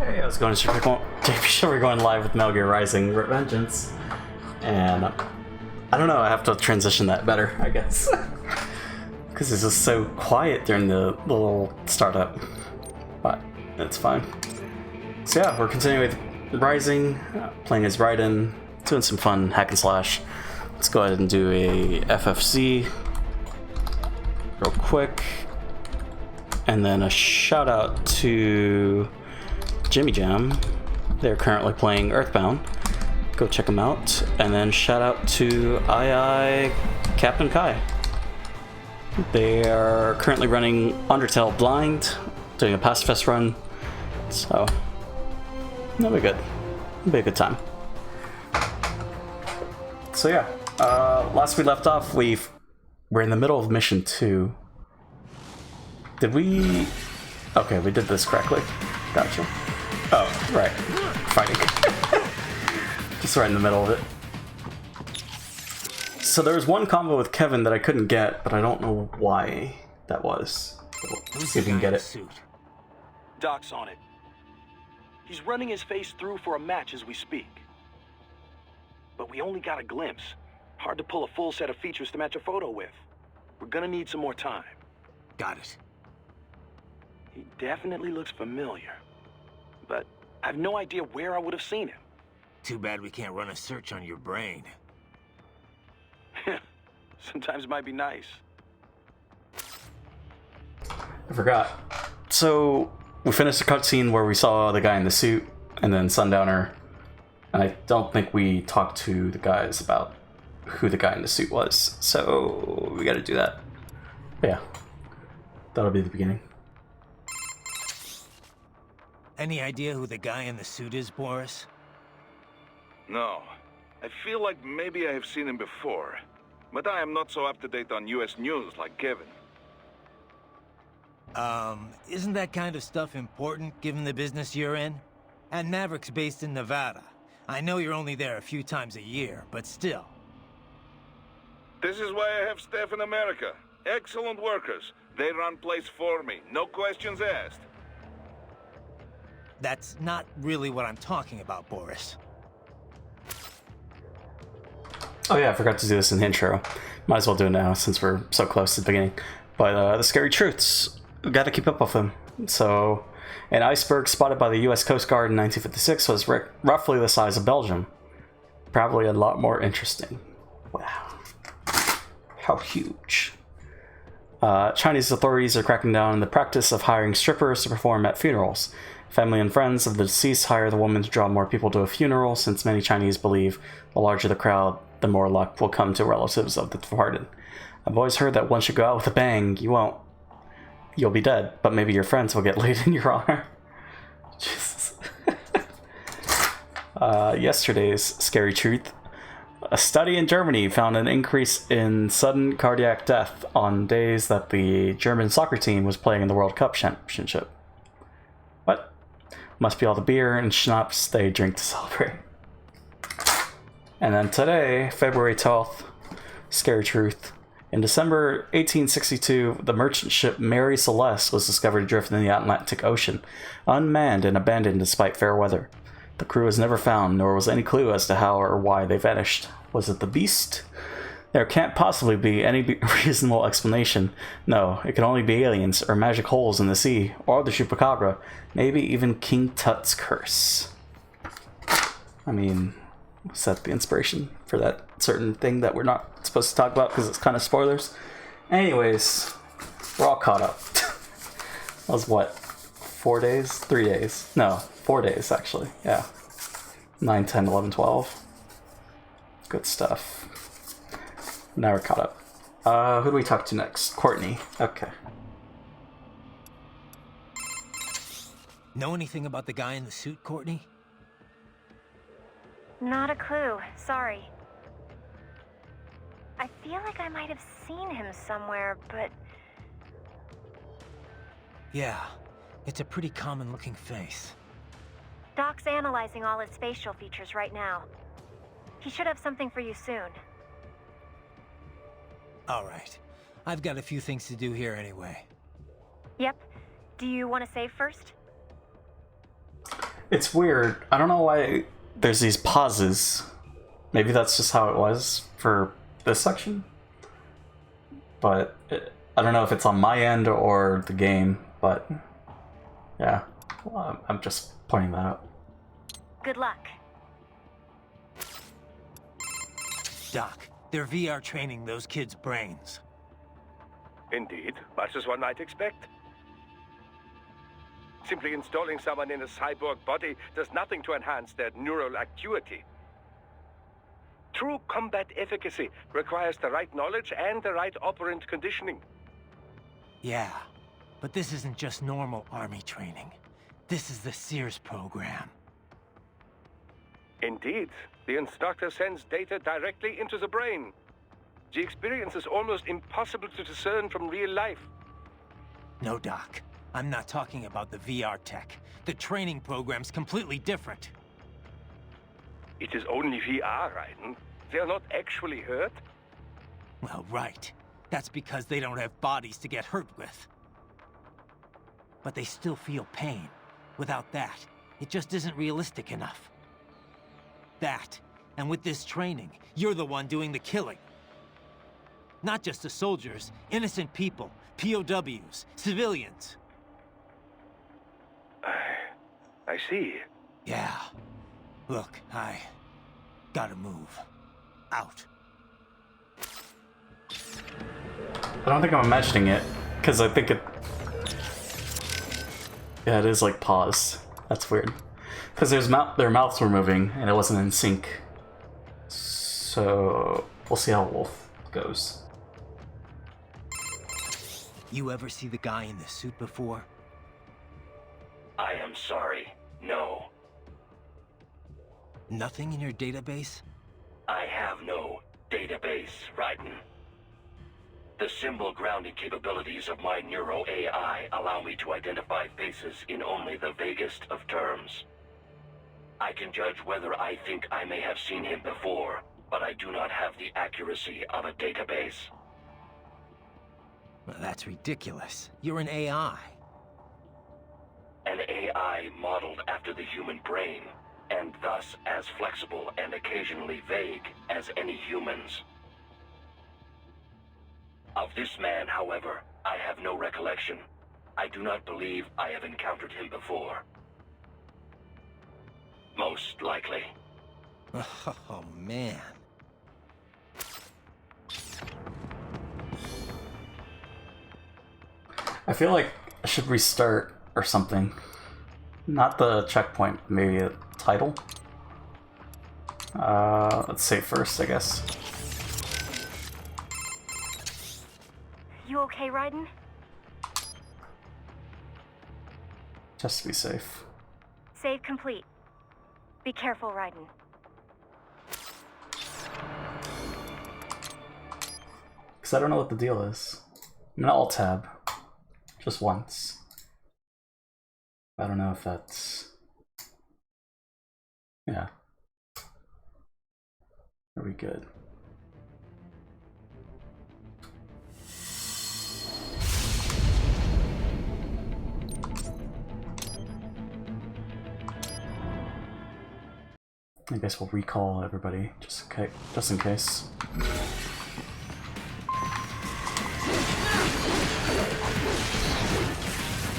Hey, how's it going? It's JPChivalry going live with Metal Gear Rising Revengeance. And I don't know, I have to transition that better, I guess. Because it's just so quiet during the little startup. But it's fine. So yeah, we're continuing with Rising, playing as Raiden, doing some fun hack and slash. Let's go ahead and do a FFC real quick. And then a shout out to Jimmy Jam. They're currently playing Earthbound. Go check them out. And then shout out to II Captain Kai. They are currently running Undertale Blind, doing a pacifist run. So that'll be good. It'll be a good time. So yeah, last we left off, we're in the middle of mission 2. Did we? Okay, we did this correctly. Gotcha. Oh, right. Fighting. Just right in the middle of it. So there was one combo with Kevin that I couldn't get, but I don't know why that was. Let's see if we can get it. Suit. Doc's on it. He's running his face through for a match as we speak. But we only got a glimpse. Hard to pull a full set of features to match a photo with. We're gonna need some more time. Got it. He definitely looks familiar. But I have no idea where I would have seen him. Too bad we can't run a search on your brain. Sometimes it might be nice. I forgot. So we finished the cutscene where we saw the guy in the suit and then Sundowner. And I don't think we talked to the guys about who the guy in the suit was. So we gotta do that. But yeah. That'll be the beginning. Any idea who the guy in the suit is, Boris? No. I feel like maybe I have seen him before. But I am not so up-to-date on US news like Kevin. Isn't that kind of stuff important given the business you're in? And Maverick's based in Nevada. I know you're only there a few times a year, but still. This is why I have staff in America. Excellent workers. They run place for me. No questions asked. That's not really what I'm talking about, Boris. Oh yeah, I forgot to do this in the intro. Might as well do it now since we're so close to the beginning. But the scary truths, we gotta keep up with them. So, an iceberg spotted by the US Coast Guard in 1956 was roughly the size of Belgium. Probably a lot more interesting. Wow. How huge. Chinese authorities are cracking down on the practice of hiring strippers to perform at funerals. Family and friends of the deceased hire the woman to draw more people to a funeral, since many Chinese believe the larger the crowd, the more luck will come to relatives of the departed. I've always heard that once you go out with a bang, you'll be dead, but maybe your friends will get laid in your honor. Jesus. Yesterday's scary truth. A study in Germany found an increase in sudden cardiac death on days that the German soccer team was playing in the World Cup championship. What? Must be all the beer and schnapps they drink to celebrate. And then today, February 12th, scary truth. In December 1862, the merchant ship Mary Celeste was discovered adrift in the Atlantic Ocean, unmanned and abandoned despite fair weather. The crew was never found, nor was any clue as to how or why they vanished. Was it the Beast? There can't possibly be any reasonable explanation. No, it can only be aliens, or magic holes in the sea, or the Chupacabra, maybe even King Tut's curse. I mean, was that the inspiration for that certain thing that we're not supposed to talk about because it's kind of spoilers? Anyways, we're all caught up. That was what? 4 days? 3 days? No, 4 days actually. Yeah. 9, 10, 11, 12. Good stuff. Now we're caught up. Who do we talk to next? Courtney. Okay. Know anything about the guy in the suit, Courtney? Not a clue. Sorry. I feel like I might have seen him somewhere, but... Yeah, it's a pretty common-looking face. Doc's analyzing all his facial features right now. He should have something for you soon. All right. I've got a few things to do here anyway. Yep. Do you want to save first? It's weird. I don't know why there's these pauses. Maybe that's just how it was for this section. But I don't know if it's on my end or the game, but yeah, well, I'm just pointing that out. Good luck. Doc, they're VR training those kids' brains. Indeed, much as one might expect. Simply installing someone in a cyborg body does nothing to enhance their neural acuity. True combat efficacy requires the right knowledge and the right operant conditioning. Yeah, but this isn't just normal army training. This is the Sears program. Indeed, the instructor sends data directly into the brain. The experience is almost impossible to discern from real life. No, Doc. I'm not talking about the VR tech. The training program's completely different. It is only VR, Raiden. They are not actually hurt. Well, right. That's because they don't have bodies to get hurt with. But they still feel pain. Without that, it just isn't realistic enough. That, and with this training, you're the one doing the killing. Not just the soldiers, innocent people, POWs, civilians. I see. Yeah. Look, I gotta move. Out. I don't think I'm imagining it, because I think it... Yeah, it is like paused. That's weird. Because their mouths were moving, and it wasn't in sync. So... we'll see how Wolf goes. You ever see the guy in the suit before? I am sorry. No. Nothing in your database? I have no database, Raiden. The symbol grounding capabilities of my Neuro AI allow me to identify faces in only the vaguest of terms. I can judge whether I think I may have seen him before, but I do not have the accuracy of a database. Well, that's ridiculous. You're an AI. An AI modeled after the human brain, and thus as flexible and occasionally vague as any humans. Of this man, however, I have no recollection. I do not believe I have encountered him before. Most likely. Oh, man. I feel like I should restart or something. Not the checkpoint, maybe a title. Let's save first, I guess. You okay, Raiden? Just to be safe. Save complete. Be careful, Raiden. Because I don't know what the deal is. I'm gonna alt-tab. Just once. I don't know if that's... Yeah. Are we good? I guess we'll recall everybody, just in case.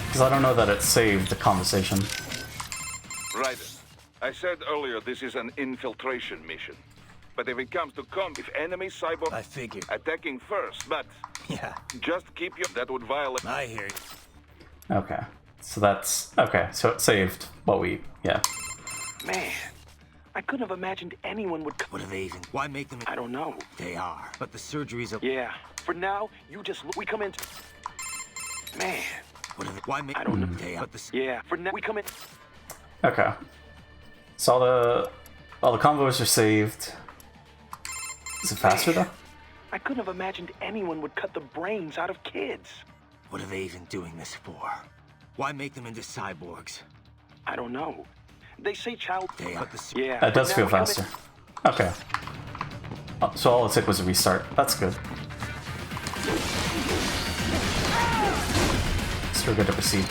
Because I don't know that it saved the conversation. Raiden, I said earlier this is an infiltration mission. But if it comes to if enemy cyborg... I figured. Attacking first, but... Yeah. Just keep your... That would violate... I hear you. Okay. So that's... Okay, so it saved what we... Yeah. Man, I couldn't have imagined anyone would... What are they even... Why make them... I don't know. They are. But the surgery's a... Yeah, for now, you just look. We come in... Man, What are they... Why make... I don't know. They are. But the... Yeah, for now, we come in... Okay. So all the convos are saved. Is it faster though? I couldn't have imagined anyone would cut the brains out of kids. What are they even doing this for? Why make them into cyborgs? I don't know. They say child... They are. But the... Yeah. That does for feel now, we come faster. Okay. Oh, so all it took was a restart. That's good. So we're good to proceed.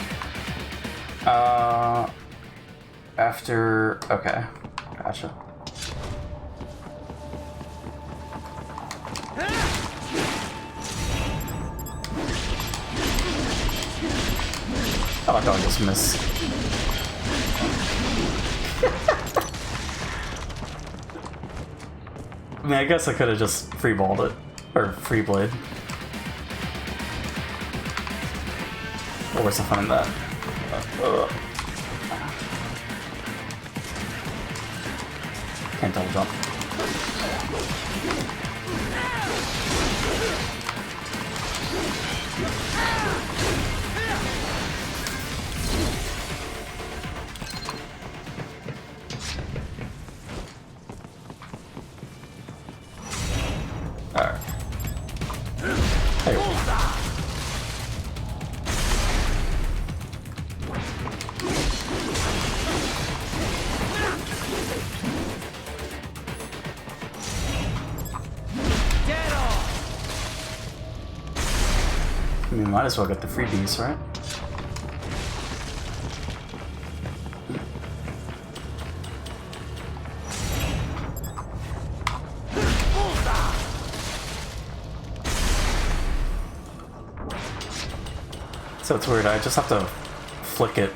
After... Okay. Gotcha. Oh, I thought I just missed. I mean, I guess I could have just freeballed it. Or free blade. What's the fun in that? Can't double jump. Alright. Hey. I mean, might as well get the freebies, right? So it's weird, I just have to flick it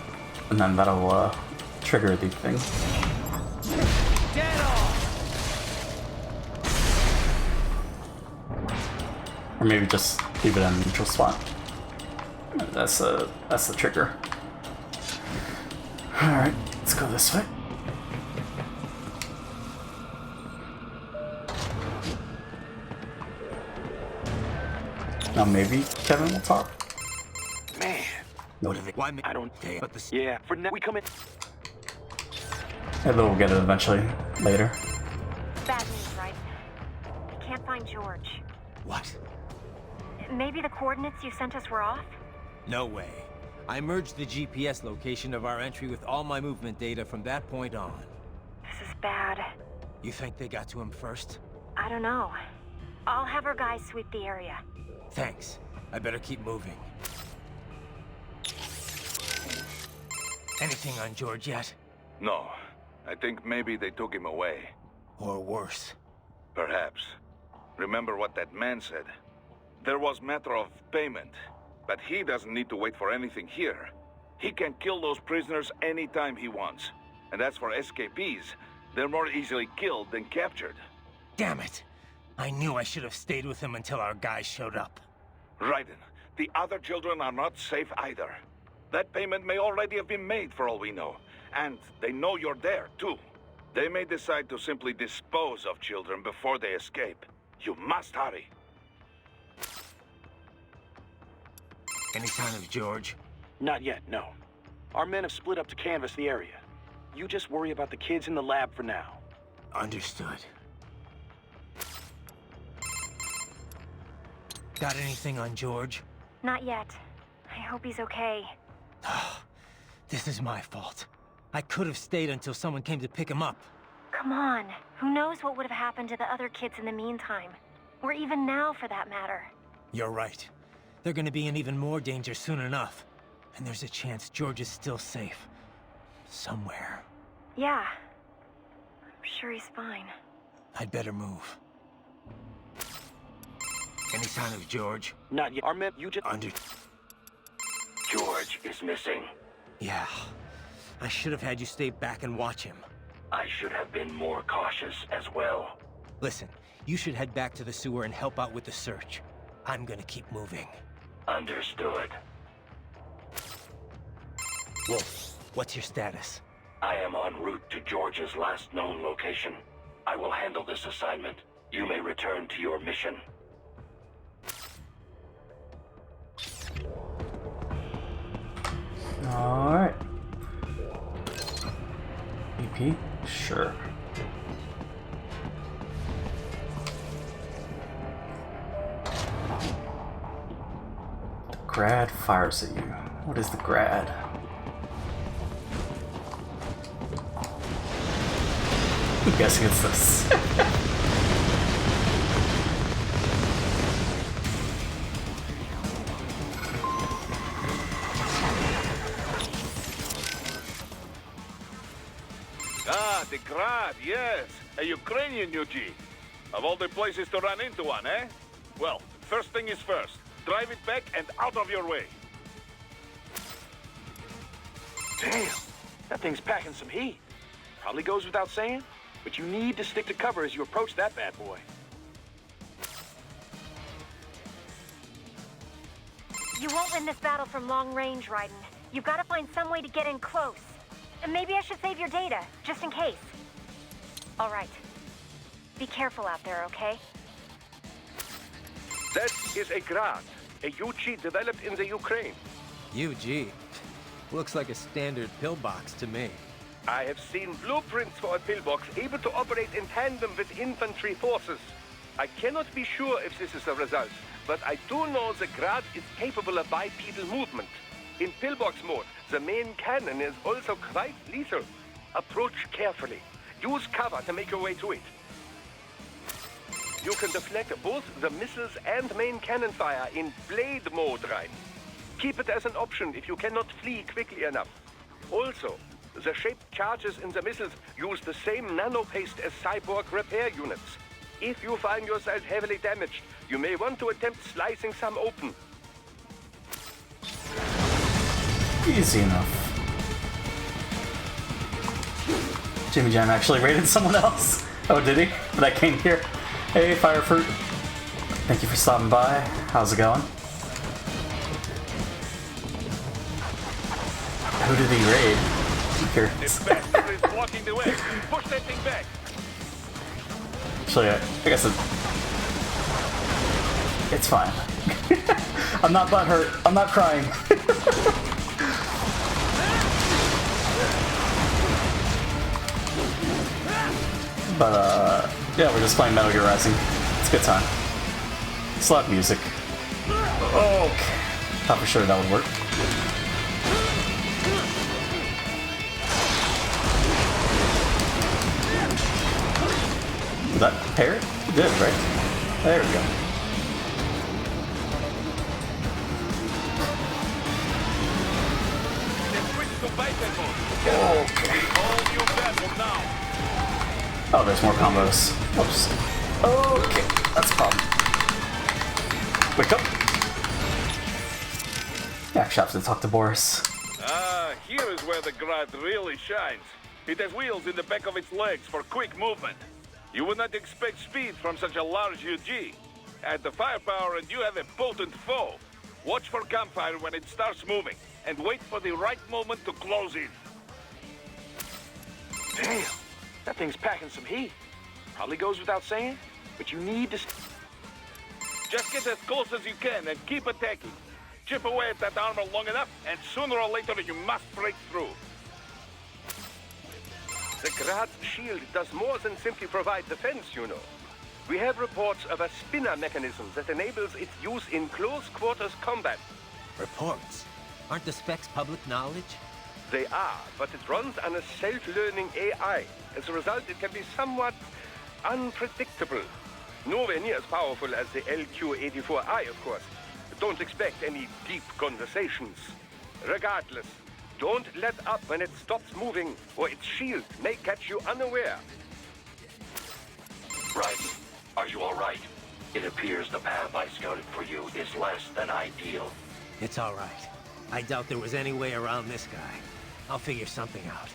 and then that'll trigger the thing. Or maybe just leave it in a neutral spot. That's the trigger. Alright, let's go this way. Now maybe Kevin will talk. Man, What are they? Why? I don't. But the Yeah, for now we come in. Maybe we'll get it eventually, later. Bad news, right? I can't find George. what? Maybe the coordinates you sent us were off? No way. I merged the GPS location of our entry with all my movement data from that point on. This is bad. You think they got to him first? I don't know. I'll have our guys sweep the area. Thanks. I better keep moving. Anything on George yet? No. I think maybe they took him away. Or worse? Perhaps. Remember what that man said? There was matter of payment. But he doesn't need to wait for anything here. He can kill those prisoners anytime he wants. And as for escapees, they're more easily killed than captured. Damn it! I knew I should have stayed with him until our guys showed up. Raiden, the other children are not safe either. That payment may already have been made for all we know. And they know you're there, too. They may decide to simply dispose of children before they escape. You must hurry. Any sign of George? Not yet, no. Our men have split up to canvass the area. You just worry about the kids in the lab for now. Understood. Got anything on George? Not yet. I hope he's okay. This is my fault. I could have stayed until someone came to pick him up. Come on. Who knows what would have happened to the other kids in the meantime? Or even now, for that matter. You're right. They're gonna be in even more danger soon enough. And there's a chance George is still safe. Somewhere. Yeah. I'm sure he's fine. I'd better move. Any sign of George? Not yet. Our men, you just... George is missing. Yeah. I should have had you stay back and watch him. I should have been more cautious as well. Listen, you should head back to the sewer and help out with the search. I'm gonna keep moving. Understood. Wolf, what's your status? I am en route to George's last known location. I will handle this assignment. You may return to your mission. Alright. EP? Sure. The Grad fires at you. What is the Grad? I'm guessing it's this. the Grad, yes. A Ukrainian UG. Of all the places to run into one, eh? Well, first thing is first. Drive it back and out of your way. Damn, that thing's packing some heat. Probably goes without saying, but you need to stick to cover as you approach that bad boy. You won't win this battle from long range, Raiden. You've got to find some way to get in close. And maybe I should save your data, just in case. All right. Be careful out there, okay? That is a Grad, a UG developed in the Ukraine. UG? Looks like a standard pillbox to me. I have seen blueprints for a pillbox able to operate in tandem with infantry forces. I cannot be sure if this is the result, but I do know the Grad is capable of bipedal movement. In pillbox mode, the main cannon is also quite lethal. Approach carefully. Use cover to make your way to it. You can deflect both the missiles and main cannon fire in blade mode, Raiden. Keep it as an option if you cannot flee quickly enough. Also, the shaped charges in the missiles use the same nanopaste as cyborg repair units. If you find yourself heavily damaged, you may want to attempt slicing some open. Easy enough. Jimmy Jam actually raided someone else. Oh, did he? But I came here. Hey, Firefruit. Thank you for stopping by. How's it going? Who did he raid? I'm curious. The bastard is blocking the way. Push that thing back. Actually, I guess it's fine. I'm not butthurt. I'm not crying. But, yeah, we're just playing Metal Gear Rising. It's a good time. Slap music. Okay. Thought for sure that would work. Did that pair it? It did, right? There we go. Okay. Oh, there's more combos. Oops. Okay, that's a problem. Wake up. Yeah, actually have to talk to Boris. Here is where the Grad really shines. It has wheels in the back of its legs for quick movement. You would not expect speed from such a large UG. Add the firepower and you have a potent foe. Watch for campfire when it starts moving, and wait for the right moment to close in. Damn, that thing's packing some heat. Probably goes without saying, but you need to... Just get as close as you can and keep attacking. Chip away at that armor long enough, and sooner or later you must break through. The Grad's shield does more than simply provide defense, you know. We have reports of a spinner mechanism that enables its use in close quarters combat. Reports? Aren't the specs public knowledge? They are, but it runs on a self-learning AI. As a result, it can be somewhat unpredictable. Nowhere near as powerful as the LQ-84I, of course. Don't expect any deep conversations. Regardless, don't let up when it stops moving, or its shield may catch you unaware. Right. Are you all right? It appears the path I scouted for you is less than ideal. It's all right. I doubt there was any way around this guy. I'll figure something out.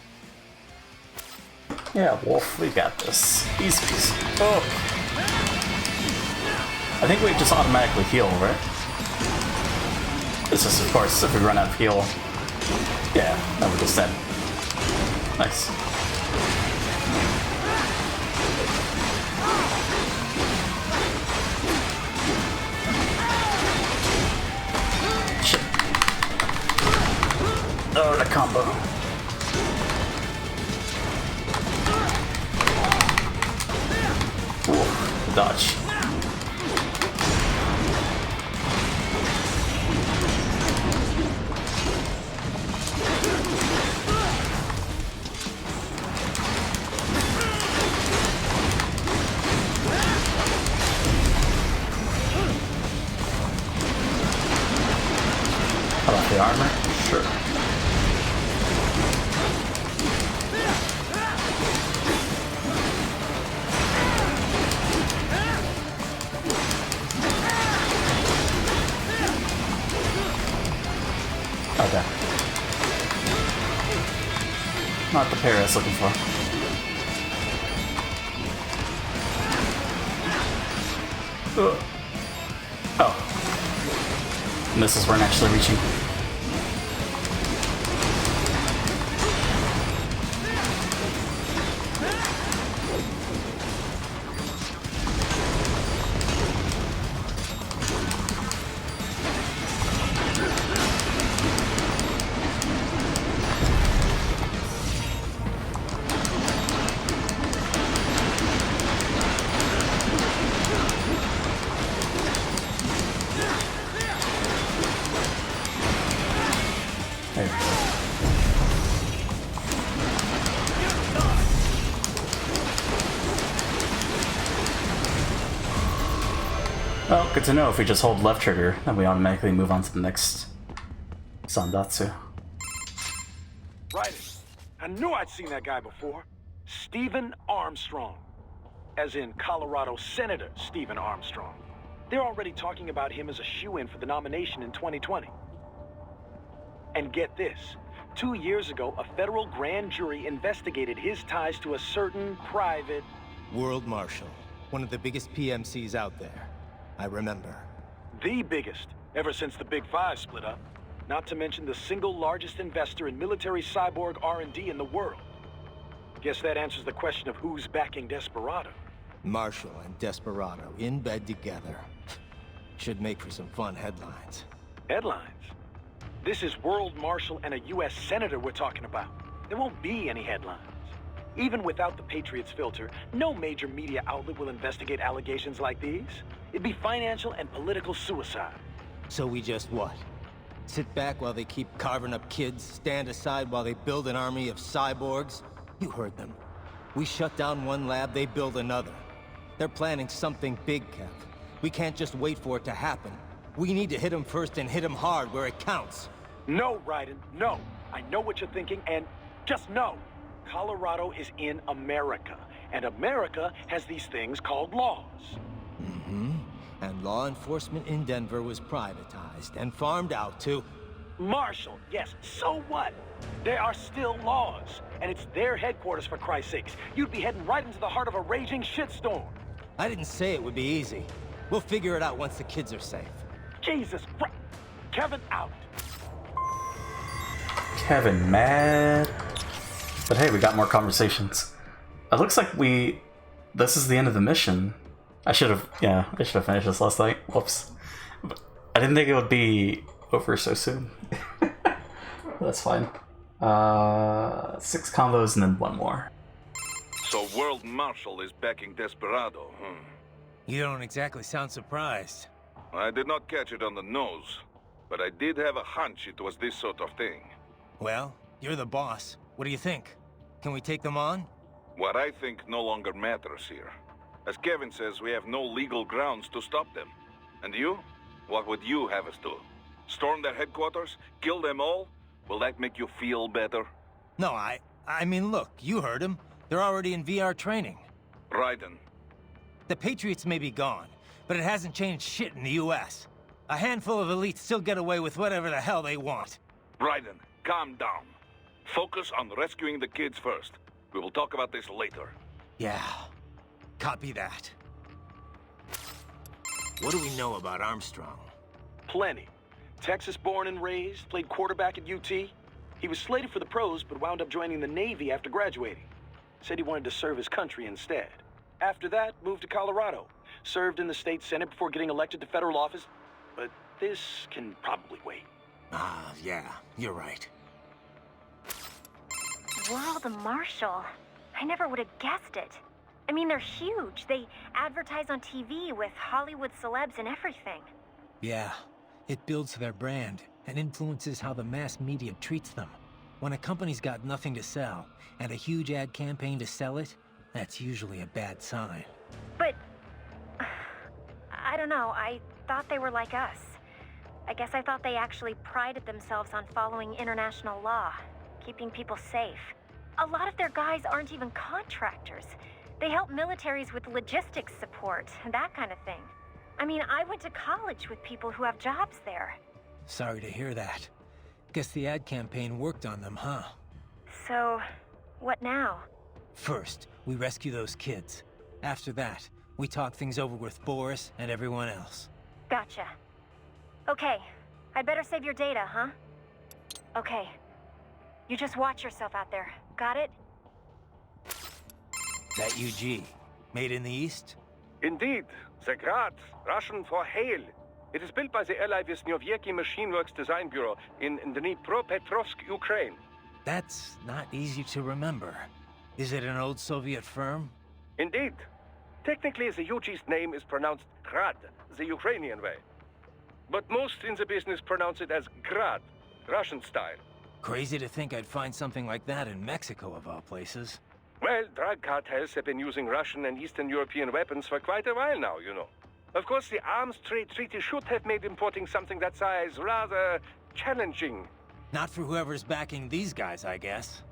Yeah, Wolf, we got this. Easy peasy. Oh. I think we just automatically heal, right? This is, of course, if we run out of heal. Yeah, that we're just dead. Nice. Shit. Oh, the combo. Ooh, dodge. How about the armor? Sure. Okay. Not the pair I was looking for. Oh. Missiles weren't actually reaching. There we go. Well, good to know if we just hold left trigger, then we automatically move on to the next Sandatsu. Right. I knew I'd seen that guy before. Stephen Armstrong. As in Colorado Senator Stephen Armstrong. They're already talking about him as a shoo-in for the nomination in 2020. And get this. 2 years ago, a federal grand jury investigated his ties to a certain private... World Marshal. One of the biggest PMCs out there. I remember. The biggest, ever since the Big Five split up. Not to mention the single largest investor in military cyborg R&D in the world. Guess that answers the question of who's backing Desperado. Marshall and Desperado in bed together. Should make for some fun headlines. Headlines? This is World Marshal and a U.S. Senator we're talking about. There won't be any headlines. Even without the Patriots filter, no major media outlet will investigate allegations like these. It'd be financial and political suicide. So we just what? Sit back while they keep carving up kids, stand aside while they build an army of cyborgs? You heard them. We shut down one lab, they build another. They're planning something big, Kev. We can't just wait for it to happen. We need to hit them first and hit them hard where it counts. No, Raiden, no. I know what you're thinking, and just know. Colorado is in America, and America has these things called laws. Mm-hmm. And law enforcement in Denver was privatized and farmed out to... Marshall, yes, so what? There are still laws, and it's their headquarters for Christ's sakes. You'd be heading right into the heart of a raging shitstorm. I didn't say it would be easy. We'll figure it out once the kids are safe. Jesus Christ. Kevin out. Kevin mad. But hey, we got more conversations. It looks like this is the end of the mission. I should have finished this last night. Whoops. But I didn't think it would be over so soon. That's fine. 6 combos and then 1 more. So World Marshal is backing Desperado, You don't exactly sound surprised. I did not catch it on the nose, but I did have a hunch it was this sort of thing. Well, you're the boss. What do you think? Can we take them on? What I think no longer matters here. As Kevin says, we have no legal grounds to stop them. And you? What would you have us do? Storm their headquarters? Kill them all? Will that make you feel better? No, I mean, look, you heard him. They're already in VR training. Raiden. The Patriots may be gone, but it hasn't changed shit in the U.S. A handful of elites still get away with whatever the hell they want. Raiden, calm down. Focus on rescuing the kids first. We will talk about this later. Yeah, copy that. What do we know about Armstrong? Plenty. Texas born and raised, played quarterback at UT. He was slated for the pros, but wound up joining the Navy after graduating. Said he wanted to serve his country instead. After that, moved to Colorado. Served in the state senate before getting elected to federal office. But this can probably wait. Ah, yeah, you're right. World Marshal. I never would have guessed it. I mean, they're huge. They advertise on TV with Hollywood celebs and everything. Yeah, it builds their brand and influences how the mass media treats them. When a company's got nothing to sell and a huge ad campaign to sell it, that's usually a bad sign. But... I don't know, I thought they were like us. I guess I thought they actually prided themselves on following international law, keeping people safe. A lot of their guys aren't even contractors. They help militaries with logistics support, that kind of thing. I mean, I went to college with people who have jobs there. Sorry to hear that. Guess the ad campaign worked on them, huh? So, what now? First, we rescue those kids. After that, we talk things over with Boris and everyone else. Gotcha. Okay, I'd better save your data, huh? Okay. You just watch yourself out there. Got it? That UG, made in the East? Indeed. The Grad, Russian for hail. It is built by the ally Vishnyovyeki Machine Works Design Bureau in Dnipropetrovsk, Ukraine. That's not easy to remember. Is it an old Soviet firm? Indeed. Technically, the UG's name is pronounced Grad, the Ukrainian way. But most in the business pronounce it as Grad, Russian style. Crazy to think I'd find something like that in Mexico, of all places. Well, drug cartels have been using Russian and Eastern European weapons for quite a while now, you know. Of course, the arms trade treaty should have made importing something that size rather challenging. Not for whoever's backing these guys, I guess.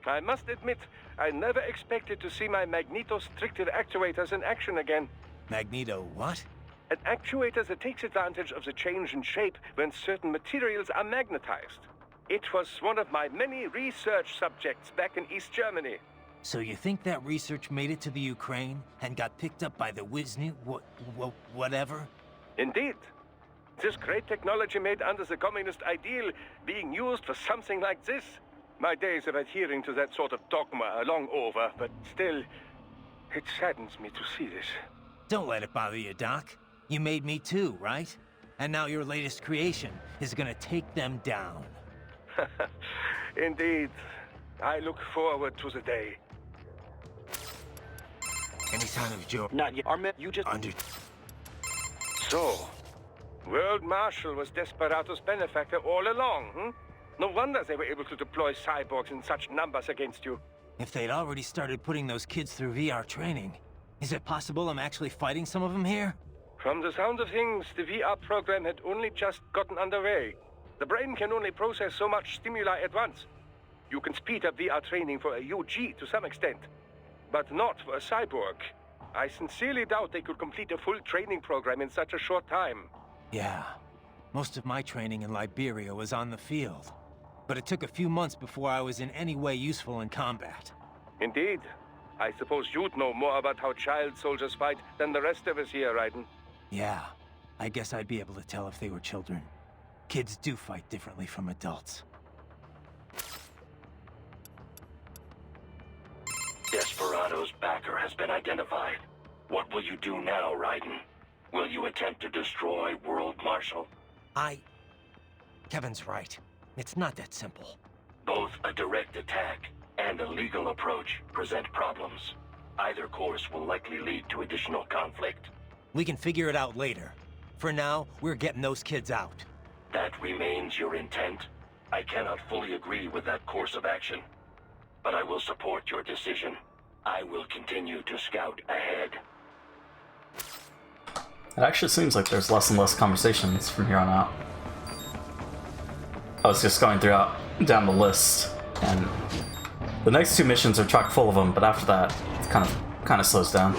I must admit, I never expected to see my magneto-stricted actuators in action again. Magneto what? An actuator that takes advantage of the change in shape when certain materials are magnetized. It was one of my many research subjects back in East Germany. So you think that research made it to the Ukraine and got picked up by the whatever? Indeed. This great technology made under the communist ideal being used for something like this. My days of adhering to that sort of dogma are long over, but still, it saddens me to see this. Don't let it bother you, Doc. You made me too, right? And now your latest creation is gonna take them down. Indeed. I look forward to the day. Any sign of Joe? Not yet. Armin, you just... So, World Marshal was Desperato's benefactor all along, No wonder they were able to deploy cyborgs in such numbers against you. If they'd already started putting those kids through VR training, is it possible I'm actually fighting some of them here? From the sound of things, the VR program had only just gotten underway. The brain can only process so much stimuli at once. You can speed up VR training for a UG to some extent, but not for a cyborg. I sincerely doubt they could complete a full training program in such a short time. Yeah. Most of my training in Liberia was on the field. But it took a few months before I was in any way useful in combat. Indeed. I suppose you'd know more about how child soldiers fight than the rest of us here, Raiden. Yeah. I guess I'd be able to tell if they were children. Kids do fight differently from adults. Desperado's backer has been identified. What will you do now, Raiden? Will you attempt to destroy World Marshal? Kevin's right. It's not that simple. Both a direct attack and a legal approach present problems. Either course will likely lead to additional conflict. We can figure it out later. For now, we're getting those kids out. That remains your intent? I cannot fully agree with that course of action, but I will support your decision. I will continue to scout ahead. It actually seems like there's less and less conversations from here on out. I was just going down the list, and the next two missions are chock full of them, but after that, it kind of slows down.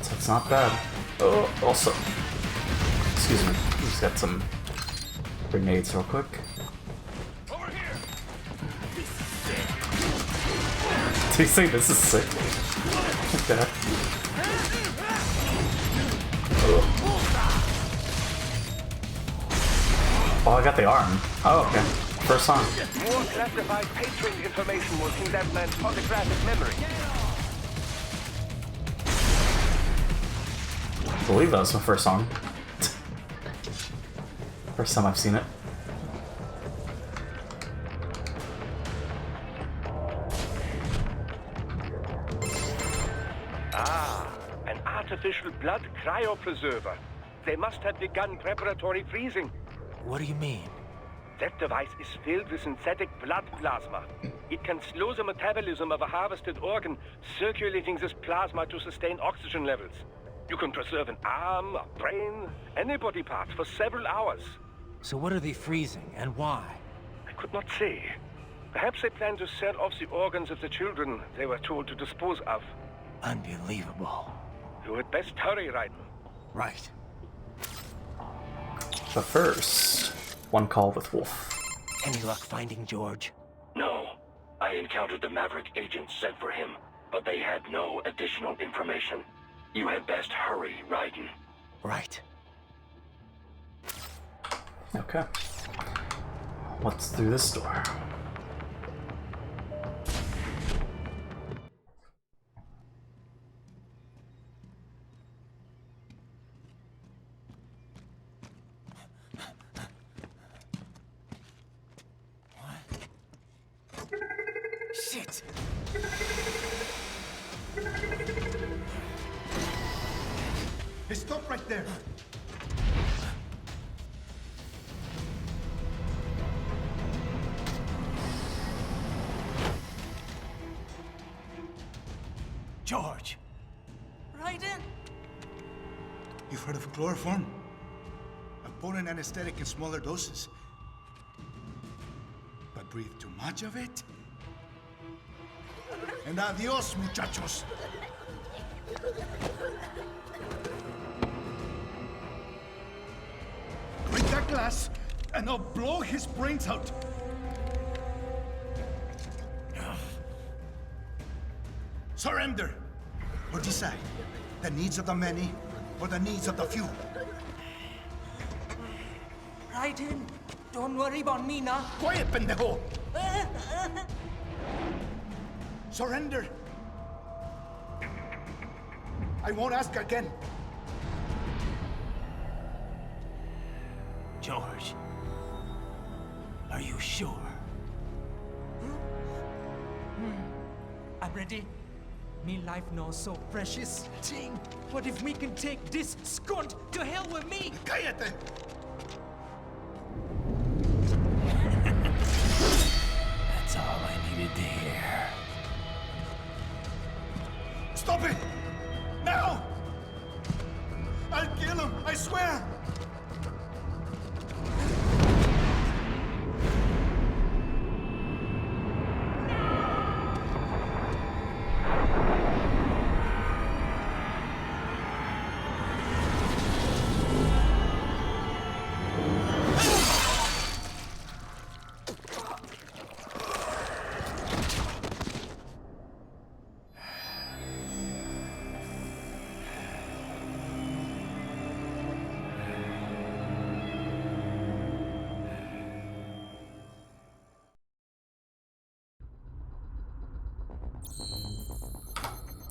So it's not bad. Oh, also, excuse me, just got some grenades real quick. Over here! Do you think this is sick? Okay. Oh, I got the arm. Oh, okay. First song. More classified patron information was in that man's photographic memory. I believe that was my first song. First time I've seen it. An artificial blood cryopreserver. They must have begun preparatory freezing. What do you mean? That device is filled with synthetic blood plasma. It can slow the metabolism of a harvested organ, circulating this plasma to sustain oxygen levels. You can preserve an arm, a brain, any body part for several hours. So what are they freezing, and why? I could not say. Perhaps they plan to sell off the organs of the children they were told to dispose of. Unbelievable. You had best hurry, Raiden. Right. But first, one call with Wolf. Any luck finding George? No. I encountered the Maverick agents sent for him, but they had no additional information. You had best hurry, Raiden. Right. Okay. What's through this door? Shit! Hey, stop right there! George! Raiden! You've heard of chloroform? A potent anesthetic in smaller doses. But breathe too much of it? And adios, muchachos! Break that glass, and I'll blow his brains out! Surrender! Or decide, the needs of the many, or the needs of the few. Raiden, don't worry about me now. Quiet, pendejo! Surrender! I won't ask again. George, are you sure? I'm ready. Me life now so precious. Ting, what if we can take this skunt to hell with me? Cállate! That's all I needed to hear. Stop it! Now! I'll kill him, I swear!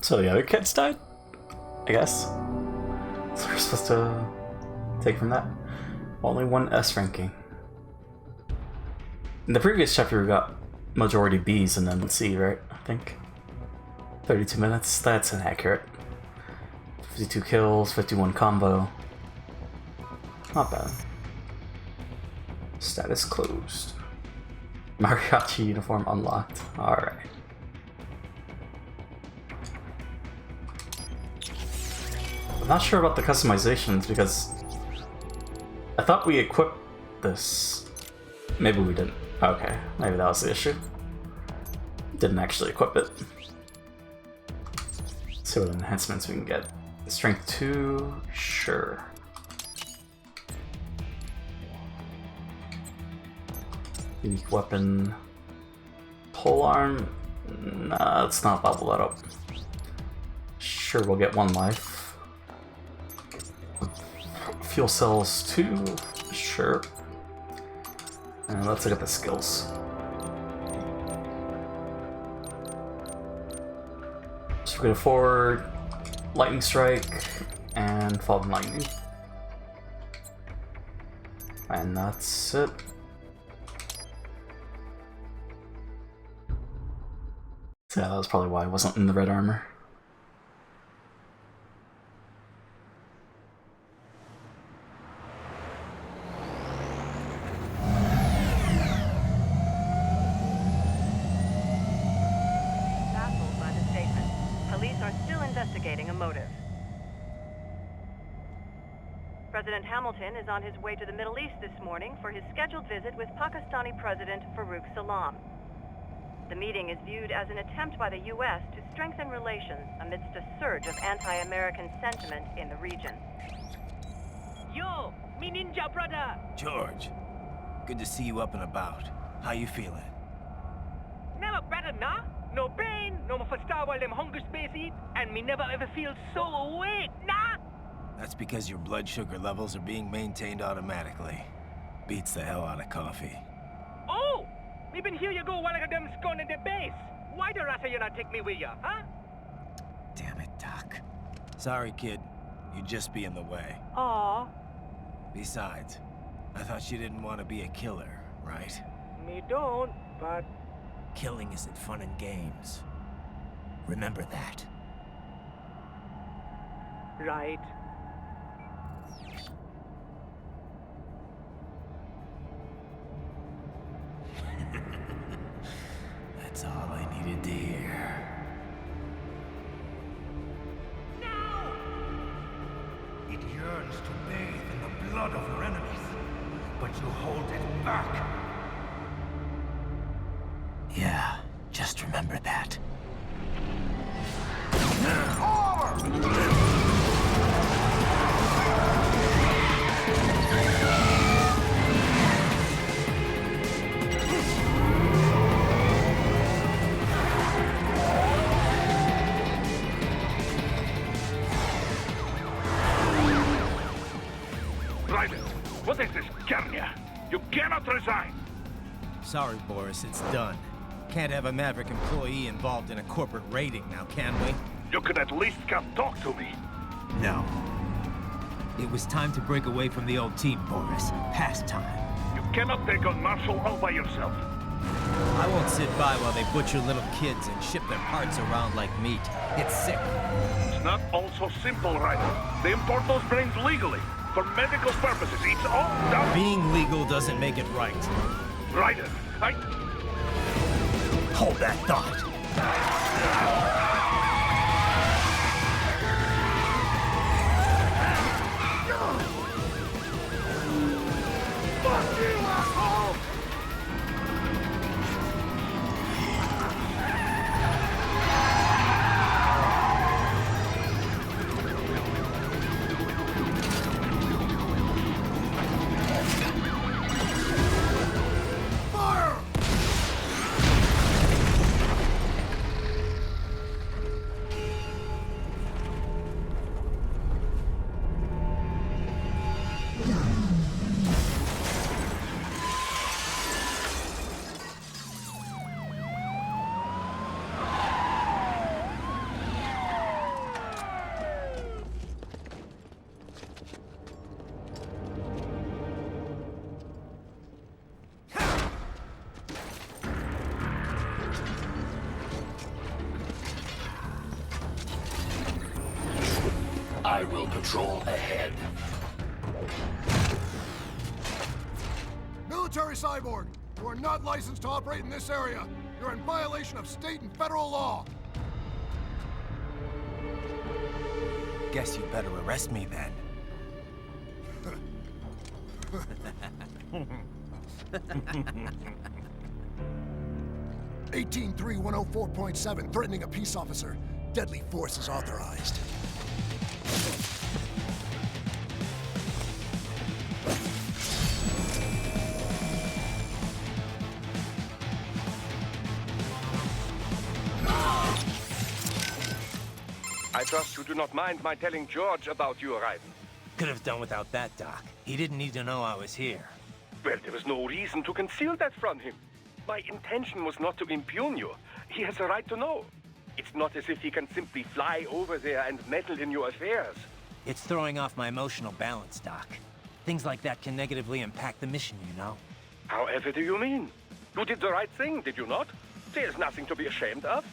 So the other kids died? I guess. So we're supposed to take from that. Only one S ranking. In the previous chapter we got majority B's and then C, right? I think. 32 minutes, that's inaccurate. 52 kills, 51 combo. Not bad. Status closed. Mariachi uniform unlocked. Alright. I'm not sure about the customizations because I thought we equipped this. Maybe we didn't. Okay, maybe that was the issue. Didn't actually equip it. Let's see what enhancements we can get. Strength 2, sure. Unique weapon. Polearm? Nah, let's not bubble that up. Sure, we'll get 1 life. Fuel cells 2, sure. And let's look at the skills. So we're gonna forward, lightning strike, and fall from lightning. And that's it. So yeah, that was probably why I wasn't in the red armor. President Hamilton is on his way to the Middle East this morning for his scheduled visit with Pakistani President Farouk Salam. The meeting is viewed as an attempt by the U.S. to strengthen relations amidst a surge of anti-American sentiment in the region. Yo, me ninja brother! George, good to see you up and about. How you feeling? Never better, nah? No pain, no more star while them hunger space eat, and me never ever feel so awake, nah? That's because your blood sugar levels are being maintained automatically. Beats the hell out of coffee. Oh! Me been here you go while I got them scone in the base. Why the rasta you not take me with ya, huh? Damn it, Doc. Sorry, kid. You'd just be in the way. Aw. Besides, I thought you didn't want to be a killer, right? Me don't, but... Killing isn't fun and games. Remember that. Right. That's all I needed to hear. No! It yearns to bathe in the blood of your enemies, but you hold it back. Yeah, just remember that. Raiden, what is this, Garnia? You cannot resign! Sorry, Boris, it's done. Can't have a Maverick employee involved in a corporate raiding now, can we? You could at least come talk to me. No. It was time to break away from the old team, Boris. Past time. You cannot take on Marshall all by yourself. I won't sit by while they butcher little kids and ship their parts around like meat. It's sick. It's not all so simple, Raiden. They import those brains legally, for medical purposes. It's all done. Being legal doesn't make it right. Raiden, Hold that thought. Fuck you, asshole! Fire! I will patrol ahead. Military cyborg, you are not licensed to operate in this area. You're in violation of state and federal law. Guess you better arrest me then. 183-104.7, threatening a peace officer. Deadly force is authorized. I trust you do not mind my telling George about you arriving. Could have done without that, Doc. He didn't need to know I was here. Well, there was no reason to conceal that from him. My intention was not to impugn you. He has a right to know. It's not as if he can simply fly over there and meddle in your affairs. It's throwing off my emotional balance, Doc. Things like that can negatively impact the mission, you know? However do you mean? You did the right thing, did you not? There's nothing to be ashamed of.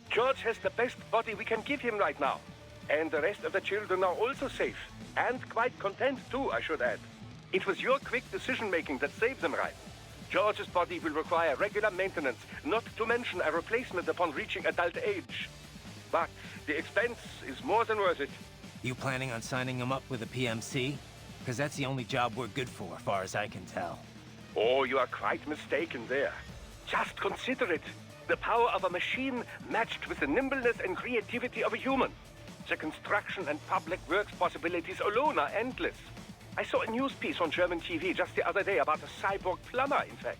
George has the best body we can give him right now. And the rest of the children are also safe. And quite content too, I should add. It was your quick decision-making that saved them, right? George's body will require regular maintenance, not to mention a replacement upon reaching adult age. But the expense is more than worth it. You planning on signing him up with a PMC? Because that's the only job we're good for, far as I can tell. Oh, you are quite mistaken there. Just consider it. The power of a machine matched with the nimbleness and creativity of a human. The construction and public works possibilities alone are endless. I saw a news piece on German TV just the other day about a cyborg plumber, in fact.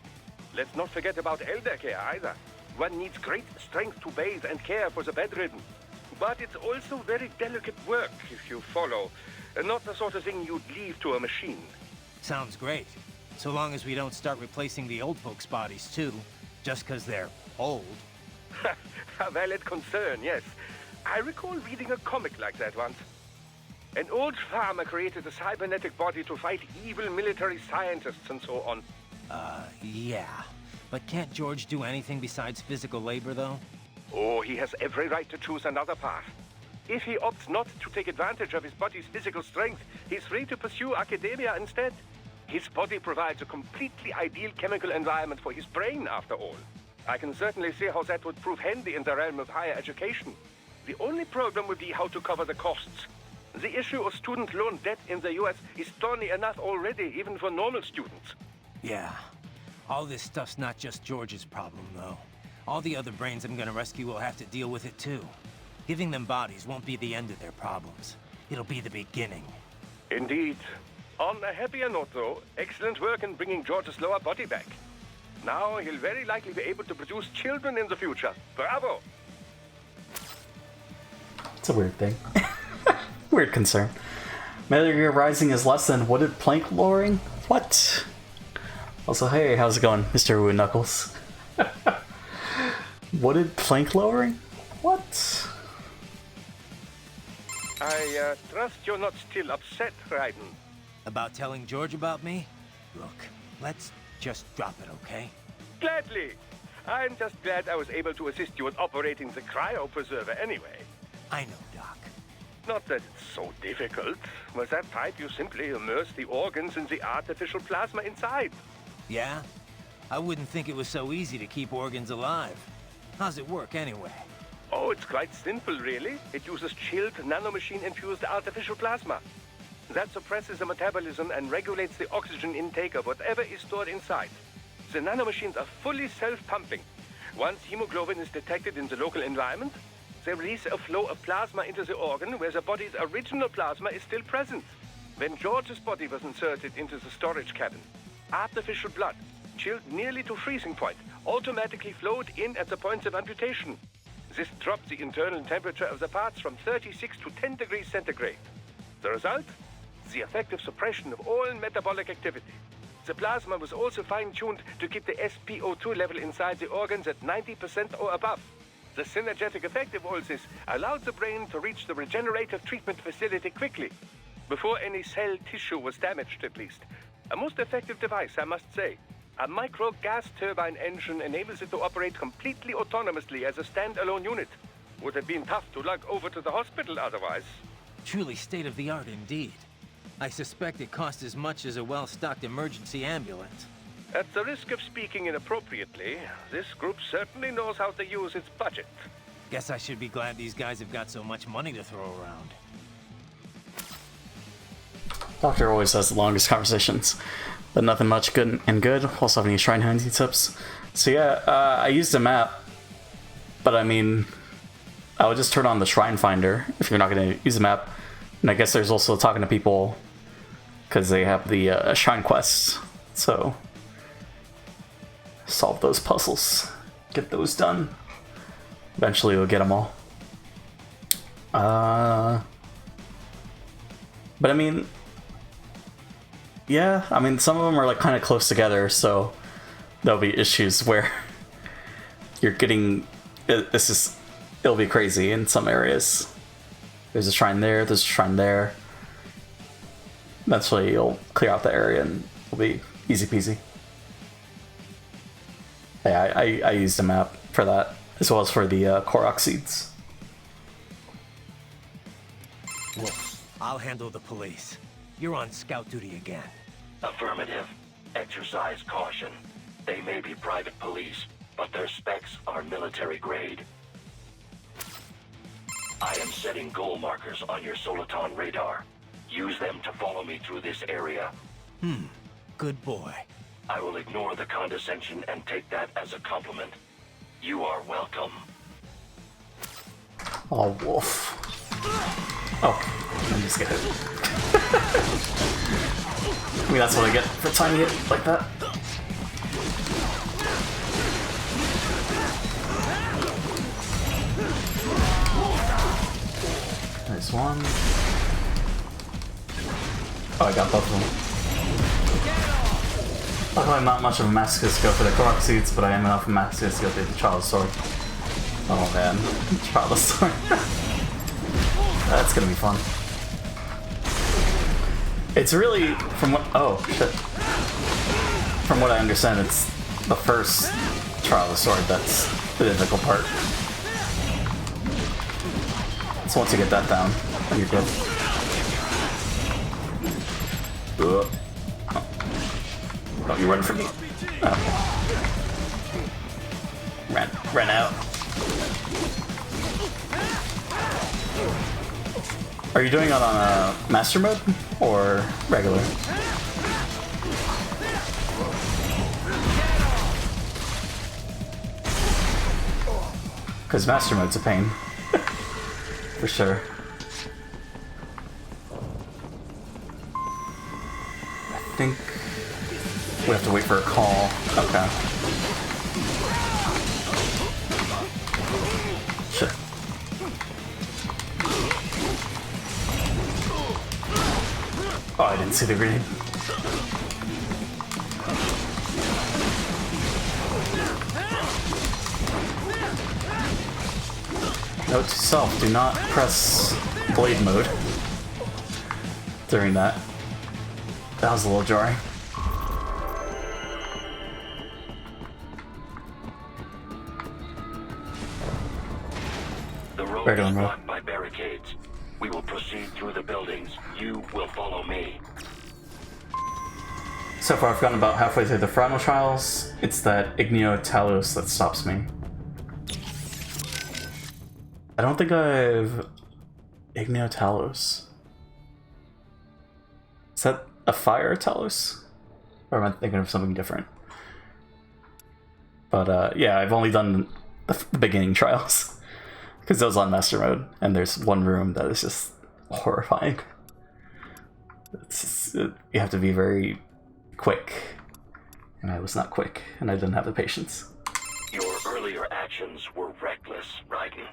Let's not forget about elder care either. One needs great strength to bathe and care for the bedridden. But it's also very delicate work, if you follow. Not the sort of thing you'd leave to a machine. Sounds great. So long as we don't start replacing the old folks' bodies too, just 'cause they're old. A valid concern, yes. I recall reading a comic like that once. An old farmer created a cybernetic body to fight evil military scientists and so on. Yeah. But can't George do anything besides physical labor, though? Oh, he has every right to choose another path. If he opts not to take advantage of his body's physical strength, he's free to pursue academia instead. His body provides a completely ideal chemical environment for his brain, after all. I can certainly see how that would prove handy in the realm of higher education. The only problem would be how to cover the costs. The issue of student loan debt in the US is thorny enough already, even for normal students. Yeah. All this stuff's not just George's problem, though. All the other brains I'm gonna rescue will have to deal with it, too. Giving them bodies won't be the end of their problems. It'll be the beginning. Indeed. On a happier note, though, excellent work in bringing George's lower body back. Now he'll very likely be able to produce children in the future. Bravo! It's a weird thing. Weird concern. Metal Gear Rising is less than wooded plank lowering? What? Also, hey, how's it going, Mr. Wood Knuckles? Wooded plank lowering? What? I trust you're not still upset, Raiden. About telling George about me? Look, let's just drop it, okay? Gladly. I'm just glad I was able to assist you in operating the cryopreserver anyway. I know, Doc. Not that it's so difficult. With that pipe, you simply immerse the organs in the artificial plasma inside. Yeah? I wouldn't think it was so easy to keep organs alive. How's it work, anyway? Oh, it's quite simple, really. It uses chilled nanomachine-infused artificial plasma. That suppresses the metabolism and regulates the oxygen intake of whatever is stored inside. The nanomachines are fully self-pumping. Once hemoglobin is detected in the local environment, they release a flow of plasma into the organ where the body's original plasma is still present. When George's body was inserted into the storage cabin, artificial blood, chilled nearly to freezing point, automatically flowed in at the points of amputation. This dropped the internal temperature of the parts from 36 to 10 degrees centigrade. The result? The effective suppression of all metabolic activity. The plasma was also fine-tuned to keep the SpO2 level inside the organs at 90% or above. The synergetic effect of all this allowed the brain to reach the regenerative treatment facility quickly, before any cell tissue was damaged at least. A most effective device, I must say. A micro gas turbine engine enables it to operate completely autonomously as a standalone unit. Would have been tough to lug over to the hospital otherwise. Truly state-of-the-art indeed. I suspect it costs as much as a well-stocked emergency ambulance. At the risk of speaking inappropriately, this group certainly knows how to use its budget. Guess I should be glad these guys have got so much money to throw around. Doctor always has the longest conversations, but nothing much good and good. Also have any shrine hunting tips? So yeah, I used a map, but I mean, I would just turn on the shrine finder if you're not going to use a map. And I guess there's also talking to people because they have the shrine quests. So solve those puzzles, get those done. Eventually we'll get them all. But I mean, yeah, I mean, some of them are like kind of close together, so there'll be issues where you're getting, it'll be crazy in some areas. There's a shrine there, there's a shrine there. Eventually you'll clear out the area and it'll be easy peasy. Yeah, I used a map for that, as well as for the Korok seeds. Look, I'll handle the police. You're on scout duty again. Affirmative. Exercise caution. They may be private police, but their specs are military grade. I am setting goal markers on your Soliton radar. Use them to follow me through this area. Good boy. I will ignore the condescension and take that as a compliment. You are welcome. Oh, wolf. Oh, I just get hit. I mean, that's what I get for timing it like that. Nice one. Oh, I got both of them. Luckily, I'm not much of a masochist to go for the Korok seeds, but I am enough of a masochist to go for the Child of Sword. Oh man, Child of Sword. That's gonna be fun. It's really, from what, oh shit. From what I understand, it's the first Trial of the Sword that's the difficult part. So once you get that down, then you're good. Oh, you running from me? Oh. Ran out. Are you doing it on master mode or regular? Because master mode's a pain. For sure. I think we have to wait for a call. Okay. Shit. Oh, I didn't see the grenade. Note to self, do not press blade mode during that. That was a little jarring. The road is blocked by barricades. We will proceed through the buildings. You will follow me. So far I've gotten about halfway through the final trials. It's that Igneo Talos that stops me. I don't think I've... Igneo Talos. Is that a fire Talos? Or am I thinking of something different? But yeah, I've only done the beginning trials. Because those on master mode, and there's one room that is just horrifying. You have to be very quick. And I was not quick, and I didn't have the patience. Your earlier actions were reckless, Raiden.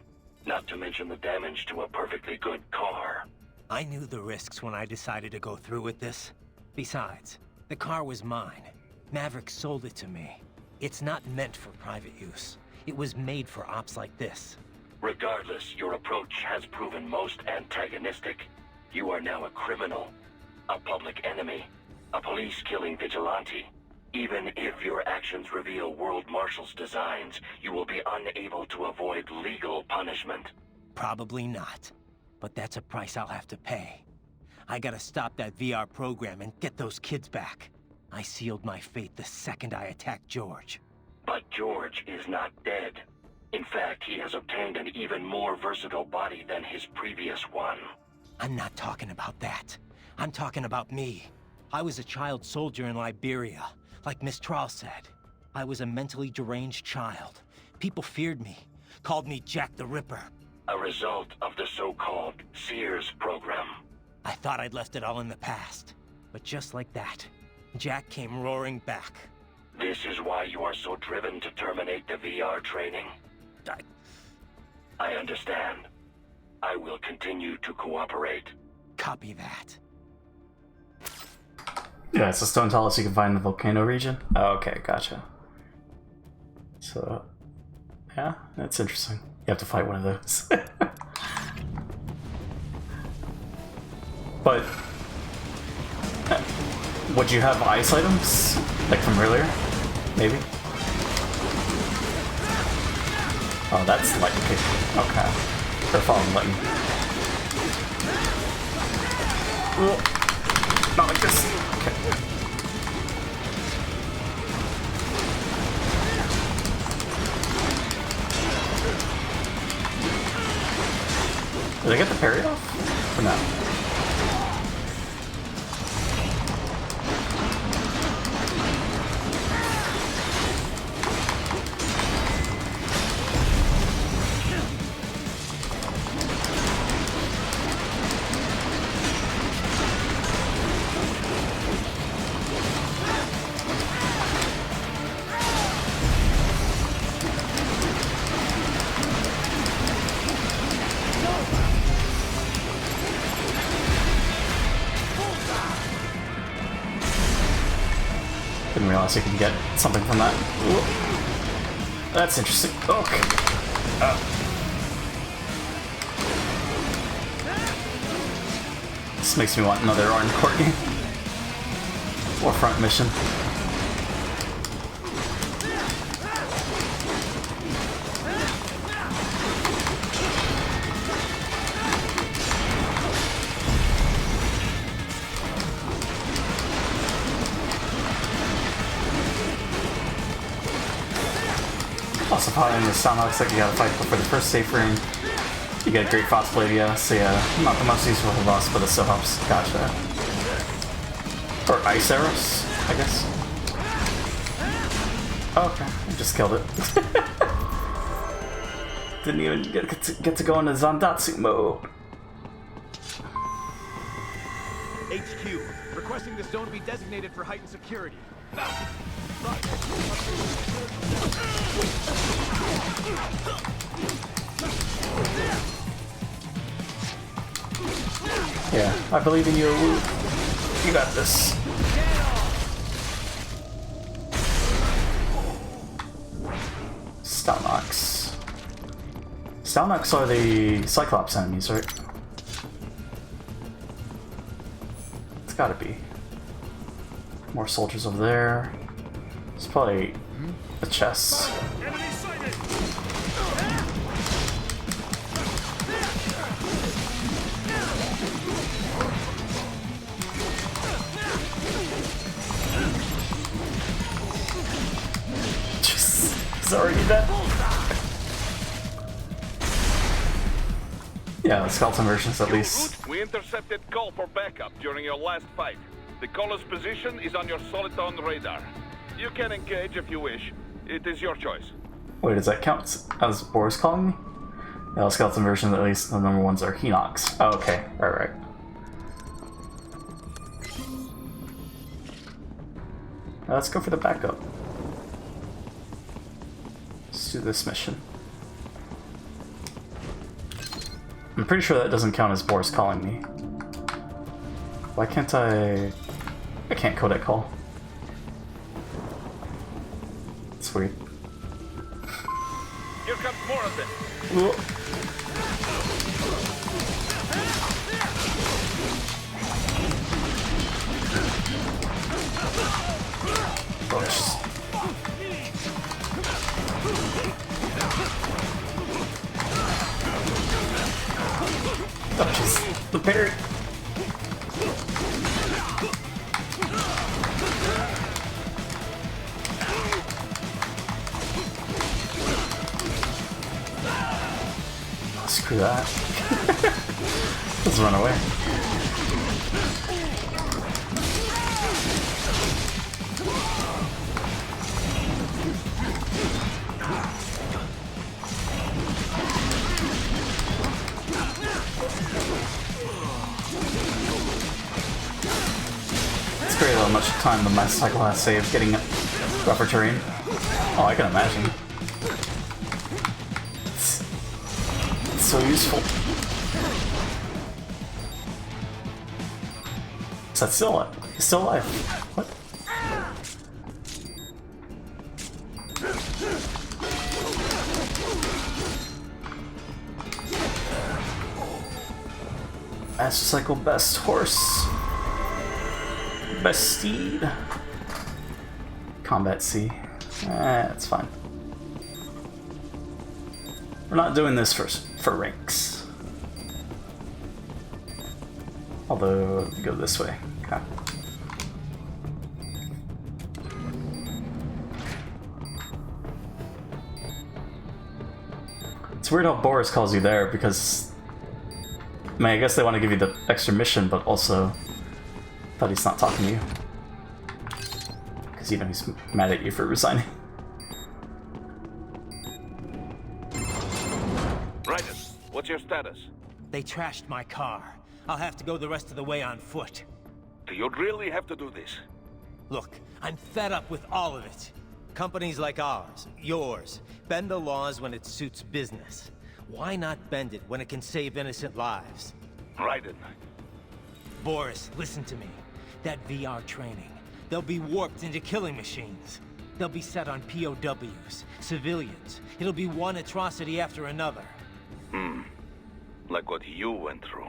Not to mention the damage to a perfectly good car. I knew the risks when I decided to go through with this. Besides, the car was mine. Maverick sold it to me. It's not meant for private use. It was made for ops like this. Regardless, your approach has proven most antagonistic. You are now a criminal, a public enemy, a police-killing vigilante. Even if your actions reveal World Marshal's designs, you will be unable to avoid legal punishment. Probably not. But that's a price I'll have to pay. I gotta stop that VR program and get those kids back. I sealed my fate the second I attacked George. But George is not dead. In fact, he has obtained an even more versatile body than his previous one. I'm not talking about that. I'm talking about me. I was a child soldier in Liberia, like Miss Trawl said. I was a mentally deranged child. People feared me, called me Jack the Ripper. A result of the so-called Sears program. I thought I'd left it all in the past. But just like that, Jack came roaring back. This is why you are so driven to terminate the VR training. I understand. I will continue to cooperate. Copy that. Yeah, it's a stone talus you can find in the volcano region. Oh, okay, gotcha. So, yeah, that's interesting. You have to fight one of those. But, would you have ice items? Like from earlier? Maybe? Oh, that's light kick. Okay. They're following lightning. Not like this. Okay. Did I get the parry off? Or no? Didn't realize you could get something from that. Ooh. That's interesting. Okay. This makes me want another Armed Court game. Or front mission. Also, probably in the sound looks like you gotta fight before the first safe room. You get a great Phosphadia, so yeah, not the most useful for boss, but it still helps. Gotcha. Or Ice Arrows, I guess. Okay, I just killed it. Didn't even get to go into Zandatsu mode. HQ, requesting the zone be designated for heightened security. Yeah, I believe in you, Wu. You got this. Stalnox. Stalnox are the Cyclops enemies, right? It's gotta be. More soldiers over there. It's probably a chest. He's already dead. Yeah, the skeleton versions at least. We intercepted call for backup during your last fight. The caller's position is on your Soliton radar. You can engage if you wish. It is your choice. Wait, does that count as Boris calling me? Yeah, the skeleton version at least. The number ones are Hinox. Oh, okay, right. Now let's go for the backup. Let's do this mission. I'm pretty sure that doesn't count as Boris calling me. Why can't I can't codec call. It's weird. Here comes more of it. Ooh. Oh, jeez. The parry. Screw that. Let's run away. It's great how much time the motorcycle has saved getting rougher terrain. Oh, I can imagine. It's so useful. Is that still alive? He's still alive. What? Master Cycle best horse. Best steed. Combat C. That's fine. We're not doing this for ranks. Although, go this way. Okay. It's weird how Boris calls you there because, I mean, I guess they want to give you the extra mission, but also thought he's not talking to you. Because you know he's mad at you for resigning. Raiden, what's your status? They trashed my car. I'll have to go the rest of the way on foot. Do you really have to do this? Look, I'm fed up with all of it. Companies like ours, yours, bend the laws when it suits business. Why not bend it when it can save innocent lives? Raiden. Boris, listen to me. That VR training, They'll be warped into killing machines. They'll be set on POWs, civilians. It'll be one atrocity after another. Like what you went through.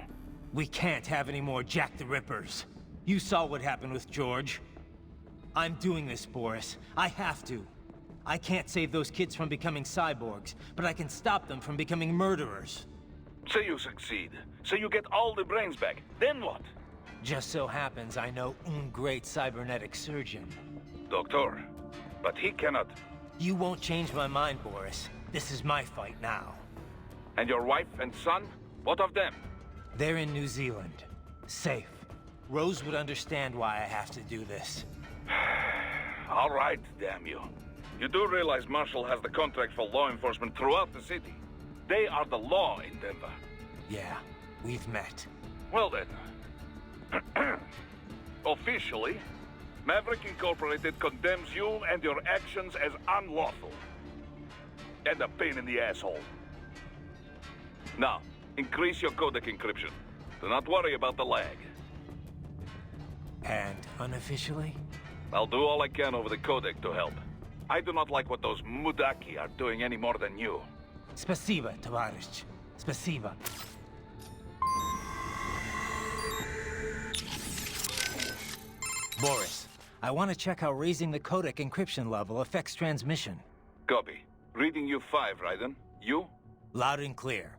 We can't have any more Jack the Rippers. You saw what happened with George. I'm doing this, Boris. I have to. I can't save those kids from becoming cyborgs, but I can stop them from becoming murderers. Say you succeed. Say you get all the brains back. Then what? Just so happens I know un great cybernetic surgeon. Doctor. But he cannot. You won't change my mind, Boris. This is my fight now. And your wife and son? What of them? They're in New Zealand. Safe. Rose would understand why I have to do this. All right, damn you. You do realize Marshall has the contract for law enforcement throughout the city. They are the law in Denver. Yeah, we've met. Well then. Officially, Maverick Incorporated condemns you and your actions as unlawful. And a pain in the asshole. Now, increase your codec encryption. Do not worry about the lag. And unofficially? I'll do all I can over the codec to help. I do not like what those Mudaki are doing any more than you. Spasiba, Tovarich. Spasiba. Boris, I want to check how raising the codec encryption level affects transmission. Copy. Reading you 5, Raiden. You? Loud and clear.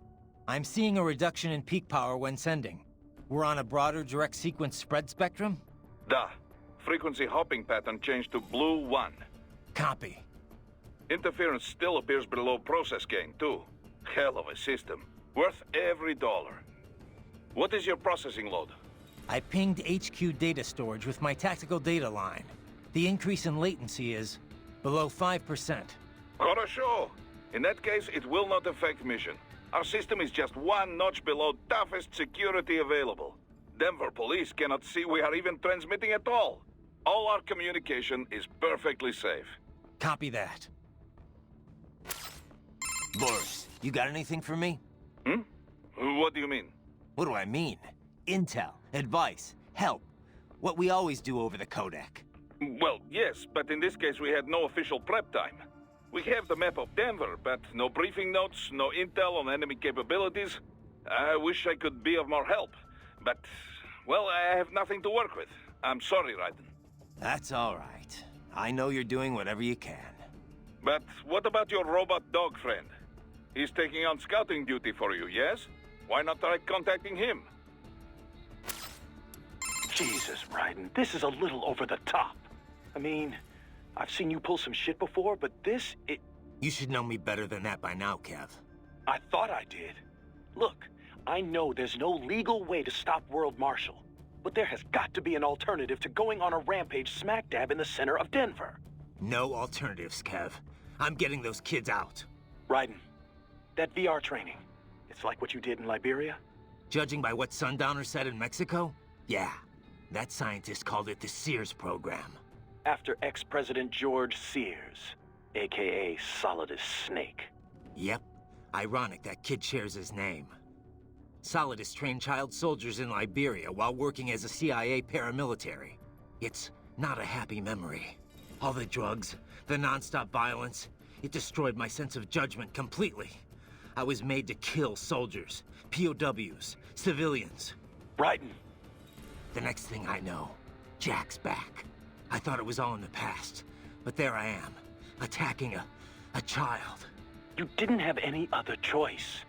I'm seeing a reduction in peak power when sending. We're on a broader direct sequence spread spectrum? Da. Frequency hopping pattern changed to blue 1. Copy. Interference still appears below process gain, too. Hell of a system. Worth every dollar. What is your processing load? I pinged HQ data storage with my tactical data line. The increase in latency is below 5%. Хорошо. In that case, it will not affect mission. Our system is just one notch below toughest security available. Denver police cannot see we are even transmitting at all. All our communication is perfectly safe. Copy that. Boris, you got anything for me? What do you mean? What do I mean? Intel, advice, help. What we always do over the codec. Well, yes, but in this case we had no official prep time. We have the map of Denver, but no briefing notes, no intel on enemy capabilities. I wish I could be of more help, but, well, I have nothing to work with. I'm sorry, Raiden. That's all right. I know you're doing whatever you can. But what about your robot dog friend? He's taking on scouting duty for you, yes? Why not try contacting him? Jesus, Raiden, this is a little over the top. I mean, I've seen you pull some shit before, but this, You should know me better than that by now, Kev. I thought I did. Look, I know there's no legal way to stop World Marshal, but there has got to be an alternative to going on a rampage smack dab in the center of Denver. No alternatives, Kev. I'm getting those kids out. Raiden, that VR training, it's like what you did in Liberia? Judging by what Sundowner said in Mexico? Yeah. That scientist called it the Sears program. After ex-President George Sears, a.k.a. Solidus Snake. Yep. Ironic that kid shares his name. Solidus trained child soldiers in Liberia while working as a CIA paramilitary. It's not a happy memory. All the drugs, the non-stop violence, it destroyed my sense of judgment completely. I was made to kill soldiers, POWs, civilians. Raiden. The next thing I know, Jack's back. I thought it was all in the past, but there I am, attacking a child. You didn't have any other choice.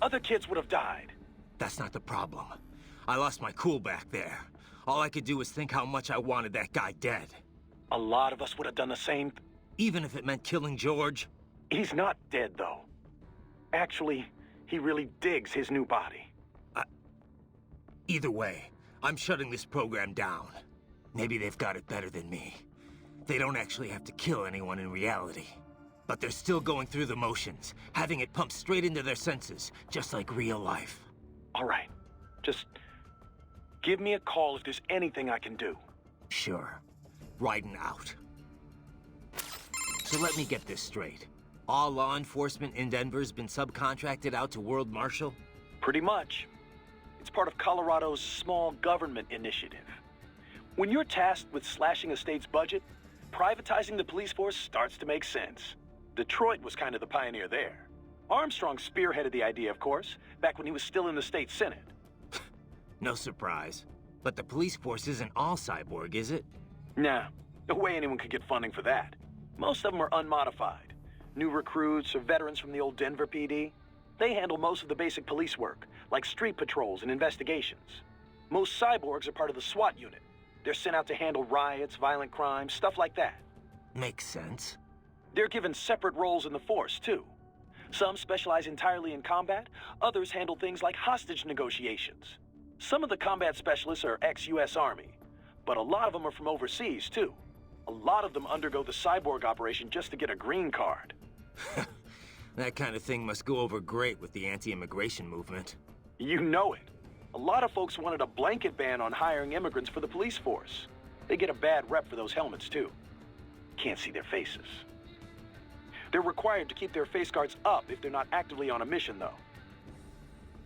Other kids would have died. That's not the problem. I lost my cool back there. All I could do was think how much I wanted that guy dead. A lot of us would have done the same. Even if it meant killing George? He's not dead, though. Actually, he really digs his new body. Either way, I'm shutting this program down. Maybe they've got it better than me. They don't actually have to kill anyone in reality. But they're still going through the motions, having it pumped straight into their senses, just like real life. All right. Just give me a call if there's anything I can do. Sure. Raiden out. So let me get this straight. All law enforcement in Denver's been subcontracted out to World Marshal? Pretty much. It's part of Colorado's small government initiative. When you're tasked with slashing a state's budget, privatizing the police force starts to make sense. Detroit was kind of the pioneer there. Armstrong spearheaded the idea, of course, back when he was still in the state senate. No surprise. But the police force isn't all cyborg, is it? Nah, no way anyone could get funding for that. Most of them are unmodified. New recruits or veterans from the old Denver PD. They handle most of the basic police work, like street patrols and investigations. Most cyborgs are part of the SWAT unit. They're sent out to handle riots, violent crimes, stuff like that. Makes sense. They're given separate roles in the force, too. Some specialize entirely in combat, others handle things like hostage negotiations. Some of the combat specialists are ex-US Army, but a lot of them are from overseas, too. A lot of them undergo the cyborg operation just to get a green card. That kind of thing must go over great with the anti-immigration movement. You know it. A lot of folks wanted a blanket ban on hiring immigrants for the police force. They get a bad rep for those helmets, too. Can't see their faces. They're required to keep their face guards up if they're not actively on a mission, though.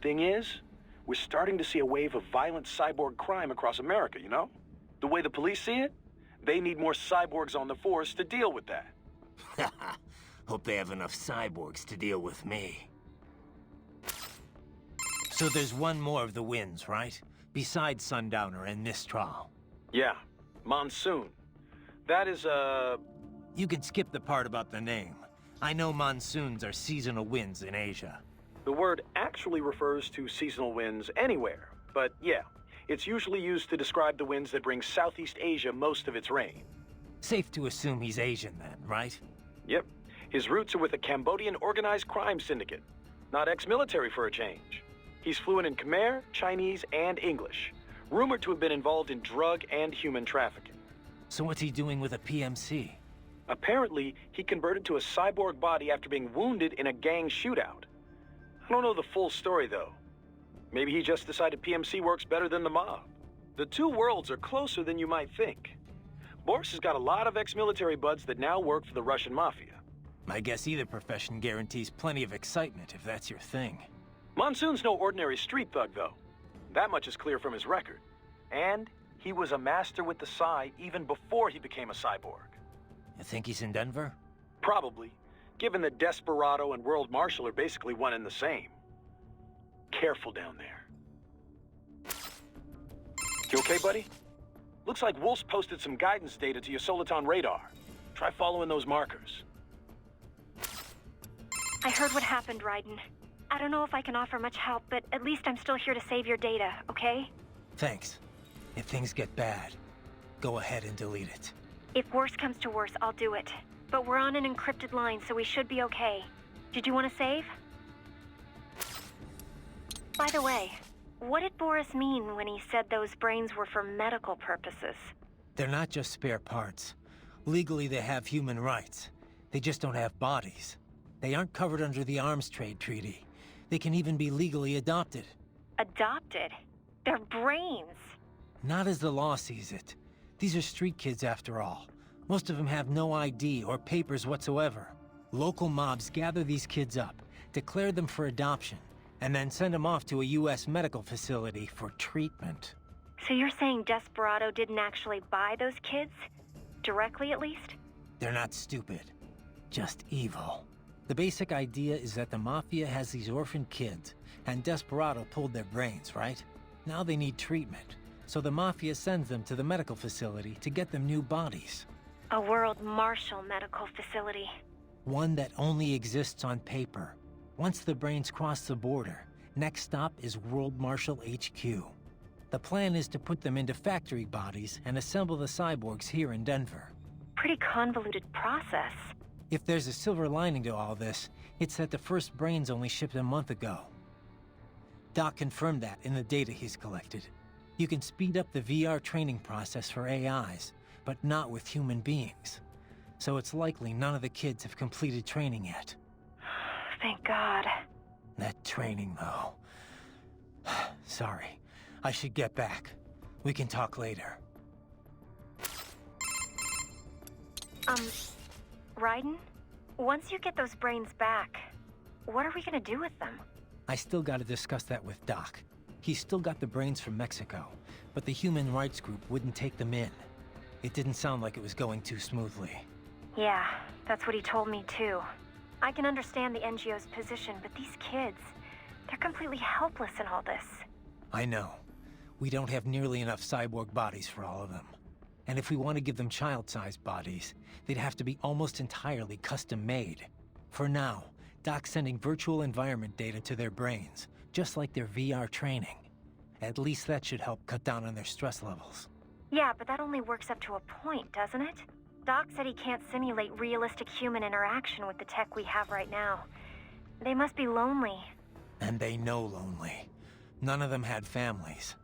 Thing is, we're starting to see a wave of violent cyborg crime across America, you know? The way the police see it, they need more cyborgs on the force to deal with that. Hope they have enough cyborgs to deal with me. So there's one more of the wins, right? Besides Sundowner and Mistral. Yeah, Monsoon. That is, You can skip the part about the name. I know monsoons are seasonal winds in Asia. The word actually refers to seasonal winds anywhere, but yeah, it's usually used to describe the winds that bring Southeast Asia most of its rain. Safe to assume he's Asian then, right? Yep. His roots are with a Cambodian organized crime syndicate. Not ex-military for a change. He's fluent in Khmer, Chinese, and English. Rumored to have been involved in drug and human trafficking. So what's he doing with a PMC? Apparently, he converted to a cyborg body after being wounded in a gang shootout. I don't know the full story, though. Maybe he just decided PMC works better than the mob. The two worlds are closer than you might think. Boris has got a lot of ex-military buds that now work for the Russian mafia. I guess either profession guarantees plenty of excitement if that's your thing. Monsoon's no ordinary street thug, though. That much is clear from his record. And he was a master with the Psy even before he became a cyborg. You think he's in Denver? Probably, given that Desperado and World Marshal are basically one and the same. Careful down there. You okay, buddy? Looks like Wolf's posted some guidance data to your Soliton radar. Try following those markers. I heard what happened, Raiden. I don't know if I can offer much help, but at least I'm still here to save your data, okay? Thanks. If things get bad, go ahead and delete it. If worse comes to worse, I'll do it. But we're on an encrypted line, so we should be okay. Did you want to save? By the way, what did Boris mean when he said those brains were for medical purposes? They're not just spare parts. Legally, they have human rights. They just don't have bodies. They aren't covered under the Arms Trade Treaty. They can even be legally adopted. Adopted? They're brains! Not as the law sees it. These are street kids after all. Most of them have no ID or papers whatsoever. Local mobs gather these kids up, declare them for adoption, and then send them off to a US medical facility for treatment. So you're saying Desperado didn't actually buy those kids? Directly, at least? They're not stupid. Just evil. The basic idea is that the Mafia has these orphan kids, and Desperado pulled their brains, right? Now they need treatment, so the Mafia sends them to the medical facility to get them new bodies. A World Marshal medical facility. One that only exists on paper. Once the brains cross the border, next stop is World Marshal HQ. The plan is to put them into factory bodies and assemble the cyborgs here in Denver. Pretty convoluted process. If there's a silver lining to all this, it's that the first brains only shipped a month ago. Doc confirmed that in the data he's collected. You can speed up the VR training process for AIs, but not with human beings. So it's likely none of the kids have completed training yet. Thank God. That training, though. Sorry. I should get back. We can talk later. Raiden? Once you get those brains back, what are we gonna do with them? I still gotta discuss that with Doc. He's still got the brains from Mexico, but the human rights group wouldn't take them in. It didn't sound like it was going too smoothly. Yeah, that's what he told me too. I can understand the NGO's position, but these kids, they're completely helpless in all this. I know. We don't have nearly enough cyborg bodies for all of them. And if we want to give them child-sized bodies, they'd have to be almost entirely custom-made. For now, Doc's sending virtual environment data to their brains, just like their VR training. At least that should help cut down on their stress levels. Yeah, but that only works up to a point, doesn't it? Doc said he can't simulate realistic human interaction with the tech we have right now. They must be lonely. And they know lonely. None of them had families.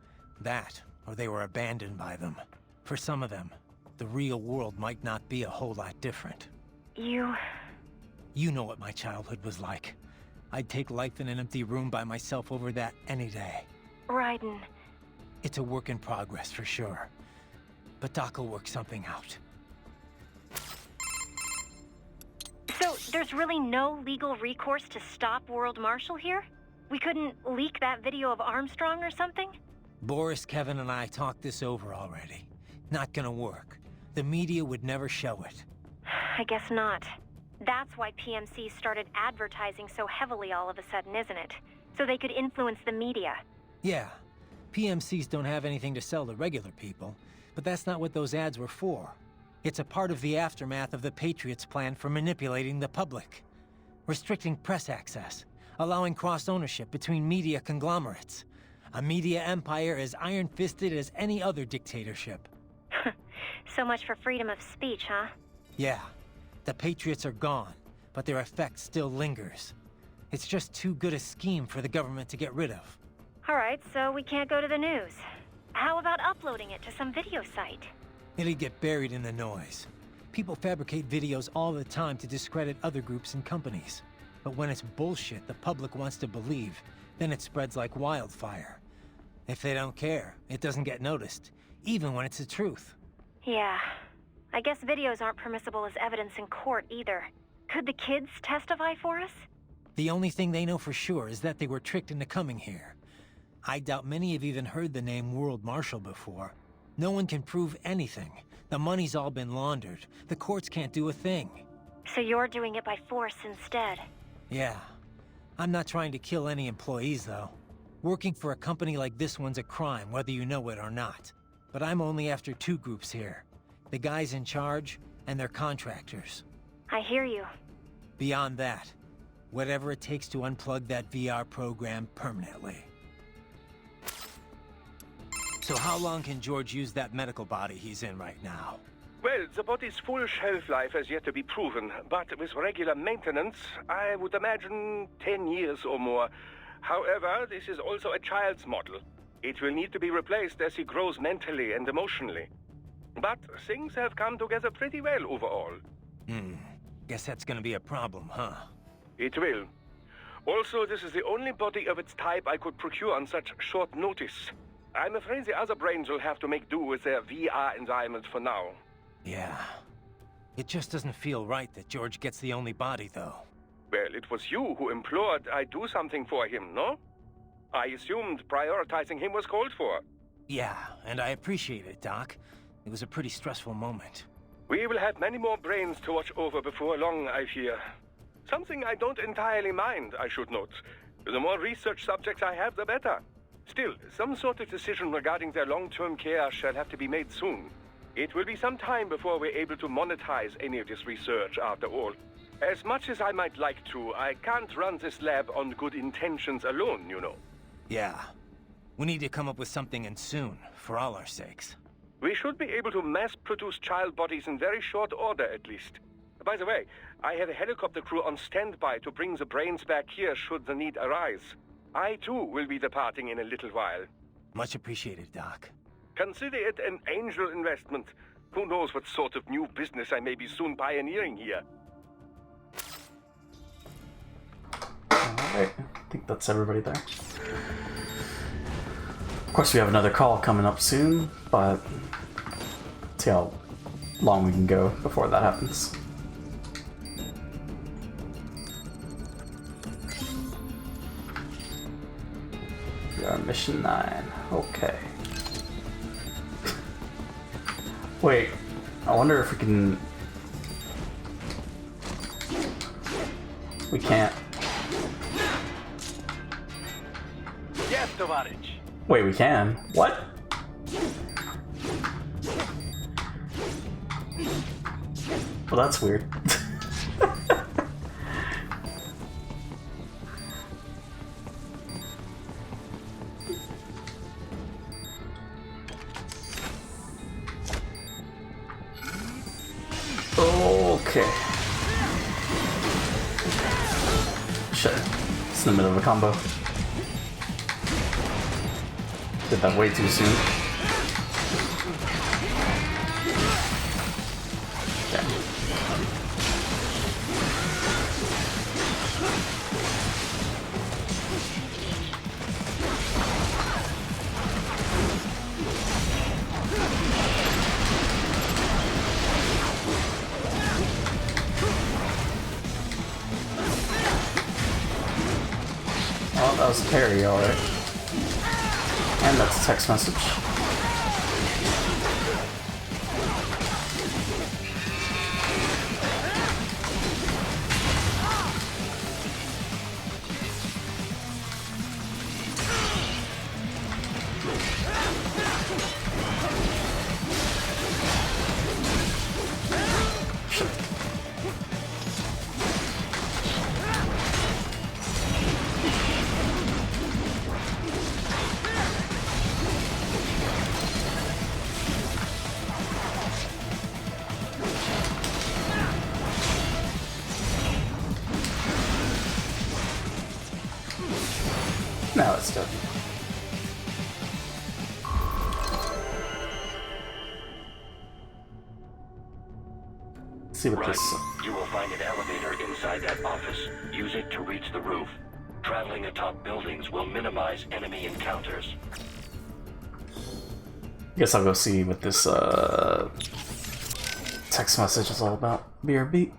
That, or they were abandoned by them. For some of them, the real world might not be a whole lot different. You know what my childhood was like. I'd take life in an empty room by myself over that any day. Raiden. It's a work in progress, for sure. But Doc will work something out. So, there's really no legal recourse to stop World Marshal here? We couldn't leak that video of Armstrong or something? Boris, Kevin, and I talked this over already. Not gonna work. The media would never show it. I guess not. That's why PMC started advertising so heavily all of a sudden, isn't it? So they could influence the media. Yeah. PMCs don't have anything to sell to regular people, but that's not what those ads were for. It's a part of the aftermath of the Patriots' plan for manipulating the public. Restricting press access, allowing cross-ownership between media conglomerates. A media empire as iron-fisted as any other dictatorship. So much for freedom of speech, huh? Yeah. The Patriots are gone, but their effect still lingers. It's just too good a scheme for the government to get rid of. Alright, so we can't go to the news. How about uploading it to some video site? It'd get buried in the noise. People fabricate videos all the time to discredit other groups and companies. But when it's bullshit the public wants to believe, then it spreads like wildfire. If they don't care, it doesn't get noticed, even when it's the truth. Yeah. I guess videos aren't permissible as evidence in court either. Could the kids testify for us? The only thing they know for sure is that they were tricked into coming here. I doubt many have even heard the name World Marshal before. No one can prove anything. The money's all been laundered. The courts can't do a thing. So you're doing it by force instead? Yeah. I'm not trying to kill any employees, though. Working for a company like this one's a crime, whether you know it or not. But I'm only after two groups here. The guys in charge, and their contractors. I hear you. Beyond that, whatever it takes to unplug that VR program permanently. So how long can George use that medical body he's in right now? Well, the body's full shelf life has yet to be proven, but with regular maintenance, I would imagine 10 years or more. However, this is also a child's model. It will need to be replaced as he grows mentally and emotionally. But things have come together pretty well overall. Guess that's gonna be a problem, huh? It will. Also, this is the only body of its type I could procure on such short notice. I'm afraid the other brains will have to make do with their VR environment for now. Yeah. It just doesn't feel right that George gets the only body, though. Well, it was you who implored I do something for him, no? I assumed prioritizing him was called for. Yeah, and I appreciate it, Doc. It was a pretty stressful moment. We will have many more brains to watch over before long, I fear. Something I don't entirely mind, I should note. The more research subjects I have, the better. Still, some sort of decision regarding their long-term care shall have to be made soon. It will be some time before we're able to monetize any of this research, after all. As much as I might like to, I can't run this lab on good intentions alone, you know. Yeah. We need to come up with something, and soon, for all our sakes. We should be able to mass-produce child bodies in very short order, at least. By the way, I have a helicopter crew on standby to bring the brains back here should the need arise. I, too, will be departing in a little while. Much appreciated, Doc. Consider it an angel investment. Who knows what sort of new business I may be soon pioneering here. Alright, I think that's everybody there. Of course, we have another call coming up soon, but let's see how long we can go before that happens. We are Mission 9. Okay. Wait, I wonder if we can... We can't. Yes, Tovarich. Wait, we can? What? Well, that's weird. Okay. Shit. It's in the middle of a combo. Did that way too soon. Oh, that was a parry, alright. And that's a text message. Now it's done. Let's see what Right. this. You will find an elevator inside that office. Use it to reach the roof. Traveling atop buildings will minimize enemy encounters. Guess I'll go see what this text message is all about. BRB.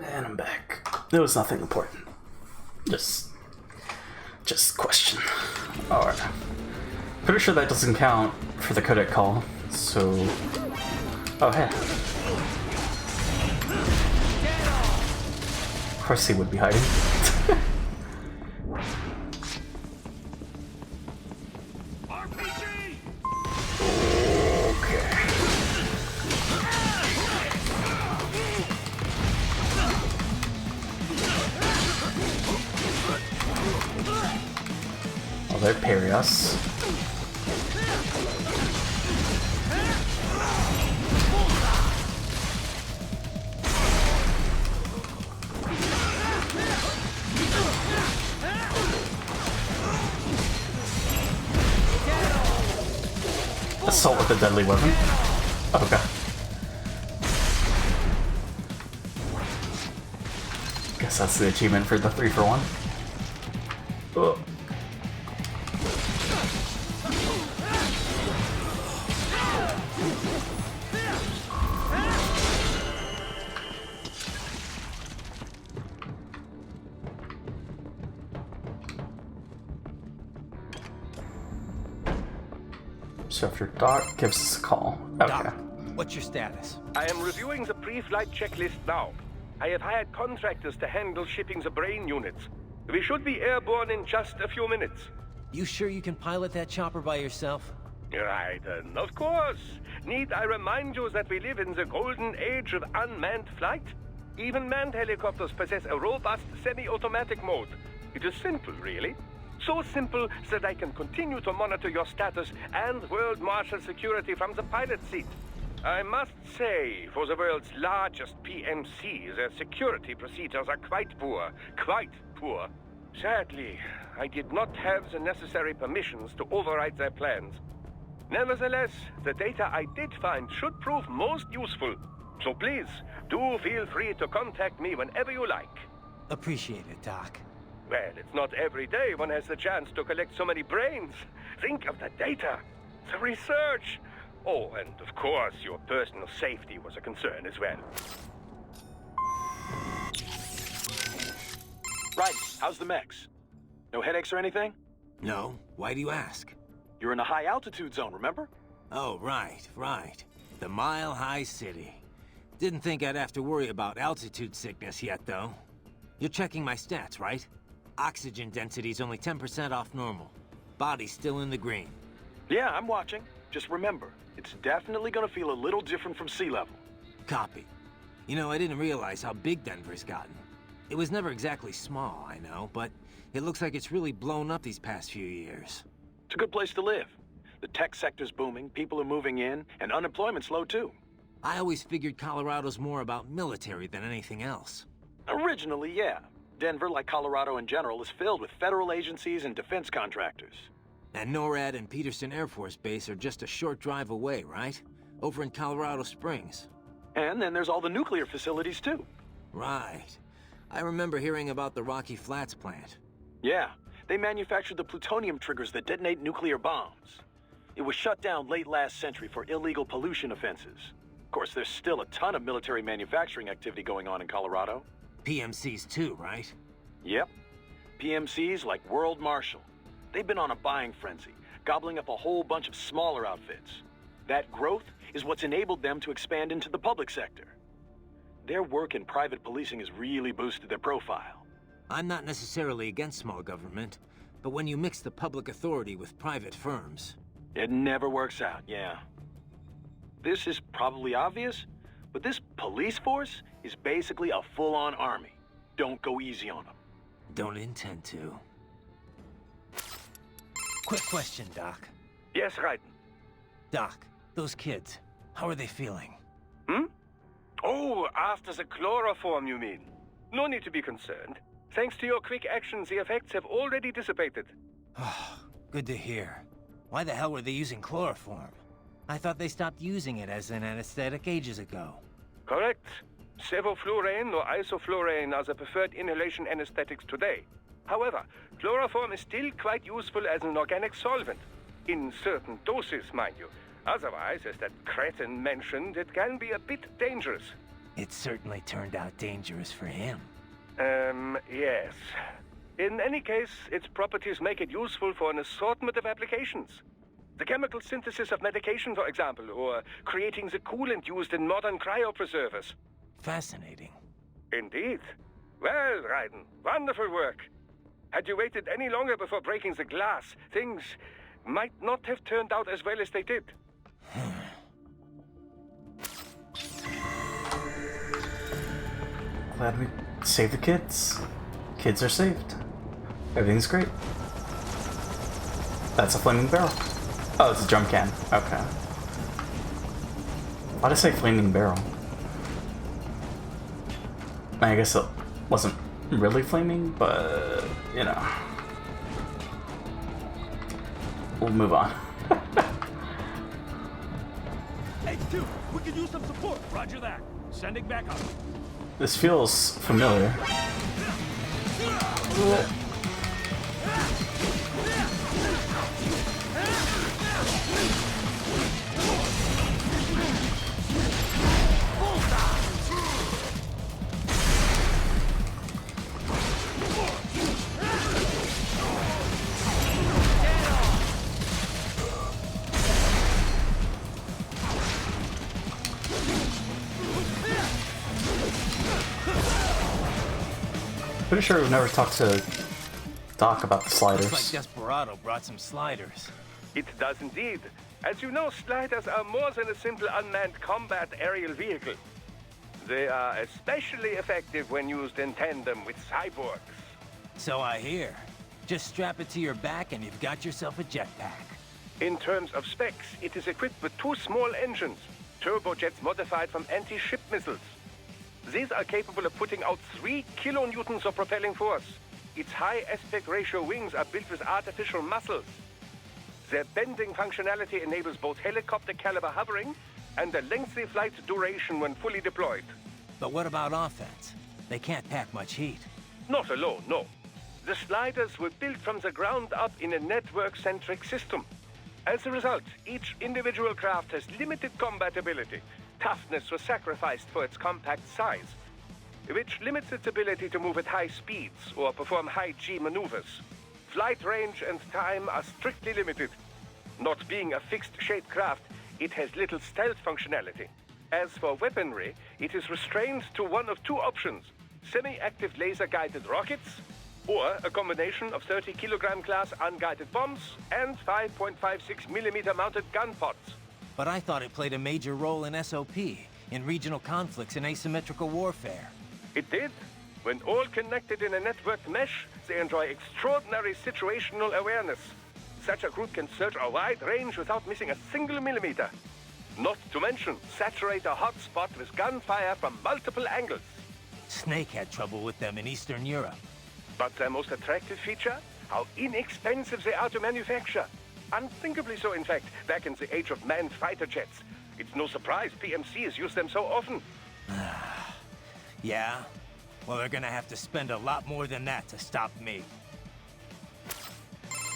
And I'm back. There was nothing important. Just question. Alright. Pretty sure that doesn't count for the codec call, so... Oh, hey. Of course he would be hiding. They parry us. Assault with a deadly weapon. Okay. Guess that's the achievement for the 3-for-1. Oh. So if your doc gives us a call. Okay. Doc, what's your status? I am reviewing the pre-flight checklist now. I have hired contractors to handle shipping the brain units. We should be airborne in just a few minutes. You sure you can pilot that chopper by yourself? Right, of course. Need I remind you that we live in the golden age of unmanned flight? Even manned helicopters possess a robust semi-automatic mode. It is simple, really. So simple that I can continue to monitor your status and world marshal security from the pilot seat. I must say, for the world's largest PMC, their security procedures are quite poor. Quite poor. Sadly, I did not have the necessary permissions to override their plans. Nevertheless, the data I did find should prove most useful. So please, do feel free to contact me whenever you like. Appreciate it, Doc. Well, it's not every day one has the chance to collect so many brains. Think of the data, the research. Oh, and of course, your personal safety was a concern as well. Right, how's the mechs? No headaches or anything? No? Why do you ask? You're in a high altitude zone, remember? Oh, right. The Mile High City. Didn't think I'd have to worry about altitude sickness yet, though. You're checking my stats, right? Oxygen density's only 10% off normal. Body's still in the green. Yeah, I'm watching. Just remember, it's definitely gonna feel a little different from sea level. Copy. You know, I didn't realize how big Denver's gotten. It was never exactly small, I know, but it looks like it's really blown up these past few years. It's a good place to live. The tech sector's booming, people are moving in, and unemployment's low too. I always figured Colorado's more about military than anything else. Originally, yeah. Denver, like Colorado in general, is filled with federal agencies and defense contractors. And NORAD and Peterson Air Force Base are just a short drive away, right? Over in Colorado Springs. And then there's all the nuclear facilities too. Right. I remember hearing about the Rocky Flats plant. Yeah, they manufactured the plutonium triggers that detonate nuclear bombs. It was shut down late last century for illegal pollution offenses. Of course, there's still a ton of military manufacturing activity going on in Colorado. PMCs too, right? Yep. PMCs like World Marshal. They've been on a buying frenzy, gobbling up a whole bunch of smaller outfits. That growth is what's enabled them to expand into the public sector. Their work in private policing has really boosted their profile. I'm not necessarily against small government, but when you mix the public authority with private firms... It never works out, yeah. This is probably obvious, but this police force is basically a full-on army. Don't go easy on them. Don't intend to. Quick question, Doc. Yes, Raiden. Doc, those kids, how are they feeling? Oh, after the chloroform, you mean? No need to be concerned. Thanks to your quick actions, the effects have already dissipated. Oh, good to hear. Why the hell were they using chloroform? I thought they stopped using it as an anesthetic ages ago. Correct. Sevoflurane or isoflurane are the preferred inhalation anesthetics today. However, chloroform is still quite useful as an organic solvent. In certain doses, mind you. Otherwise, as that cretin mentioned, it can be a bit dangerous. It certainly turned out dangerous for him. Yes. In any case, its properties make it useful for an assortment of applications. The chemical synthesis of medication, for example, or creating the coolant used in modern cryopreservers. Fascinating. Indeed. Well, Raiden, wonderful work. Had you waited any longer before breaking the glass, things might not have turned out as well as they did. Glad we saved the kids. Kids are saved. Everything's great. That's a flaming barrel. Oh, it's a drum can. Okay. Why'd I say flaming barrel? I guess it wasn't really flaming, but, you know. We'll move on. HQ, we could use some support. Roger that. Sending back up. This feels familiar. Pretty sure we've never talked to Doc about the sliders. Looks like Desperado brought some sliders. It does indeed. As you know, sliders are more than a simple unmanned combat aerial vehicle. They are especially effective when used in tandem with cyborgs. So I hear. Just strap it to your back and you've got yourself a jetpack. In terms of specs, it is equipped with 2 small engines, turbojets modified from anti-ship missiles. These are capable of putting out 3 kilonewtons of propelling force. Its high aspect ratio wings are built with artificial muscles. Their bending functionality enables both helicopter caliber hovering and a lengthy flight duration when fully deployed. But what about offense? They can't pack much heat. Not alone, no. The sliders were built from the ground up in a network-centric system. As a result, each individual craft has limited combat ability. Toughness was sacrificed for its compact size, which limits its ability to move at high speeds or perform high-G maneuvers. Flight range and time are strictly limited. Not being a fixed-shape craft, it has little stealth functionality. As for weaponry, it is restrained to one of 2 options: semi-active laser-guided rockets, or a combination of 30-kilogram class unguided bombs and 5.56mm mounted gun pods. But I thought it played a major role in SOP, in regional conflicts and asymmetrical warfare. It did. When all connected in a networked mesh, they enjoy extraordinary situational awareness. Such a group can search a wide range without missing a single millimeter. Not to mention, saturate a hot spot with gunfire from multiple angles. Snake had trouble with them in Eastern Europe. But their most attractive feature? How inexpensive they are to manufacture. Unthinkably so, in fact, back in the age of manned fighter jets. It's no surprise PMCs use them so often. Yeah? Well, they're gonna have to spend a lot more than that to stop me.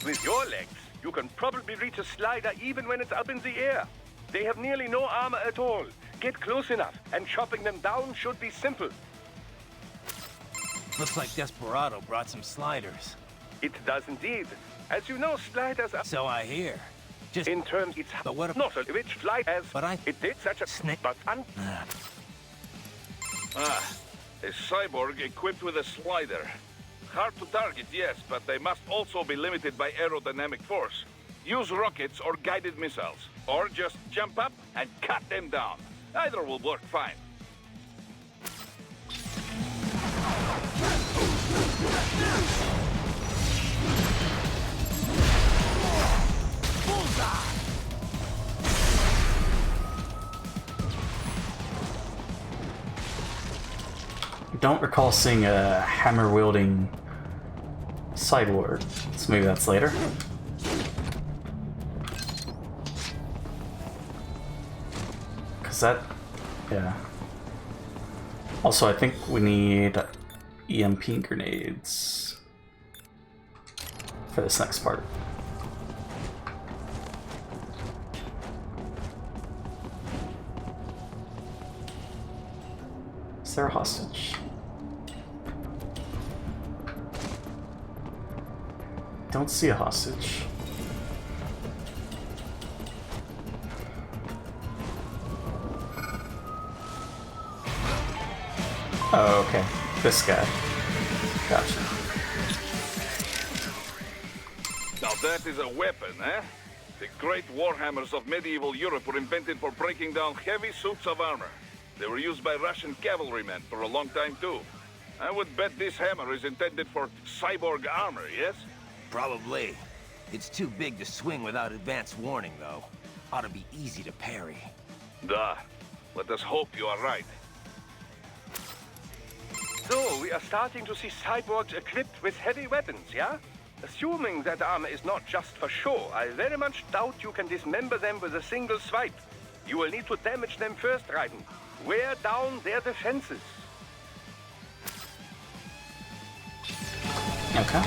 With your legs, you can probably reach a slider even when it's up in the air. They have nearly no armor at all. Get close enough, and chopping them down should be simple. Looks like Desperado brought some sliders. It does indeed. As you know, sliders are... So I hear. Just in terms, it's but what not a which flight as... But I... It did such a... Snake... But A cyborg equipped with a slider. Hard to target, yes, but they must also be limited by aerodynamic force. Use rockets or guided missiles, or just jump up and cut them down. Either will work fine. I don't recall seeing a hammer-wielding cyborg, so maybe that's later. Cause that, yeah. Also, I think we need EMP grenades for this next part. Is there a hostage? Don't see a hostage. Oh, okay. This guy. Gotcha. Now that is a weapon, eh? The great warhammers of medieval Europe were invented for breaking down heavy suits of armor. They were used by Russian cavalrymen for a long time too. I would bet this hammer is intended for cyborg armor, yes? Probably. It's too big to swing without advance warning, though. Ought to be easy to parry. Duh. Let us hope you are right. So, we are starting to see cyborgs equipped with heavy weapons, yeah? Assuming that armor is not just for show, I very much doubt you can dismember them with a single swipe. You will need to damage them first, Raiden. Wear down their defenses. Okay.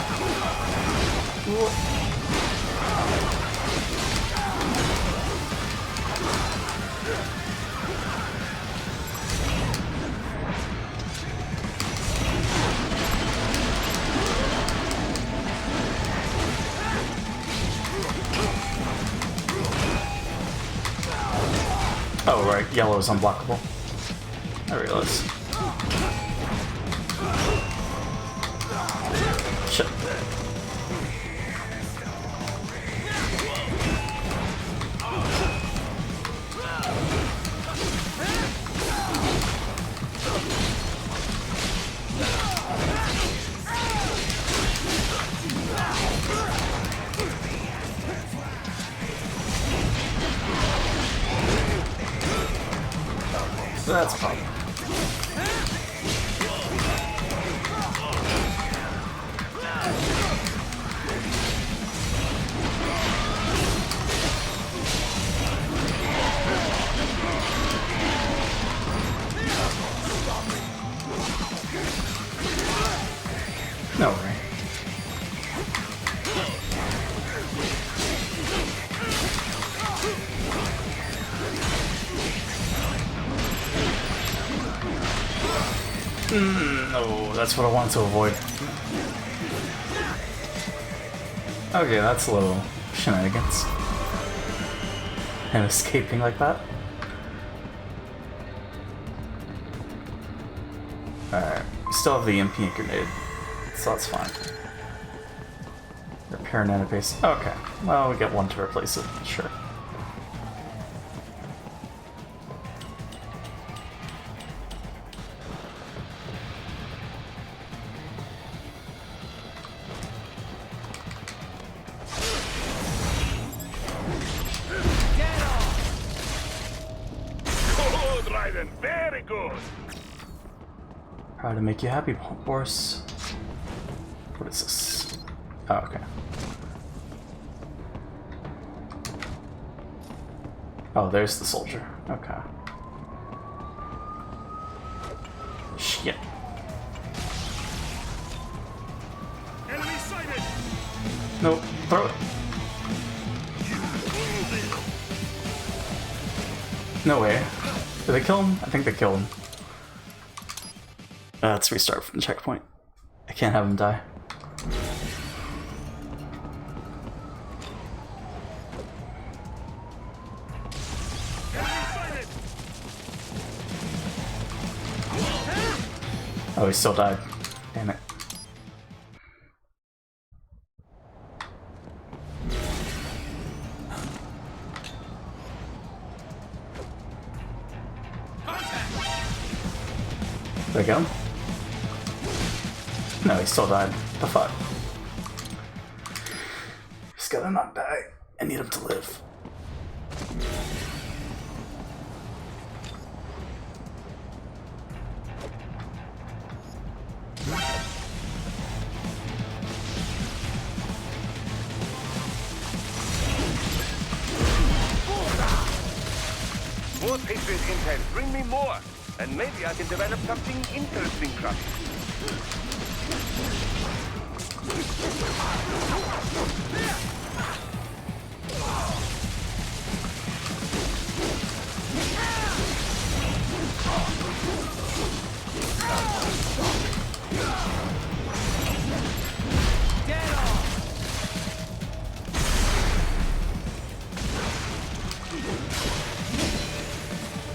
Oh, right, yellow is unblockable. I realize. Shit. That's a problem. No way. No, that's what I wanted to avoid. Okay, that's a little shenanigans. And escaping like that. Alright, we still have the EMP grenade, so that's fine. Repair nanobase. Okay, well, we get one to replace it, sure. Good, Raiden. Very good. Try to make you happy, Boris. What is this? Oh, okay. Oh, there's the soldier. Okay. Shit. Enemy sighted! Nope. Throw it. No way. Did they kill him? I think they killed him. Let's restart from the checkpoint. I can't have him die. Oh, he still died. Damn it. Did I get him? No, he still died. The fuck? Just gotta not die. I need him to live. More Patriot intel. Bring me more. And maybe I can develop something interesting from it.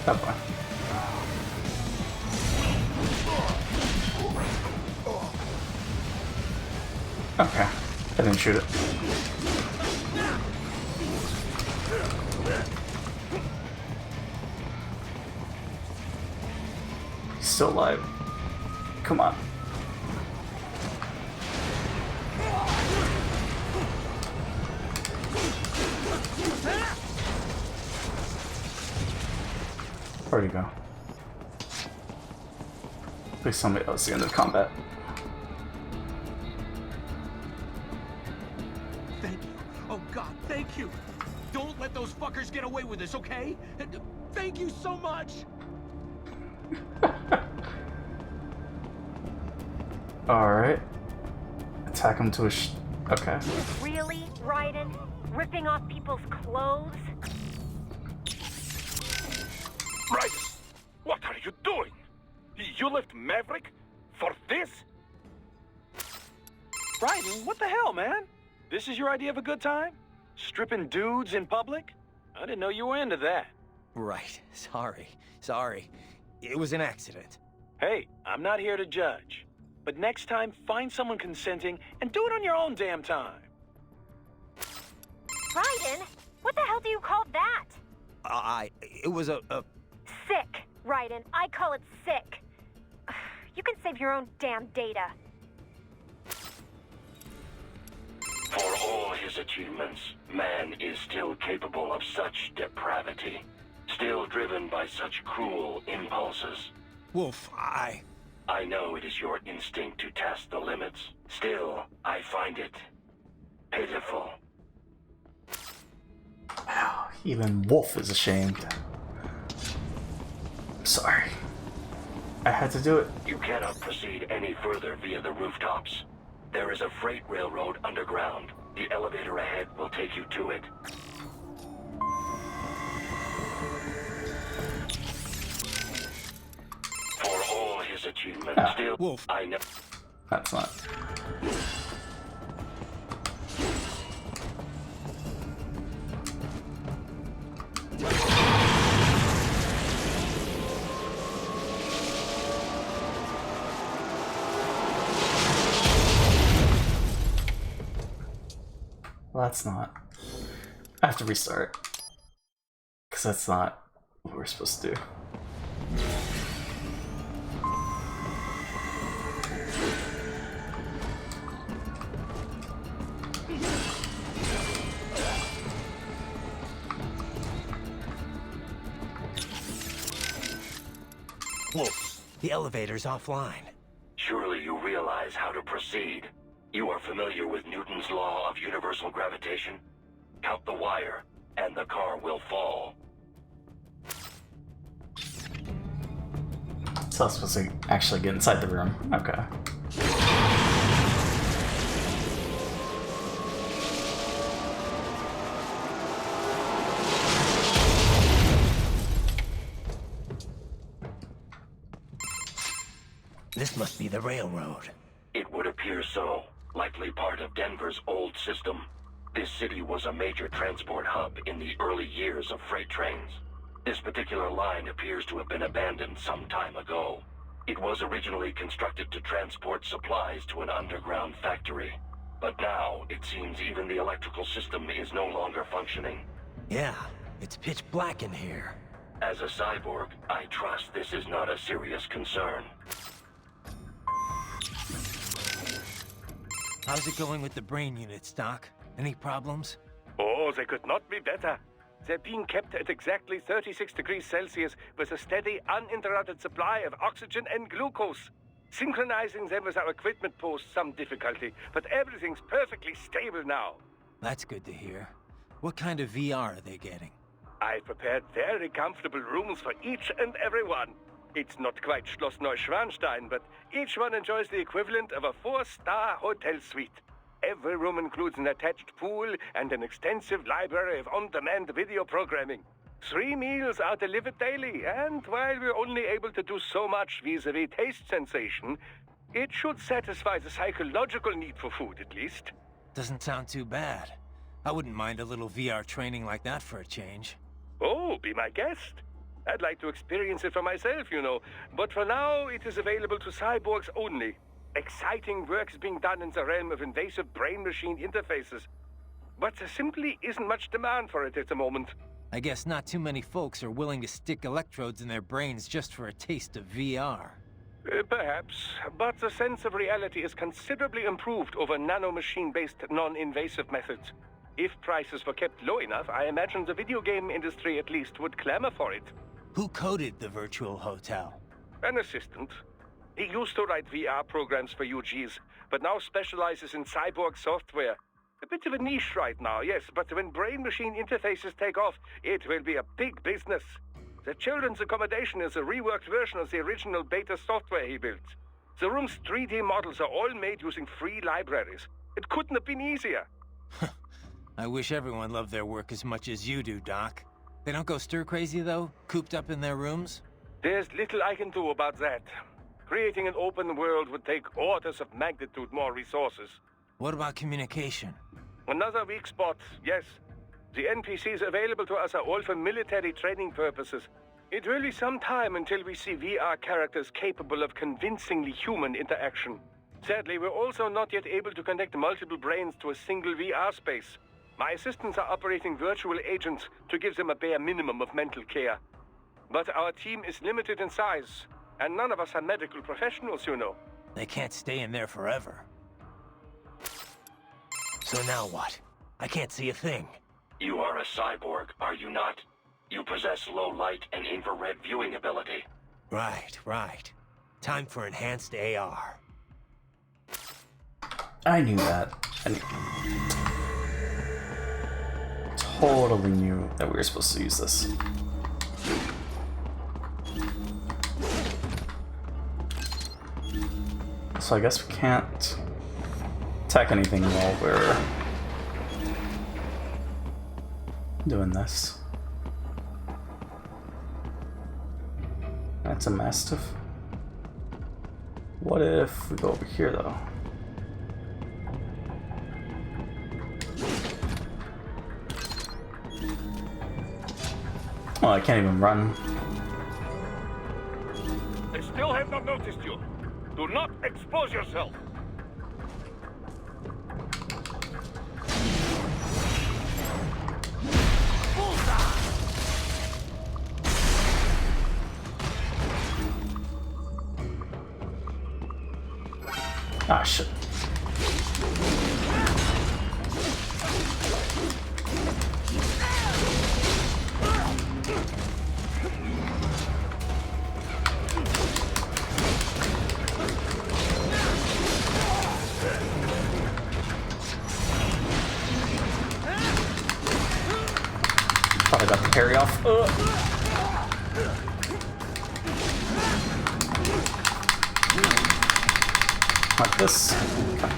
Oh boy. Okay, I didn't shoot it. He's still alive. Come on. Where'd he go? Please tell me that was the end of combat. Thank you. Oh God, thank you. Don't let those fuckers get away with this, okay? Thank you so much! Alright. Attack him to a okay. Really, Raiden? Ripping off people's clothes? Raiden, what are you doing? You left Maverick for this? Raiden, what the hell, man? This is your idea of a good time? Stripping dudes in public? I didn't know you were into that. Right. Sorry. It was an accident. Hey, I'm not here to judge. But next time, find someone consenting and do it on your own damn time. Raiden? What the hell do you call that? It was a... Sick, Raiden. I call it sick. You can save your own damn data. For all his achievements, man is still capable of such depravity. Still driven by such cruel impulses. Wolf, I know it is your instinct to test the limits. Still, I find it pitiful. Wow, even Wolf is ashamed. I'm sorry. I had to do it. You cannot proceed any further via the rooftops. There is a freight railroad underground. The elevator ahead will take you to it. For all his achievements, still, Wolf. I know. That's not. Well, that's not. I have to restart. Because that's not what we're supposed to do. Wolf, the elevator's offline. Surely you realize how to proceed. You are familiar with Newton's law of universal gravitation? Count the wire, and the car will fall. So I was supposed to actually get inside the room. Okay. This must be the railroad. It would appear so. Likely part of Denver's old system. This city was a major transport hub in the early years of freight trains. This particular line appears to have been abandoned some time ago. It was originally constructed to transport supplies to an underground factory. But now, it seems even the electrical system is no longer functioning. Yeah, it's pitch black in here. As a cyborg, I trust this is not a serious concern. How's it going with the brain units, Doc? Any problems? Oh, they could not be better. They're being kept at exactly 36 degrees Celsius with a steady, uninterrupted supply of oxygen and glucose. Synchronizing them with our equipment posed some difficulty, but everything's perfectly stable now. That's good to hear. What kind of VR are they getting? I prepared very comfortable rooms for each and every one. It's not quite Schloss Neuschwanstein, but each one enjoys the equivalent of a 4-star hotel suite. Every room includes an attached pool and an extensive library of on-demand video programming. 3 meals are delivered daily, and while we're only able to do so much vis-a-vis taste sensation, it should satisfy the psychological need for food, at least. Doesn't sound too bad. I wouldn't mind a little VR training like that for a change. Oh, be my guest. I'd like to experience it for myself, you know, but for now it is available to cyborgs only. Exciting work is being done in the realm of invasive brain-machine interfaces, but there simply isn't much demand for it at the moment. I guess not too many folks are willing to stick electrodes in their brains just for a taste of VR. Perhaps, but the sense of reality is considerably improved over nanomachine-based non-invasive methods. If prices were kept low enough, I imagine the video game industry at least would clamor for it. Who coded the virtual hotel? An assistant. He used to write VR programs for UGs, but now specializes in cyborg software. A bit of a niche right now, yes, but when brain-machine interfaces take off, it will be a big business. The children's accommodation is a reworked version of the original beta software he built. The room's 3D models are all made using free libraries. It couldn't have been easier. I wish everyone loved their work as much as you do, Doc. They don't go stir-crazy, though? Cooped up in their rooms? There's little I can do about that. Creating an open world would take orders of magnitude more resources. What about communication? Another weak spot, yes. The NPCs available to us are all for military training purposes. It will be some time until we see VR characters capable of convincingly human interaction. Sadly, we're also not yet able to connect multiple brains to a single VR space. My assistants are operating virtual agents to give them a bare minimum of mental care. But our team is limited in size, and none of us are medical professionals, you know. They can't stay in there forever. So now what? I can't see a thing. You are a cyborg, are you not? You possess low light and infrared viewing ability. Right. Time for enhanced AR. I knew that. Totally knew that we were supposed to use this. So I guess we can't attack anything while we're doing this. That's a Mastiff. What if we go over here though? Oh, I can't even run. They still have not noticed you. Do not expose yourself. Ah, shit. Probably got the parry off. Like this. Okay.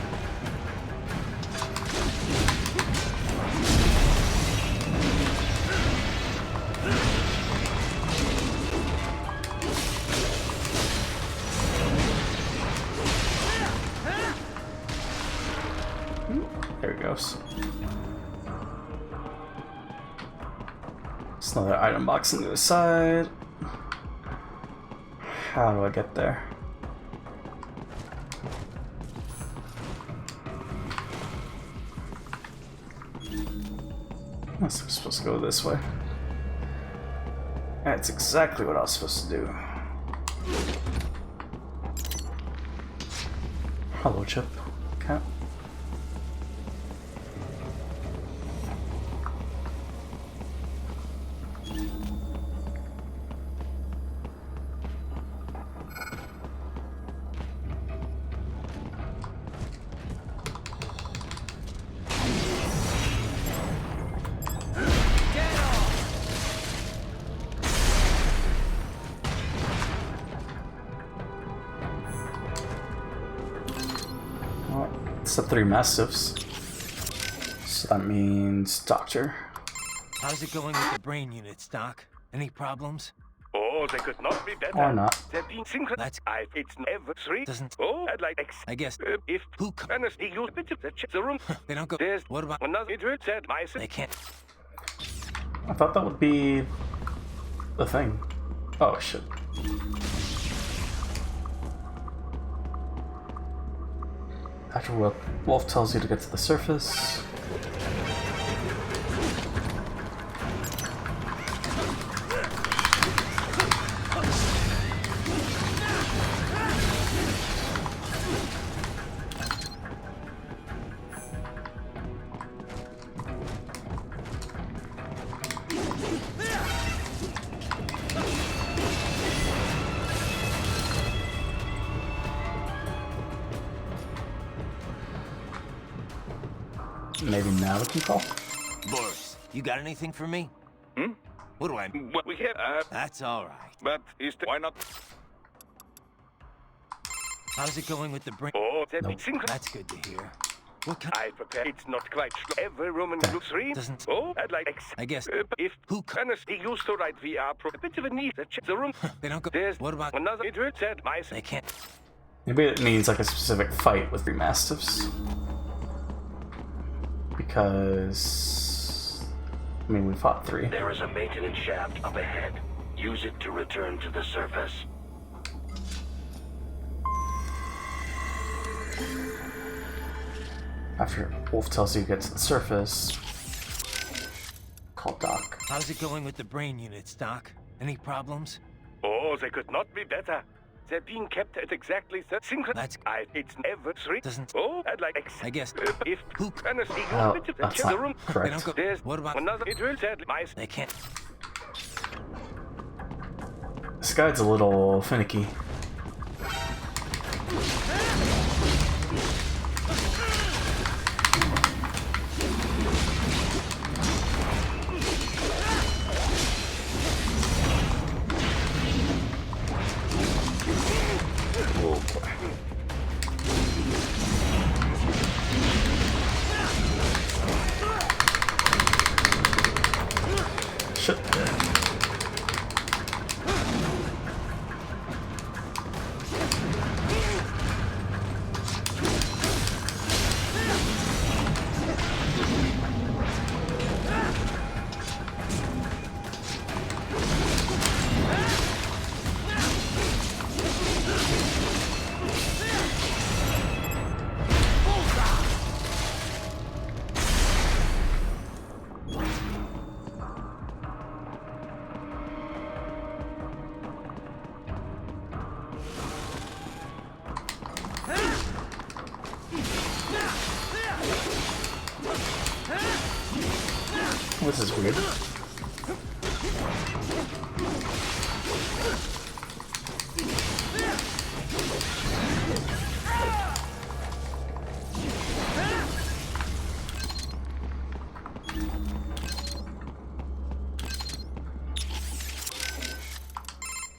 There he goes. There's another item box on the other side. How do I get there? I'm supposed to go this way. That's exactly what I was supposed to do. Hello, Chip. Okay. It's the 3 Mastiffs. So that means Doctor. How's it going with the brain units, Doc? Any problems? Oh, they could not be better. Or not. They've been synchronized. It's never 3. Doesn't. Oh, I'd like X. I guess. If Who? honestly, you bit of the room. They don't go. There's What about? another. It will said my They can't. I thought that would be the thing. Oh shit. After Wolf tells you to get to the surface. Maybe now we can call? Boris, you got anything for me? Hmm? What do I... Well, we have, That's all right. but why not? How's it going with the brain? Oh, that Nope. That's good to hear. What kind... I prepare. It's not quite every Roman looks three. Doesn't... Oh, I'd like I guess... if Who... He used to write VR pro. A bit of a need. The room. They don't go... There's What about... another. It hurt said my. They can't... Maybe it means like a specific fight with 3 Mastiffs. Because... I mean, we fought 3. There is a maintenance shaft up ahead. Use it to return to the surface. After Wolf tells you to get to the surface, call Doc. How's it going with the brain units, Doc? Any problems? Oh, they could not be better. They're being kept at exactly the synchron. That's... It's never three. Doesn't... Oh, I'd like. I guess... If Who... Oh, that's the room. not They don't correct. go... There's What about... another. It will said my. They can't... This guy's a little finicky. Oh boy. Shit. This is weird.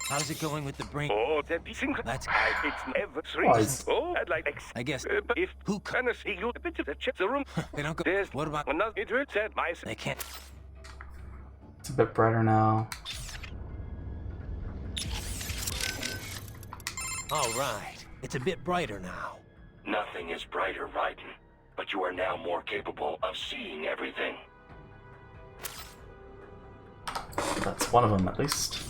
How's it going with the brain... Oh, that be synchron. That's... It's never three. Why is- Oh, I'd like. I guess... If Who... he used a bit of the room. They don't go... There's What about... another. It will said my. They can't... It's a bit brighter now. All right. It's a bit brighter now. Nothing is brighter, Raiden, but you are now more capable of seeing everything. That's one of them at least.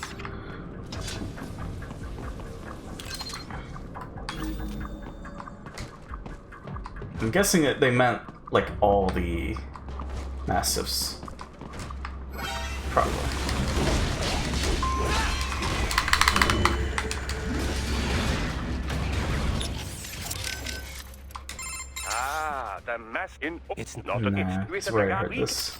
I'm guessing that they meant like all the Mastiffs. Probably. Ah, the mass in. It's not Nah, an it's where I heard this.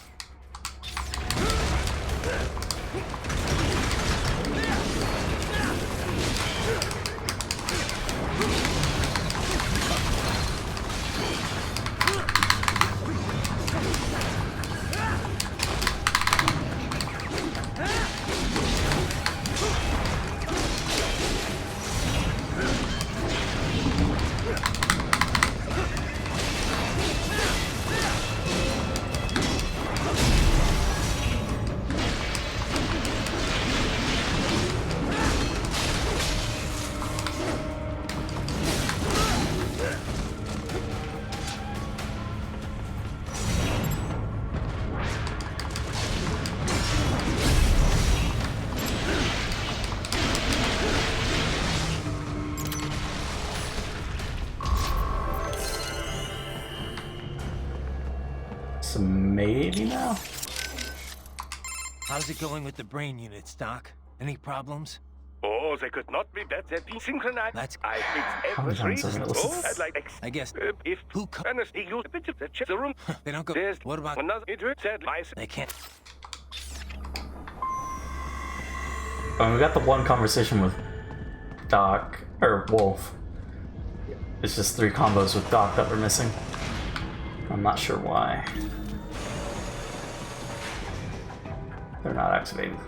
So maybe now? How's it going with the brain units, Doc? Any problems? Oh, they could not be better. They're being synchronized. That's... It's How ever many three. times have I listened Oh, to this? I'd like. I guess... If Who... he used a bit of the room. They don't go... There's What about... another. It will said my. They can't... We got the one conversation with Doc, or Wolf. It's just 3 combos with Doc that we're missing. I'm not sure why. They're not activating.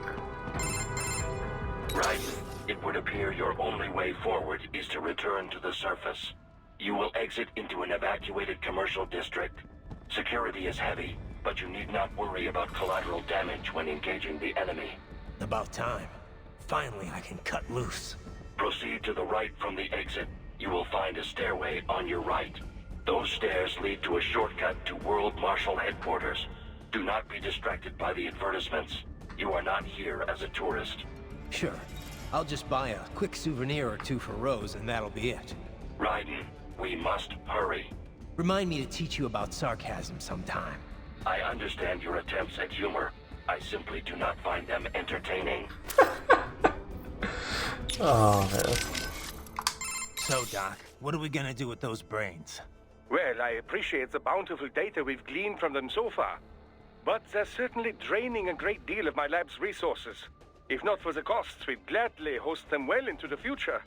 Right. It would appear your only way forward is to return to the surface. You will exit into an evacuated commercial district. Security is heavy, but you need not worry about collateral damage when engaging the enemy. About time. Finally, I can cut loose. Proceed to the right from the exit. You will find a stairway on your right. Those stairs lead to a shortcut to World Marshal Headquarters. Do not be distracted by the advertisements. You are not here as a tourist. Sure. I'll just buy a quick souvenir or two for Rose, and that'll be it. Raiden, we must hurry. Remind me to teach you about sarcasm sometime. I understand your attempts at humor. I simply do not find them entertaining. Oh, man. So, Doc, what are we gonna do with those brains? Well, I appreciate the bountiful data we've gleaned from them so far. But they're certainly draining a great deal of my lab's resources. If not for the costs, we'd gladly host them well into the future.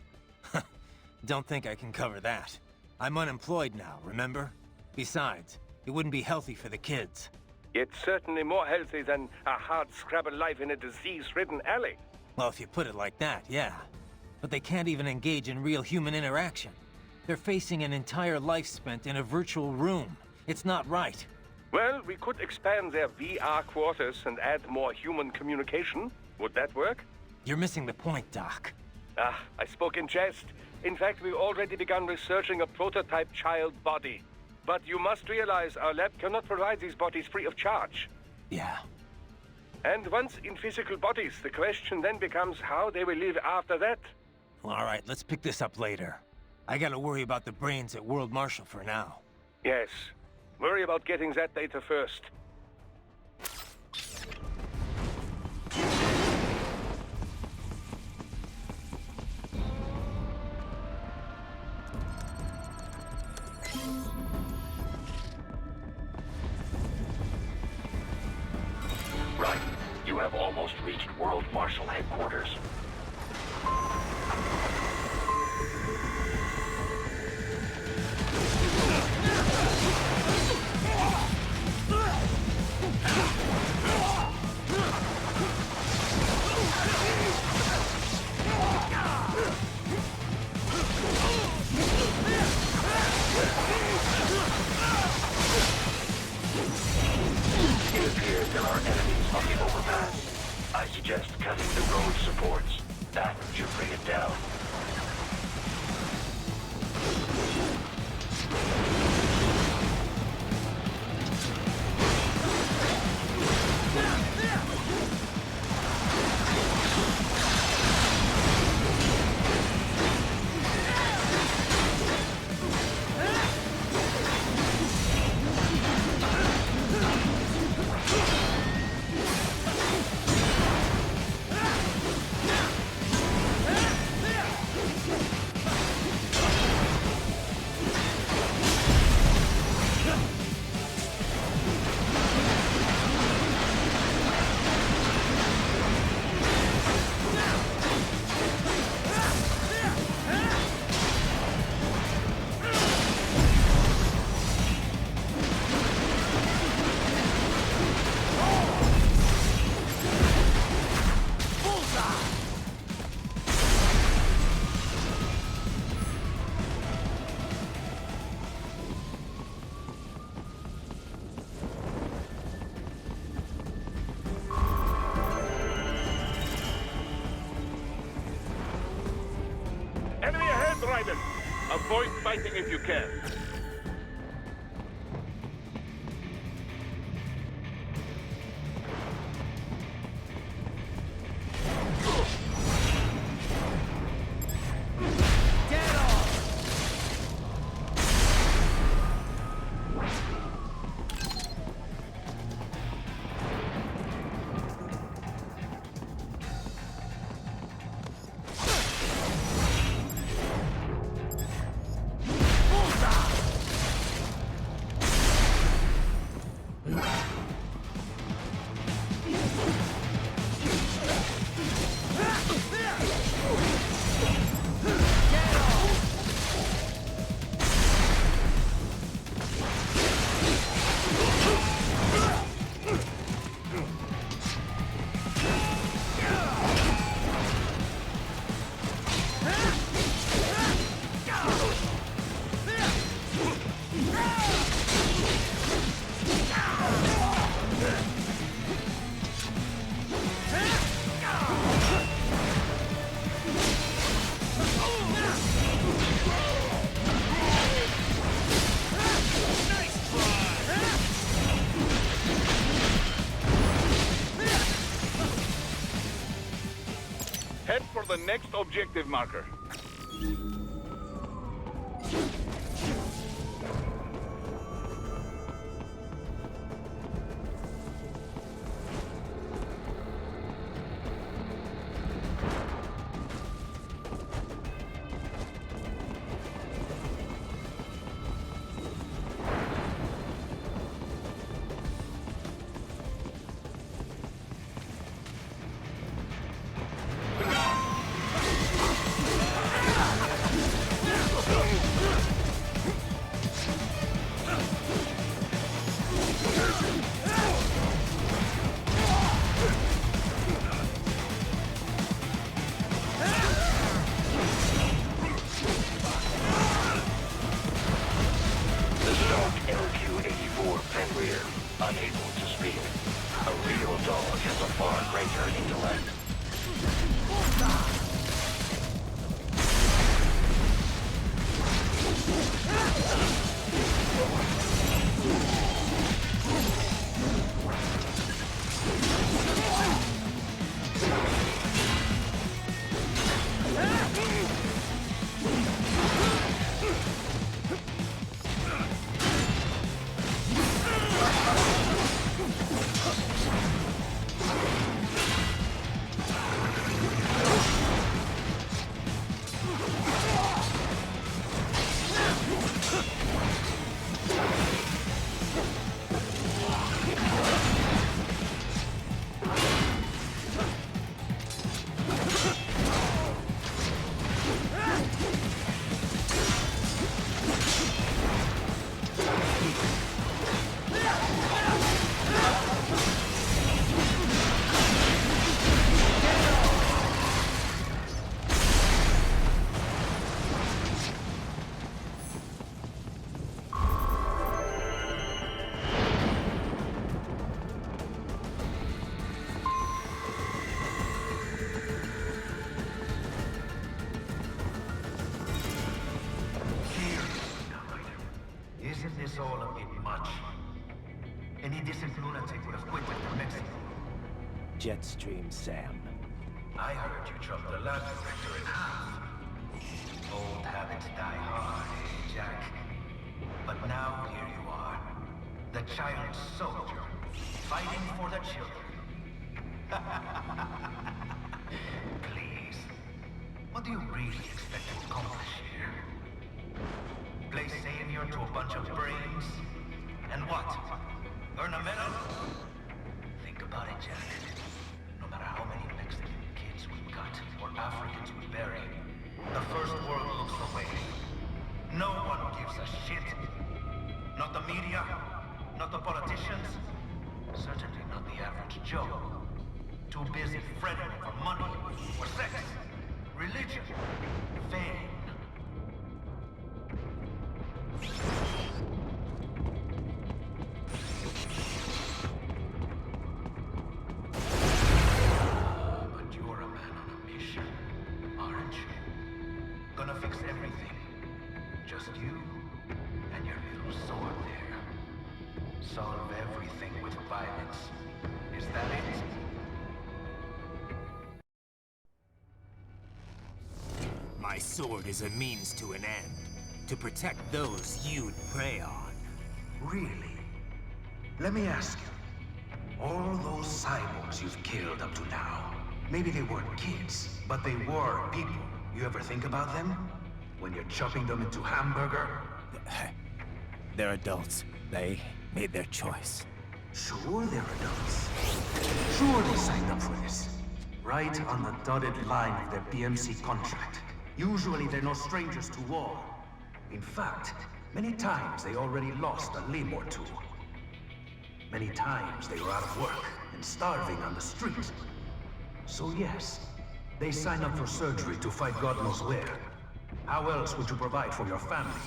Don't think I can cover that. I'm unemployed now, remember? Besides, it wouldn't be healthy for the kids. It's certainly more healthy than a hard-scrabble life in a disease-ridden alley. Well, if you put it like that, yeah. But they can't even engage in real human interaction. They're facing an entire life spent in a virtual room. It's not right. Well, we could expand their VR quarters and add more human communication. Would that work? You're missing the point, Doc. Ah, I spoke in jest. In fact, we've already begun researching a prototype child body. But you must realize our lab cannot provide these bodies free of charge. Yeah. And once in physical bodies, the question then becomes how they will live after that. Well, all right, let's pick this up later. I gotta worry about the brains at World Marshal for now. Yes. Worry about getting that data first. Right. You have almost reached World Marshal Headquarters. It appears there are enemies on the overpass. I suggest cutting the road supports. That should bring it down. Enemy ahead, Raiden! Avoid fighting if you can. Head for the next objective marker. Unable to speak. A real dog has a far greater intellect. Isn't this all a bit much? Any decent lunatic would have quit from Mexico. Jetstream, Sam. I heard you chopped the lab director in half. Old habits die hard, eh, Jack? But now here you are. The child soldier, fighting for the children. Please. What do you really expect to accomplish here? Play savior to a bunch of brains? And what? Earn a medal? Think about it, Jack. No matter how many Mexican kids we cut or Africans we bury, the first world looks away. No one gives a shit. Not the media, not the politicians, certainly not the average Joe. Too busy fretting for money, for sex, religion, fame. But you're a man on a mission, aren't you? Gonna fix everything. Just you and your little sword there. Solve everything with violence. Is that it? My sword is a means to an end. To protect those you'd prey on. Really? Let me ask you. All those cyborgs you've killed up to now, maybe they weren't kids, but they were people. You ever think about them? When you're chopping them into hamburger? They're adults. They made their choice. Sure they're adults. Sure they signed up for this. Right on the dotted line of their BMC contract. Usually they're no strangers to war. In fact, many times they already lost a limb or two. Many times they were out of work and starving on the street. So yes, they sign up for surgery to fight God knows where. How else would you provide for your family?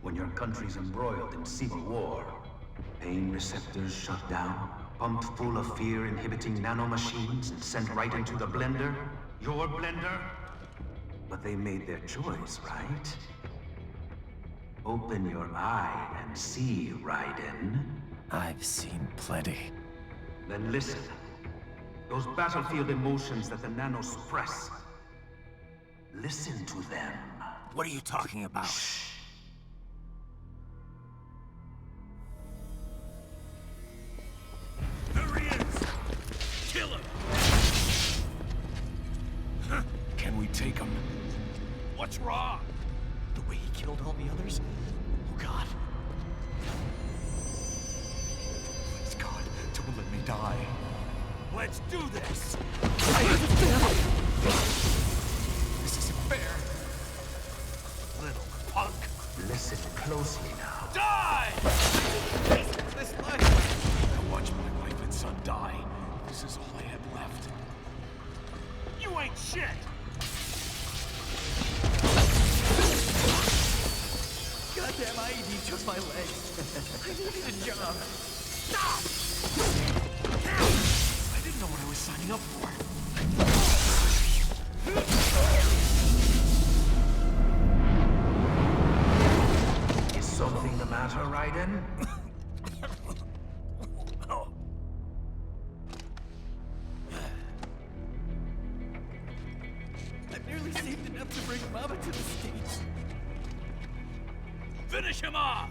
when your country's embroiled in civil war. Pain receptors shut down, pumped full of fear-inhibiting nanomachines and sent right into the blender. Your blender? But they made their choice, right? Open your eye and see, Raiden. I've seen plenty. Then listen. Those battlefield emotions that the nanos suppress. Listen to them. What are you talking about? Shh. There he is! Kill him! Can we take him? What's wrong? The way he killed all the others? Oh God. Please God, don't let me die. Let's do this! This isn't fair. Little punk! Listen closely now. Die! This life. I watched my wife and son die. This is all I had left. You ain't shit! Goddamn IED took my legs. I needed a job. Stop! I didn't know what I was signing up for. Is something the matter, Raiden? I've nearly saved enough to bring Mama to the States. Finish him off!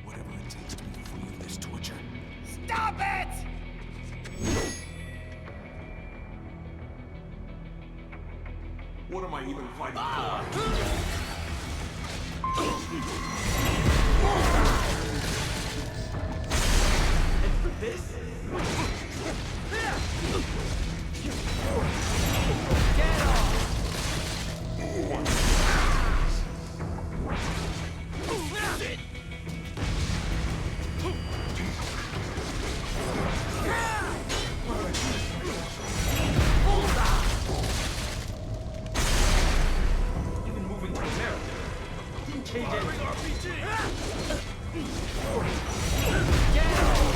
Whatever it takes to be free of this torture. Stop it! What am I even fighting for? And for this? Get off! Sit! Even moving to America didn't change anything. Get off!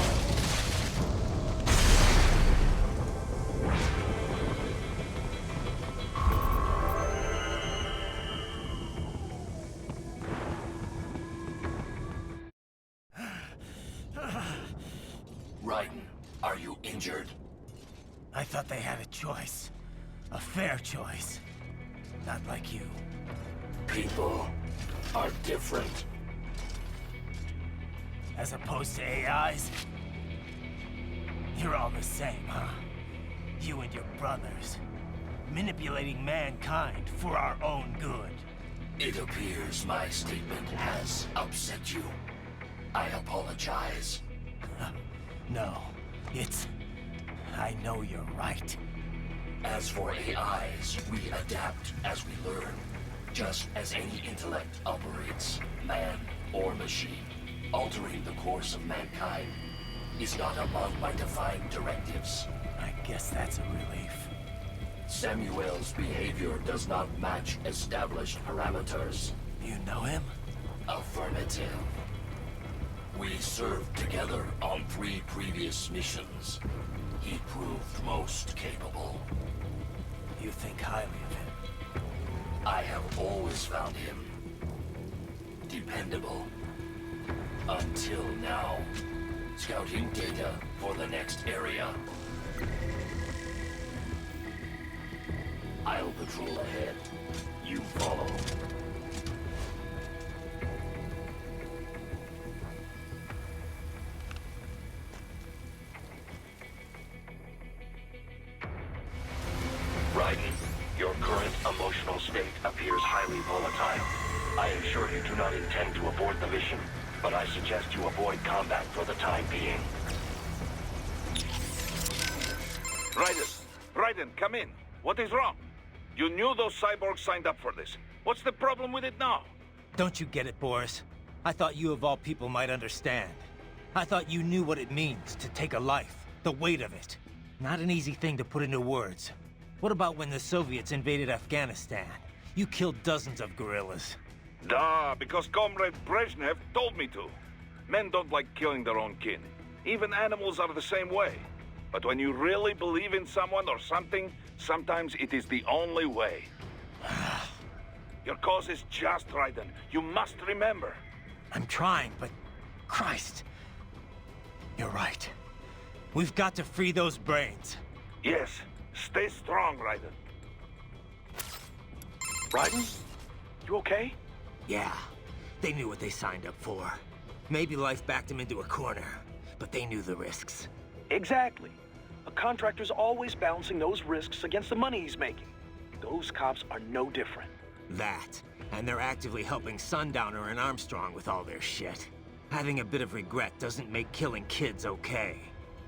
Raiden, are you injured? I thought they had a choice. A fair choice. Not like you. People are different. As opposed to AIs? You're all the same, huh? You and your brothers. Manipulating mankind for our own good. It appears my statement has upset you. I apologize. No, it's... I know you're right. As for AIs, we adapt as we learn. Just as any intellect operates, man or machine. Altering the course of mankind is not among my defined directives. I guess that's a relief. Samuel's behavior does not match established parameters. You know him? Affirmative. We served together on 3 previous missions. He proved most capable. You think highly of him? I have always found him dependable. Until now. Scouting data for the next area. I'll patrol ahead. You follow. Raiden, your current emotional state appears highly volatile. I am sure you do not intend to abort the mission, but I suggest you avoid combat for the time being. Raiden, come in. What is wrong? You knew those cyborgs signed up for this. What's the problem with it now? Don't you get it, Boris? I thought you of all people might understand. I thought you knew what it means to take a life, the weight of it. Not an easy thing to put into words. What about when the Soviets invaded Afghanistan? You killed dozens of guerrillas. Duh, because Comrade Brezhnev told me to. Men don't like killing their own kin. Even animals are the same way. But when you really believe in someone or something, sometimes it is the only way. Your cause is just, Raiden. You must remember. I'm trying, but... Christ. You're right. We've got to free those brains. Yes. Stay strong, Raiden. Raiden? You okay? Yeah. They knew what they signed up for. Maybe life backed them into a corner, but they knew the risks. Exactly. A contractor's always balancing those risks against the money he's making. Those cops are no different. That, and they're actively helping Sundowner and Armstrong with all their shit. Having a bit of regret doesn't make killing kids okay.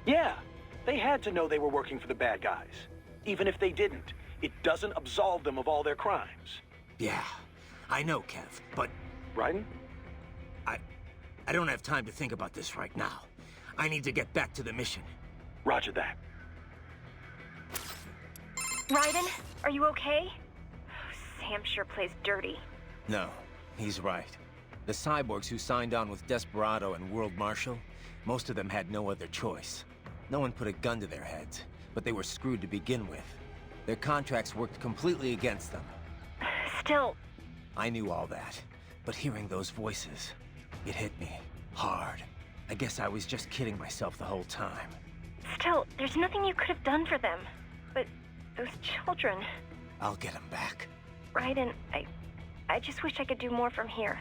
Yeah, they had to know they were working for the bad guys. Even if they didn't, it doesn't absolve them of all their crimes. Yeah, I know, Kev, but... Raiden? I don't have time to think about this right now. I need to get back to the mission. Roger that. Raiden, are you okay? Sam sure plays dirty. No, he's right. The cyborgs who signed on with Desperado and World Marshal, most of them had no other choice. No one put a gun to their heads, but they were screwed to begin with. Their contracts worked completely against them. Still... I knew all that, but hearing those voices, it hit me hard. I guess I was just kidding myself the whole time. Still, there's nothing you could have done for them. But those children... I'll get them back. Raiden, I just wish I could do more from here.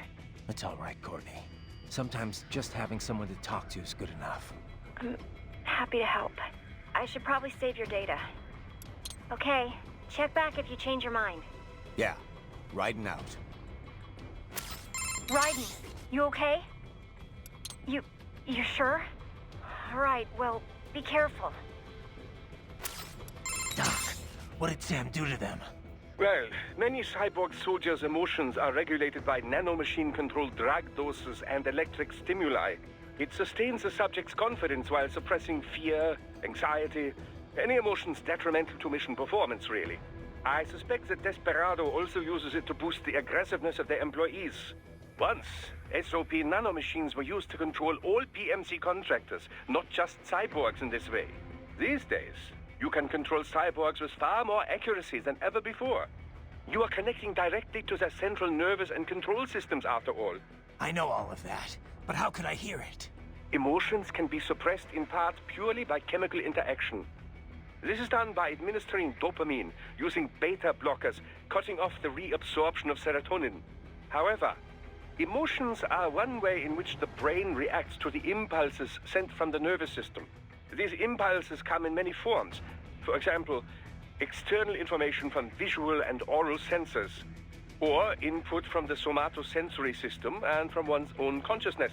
It's all right, Courtney. Sometimes just having someone to talk to is good enough. I'm happy to help. I should probably save your data. Okay, check back if you change your mind. Yeah, Raiden out. Raiden, you okay? You sure? All right, well, be careful. Doc, what did Sam do to them? Well, many cyborg soldiers' emotions are regulated by nanomachine-controlled drug doses and electric stimuli. It sustains the subject's confidence while suppressing fear, anxiety, any emotions detrimental to mission performance, really. I suspect that Desperado also uses it to boost the aggressiveness of their employees. Once, SOP nanomachines were used to control all PMC contractors, not just cyborgs in this way. These days, you can control cyborgs with far more accuracy than ever before. You are connecting directly to their central nervous and control systems, after all. I know all of that, but how could I hear it? Emotions can be suppressed in part purely by chemical interaction. This is done by administering dopamine, using beta blockers, cutting off the reabsorption of serotonin. However, emotions are one way in which the brain reacts to the impulses sent from the nervous system. These impulses come in many forms. For example, external information from visual and oral sensors, or input from the somatosensory system and from one's own consciousness.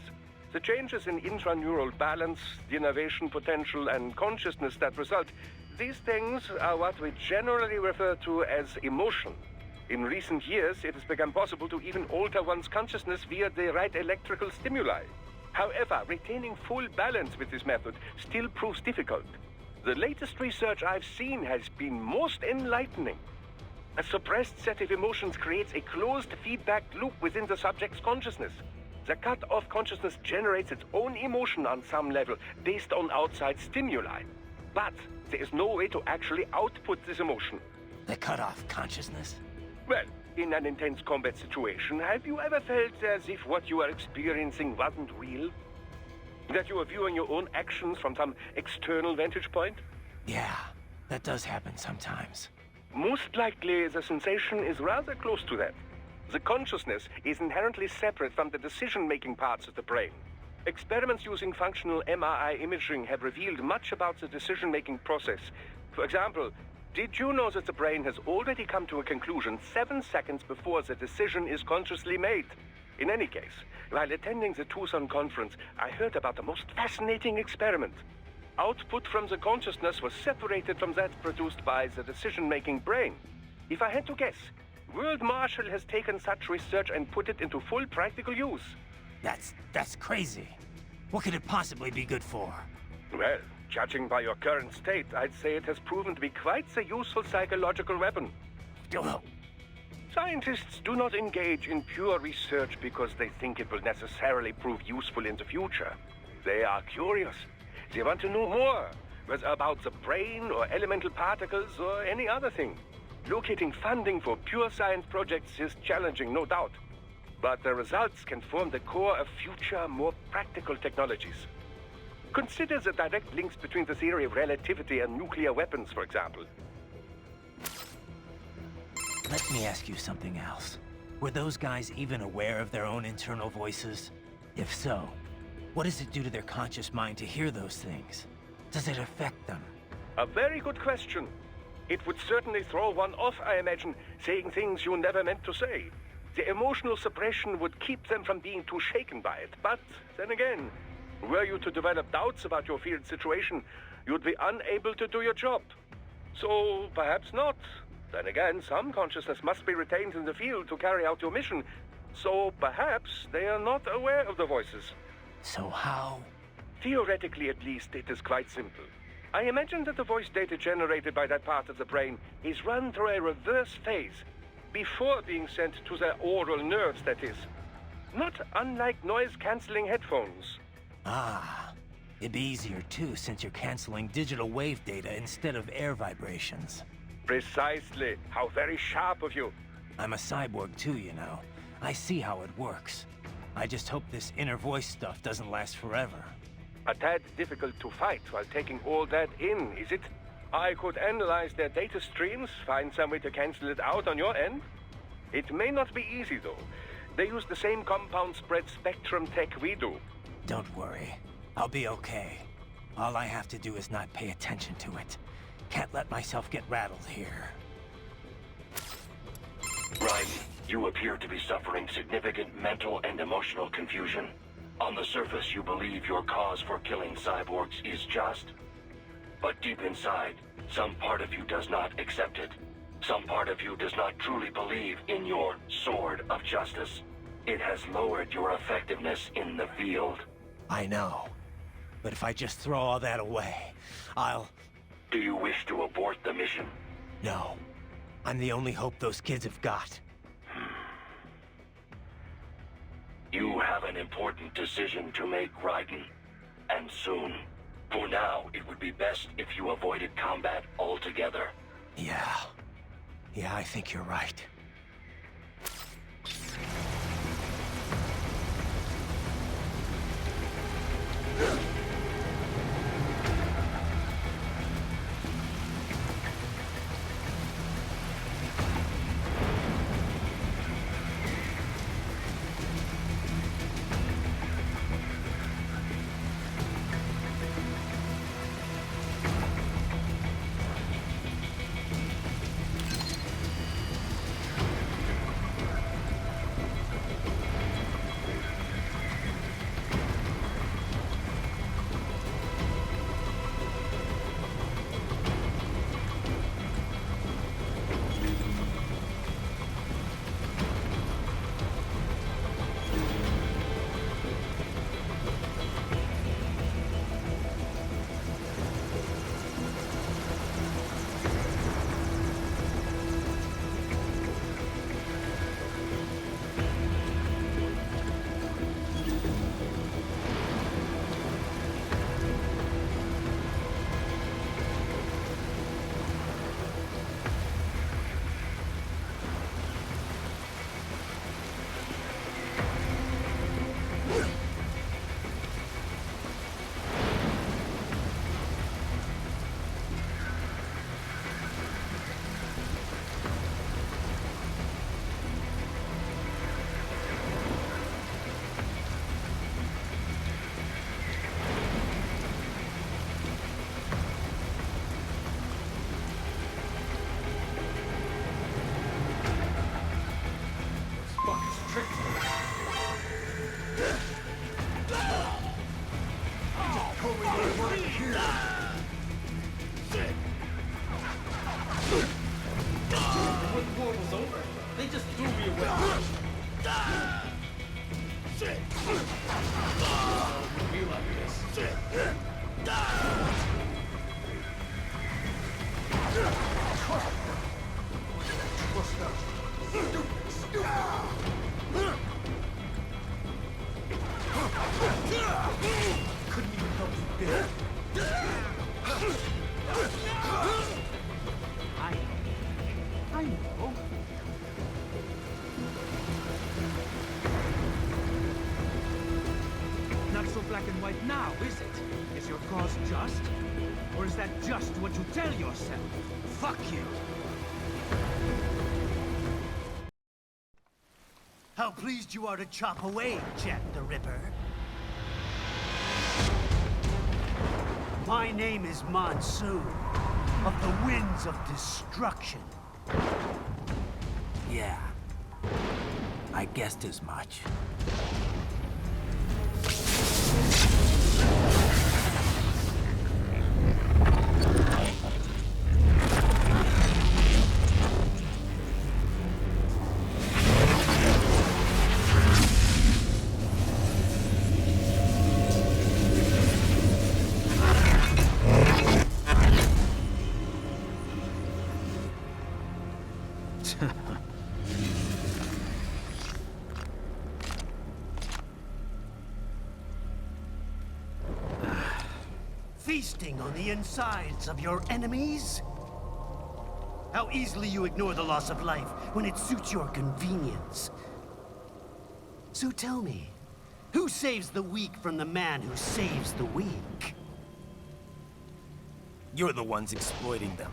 The changes in intraneural balance, the innervation potential, and consciousness that result, these things are what we generally refer to as emotion. In recent years, it has become possible to even alter one's consciousness via the right electrical stimuli. However, retaining full balance with this method still proves difficult. The latest research I've seen has been most enlightening. A suppressed set of emotions creates a closed feedback loop within the subject's consciousness. The cut-off consciousness generates its own emotion on some level, based on outside stimuli. But there is no way to actually output this emotion. The cut-off consciousness? Well, in an intense combat situation, have you ever felt as if what you are experiencing wasn't real? That you are viewing your own actions from some external vantage point? Yeah, that does happen sometimes. Most likely, the sensation is rather close to that. The consciousness is inherently separate from the decision-making parts of the brain. Experiments using functional MRI imaging have revealed much about the decision-making process. For example, did you know that the brain has already come to a conclusion 7 seconds before the decision is consciously made? In any case, while attending the Tucson conference, I heard about the most fascinating experiment. Output from the consciousness was separated from that produced by the decision-making brain. If I had to guess, World Marshal has taken such research and put it into full practical use. That's crazy. What could it possibly be good for? Well, judging by your current state, I'd say it has proven to be quite a useful psychological weapon. Scientists do not engage in pure research because they think it will necessarily prove useful in the future. They are curious. They want to know more, whether about the brain or elemental particles or any other thing. Locating funding for pure science projects is challenging, no doubt. But the results can form the core of future, more practical technologies. Consider the direct links between the theory of relativity and nuclear weapons, for example. Let me ask you something else. Were those guys even aware of their own internal voices? If so, what does it do to their conscious mind to hear those things? Does it affect them? A very good question. It would certainly throw one off, I imagine, saying things you never meant to say. The emotional suppression would keep them from being too shaken by it. But then again, were you to develop doubts about your field situation, you'd be unable to do your job. So perhaps not. Then again, some consciousness must be retained in the field to carry out your mission. So perhaps they are not aware of the voices. So how? Theoretically, at least, it is quite simple. I imagine that the voice data generated by that part of the brain is run through a reverse phase, before being sent to the oral nerves, that is. Not unlike noise-canceling headphones. Ah, it'd be easier too, since you're canceling digital wave data instead of air vibrations. Precisely. How very sharp of you. I'm a cyborg too, you know. I see how it works. I just hope this inner voice stuff doesn't last forever. A tad difficult to fight while taking all that in, is it? I could analyze their data streams, find some way to cancel it out on your end. It may not be easy, though. They use the same compound spread spectrum tech we do. Don't worry. I'll be okay. All I have to do is not pay attention to it. Can't let myself get rattled here. Right. You appear to be suffering significant mental and emotional confusion. On the surface, you believe your cause for killing cyborgs is just. But deep inside, some part of you does not accept it. Some part of you does not truly believe in your sword of justice. It has lowered your effectiveness in the field. I know. But if I just throw all that away, I'll... Do you wish to abort the mission? No. I'm the only hope those kids have got. You have an important decision to make, Raiden. And soon. For now, it would be best if you avoided combat altogether. Yeah. Yeah, I think you're right. Trust us. I know. Not so black and white now, is it? Is your cause just? Or is that just what you tell yourself? Fuck you! How pleased you are to chop away, Jack the Ripper. My name is Monsoon, of the Winds of Destruction. Yeah. I guessed as much. Feasting on the insides of your enemies? How easily you ignore the loss of life when it suits your convenience. So tell me, who saves the weak from the man who saves the weak? You're the ones exploiting them.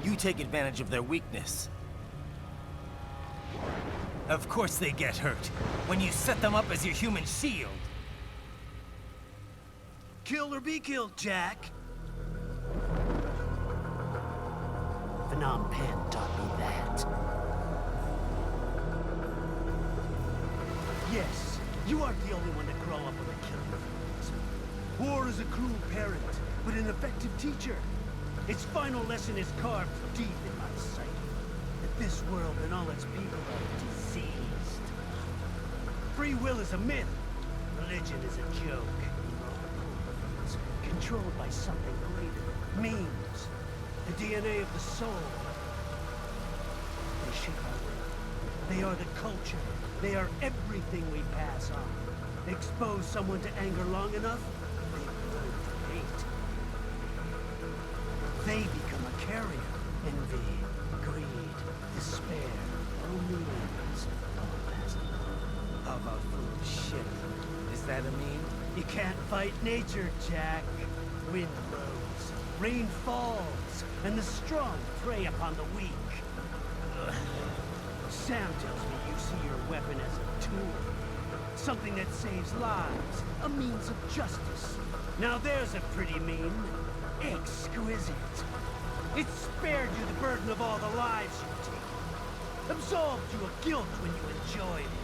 You take advantage of their weakness. Of course they get hurt when you set them up as your human shield. Kill or be killed, Jack. Phnom Penh taught me that. Yes, you aren't the only one to grow up with a killing fields. War is a cruel parent, but an effective teacher. Its final lesson is carved deep in my sight. That this world and all its people are diseased. Free will is a myth. Religion is a joke. Controlled by something greater. Memes. The DNA of the soul. They shape our world. They are the culture. They are everything we pass on. Expose someone to anger long enough, they learn to hate. They become a carrier. Envy, greed, despair, loneliness. How about foolish shit? Is that a meme? You can't fight nature, Jack. Wind blows, rain falls, and the strong prey upon the weak. Ugh. Sam tells me you see your weapon as a tool. Something that saves lives, a means of justice. Now there's a pretty meme. Exquisite. It spared you the burden of all the lives you take. Absolved you of guilt when you enjoyed it.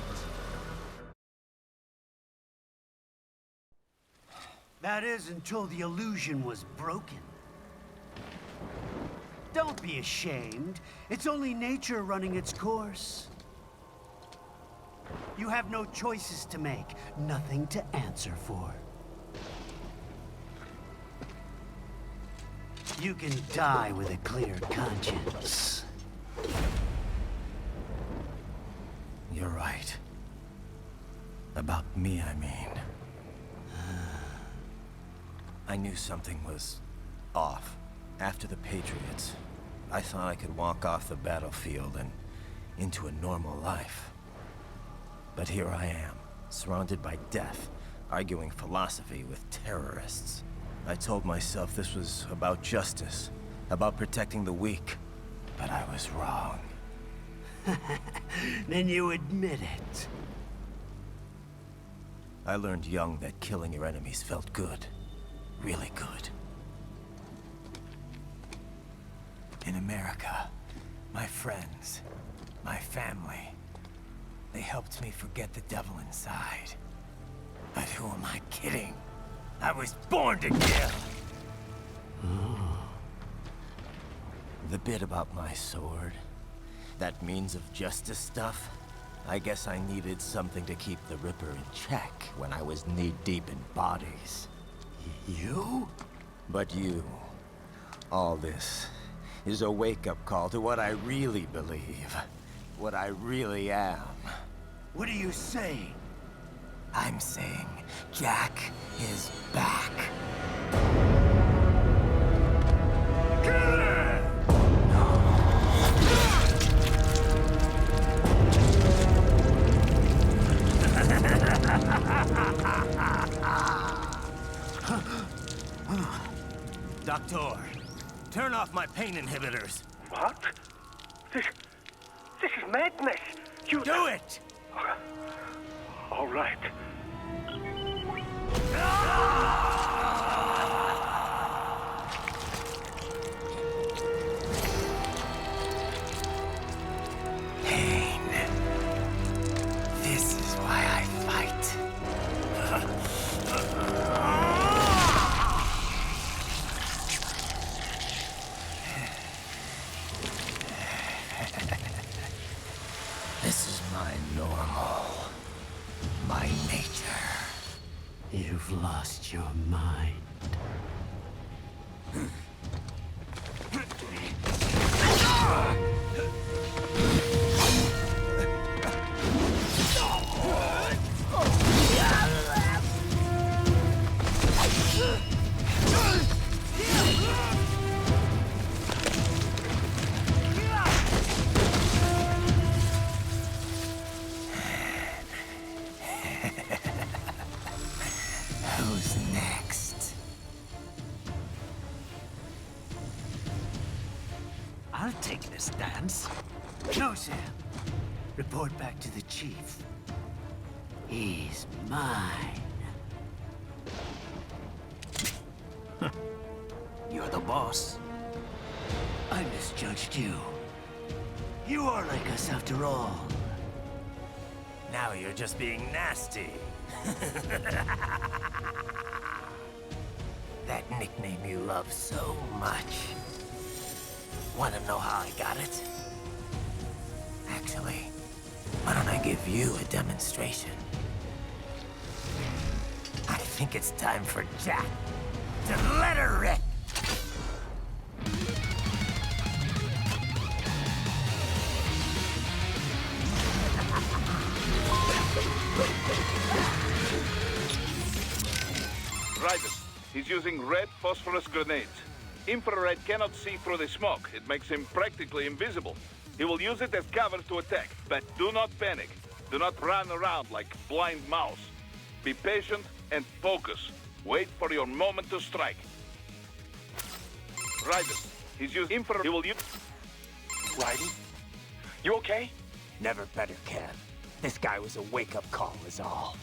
That is, until the illusion was broken. Don't be ashamed. It's only nature running its course. You have no choices to make, nothing to answer for. You can die with a clear conscience. You're right. About me, I mean. I knew something was off. After the Patriots, I thought I could walk off the battlefield and into a normal life. But here I am, surrounded by death, arguing philosophy with terrorists. I told myself this was about justice, about protecting the weak. But I was wrong. Then you admit it. I learned young that killing your enemies felt good. Really good. In America, my friends, my family, they helped me forget the devil inside. But who am I kidding? I was born to kill! The bit about my sword, that means of justice stuff, I guess I needed something to keep the Ripper in check when I was knee-deep in bodies. You? But you, all this, is a wake-up call to what I really believe. What I really am. What are you saying? I'm saying, Jack is back. Doctor, turn off my pain inhibitors. What? This is madness. You do it! All right. Pain. This is why I fight. This is my normal. My nature. You've lost your mind. Who's next? I'll take this dance. No, Sam. Report back to the chief. He's mine. You're the boss. I misjudged you. You are like us after all. Now you're just being nasty. That nickname you love so much. Want to know how I got it? Actually, why don't I give you a demonstration? I think it's time for Jack to let her rip. Raiden, he's using red phosphorus grenades. Infrared cannot see through the smoke. It makes him practically invisible. He will use it as cover to attack, but do not panic. Do not run around like blind mouse. Be patient and focus. Wait for your moment to strike. Raiden, he's using infrared. He will use... Raiden? You okay? Never better, Kev. This guy was a wake-up call is all.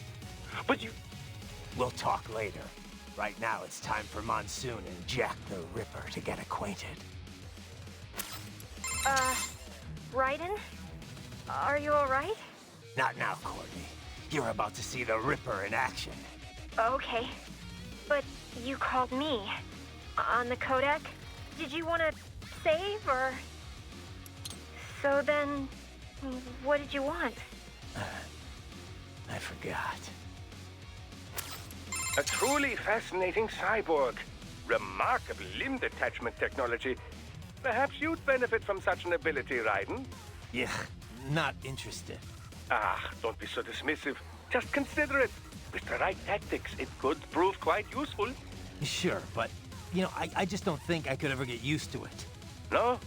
But you... We'll talk later. Right now, it's time for Monsoon and Jack the Ripper to get acquainted. Raiden? Are you alright? Not now, Courtney. You're about to see the Ripper in action. Okay. But you called me. On the Kodak? Did you want to save, or... So then... What did you want? I forgot. A truly fascinating cyborg. Remarkable limb detachment technology. Perhaps you'd benefit from such an ability, Raiden. Yeah, not interested. Ah, don't be so dismissive. Just consider it. With the right tactics, it could prove quite useful. Sure, but, you know, I just don't think I could ever get used to it. No?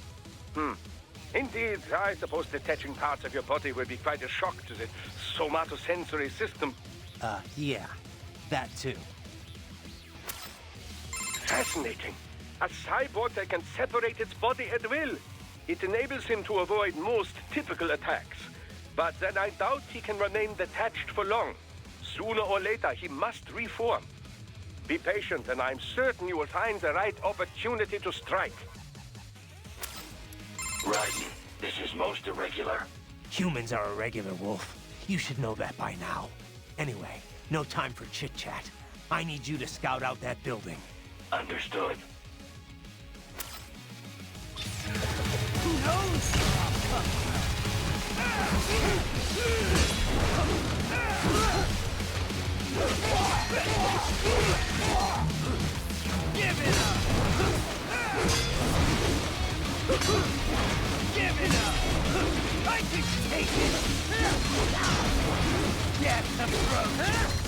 Indeed, I suppose detaching parts of your body would be quite a shock to the somatosensory system. Yeah. That too. Fascinating. A cyborg that can separate its body at will. It enables him to avoid most typical attacks. But then I doubt he can remain detached for long. Sooner or later, he must reform. Be patient, and I'm certain you will find the right opportunity to strike. Raiden, this is most irregular. Humans are irregular, Wolf. You should know that by now. Anyway, no time for chit-chat. I need you to scout out that building. Understood. Who knows? Give it up! Give it up! I can take it! Get the throat!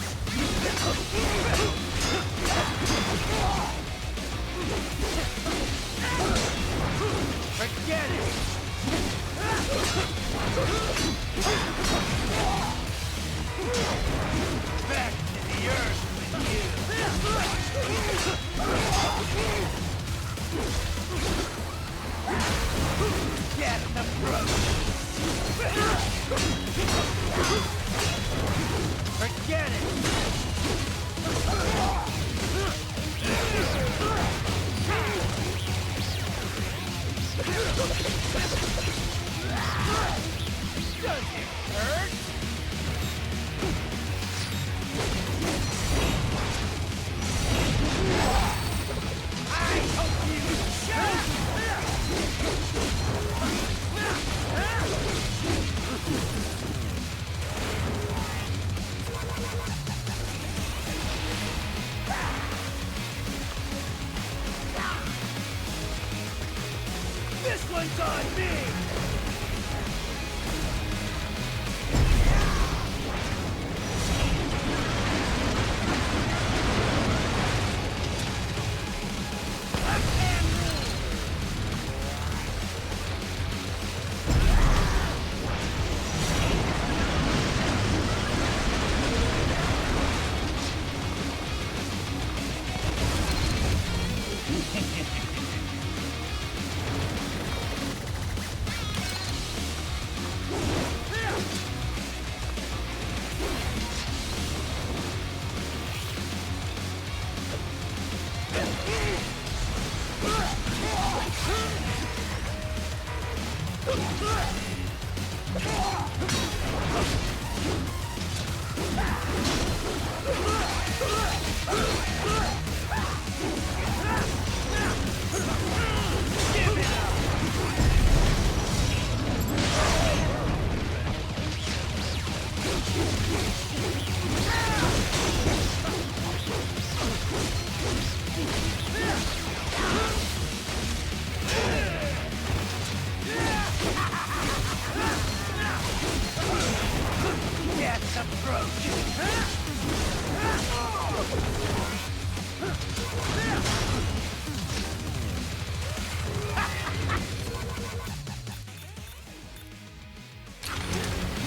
one's on me!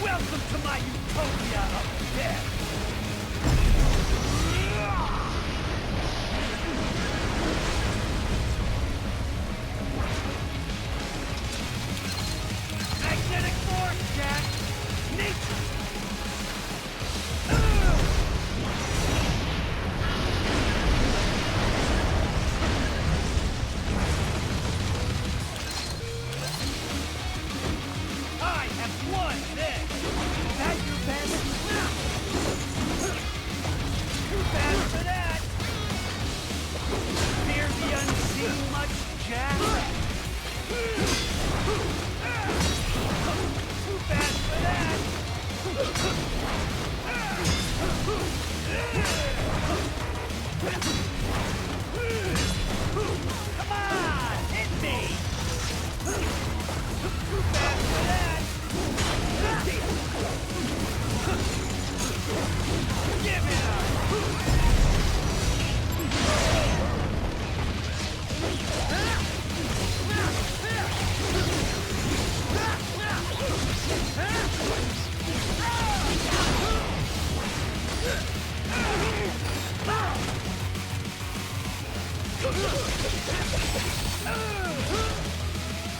Welcome to my utopia of death! Magnetic force, Jack! Nature! I have won this! Is that your best? Too bad for that! Fear the unseen much, Jack? Too bad for that! Come on, hit me! Too bad for that! Give it up!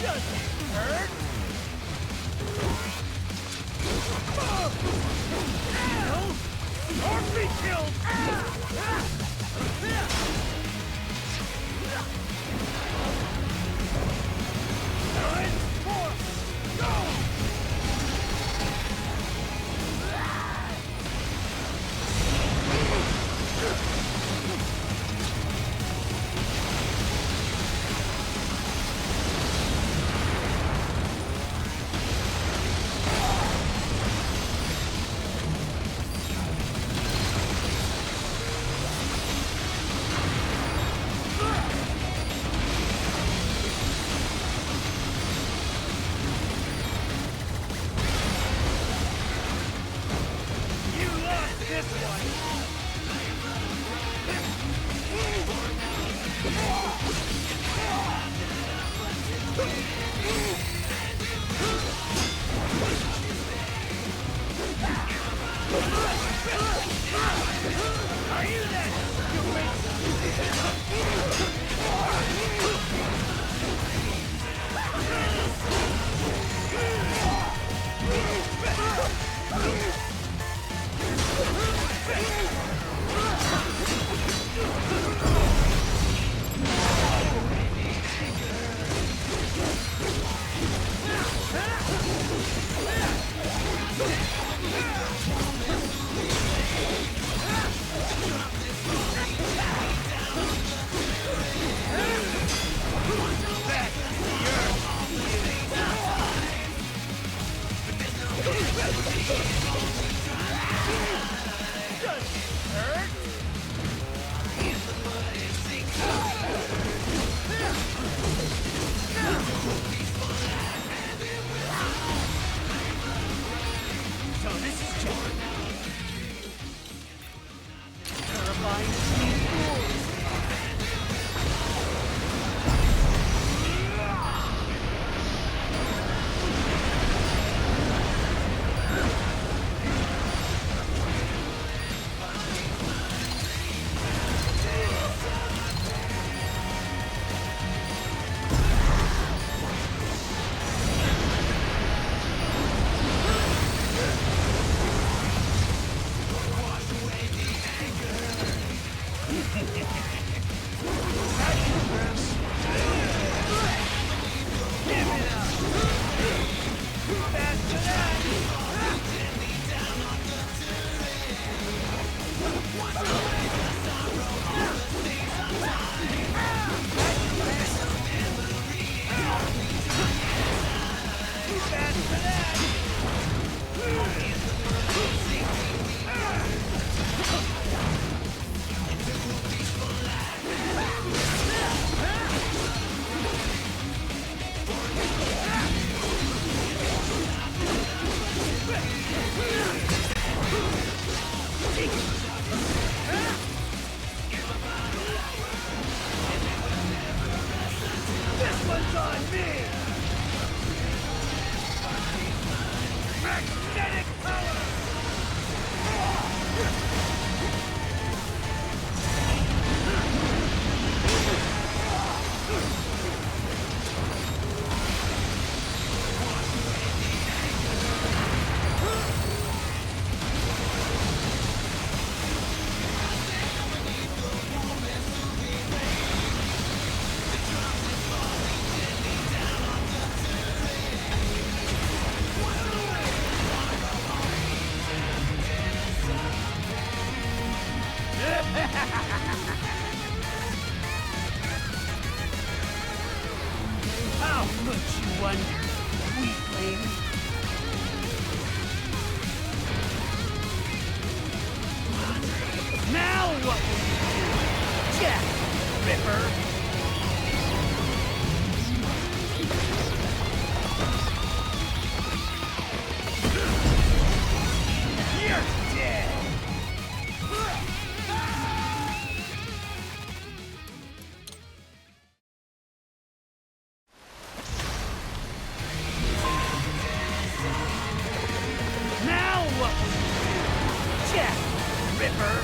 Doesn't hurt! Or be killed! You lost this one! Are you that How could you wonder, weakling? Now what will you do, Jack Ripper? You're dead! Now what will you do, Jack Ripper?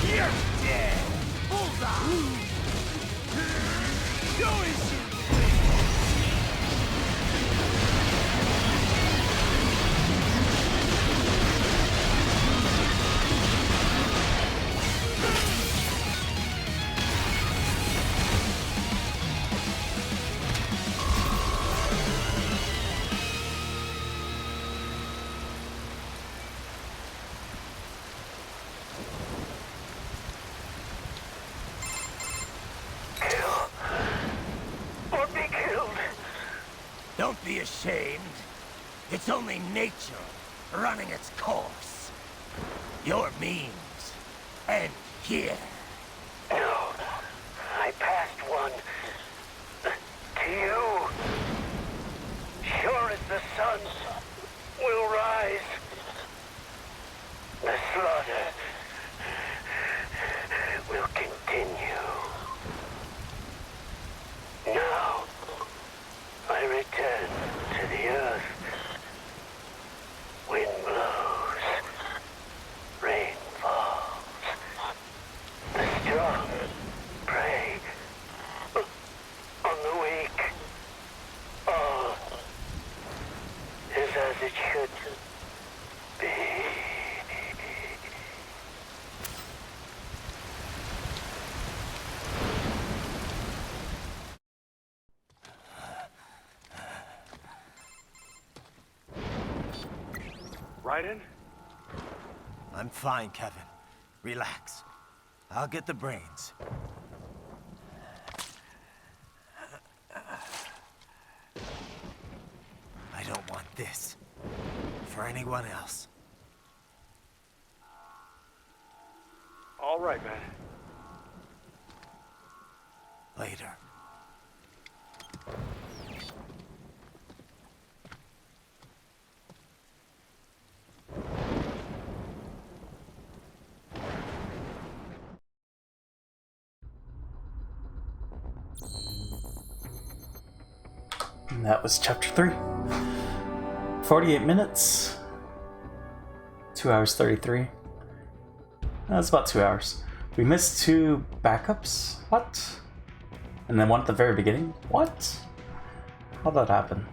You're dead! Bullseye! Show us your Don't be ashamed. It's only nature running its course. Your means end here. No, I passed one. To you. Sure as the sun will rise. The slaughter will continue. Now, I return to the earth. Wind blows. Rain falls. The strong prey on the weak. All is as it should be. Raiden? I'm fine, Kevin. Relax. I'll get the brains. I don't want this for anyone else. All right, man. Later. And that was chapter 3. 48 minutes. 2 hours 33. That's about 2 hours. We missed 2 backups? What? And then one at the very beginning? What? How'd that happen?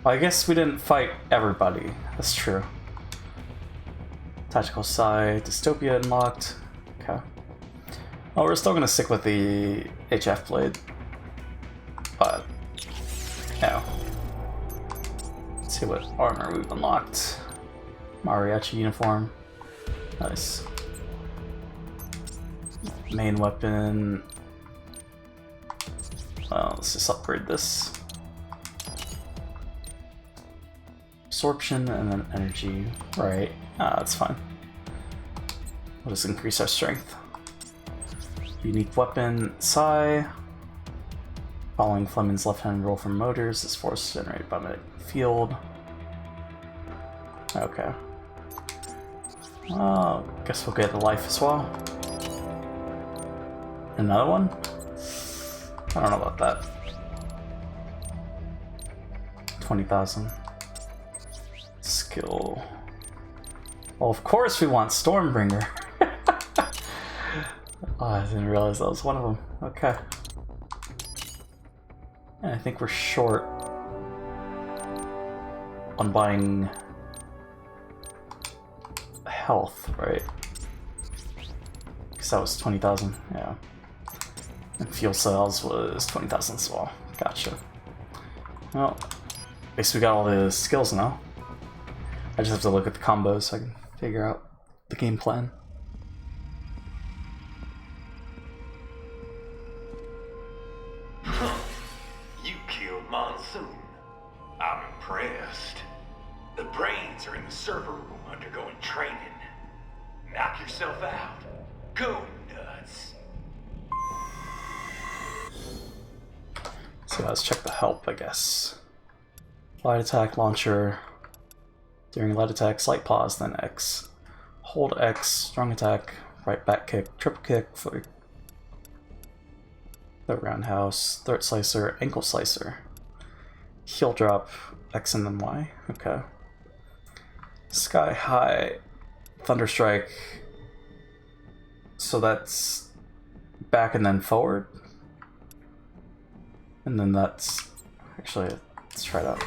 Well, I guess we didn't fight everybody. That's true. Tactical side, dystopia unlocked. Okay. Well, we're still gonna stick with the HF blade. But, yeah. Let's see what armor we've unlocked. Mariachi uniform. Nice. Main weapon. Well, let's just upgrade this. Absorption and then energy. Right. That's fine. We'll just increase our strength. Unique weapon, Psi. Following Fleming's left-hand roll from motors, this force generated by magnetic field. Okay. Guess we'll get a life as well. Another one? I don't know about that. 20,000. Skill. Well, of course we want Stormbringer. Oh, I didn't realize that was one of them. Okay. And I think we're short on buying health, right? Because that was 20,000, yeah. And fuel cells was 20,000 as well. Gotcha. Well, at least we got all the skills now. I just have to look at the combos so I can figure out the game plan. You killed Monsoon. I'm impressed. The brains are in the server room undergoing training. Knock yourself out. Go nuts. So let's check the help, I guess. Light attack, launcher. During light attack, slight pause, then X. Hold X, strong attack, right back kick, triple kick, foot. The roundhouse, throat slicer, ankle slicer. Heel drop, X and then Y. Okay. Sky high, thunder strike. So that's back and then forward. And then that's actually, let's try that.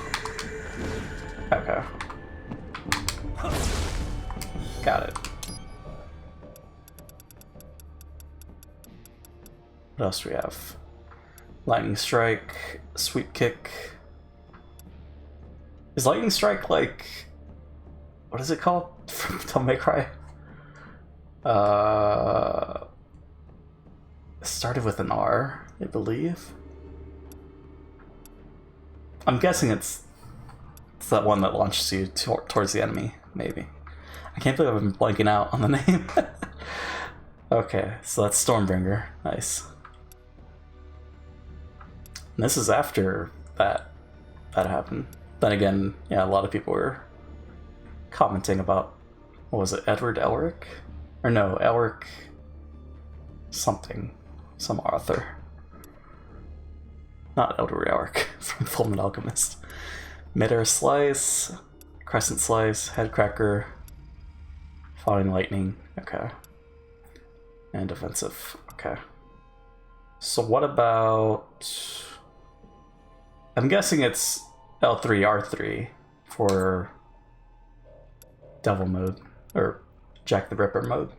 Okay. Got it. What else do we have? Lightning strike, sweep kick. Is lightning strike like, what is it called from Devil May Cry? It started with an R, I believe. I'm guessing it's that one that launches you towards the enemy, maybe. I can't believe I've been blanking out on the name. Okay, so that's Stormbringer. Nice. And this is after that happened. Then again, yeah, a lot of people were commenting about, what was it, Edward Elric? Or no, Elric something. Some author. Not Edward Elric from Fullmetal Alchemist. Mid-air slice, crescent slice, head cracker, falling lightning, okay. And defensive, okay. So what about... I'm guessing it's L3, R3 for Devil mode, or Jack the Ripper mode.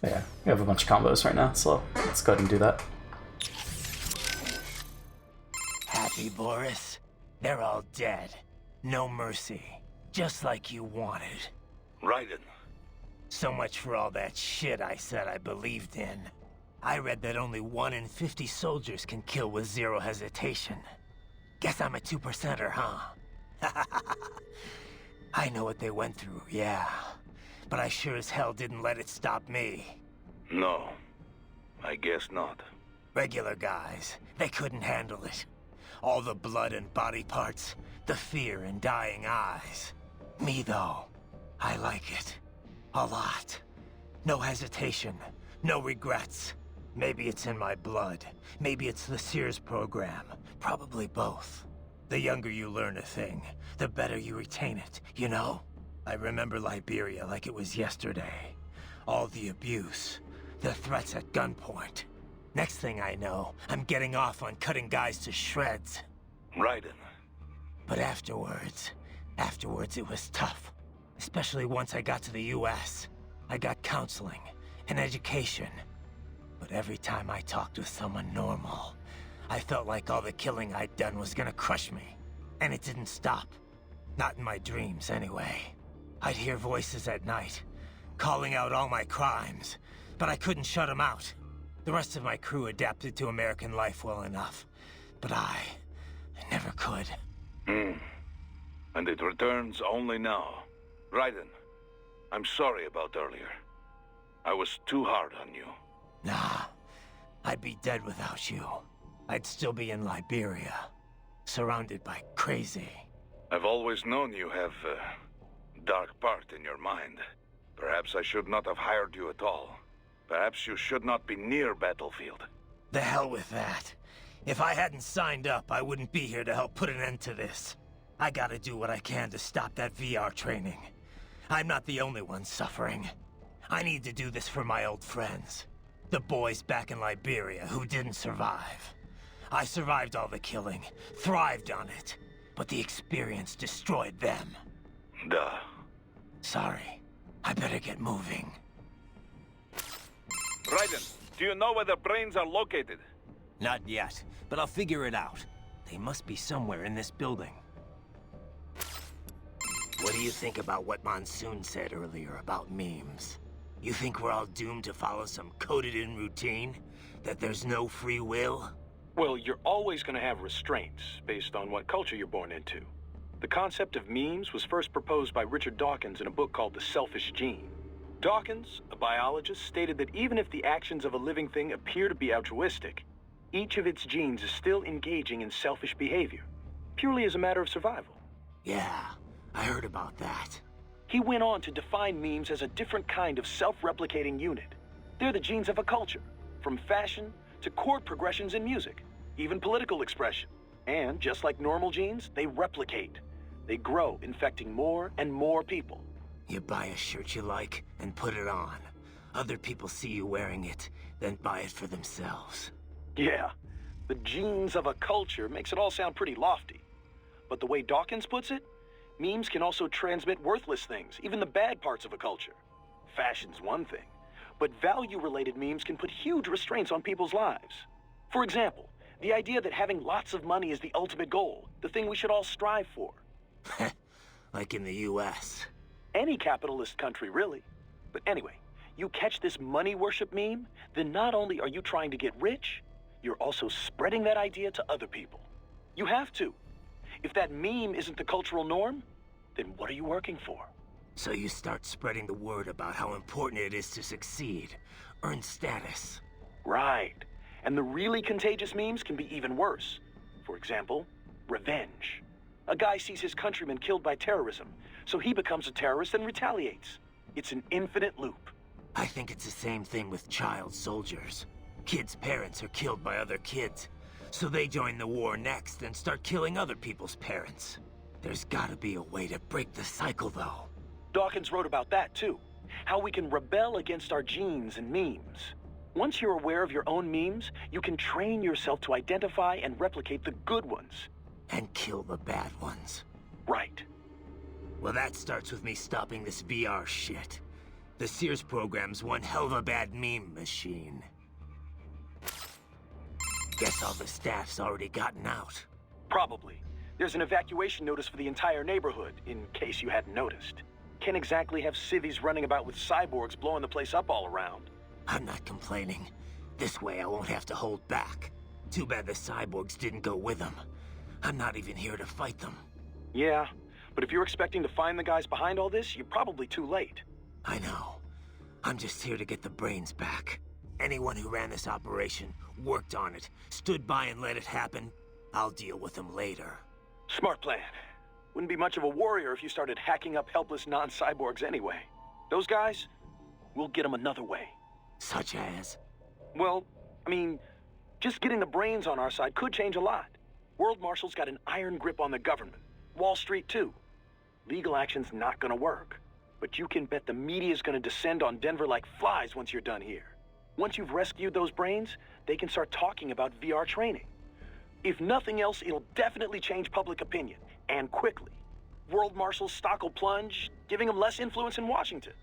Yeah, we have a bunch of combos right now, so let's go ahead and do that. Happy, Boris? They're all dead. No mercy. Just like you wanted. Raiden. So much for all that shit I said I believed in. I read that only 1 in 50 soldiers can kill with zero hesitation. Guess I'm a 2%er, huh? I know what they went through, yeah. But I sure as hell didn't let it stop me. No, I guess not. Regular guys, they couldn't handle it. All the blood and body parts, the fear in dying eyes. Me though, I like it. A lot. No hesitation, no regrets. Maybe it's in my blood. Maybe it's the Sears program. Probably both. The younger you learn a thing, the better you retain it, you know? I remember Liberia like it was yesterday. All the abuse, the threats at gunpoint. Next thing I know, I'm getting off on cutting guys to shreds. Raiden. But afterwards it was tough. Especially once I got to the US. I got counseling and education. But every time I talked with someone normal, I felt like all the killing I'd done was gonna crush me. And it didn't stop. Not in my dreams, anyway. I'd hear voices at night, calling out all my crimes, but I couldn't shut them out. The rest of my crew adapted to American life well enough, but I never could. And it returns only now. Raiden, I'm sorry about earlier. I was too hard on you. Nah, I'd be dead without you. I'd still be in Liberia, surrounded by crazy. I've always known you have a dark part in your mind. Perhaps I should not have hired you at all. Perhaps you should not be near Battlefield. The hell with that. If I hadn't signed up, I wouldn't be here to help put an end to this. I gotta do what I can to stop that VR training. I'm not the only one suffering. I need to do this for my old friends. The boys back in Liberia who didn't survive. I survived all the killing, thrived on it, but the experience destroyed them. Duh. Sorry. I better get moving. Raiden, do you know where the brains are located? Not yet, but I'll figure it out. They must be somewhere in this building. What do you think about what Monsoon said earlier about memes? You think we're all doomed to follow some coded-in routine? That there's no free will? Well, you're always going to have restraints based on what culture you're born into. The concept of memes was first proposed by Richard Dawkins in a book called The Selfish Gene. Dawkins, a biologist, stated that even if the actions of a living thing appear to be altruistic, each of its genes is still engaging in selfish behavior, purely as a matter of survival. Yeah, I heard about that. He went on to define memes as a different kind of self-replicating unit. They're the genes of a culture, from fashion to chord progressions in music, even political expression. And just like normal genes, they replicate. They grow, infecting more and more people. You buy a shirt you like and put it on. Other people see you wearing it, then buy it for themselves. Yeah, the genes of a culture makes it all sound pretty lofty. But the way Dawkins puts it, memes can also transmit worthless things, even the bad parts of a culture. Fashion's one thing, but value-related memes can put huge restraints on people's lives. For example, the idea that having lots of money is the ultimate goal, the thing we should all strive for. Like in the US. Any capitalist country, really. But anyway, you catch this money worship meme, then not only are you trying to get rich, you're also spreading that idea to other people. You have to. If that meme isn't the cultural norm, then what are you working for? So you start spreading the word about how important it is to succeed, earn status. Right. And the really contagious memes can be even worse. For example, revenge. A guy sees his countrymen killed by terrorism, so he becomes a terrorist and retaliates. It's an infinite loop. I think it's the same thing with child soldiers. Kids' parents are killed by other kids, so they join the war next and start killing other people's parents. There's gotta be a way to break the cycle, though. Dawkins wrote about that, too. How we can rebel against our genes and memes. Once you're aware of your own memes, you can train yourself to identify and replicate the good ones. And kill the bad ones. Right. Well, that starts with me stopping this VR shit. The Sears program's one hell of a bad meme machine. Guess all the staff's already gotten out. Probably. There's an evacuation notice for the entire neighborhood, in case you hadn't noticed. Can't exactly have civvies running about with cyborgs blowing the place up all around. I'm not complaining. This way I won't have to hold back. Too bad the cyborgs didn't go with them. I'm not even here to fight them. Yeah, but if you're expecting to find the guys behind all this, you're probably too late. I know. I'm just here to get the brains back. Anyone who ran this operation, worked on it, stood by and let it happen, I'll deal with them later. Smart plan. Wouldn't be much of a warrior if you started hacking up helpless non-cyborgs anyway. Those guys, we'll get them another way. Such as? Well, I mean, just getting the brains on our side could change a lot. World Marshal's got an iron grip on the government. Wall Street, too. Legal action's not gonna work. But you can bet the media's gonna descend on Denver like flies once you're done here. Once you've rescued those brains, they can start talking about VR training. If nothing else, it'll definitely change public opinion, and quickly. World Marshal's stock will plunge, giving them less influence in Washington.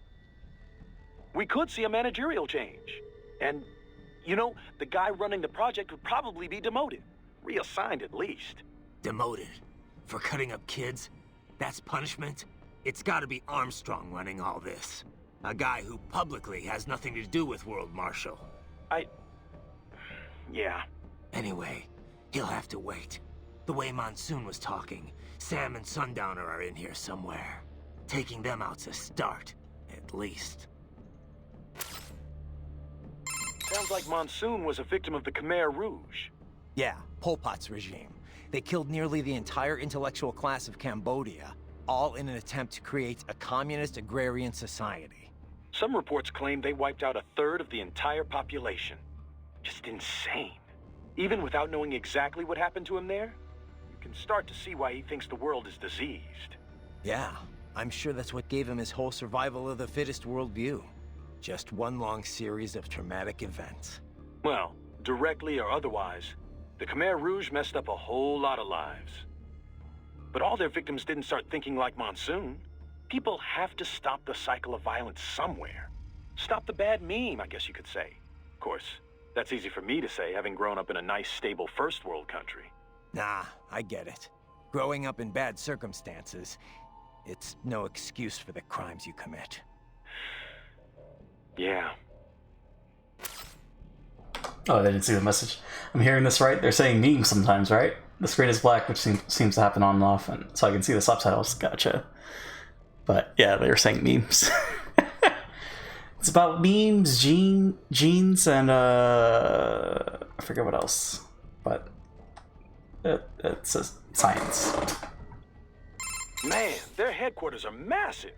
We could see a managerial change. And, you know, the guy running the project would probably be demoted. Reassigned at least. Demoted? For cutting up kids? That's punishment? It's gotta be Armstrong running all this. A guy who publicly has nothing to do with World Marshal. Yeah. Anyway, he'll have to wait. The way Monsoon was talking, Sam and Sundowner are in here somewhere. Taking them out's a start, at least. Sounds like Monsoon was a victim of the Khmer Rouge. Yeah, Pol Pot's regime. They killed nearly the entire intellectual class of Cambodia, all in an attempt to create a communist agrarian society. Some reports claim they wiped out a third of the entire population. Just insane. Even without knowing exactly what happened to him there, you can start to see why he thinks the world is diseased. Yeah, I'm sure that's what gave him his whole survival of the fittest worldview. Just one long series of traumatic events. Well, directly or otherwise, the Khmer Rouge messed up a whole lot of lives. But all their victims didn't start thinking like Monsoon. People have to stop the cycle of violence somewhere. Stop the bad meme, I guess you could say. Of course, that's easy for me to say, having grown up in a nice, stable first world country. Nah, I get it. Growing up in bad circumstances, it's no excuse for the crimes you commit. Yeah. Oh, they didn't see the message. I'm hearing this right? They're saying memes sometimes, right? The screen is black, which seems to happen on and off, and so I can see the subtitles. Gotcha. But yeah, they were saying memes. It's about memes, genes, and I forget what else. But it's a science. Man, their headquarters are massive.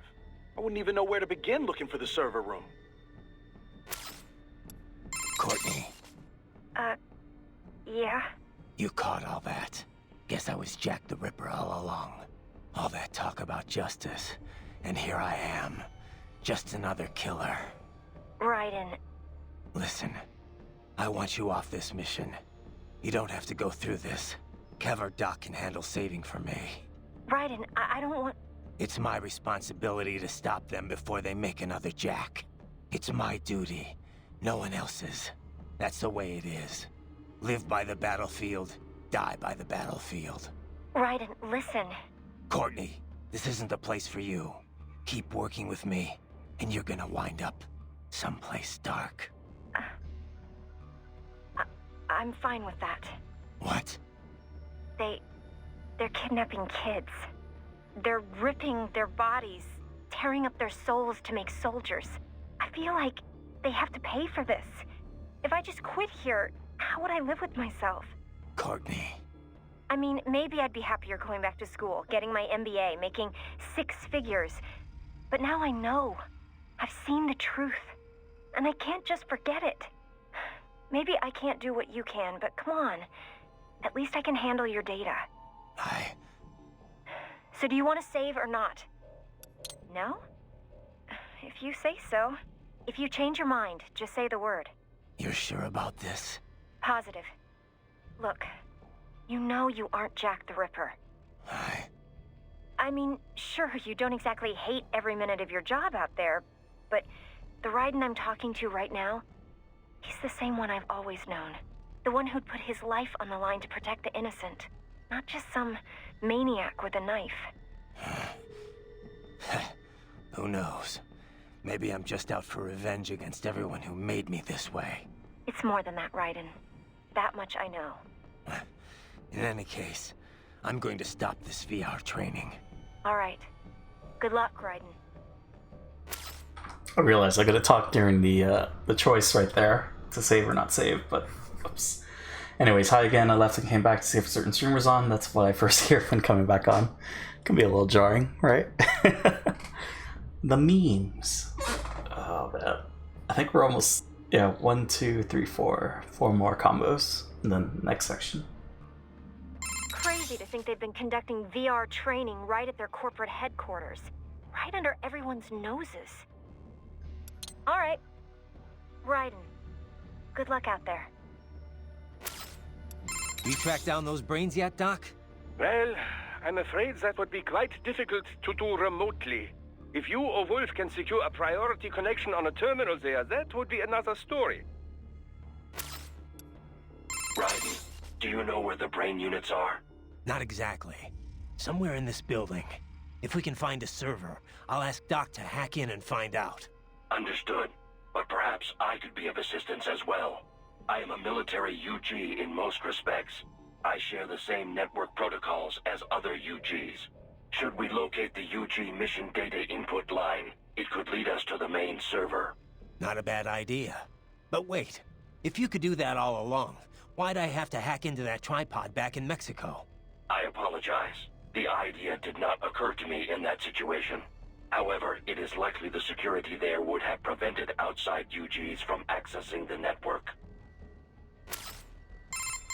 I wouldn't even know where to begin looking for the server room. Courtney. Yeah? You caught all that. Guess I was Jack the Ripper all along. All that talk about justice. And here I am. Just another killer. Raiden. Listen. I want you off this mission. You don't have to go through this. Kev or Doc can handle saving for me. Raiden, I don't want... It's my responsibility to stop them before they make another Jack. It's my duty. No one else's. That's the way it is. Live by the battlefield, die by the battlefield. Raiden, listen. Courtney, this isn't the place for you. Keep working with me, and you're gonna wind up someplace dark. I'm fine with that. What? They're kidnapping kids. They're ripping their bodies, tearing up their souls to make soldiers. I feel like they have to pay for this. If I just quit here, how would I live with myself? Courtney. I mean, maybe I'd be happier going back to school, getting my MBA, making 6 figures. But now I know. I've seen the truth. And I can't just forget it. Maybe I can't do what you can, but come on. At least I can handle your data. So do you want to save or not? No? If you say so. If you change your mind, just say the word. You're sure about this? Positive. Look, you know you aren't Jack the Ripper. I mean, sure, you don't exactly hate every minute of your job out there, but the Raiden I'm talking to right now, he's the same one I've always known. The one who'd put his life on the line to protect the innocent, not just some maniac with a knife. Who knows? Maybe I'm just out for revenge against everyone who made me this way. It's more than that, Raiden. That much I know. In any case, I'm going to stop this VR training. All right. Good luck, Raiden. I realized I could have talked during the choice right there to save or not save, but oops. Anyways, hi again. I left and came back to see if a certain streamer's on. That's what I first hear when coming back on. Can be a little jarring, right? The memes. Oh man, I think we're almost Yeah, 1, 2, 3, 4. 4 more combos. And then next section. Crazy to think they've been conducting VR training right at their corporate headquarters. Right under everyone's noses. Alright. Raiden. Good luck out there. You tracked down those brains yet, Doc? Well, I'm afraid that would be quite difficult to do remotely. If you or Wolf can secure a priority connection on a terminal there, that would be another story. Raiden, do you know where the brain units are? Not exactly. Somewhere in this building. If we can find a server, I'll ask Doc to hack in and find out. Understood. But perhaps I could be of assistance as well. I am a military UG in most respects. I share the same network protocols as other UGs. Should we locate the UG mission data input line, it could lead us to the main server. Not a bad idea. But wait, if you could do that all along, why'd I have to hack into that tripod back in Mexico? I apologize. The idea did not occur to me in that situation. However, it is likely the security there would have prevented outside UGs from accessing the network.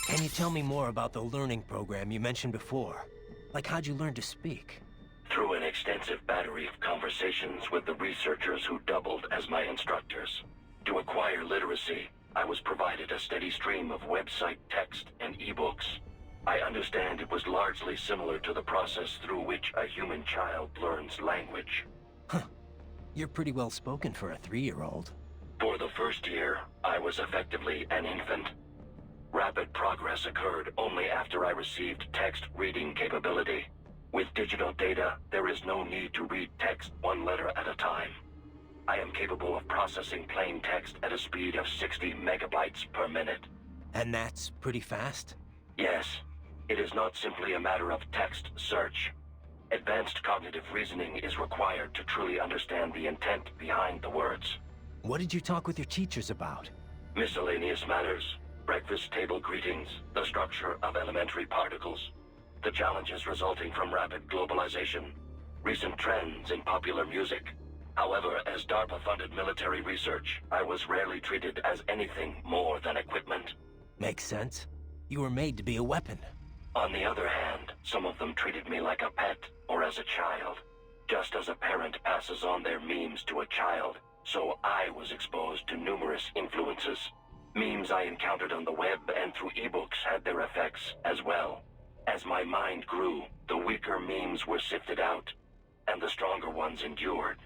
Can you tell me more about the learning program you mentioned before? Like, how'd you learn to speak? Through an extensive battery of conversations with the researchers who doubled as my instructors. To acquire literacy, I was provided a steady stream of website text and ebooks. I understand it was largely similar to the process through which a human child learns language. Huh. You're pretty well spoken for a 3-year-old. For the first year, I was effectively an infant. Rapid progress occurred only after I received text reading capability. With digital data, there is no need to read text one letter at a time. I am capable of processing plain text at a speed of 60 megabytes per minute. And that's pretty fast? Yes. It is not simply a matter of text search. Advanced cognitive reasoning is required to truly understand the intent behind the words. What did you talk with your teachers about? Miscellaneous matters. Breakfast table greetings, the structure of elementary particles, the challenges resulting from rapid globalization, recent trends in popular music. However, as DARPA-funded military research, I was rarely treated as anything more than equipment. Makes sense. You were made to be a weapon. On the other hand, some of them treated me like a pet or as a child. Just as a parent passes on their memes to a child, so I was exposed to numerous influences. Memes I encountered on the web and through ebooks had their effects as well. As my mind grew, the weaker memes were sifted out, and the stronger ones endured.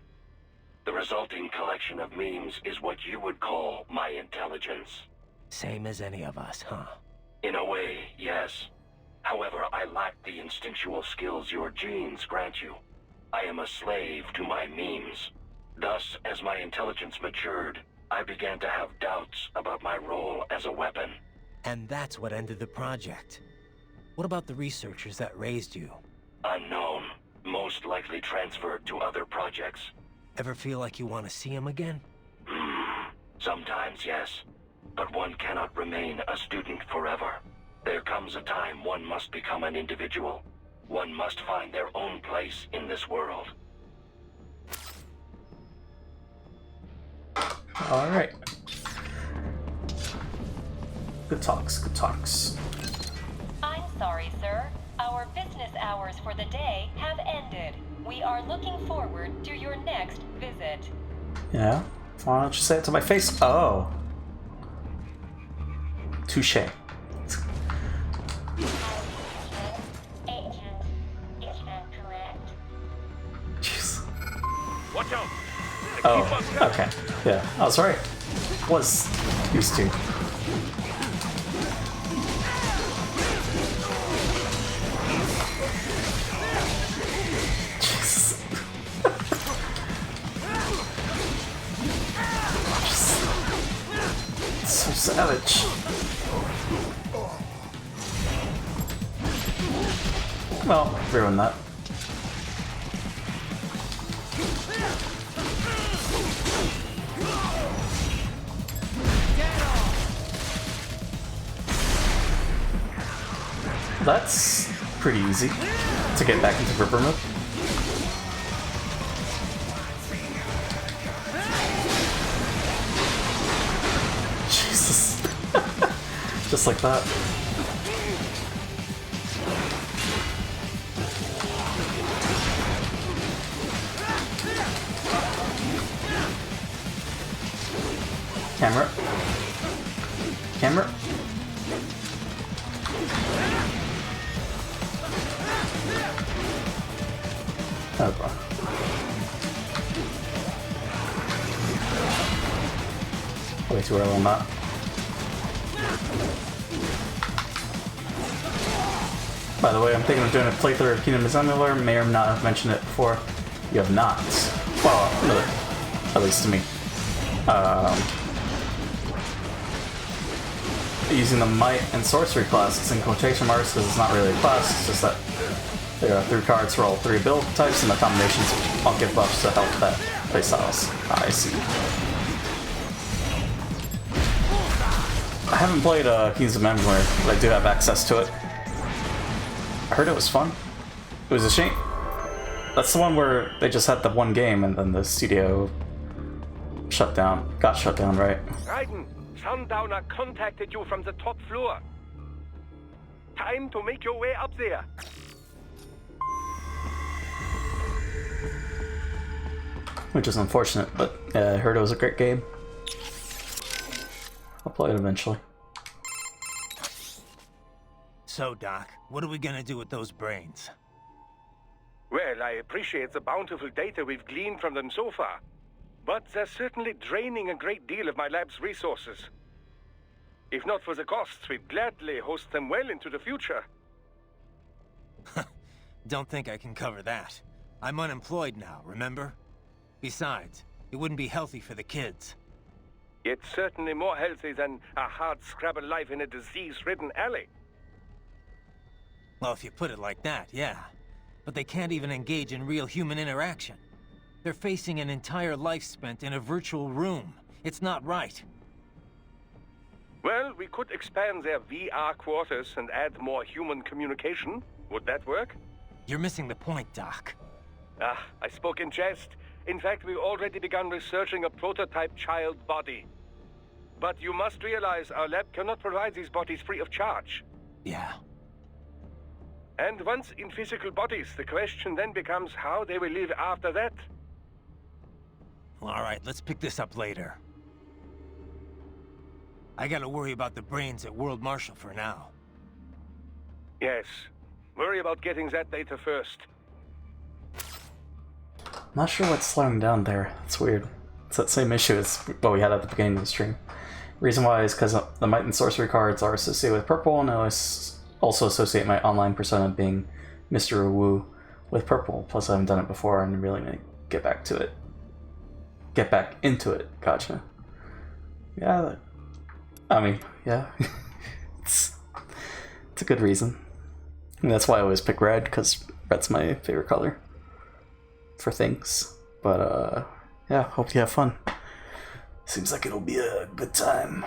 The resulting collection of memes is what you would call my intelligence. Same as any of us, huh? In a way, yes. However, I lack the instinctual skills your genes grant you. I am a slave to my memes. Thus, as my intelligence matured, I began to have doubts about my role as a weapon. And that's what ended the project. What about the researchers that raised you? Unknown. Most likely transferred to other projects. Ever feel like you want to see them again? Sometimes, yes. But one cannot remain a student forever. There comes a time one must become an individual. One must find their own place in this world. Alright. Good talks, good talks. I'm sorry, sir. Our business hours for the day have ended. We are looking forward to your next visit. Yeah? Why don't you say it to my face? Oh. Touche. Jeez. Watch out! Oh, okay. Yeah, I was right. Was used to. Jesus. So savage. Well, ruin that. That's pretty easy to get back into Ripper mode. Just like that. Camera. Camera. Oh, bro. Way too early on that. By the way, I'm thinking of doing a playthrough of Kingdom Similar. May or not have mentioned it before. You have not. Well, really. At least to me. Using the Might and Sorcery classes in quotation marks because it's not really a class, it's just that there are 3 cards for all 3 ability types and the combinations all give buffs to help that playstyles. I see. I haven't played Kings of Memory, but I do have access to it. I heard it was fun. It was a shame. That's the one where they just had the one game and then the studio got shut down, right? Raiden, Sundowner contacted you from the top floor. Time to make your way up there. Which is unfortunate, but I heard it was a great game. I'll play it eventually. So, Doc, what are we gonna do with those brains? Well, I appreciate the bountiful data we've gleaned from them so far, but they're certainly draining a great deal of my lab's resources. If not for the costs, we'd gladly host them well into the future. Don't think I can cover that. I'm unemployed now, remember? Besides, it wouldn't be healthy for the kids. It's certainly more healthy than a hard-scrabble life in a disease-ridden alley. Well, if you put it like that, yeah. But they can't even engage in real human interaction. They're facing an entire life spent in a virtual room. It's not right. Well, we could expand their VR quarters and add more human communication. Would that work? You're missing the point, Doc. Ah, I spoke in jest. In fact, we've already begun researching a prototype child body. But you must realize our lab cannot provide these bodies free of charge. Yeah. And once in physical bodies, the question then becomes how they will live after that. Well, all right, let's pick this up later. I gotta worry about the brains at World Marshal for now. Yes. Worry about getting that data first. I'm not sure what's slowing down there. It's weird. It's that same issue as what we had at the beginning of the stream. Reason why is because the Might and Sorcery cards are associated with purple, and I also associate my online persona being Mr. Wu with purple. Plus I haven't done it before and really need to get back to it. Get back into it. Gotcha. Yeah, I mean, yeah. it's a good reason. And that's why I always pick red, because red's my favorite color for things. But yeah, hope you have fun. Seems like it'll be a good time.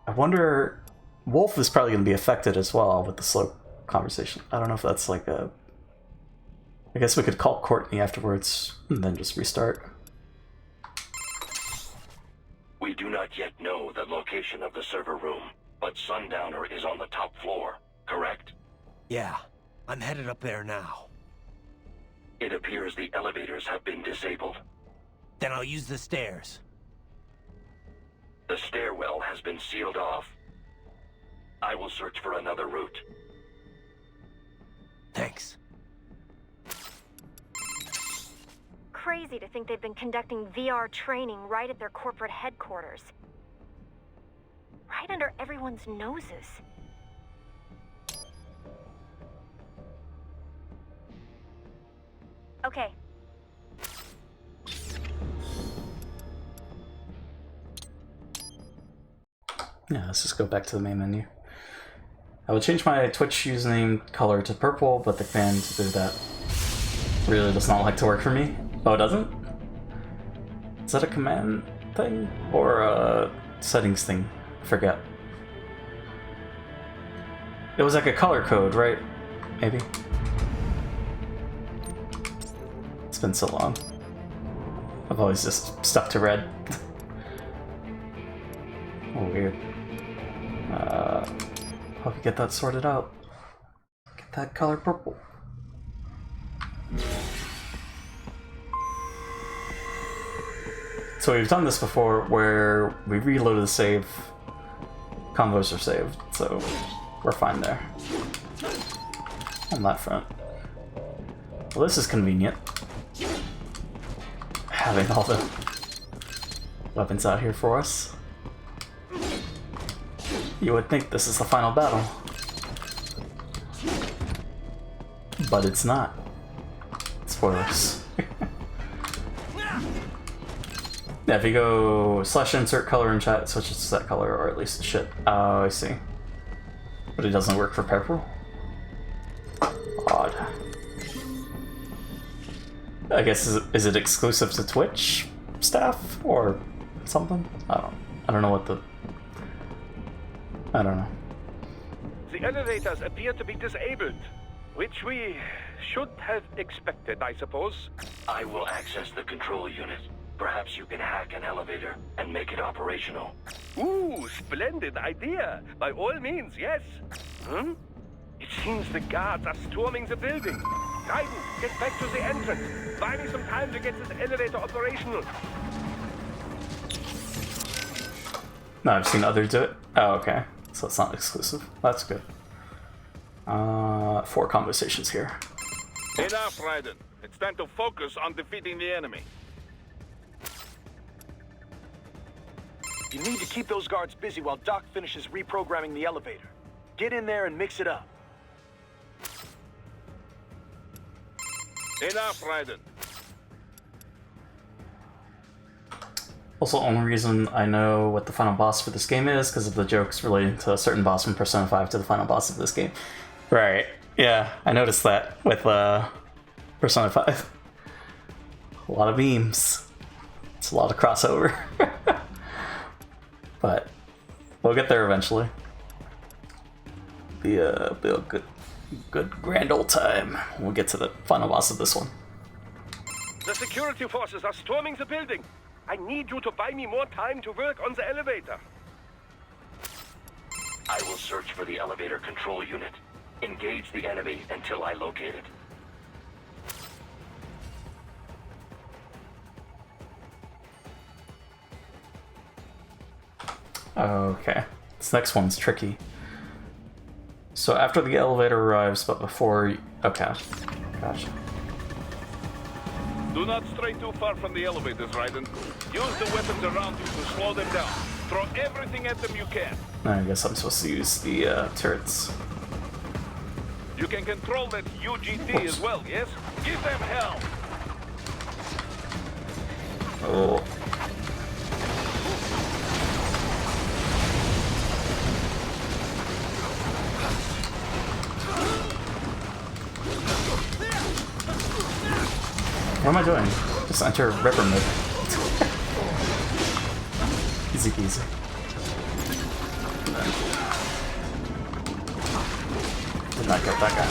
I wonder, Wolf is probably going to be affected as well with the slow conversation. I don't know if that's like a... I guess we could call Courtney afterwards and then just restart. We do not yet know the location of the server room, but Sundowner is on the top floor, correct? Yeah, I'm headed up there now. It appears the elevators have been disabled. Then I'll use the stairs. The stairwell has been sealed off. I will search for another route. Thanks. Crazy to think they've been conducting VR training right at their corporate headquarters. Right under everyone's noses. Okay. Yeah, let's just go back to the main menu. I will change my Twitch username color to purple, but the command to do that really does not like to work for me. Oh, it doesn't? Is that a command thing? Or a settings thing? I forget. It was like a color code, right? Maybe? It's been so long. I've always just stuck to red. Oh, weird. Hope you get that sorted out. Get that color purple. So we've done this before where we reload the save, combos are saved, so we're fine there. On that front. Well, this is convenient. Having all the weapons out here for us. You would think this is the final battle. But it's not. Spoilers. Yeah, if you go /insert color in chat, it switches to that color, or at least it should. Oh, I see. But it doesn't work for purple? Odd. I guess, is it exclusive to Twitch staff, or something? I don't know what the... I don't know. The elevators appear to be disabled, which we should have expected, I suppose. I will access the control unit. Perhaps you can hack an elevator and make it operational. Ooh, splendid idea. By all means, yes. It seems the guards are storming the building. Raiden, get back to the entrance. Buy me some time to get this elevator operational. No, I've seen others do it. Oh, okay. So it's not exclusive. That's good. 4 conversations here. Enough, Raiden. It's time to focus on defeating the enemy. You need to keep those guards busy while Doc finishes reprogramming the elevator. Get in there and mix it up. Enough, Raiden. Also, only reason I know what the final boss for this game is because of the jokes relating to a certain boss from Persona 5 to the final boss of this game. Right. Yeah, I noticed that with Persona 5. A lot of memes. It's a lot of crossover. But we'll get there eventually. Be a good grand old time. We'll get to the final boss of this one. The security forces are storming the building. I need you to buy me more time to work on the elevator. I will search for the elevator control unit. Engage the enemy until I locate it. Okay, this next one's tricky. So after the elevator arrives, but before... Okay, gotcha. Do not stray too far from the elevators, Raiden. Use the weapons around you to slow them down. Throw everything at them you can. I guess I'm supposed to use the turrets. You can control that UGT as well, yes? Give them hell! Oh. What am I doing? Just enter Ripper mode. Easy peasy. Did not get that guy.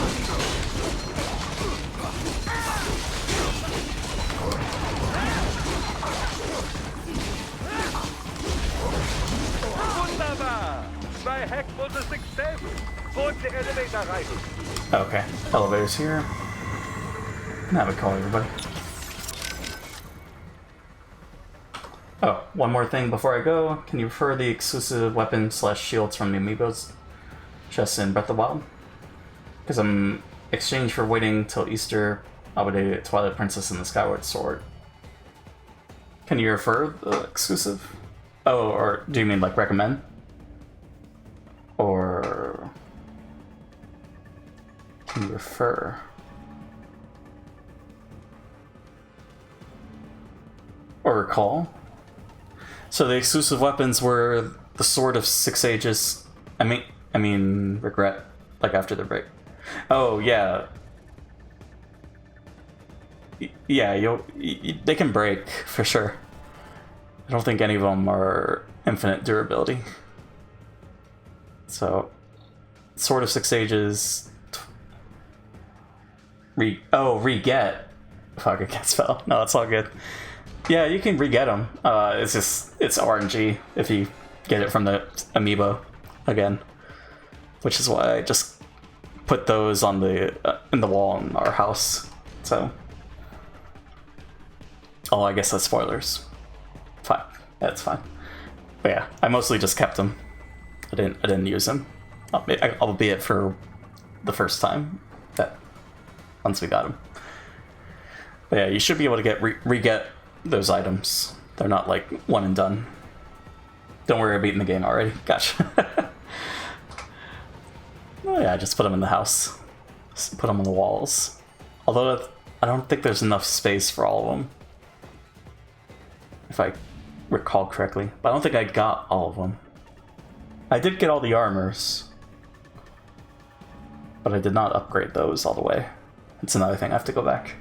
Wunderbar! My hack was a success! Board the elevator, Raiden. Okay, elevator's here. Now we call everybody. Oh, one more thing before I go. Can you refer the exclusive weapon / shields from the amiibos chests in Breath of the Wild? Because I'm exchange for waiting till Easter. I'll be Twilight Princess and the Skyward Sword. Can you refer the exclusive? Oh, or do you mean like recommend? Or can you refer? Or recall? So the exclusive weapons were the Sword of Six Ages. I mean, regret. Like after the break. Oh yeah. Yeah, they can break for sure. I don't think any of them are infinite durability. So, Sword of Six Ages. Re-get. Fuck, I can't spell. No, it's all good. Yeah, you can re-get them. It's RNG if you get it from the amiibo again. which is why I just put those on the in the wall in our house. So, oh, I guess that's spoilers. Fine, that's fine. But yeah, I mostly just kept them. I didn't use them, albeit for the first time. That once we got them. But yeah, you should be able to get re-get those items. They're not like one and done. Don't worry, I beaten the game already. Gotcha. Oh yeah, just put them in the house. Just put them on the walls. Although I don't think there's enough space for all of them, if I recall correctly. But I don't think I got all of them. I did get all the armors, but I did not upgrade those all the way. It's another thing I have to go back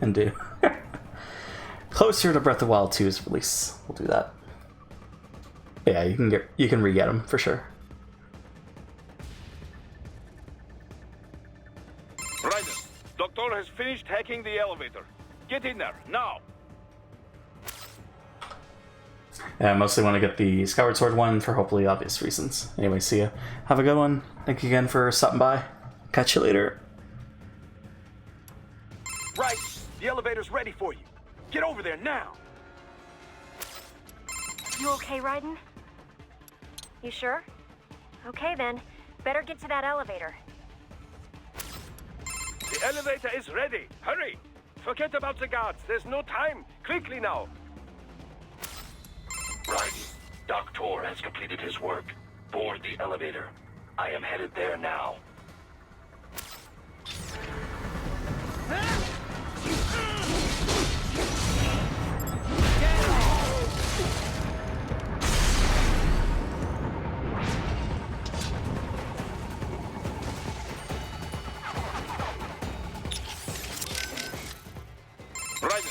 and do. Closer to Breath of the Wild 2's release, we'll do that. But yeah, you can re-get them for sure. Right, Doctor has finished hacking the elevator. Get in there, now! Yeah, I mostly want to get the Skyward Sword one for hopefully obvious reasons. Anyway, see ya. Have a good one. Thank you again for stopping by. Catch you later. Right, the elevator's ready for you. Get over there now! You okay, Raiden? You sure? Okay then. Better get to that elevator. The elevator is ready. Hurry! Forget about the guards. There's no time. Quickly now. Right. Doctor has completed his work. Board the elevator. I am headed there now. Right,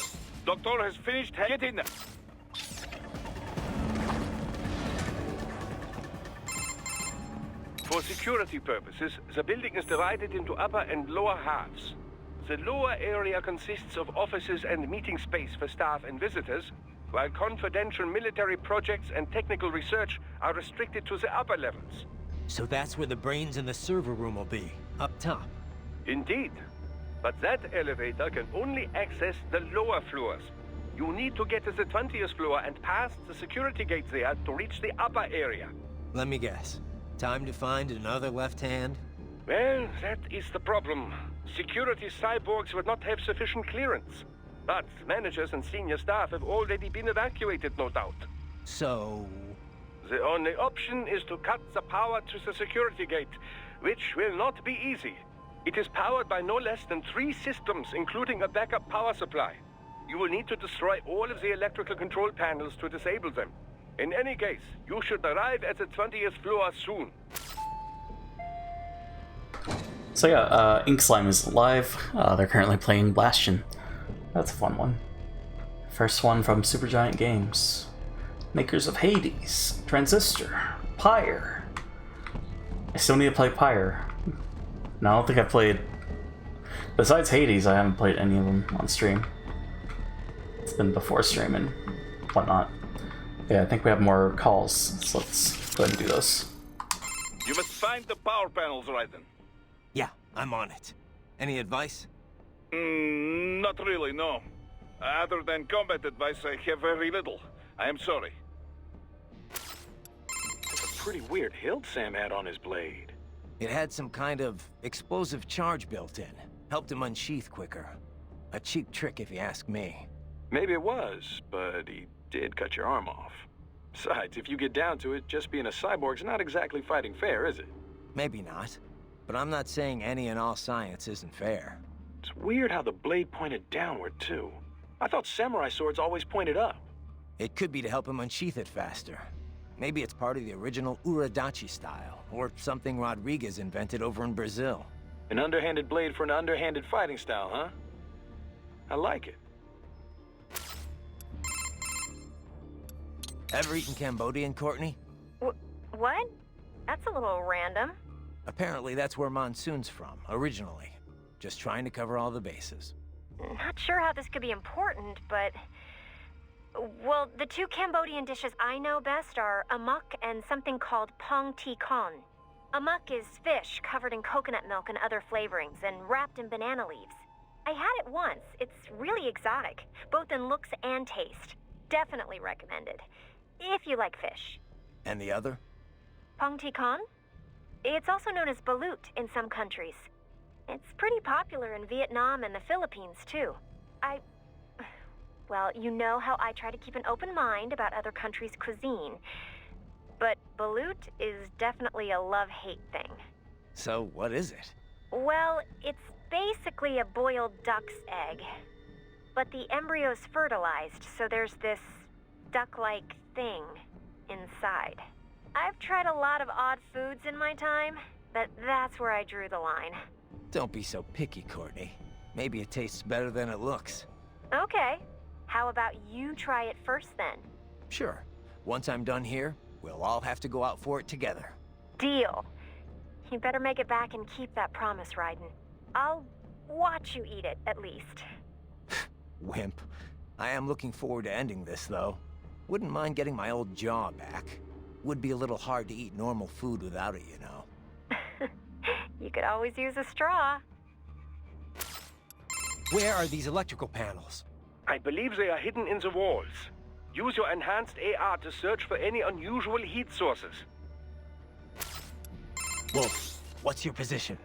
Doctor has finished. Get in there. For security purposes, the building is divided into upper and lower halves. The lower area consists of offices and meeting space for staff and visitors, while confidential military projects and technical research are restricted to the upper levels. So that's where the brains in the server room will be, up top. Indeed. But that elevator can only access the lower floors. You need to get to the 20th floor and past the security gate there to reach the upper area. Let me guess. Time to find another left hand? Well, that is the problem. Security cyborgs would not have sufficient clearance. But managers and senior staff have already been evacuated, no doubt. So... The only option is to cut the power to the security gate, which will not be easy. It is powered by no less than 3 systems, including a backup power supply. You will need to destroy all of the electrical control panels to disable them. In any case, you should arrive at the 20th floor soon. So yeah, Ink Slime is live. They're currently playing Bastion. That's a fun one. First one from Supergiant Games. Makers of Hades, Transistor, Pyre. I still need to play Pyre. No, I don't think I've played... Besides Hades, I haven't played any of them on stream. It's been before stream and whatnot. Yeah, I think we have more calls, so let's go ahead and do those. You must find the power panels, Raiden. Yeah, I'm on it. Any advice? Not really, no. Other than combat advice, I have very little. I am sorry. It's a pretty weird hilt Sam had on his blade. It had some kind of explosive charge built in. Helped him unsheath quicker. A cheap trick if you ask me. Maybe it was, but he did cut your arm off. Besides, if you get down to it, just being a cyborg's not exactly fighting fair, is it? Maybe not. But I'm not saying any and all science isn't fair. It's weird how the blade pointed downward, too. I thought samurai swords always pointed up. It could be to help him unsheath it faster. Maybe it's part of the original Uradachi style, or something Rodriguez invented over in Brazil. An underhanded blade for an underhanded fighting style, huh? I like it. Ever eaten Cambodian, Courtney? What? That's a little random. Apparently that's where Monsoon's from, originally. Just trying to cover all the bases. Not sure how this could be important, but... Well, the 2 Cambodian dishes I know best are amok and something called pong ti con. Amok is fish covered in coconut milk and other flavorings and wrapped in banana leaves. I had it once. It's really exotic, both in looks and taste. Definitely recommended, if you like fish. And the other? Pong Ti Con? It's also known as balut in some countries. It's pretty popular in Vietnam and the Philippines, too. Well, you know how I try to keep an open mind about other countries' cuisine. But balut is definitely a love-hate thing. So, what is it? Well, it's basically a boiled duck's egg. But the embryo's fertilized, so there's this duck-like thing inside. I've tried a lot of odd foods in my time, but that's where I drew the line. Don't be so picky, Courtney. Maybe it tastes better than it looks. Okay. How about you try it first, then? Sure. Once I'm done here, we'll all have to go out for it together. Deal. You better make it back and keep that promise, Raiden. I'll watch you eat it, at least. Wimp. I am looking forward to ending this, though. Wouldn't mind getting my old jaw back. Would be a little hard to eat normal food without it, you know. You could always use a straw. Where are these electrical panels? I believe they are hidden in the walls. Use your enhanced AR to search for any unusual heat sources. Wolf, what's your position?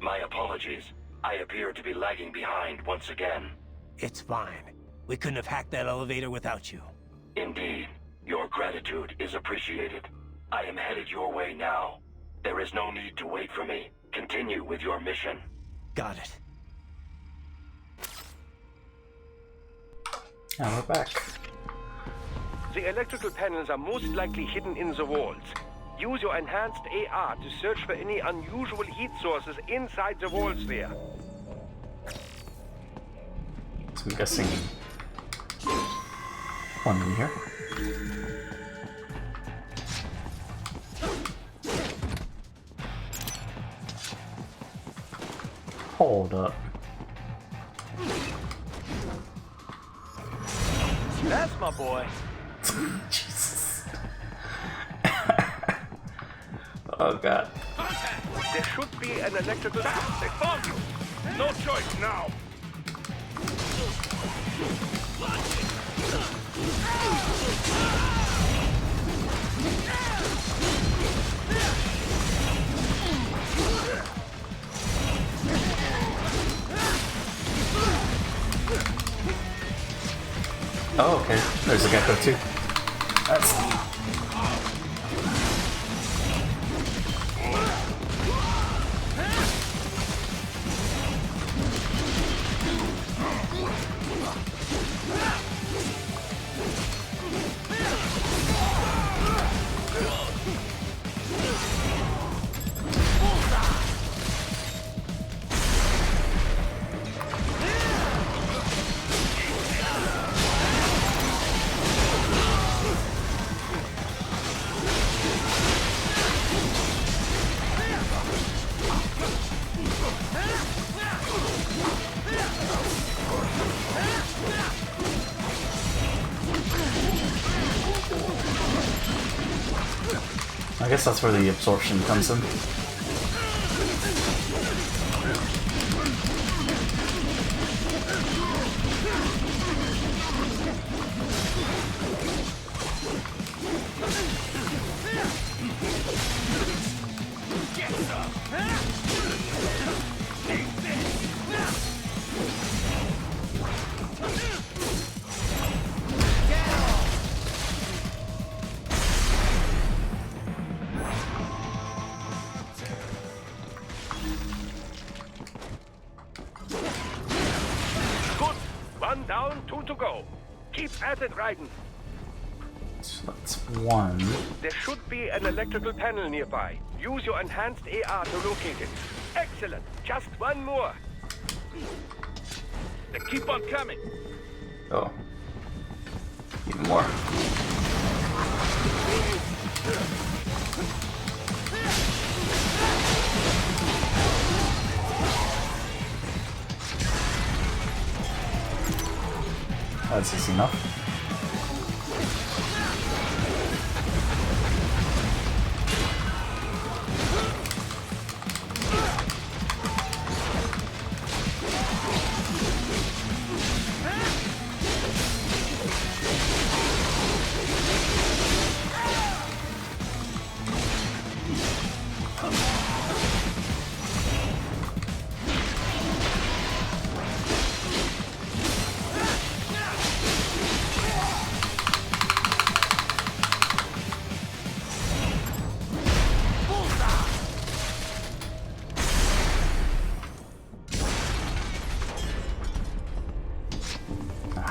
My apologies. I appear to be lagging behind once again. It's fine. We couldn't have hacked that elevator without you. Indeed. Your gratitude is appreciated. I am headed your way now. There is no need to wait for me. Continue with your mission. Got it. And we're back. The electrical panels are most likely hidden in the walls. Use your enhanced AR to search for any unusual heat sources inside the walls there. So I'm guessing one in here. Hold up. That's my boy. Jesus. Oh god. There should be an electrical... They found you! No choice now! Oh, okay. There's a gecko too. That's... I guess that's where the absorption comes in. Good. One down, two to go. Keep at it, Raiden. So that's one. There should be an electrical panel nearby. Use your enhanced AR to locate it. Excellent. Just one more. They keep on coming. Oh. Even more. That's easy enough.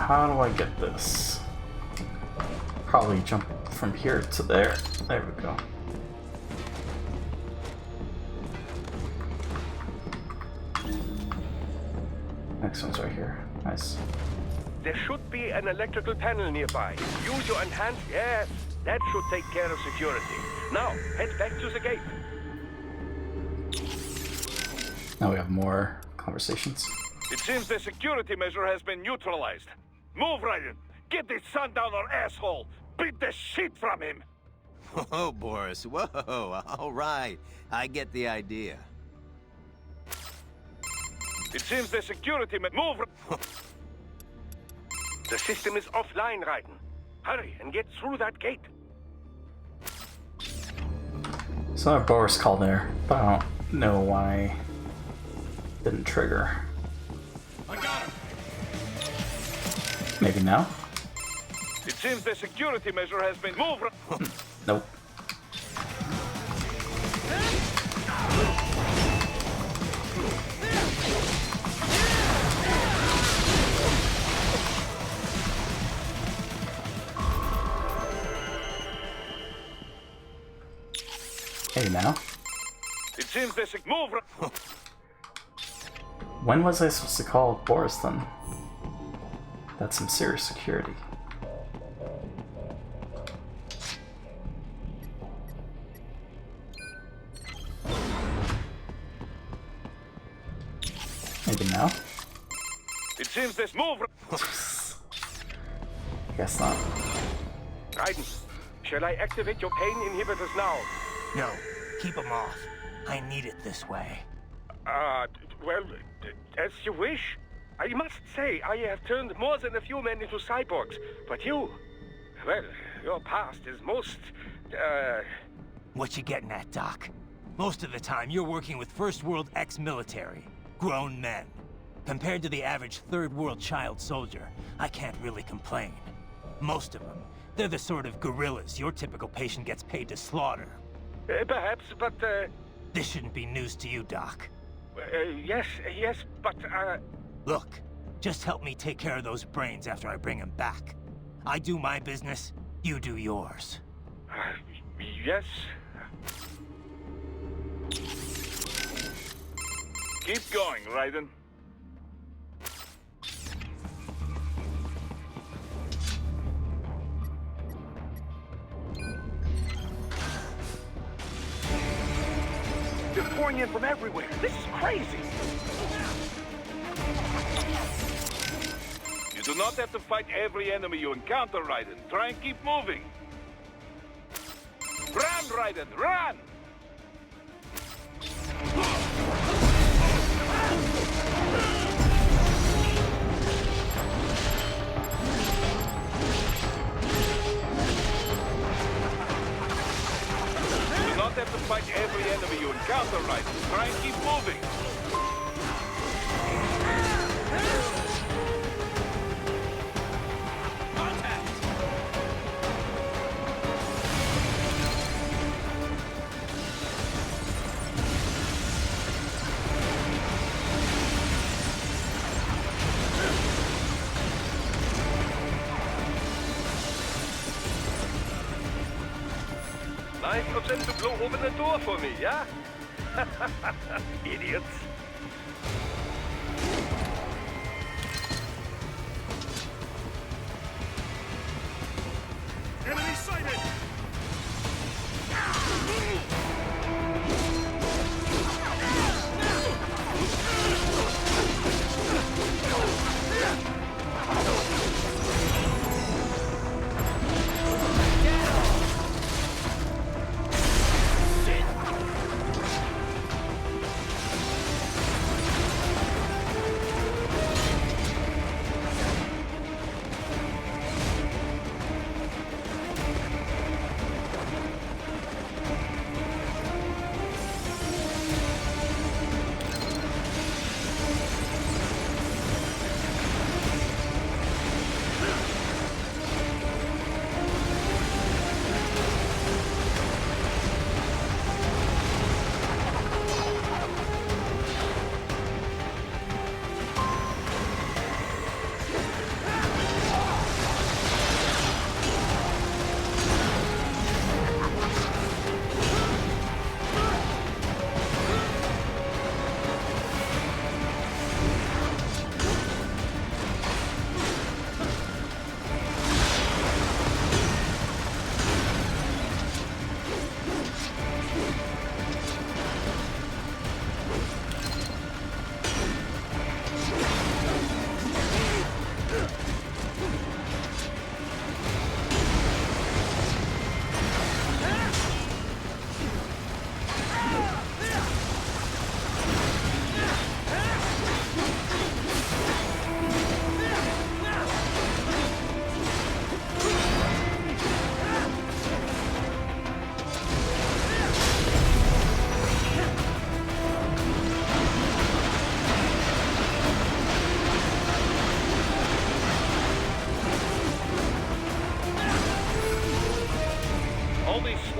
how do I get this? Probably jump from here to there. There we go. Next one's right here. Nice. There should be an electrical panel nearby. Use your enhanced... Yes, that should take care of security. Now, head back to the gate. Now we have more conversations. It seems the security measure has been neutralized. Move, Raiden. Get this sundowner asshole. Beat the shit from him. Whoa, Boris. Whoa. All right. I get the idea. It seems the security move. The system is offline, Raiden. Hurry and get through that gate. So I have a Boris call there, but I don't know why it didn't trigger. I got him. Maybe now? It seems the security measure has been moved. Nope. Hey, now? It seems the move. When was I supposed to call Boris then? That's some serious security. Maybe now? It seems this move. Guess not. Raiden, shall I activate your pain inhibitors now? No, keep them off. I need it this way. Well, as you wish. I must say, I have turned more than a few men into cyborgs, but you... Well, your past is most, What you getting at, Doc? Most of the time, you're working with First World ex-military. Grown men. Compared to the average Third World child soldier, I can't really complain. Most of them, they're the sort of guerrillas your typical patient gets paid to slaughter. Perhaps, but, This shouldn't be news to you, Doc. yes, but, Look, just help me take care of those brains after I bring them back. I do my business, you do yours. Yes. Keep going, Raiden. They're pouring in from everywhere. This is crazy. You do not have to fight every enemy you encounter, Raiden. Try and keep moving. Run, Raiden, run! You do not have to fight every enemy you encounter, Raiden. Try and keep moving. Nice of them to blow open the door for me, yeah? Idiots. Enemy sighted!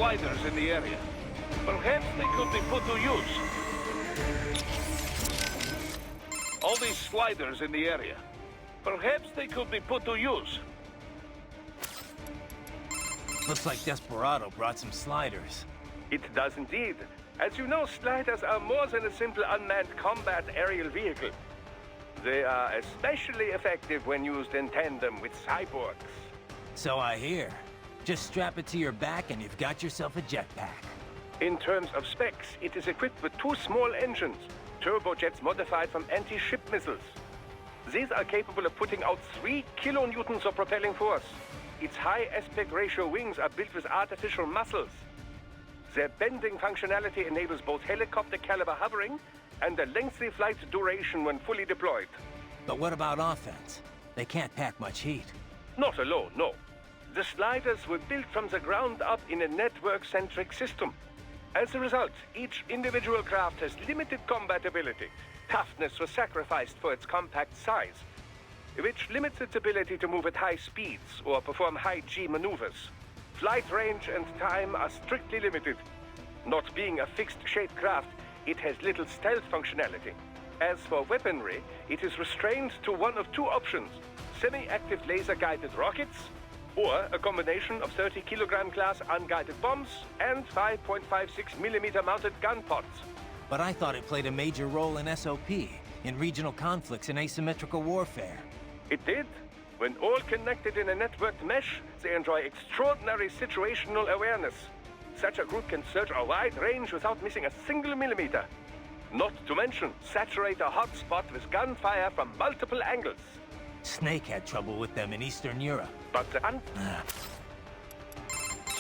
sliders in the area. Perhaps they could be put to use. All these sliders in the area. Perhaps they could be put to use. Looks like Desperado brought some sliders. It does indeed. As you know, sliders are more than a simple unmanned combat aerial vehicle. They are especially effective when used in tandem with cyborgs. So I hear. Just strap it to your back and you've got yourself a jetpack. In terms of specs, it is equipped with 2 small engines, turbojets modified from anti-ship missiles. These are capable of putting out 3 kilonewtons of propelling force. Its high aspect ratio wings are built with artificial muscles. Their bending functionality enables both helicopter caliber hovering and a lengthy flight duration when fully deployed. But what about offense? They can't pack much heat. Not alone, no. The sliders were built from the ground up in a network-centric system. As a result, each individual craft has limited combat ability. Toughness was sacrificed for its compact size, which limits its ability to move at high speeds or perform high-G maneuvers. Flight range and time are strictly limited. Not being a fixed-shape craft, it has little stealth functionality. As for weaponry, it is restrained to one of 2 options: semi-active laser-guided rockets, or a combination of 30-kilogram class unguided bombs and 5.56mm mounted gun pods. But I thought it played a major role in SOP, in regional conflicts and asymmetrical warfare. It did. When all connected in a networked mesh, they enjoy extraordinary situational awareness. Such a group can search a wide range without missing a single millimeter. Not to mention, saturate a hotspot with gunfire from multiple angles. Snake had trouble with them in Eastern Europe. But the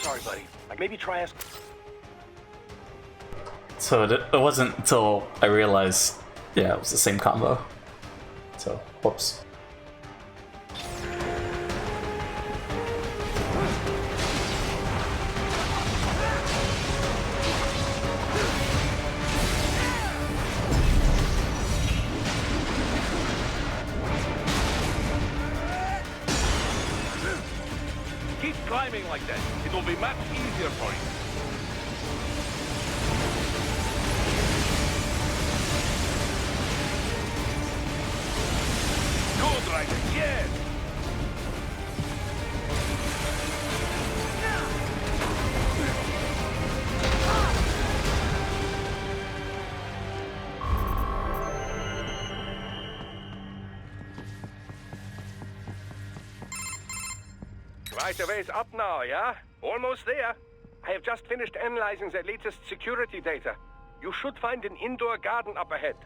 Sorry, buddy. Maybe try us. So it wasn't until I realized, yeah, it was the same combo. So, whoops. Keep climbing like that. It will be much easier for you. Good, Ryder. Yes! Right away's up now, yeah? Almost there. I have just finished analyzing the latest security data. You should find an indoor garden up ahead.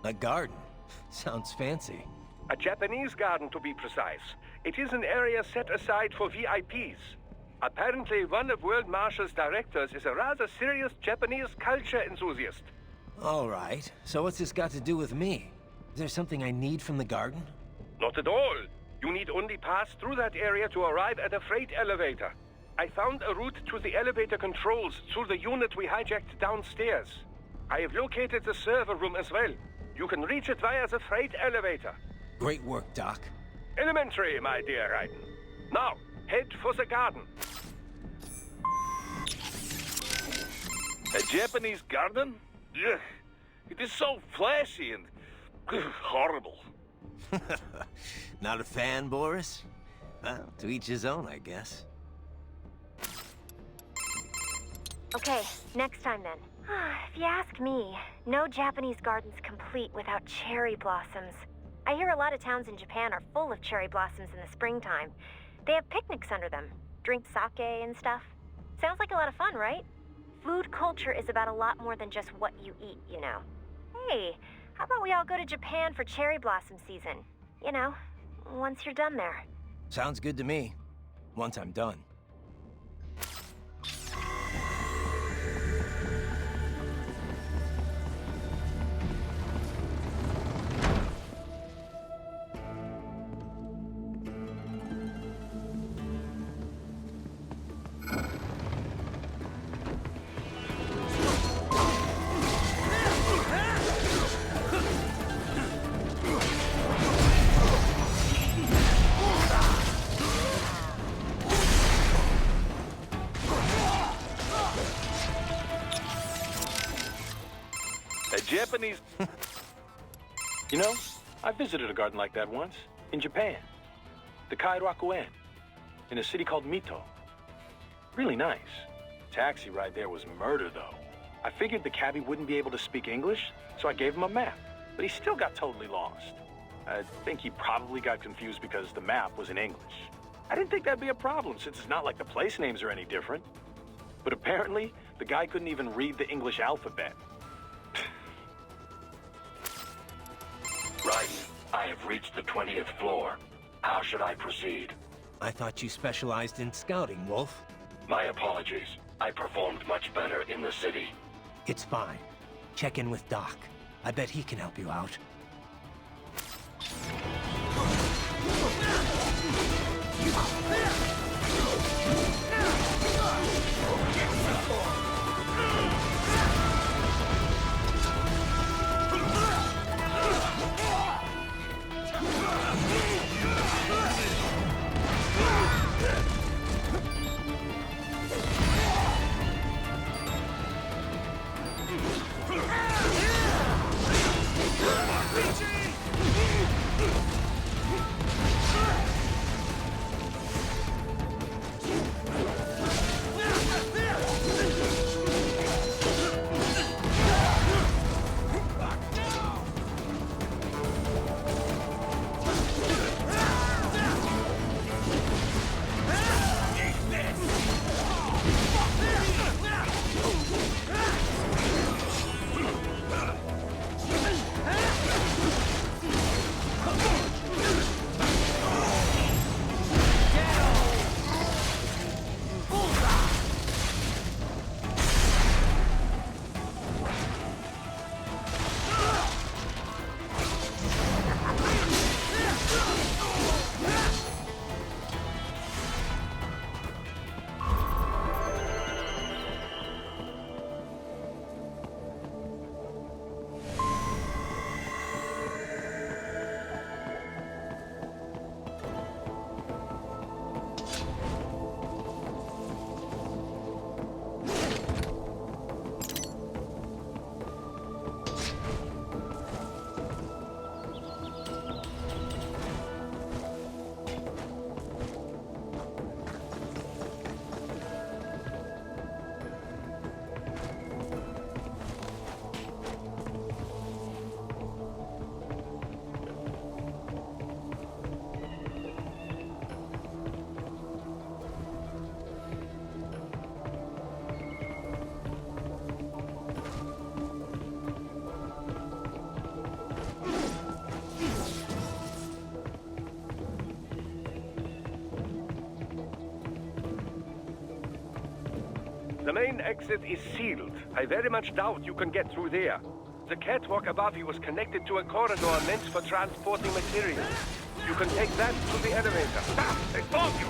A garden? Sounds fancy. A Japanese garden, to be precise. It is an area set aside for VIPs. Apparently, one of World Marshal's directors is a rather serious Japanese culture enthusiast. All right. So what's this got to do with me? Is there something I need from the garden? Not at all. You need only pass through that area to arrive at a freight elevator. I found a route to the elevator controls through the unit we hijacked downstairs. I have located the server room as well. You can reach it via the freight elevator. Great work, Doc. Elementary, my dear Raiden. Now, head for the garden. A Japanese garden? Ugh. It is so flashy and horrible. Not a fan, Boris? Well, to each his own, I guess. Okay, next time then. If you ask me, no Japanese garden's complete without cherry blossoms. I hear a lot of towns in Japan are full of cherry blossoms in the springtime. They have picnics under them, drink sake and stuff. Sounds like a lot of fun, right? Food culture is about a lot more than just what you eat, you know. Hey, how about we all go to Japan for cherry blossom season? You know, once you're done there. Sounds good to me. Once I'm done. Japanese... You know, I visited a garden like that once, in Japan. The Kairakuen, in a city called Mito. Really nice. Taxi ride there was murder, though. I figured the cabbie wouldn't be able to speak English, so I gave him a map. But he still got totally lost. I think he probably got confused because the map was in English. I didn't think that'd be a problem, since it's not like the place names are any different. But apparently, the guy couldn't even read the English alphabet. Raiden, I have reached the 20th floor. How should I proceed? I thought you specialized in scouting, Wolf. My apologies. I performed much better in the city. It's fine. Check in with Doc. I bet he can help you out. The main exit is sealed. I very much doubt you can get through there. The catwalk above you is connected to a corridor meant for transporting materials. You can take that to the elevator. Ah, they found you!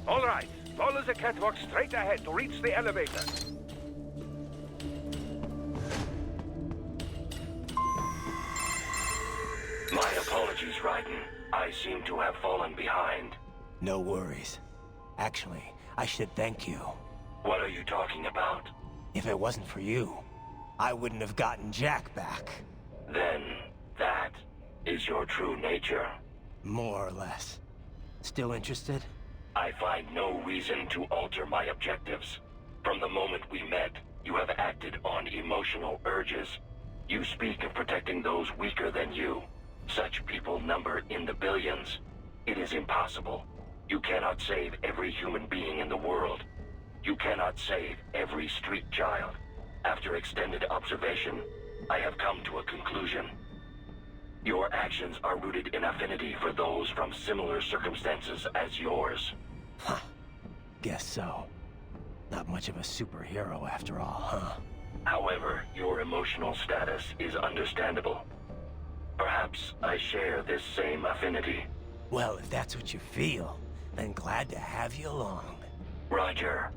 All right. Follow the catwalk straight ahead to reach the elevator. My apologies, Raiden. I seem to have fallen behind. No worries. Actually, I should thank you. What are you talking about? If it wasn't for you, I wouldn't have gotten Jack back. Then, that is your true nature. More or less. Still interested? I find no reason to alter my objectives. From the moment we met, you have acted on emotional urges. You speak of protecting those weaker than you. Such people number in the billions. It is impossible. You cannot save every human being in the world. You cannot save every street child. After extended observation, I have come to a conclusion. Your actions are rooted in affinity for those from similar circumstances as yours. Huh. Guess so. Not much of a superhero after all, huh? However, your emotional status is understandable. Perhaps I share this same affinity. Well, if that's what you feel, then glad to have you along. Roger.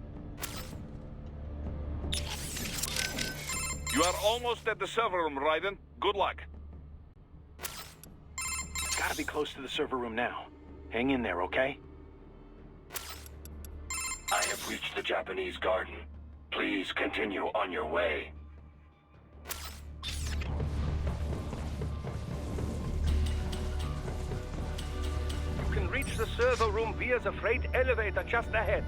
You are almost at the server room, Raiden. Good luck. Gotta be close to the server room now. Hang in there, okay? I have reached the Japanese garden. Please continue on your way. You can reach the server room via the freight elevator just ahead.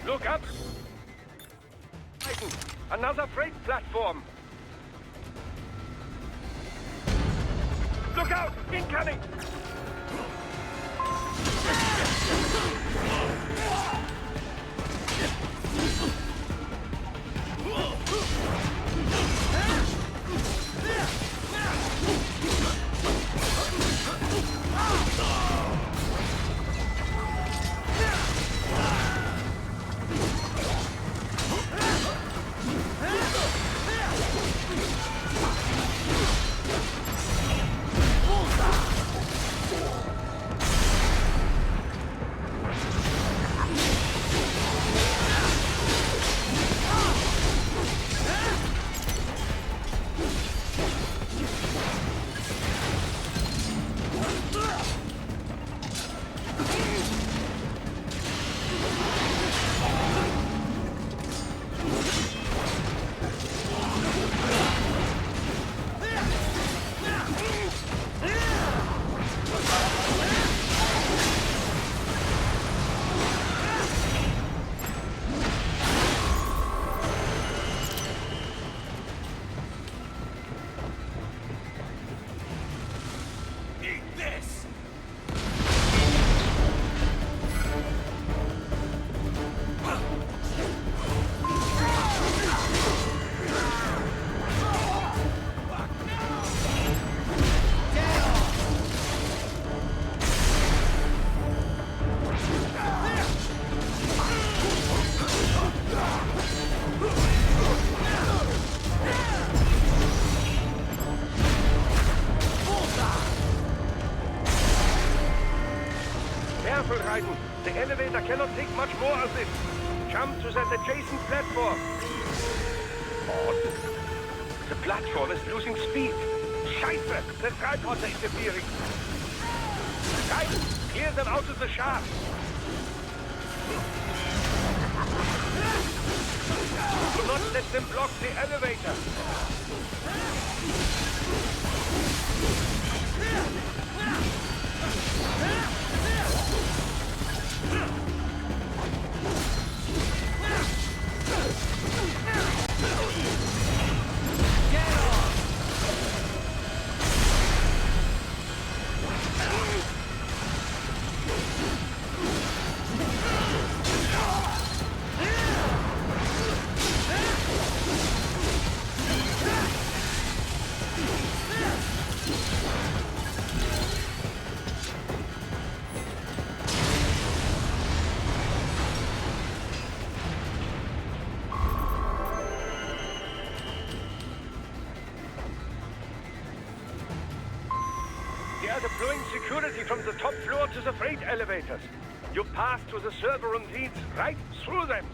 Look up! Another freight platform! Look out! Incoming! Raiden. The elevator cannot take much more of this. Jump to that adjacent platform. Odd. The platform is losing speed. Scheiße! The tripods are interfering. Raiden, clear them out of the shaft. Do not let them block the elevator. They are deploying security from the top floor to the freight elevators. You pass to the server room leads right through them.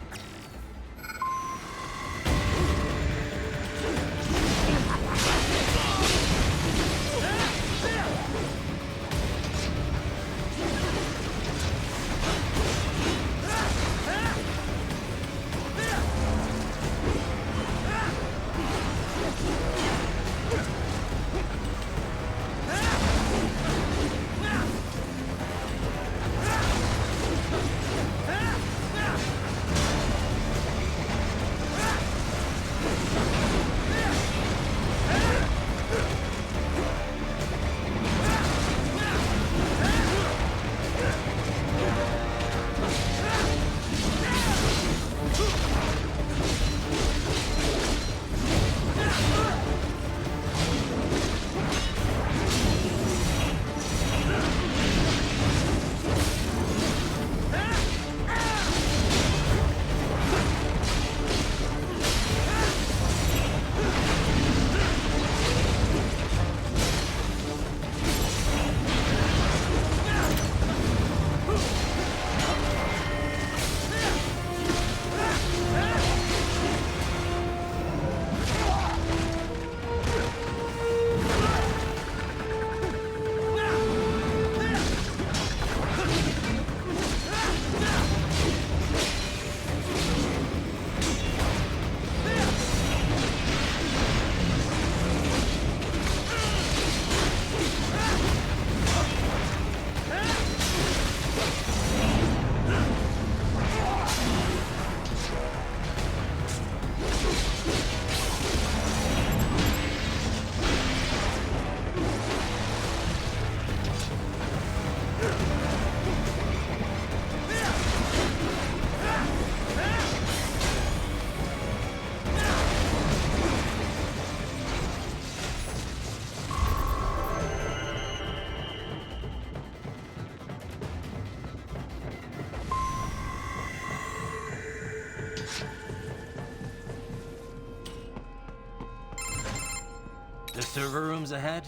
The server rooms ahead?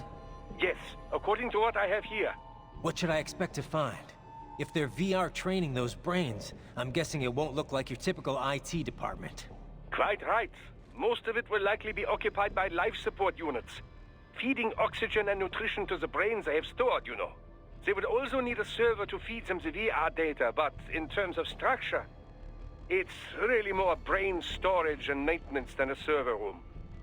Yes, according to what I have here. What should I expect to find? If they're VR training those brains, I'm guessing it won't look like your typical IT department. Quite right. Most of it will likely be occupied by life support units. Feeding oxygen and nutrition to the brains they have stored, you know. They would also need a server to feed them the VR data, but in terms of structure, it's really more brain storage and maintenance than a server room.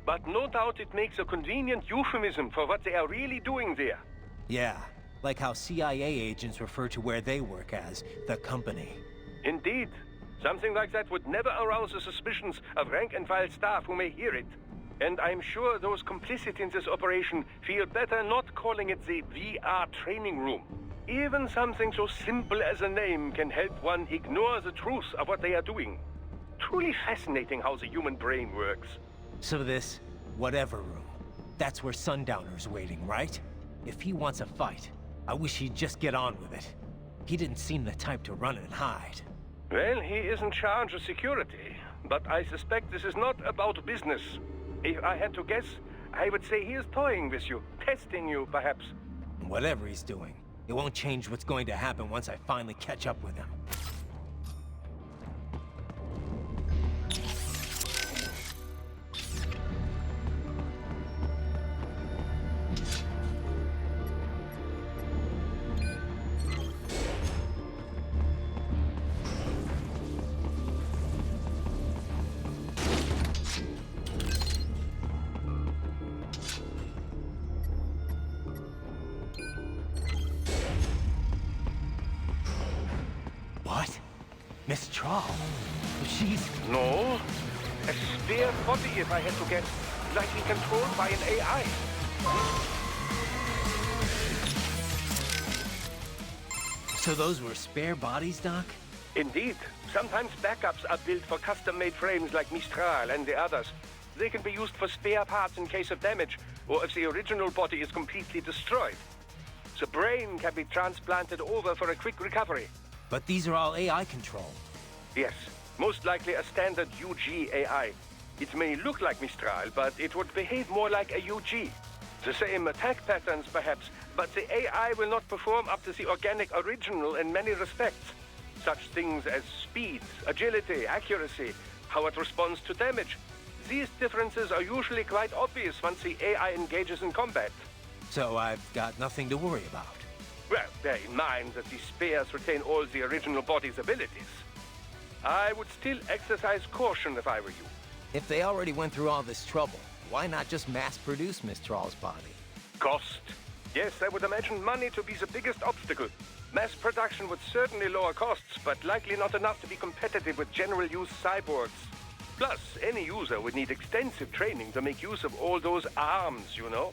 But no doubt it makes a convenient euphemism for what they are really doing there. Yeah, like how CIA agents refer to where they work as the company. Indeed. Something like that would never arouse the suspicions of rank-and-file staff who may hear it. And I'm sure those complicit in this operation feel better not calling it the VR training room. Even something so simple as a name can help one ignore the truth of what they are doing. Truly fascinating how the human brain works. So this, whatever room, that's where Sundowner's waiting, right? If he wants a fight, I wish he'd just get on with it. He didn't seem the type to run and hide. Well, he is in charge of security, but I suspect this is not about business. If I had to guess, I would say he is toying with you, testing you, perhaps. Whatever he's doing, It won't change what's going to happen once I finally catch up with him. What? Miss Trawl? She's... No. A spare body, if I had to guess. Likely controlled by an AI. So those were spare bodies, Doc? Indeed. Sometimes backups are built for custom-made frames like Mistral and the others. They can be used for spare parts in case of damage, or if the original body is completely destroyed. The brain can be transplanted over for a quick recovery. But these are all AI controlled. Yes, most likely a standard UG AI. It may look like Mistral, but it would behave more like a UG. The same attack patterns, perhaps, but the AI will not perform up to the organic original in many respects. Such things as speed, agility, accuracy, how it responds to damage. These differences are usually quite obvious once the AI engages in combat. So I've got nothing to worry about. Well, bear in mind that the spares retain all the original body's abilities. I would still exercise caution if I were you. If they already went through all this trouble, why not just mass-produce Miss Trawl's body? Cost. Yes, I would imagine money to be the biggest obstacle. Mass production would certainly lower costs, but likely not enough to be competitive with general-use cyborgs. Plus, any user would need extensive training to make use of all those arms, you know?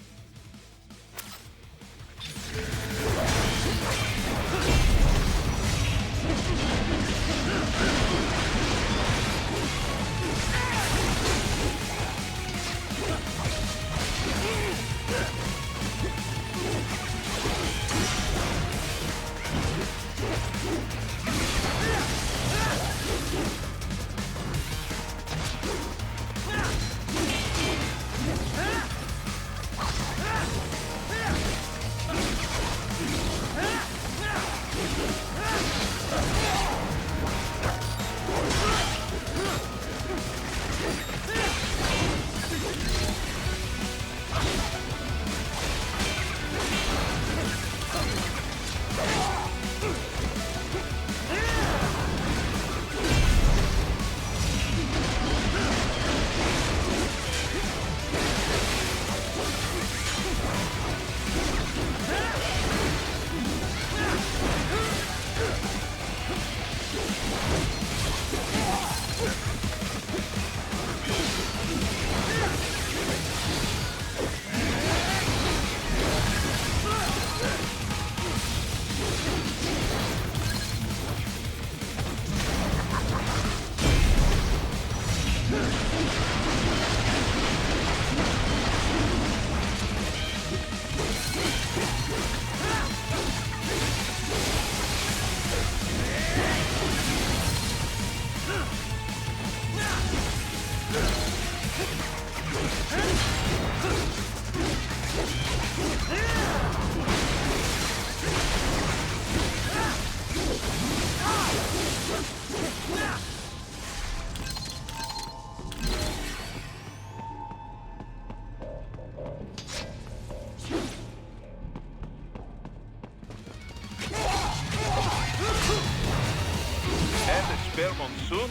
Spare monsoon?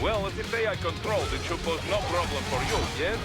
Well, if it's AI controlled, it should pose no problem for you, yes?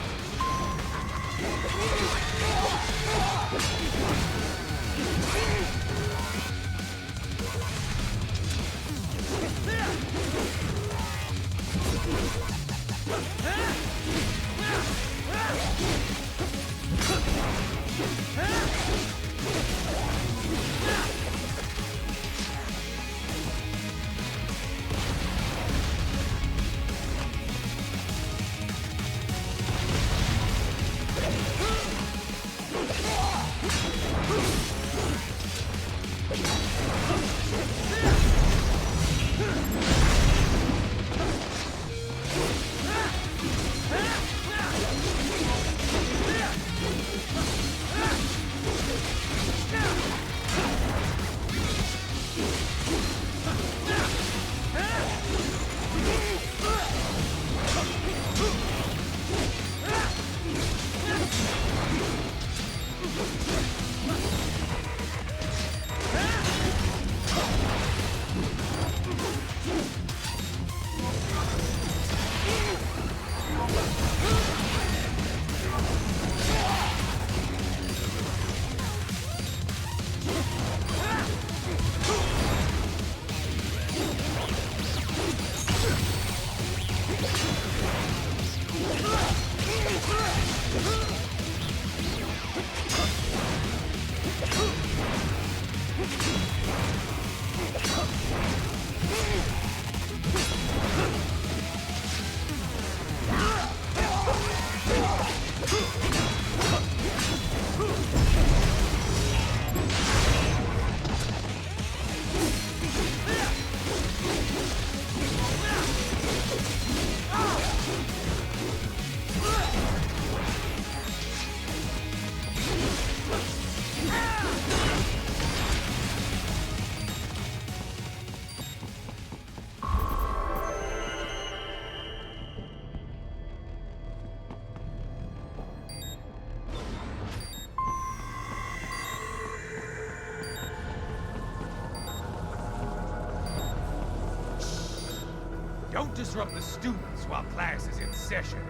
disrupt the students while class is in session.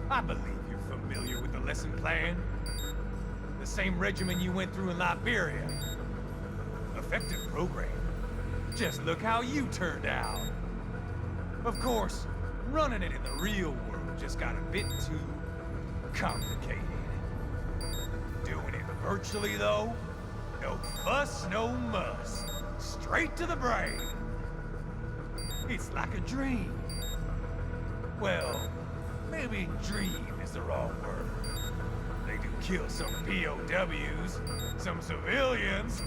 I believe you're familiar with the lesson plan. The same regimen you went through in Liberia. Effective program. Just look how you turned out. Of course, running it in the real world just got a bit too complicated. Doing it virtually, though, no fuss, no muss. Straight to the brain. It's like a dream. Well, maybe dream is the wrong word. They do kill some POWs, some civilians.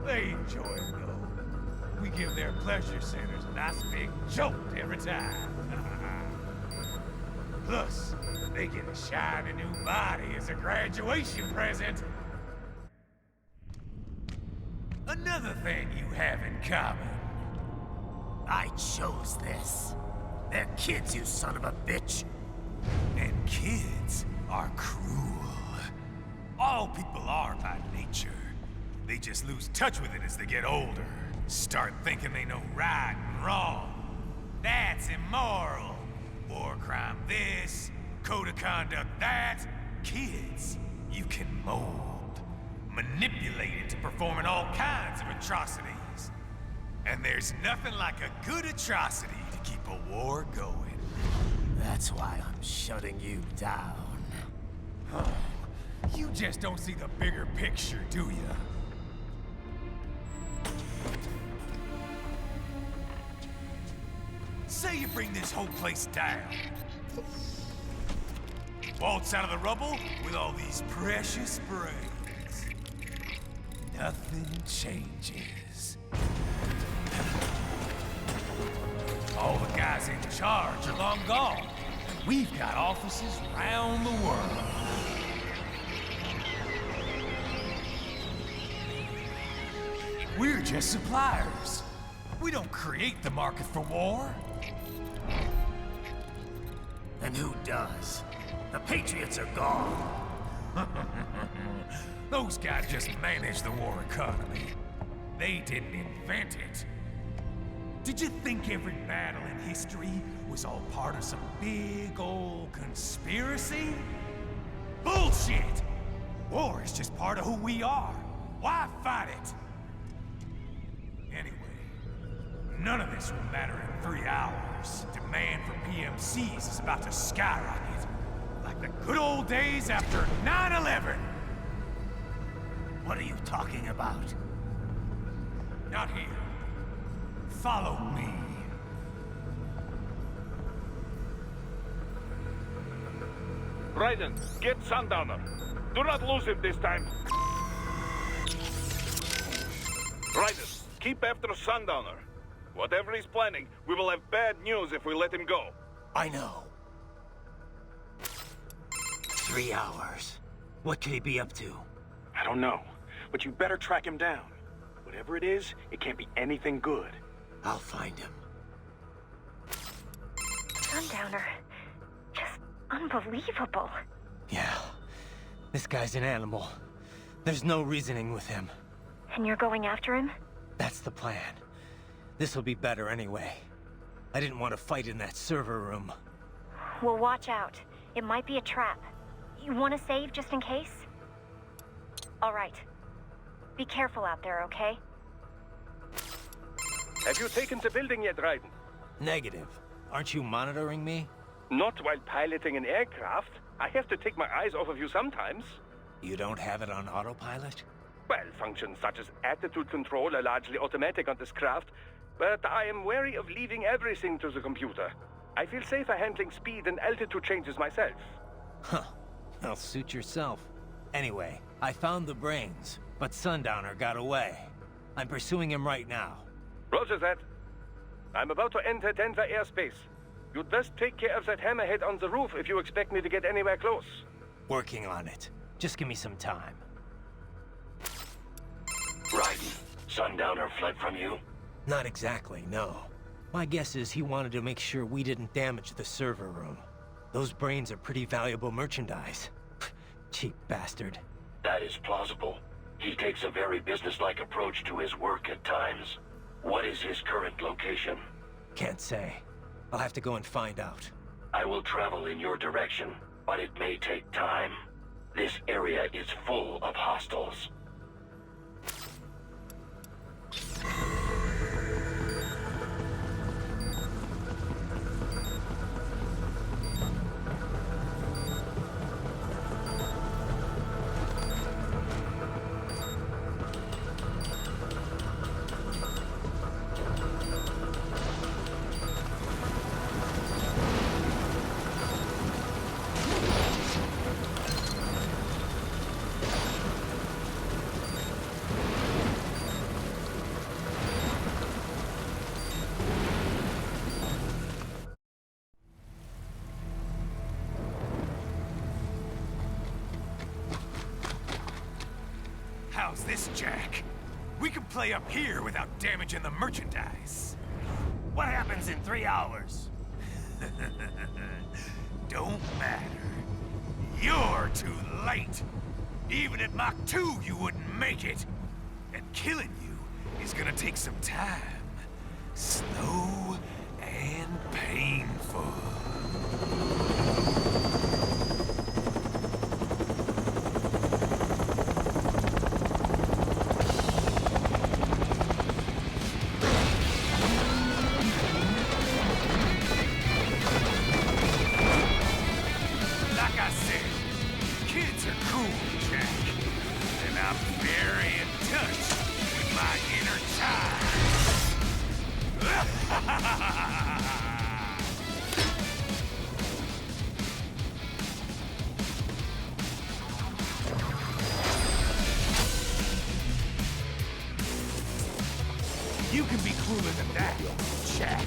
They enjoy it, though. We give their pleasure centers a nice big jolt every time. Plus, they get a shiny new body as a graduation present. Another thing you have in common. I chose this. They're kids, you son of a bitch. And kids are cruel. All people are by nature. They just lose touch with it as they get older. Start thinking they know right and wrong. That's immoral. War crime this, code of conduct that. Kids, you can mold, manipulate into performing all kinds of atrocities. And there's nothing like a good atrocity to keep a war going. That's why I'm shutting you down. You just don't see the bigger picture, do you? Say you bring this whole place down. Waltz out of the rubble with all these precious brains. Nothing changes. All the guys in charge are long gone. And we've got offices around the world. We're just suppliers. We don't create the market for war. And who does? The Patriots are gone. Those guys just manage the war economy. They didn't invent it. Did you think every battle in history was all part of some big old conspiracy? Bullshit! War is just part of who we are. Why fight it? Anyway, none of this will matter in 3 hours. Demand for PMCs is about to skyrocket. Like the good old days after 9/11. What are you talking about? Not here. Follow me. Raiden, get Sundowner. Do not lose him this time. Raiden, keep after Sundowner. Whatever he's planning, we will have bad news if we let him go. I know. 3 hours. What could he be up to? I don't know, but you better track him down. Whatever it is, it can't be anything good. I'll find him. Sundowner. Just unbelievable. Yeah. This guy's an animal. There's no reasoning with him. And you're going after him? That's the plan. This'll be better anyway. I didn't want to fight in that server room. Well, watch out. It might be a trap. You want to save just in case? All right. Be careful out there, okay? Have you taken the building yet, Raiden? Negative. Aren't you monitoring me? Not while piloting an aircraft. I have to take my eyes off of you sometimes. You don't have it on autopilot? Well, functions such as attitude control are largely automatic on this craft, but I am wary of leaving everything to the computer. I feel safer handling speed and altitude changes myself. Huh. Well, suit yourself. Anyway, I found the brains, but Sundowner got away. I'm pursuing him right now. Roger that. I'm about to enter Denver airspace. You'd best take care of that hammerhead on the roof if you expect me to get anywhere close. Working on it. Just give me some time. Raiden, Sundowner fled from you? Not exactly, no. My guess is he wanted to make sure we didn't damage the server room. Those brains are pretty valuable merchandise. Cheap bastard. That is plausible. He takes a very businesslike approach to his work at times. What is his current location? Can't say. I'll have to go and find out. I will travel in your direction, but it may take time. This area is full of hostiles. How's this, Jack? We can play up here without damaging the merchandise. What happens in 3 hours? Don't matter. You're too late. Even at Mach 2, you wouldn't make it. And killing you is gonna take some time. Slow and painful. Like I said, kids are cool, Jack. And I'm very in touch with my inner child. You can be cooler than that, Jack.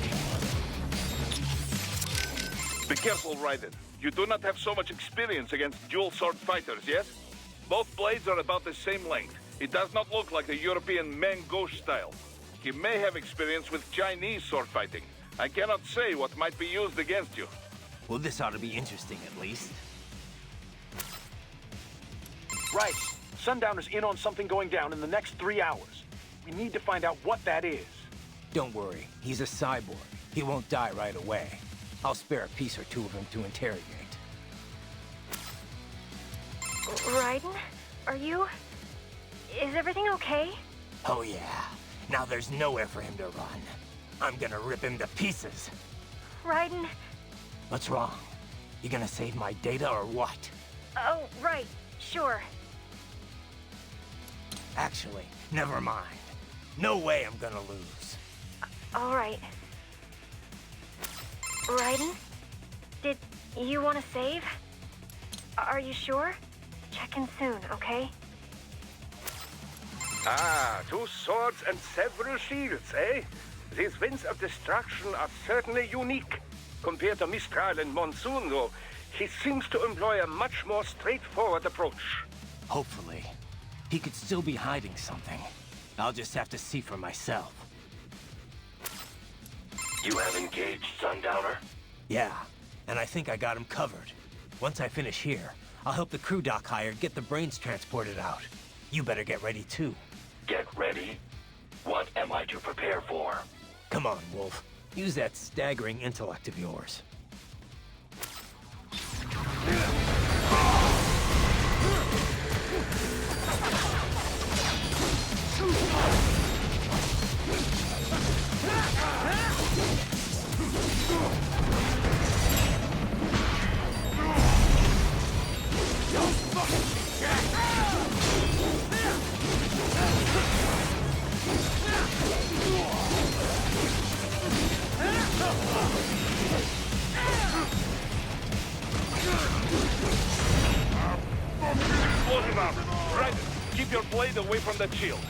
Be careful, Raiden. You do not have so much experience against dual-sword fighters, yes? Both blades are about the same length. It does not look like the European main gauche style. He may have experience with Chinese sword fighting. I cannot say what might be used against you. Well, this ought to be interesting, at least. Right. Sundowner's in on something going down in the next 3 hours. We need to find out what that is. Don't worry. He's a cyborg. He won't die right away. I'll spare a piece or two of him to interrogate. Raiden? Are you... Is everything okay? Oh, yeah. Now there's nowhere for him to run. I'm gonna rip him to pieces. Raiden? What's wrong? You gonna save my data or what? Oh, right. Sure. Actually, never mind. No way I'm gonna lose. All right. Raiden? Did you want to save? Are you sure? Check in soon, okay? Ah, 2 swords and several shields, eh? These winds of destruction are certainly unique. Compared to Mistral and Monsoon, though, he seems to employ a much more straightforward approach. Hopefully. He could still be hiding something. I'll just have to see for myself. You have engaged Sundowner? Yeah, and I think I got him covered. Once I finish here, I'll help the crew doc hired get the brains transported out. You better get ready too. Get ready? What am I to prepare for? Come on, Wolf. Use that staggering intellect of yours. Blow him up. Right. Keep your blade away from that shield.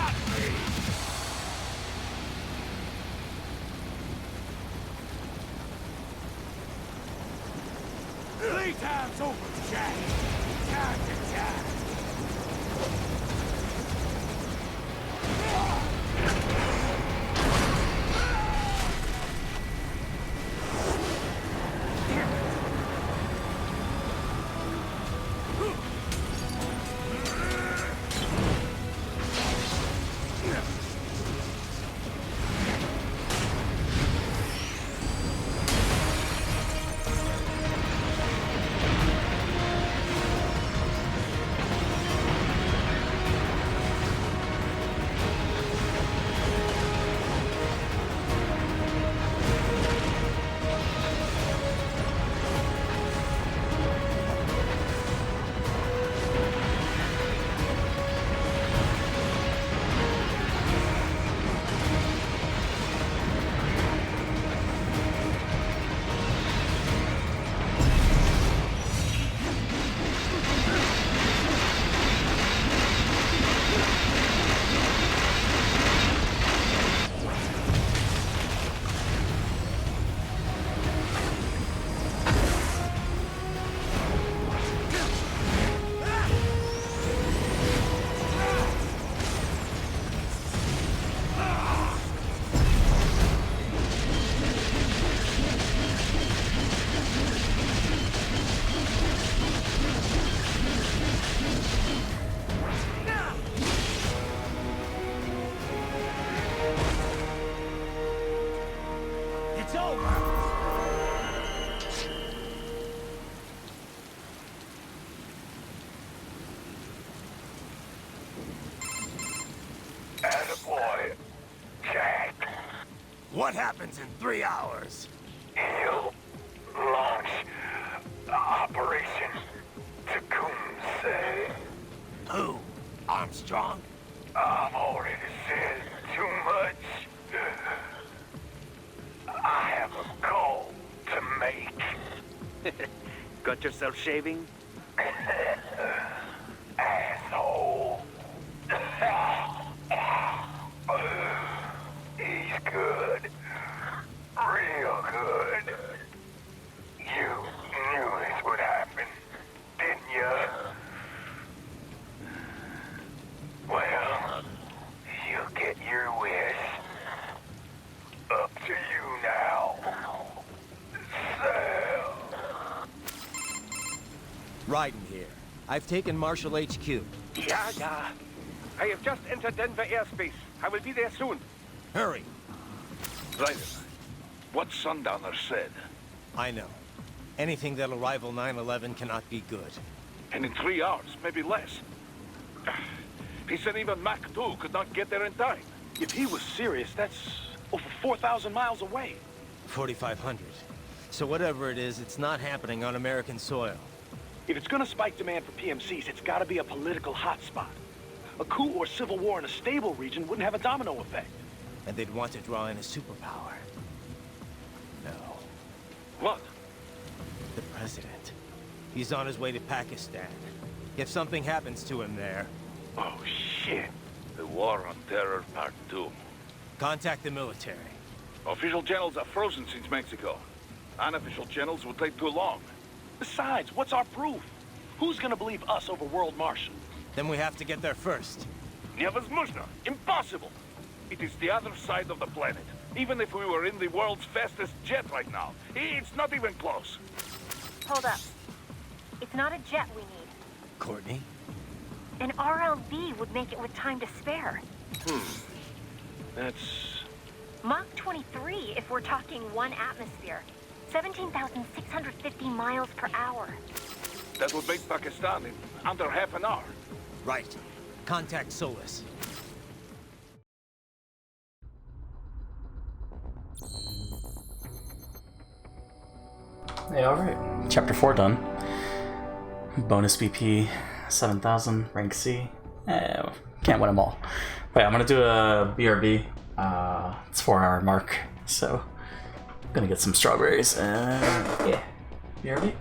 got me! Playtime's over, Jack! Time to die! It's over! Attaboy, Jack. What happens in 3 hours? He'll launch Operation Tecumseh. Who? Armstrong? I've already said too much. I have a call to make. Got yourself shaving? Asshole. He's good. Real good. You knew this would happen, didn't you? Well, you get your wish. Up to you now. Sam. Raiden here. I've taken Marshall HQ. Yeah. I have just entered Denver airspace. I will be there soon. Hurry. Raiden, what Sundowner said. I know. Anything that'll rival 9/11 cannot be good. And in 3 hours, maybe less. He said even Mach 2 could not get there in time. If he was serious, that's over 4,000 miles away. 4,500. So whatever it is, it's not happening on American soil. If it's gonna spike demand for PMCs, it's gotta be a political hotspot. A coup or civil war in a stable region wouldn't have a domino effect. And they'd want to draw in a superpower. No. What? The president. He's on his way to Pakistan. If something happens to him there... Oh, shit. The War on Terror Part 2. Contact the military. Official channels are frozen since Mexico. Unofficial channels would take too long. Besides, what's our proof? Who's gonna believe us over World Marshal? Then we have to get there first. Невозможно. Impossible. It is the other side of the planet. Even if we were in the world's fastest jet right now, it's not even close. Hold up. It's not a jet we need. Courtney? An RLV would make it with time to spare. That's... Mach 23 if we're talking 1 atmosphere. 17,650 miles per hour. That would make Pakistan in under half an hour. Right. Contact Solus. Yeah, alright. Chapter 4 done. Bonus BP 7,000, rank C. Can't win them all. But yeah, I'm gonna do a BRB. It's 4-hour mark, so I'm gonna get some strawberries and yeah, BRB.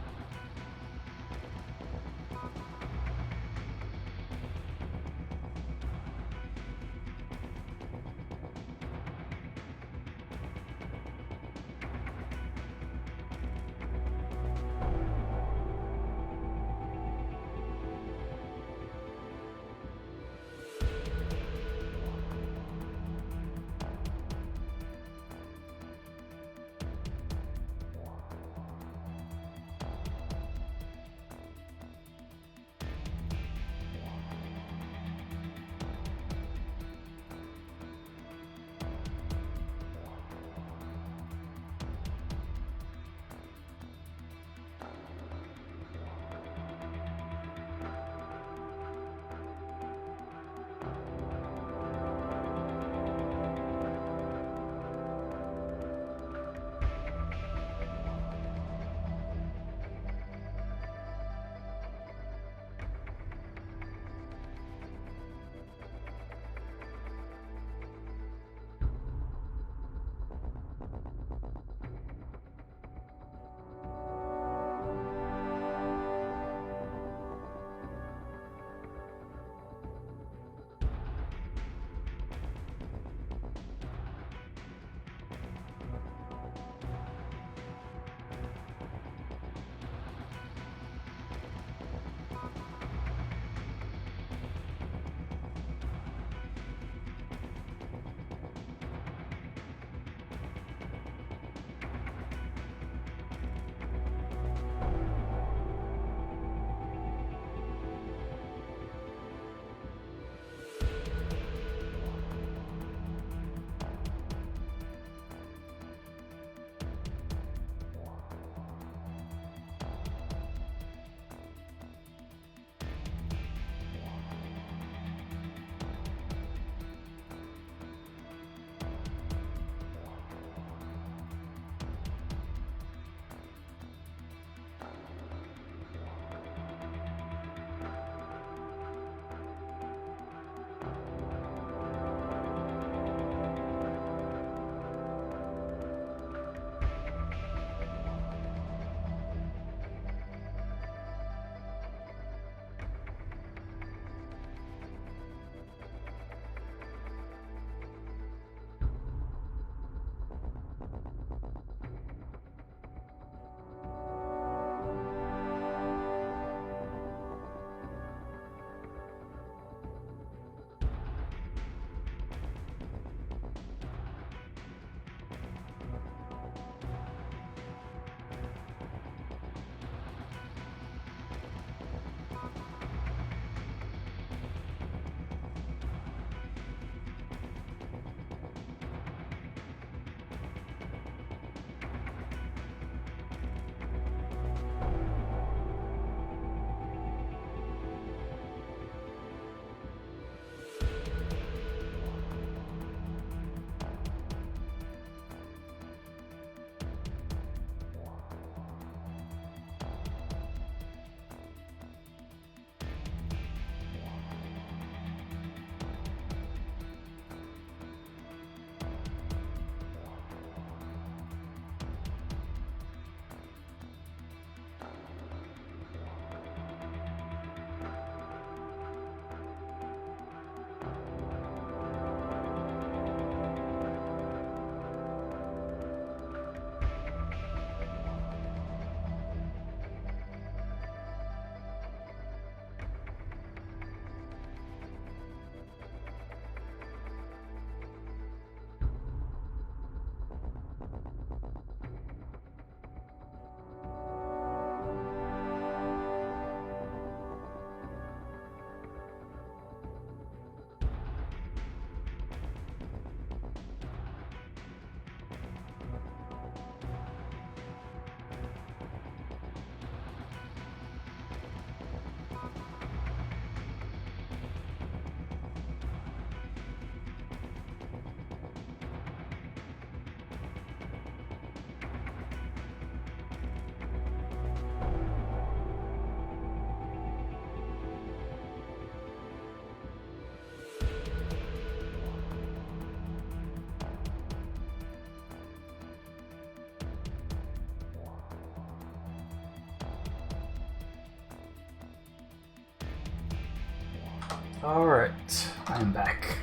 Alright, I'm back.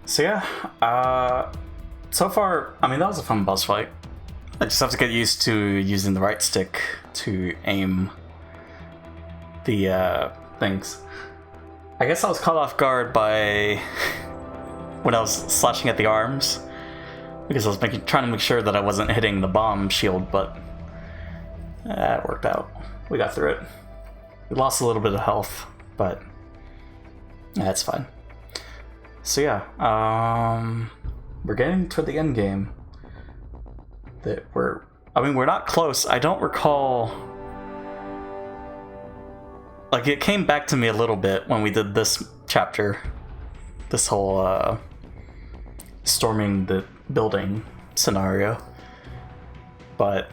So yeah, so far, I mean, that was a fun boss fight. I just have to get used to using the right stick to aim the things. I guess I was caught off guard by when I was slashing at the arms, because I was trying to make sure that I wasn't hitting the bomb shield, but it worked out. We got through it. We lost a little bit of health, but that's fine. So yeah, we're getting to the end game. We're not close. I don't recall. Like, it came back to me a little bit when we did this chapter, this whole storming the building scenario. But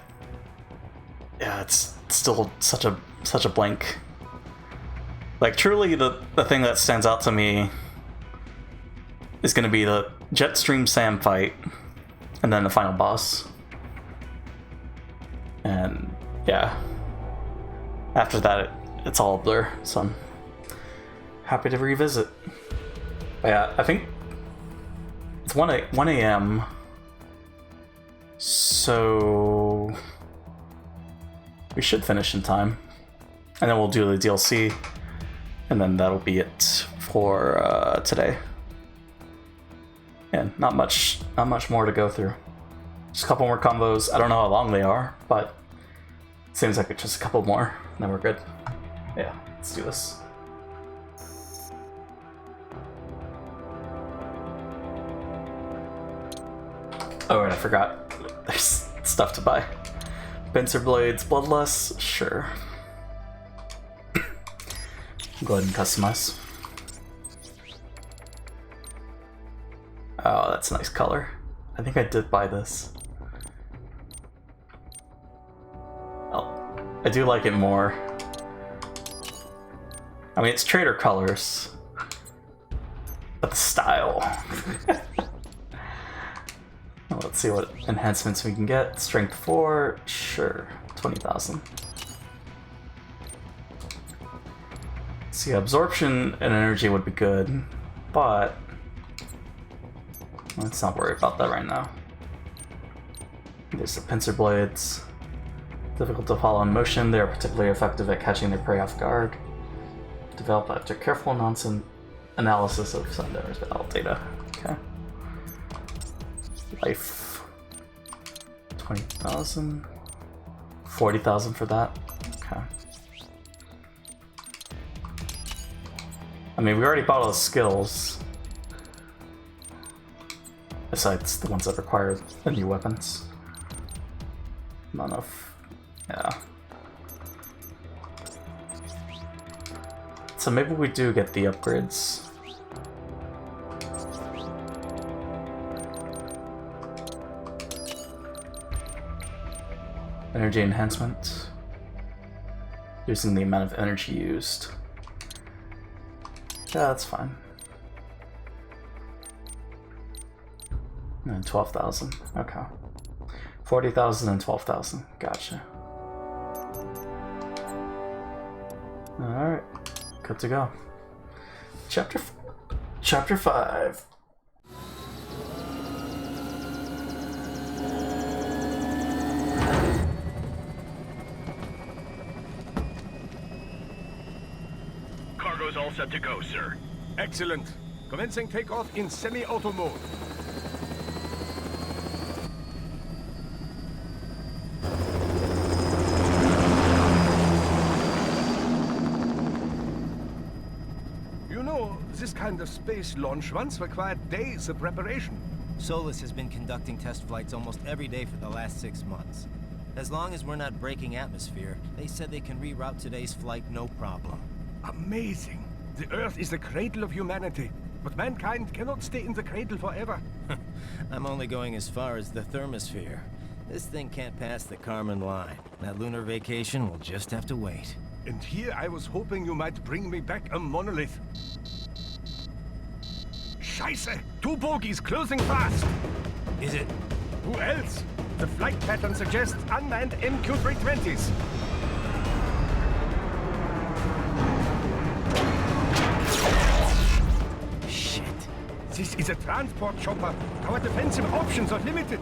yeah, it's still such a blank. Like, truly, the thing that stands out to me is going to be the Jetstream Sam fight, and then the final boss. And yeah, after that, it's all a blur, so I'm happy to revisit. But yeah, I think it's 1 a.m. So we should finish in time, and then we'll do the DLC, and then that'll be it for today. And not much more to go through. Just a couple more combos. I don't know how long they are, but it seems like it's just a couple more, and then we're good. Yeah, let's do this. Oh, and I forgot. There's stuff to buy. Pincer blades, bloodless, sure. Go ahead and customize. Oh, that's a nice color. I think I did buy this. Oh, I do like it more. I mean, it's trader colors, but the style. Well, let's see what enhancements we can get. Strength 4, sure, 20,000. See, absorption and energy would be good, but let's not worry about that right now. There's the pincer blades. Difficult to follow in motion, they are particularly effective at catching their prey off guard. Developed after careful analysis of Sundowners battle data. Okay. Life. 20,000. 40,000 for that. Okay. I mean, we already bought all the skills. Besides the ones that require the new weapons. Not enough. Yeah. So maybe we do get the upgrades. Energy enhancement. Reducing the amount of energy used. Yeah, that's fine. And 12,000. Okay. 40,000 and 12,000. Gotcha. Alright. Good to go. Chapter 5. Cargo's all set to go, sir. Excellent. Commencing takeoff in semi-auto mode. This kind of space launch once required days of preparation. Solus has been conducting test flights almost every day for the last 6 months. As long as we're not breaking atmosphere, they said they can reroute today's flight no problem. Amazing. The Earth is the cradle of humanity, but mankind cannot stay in the cradle forever. I'm only going as far as the thermosphere. This thing can't pass the Kármán line. That lunar vacation will just have to wait. And here I was hoping you might bring me back a monolith. Scheiße! 2 bogies closing fast! Is it? Who else? The flight pattern suggests unmanned MQ-320s. This is a transport chopper. Our defensive options are limited.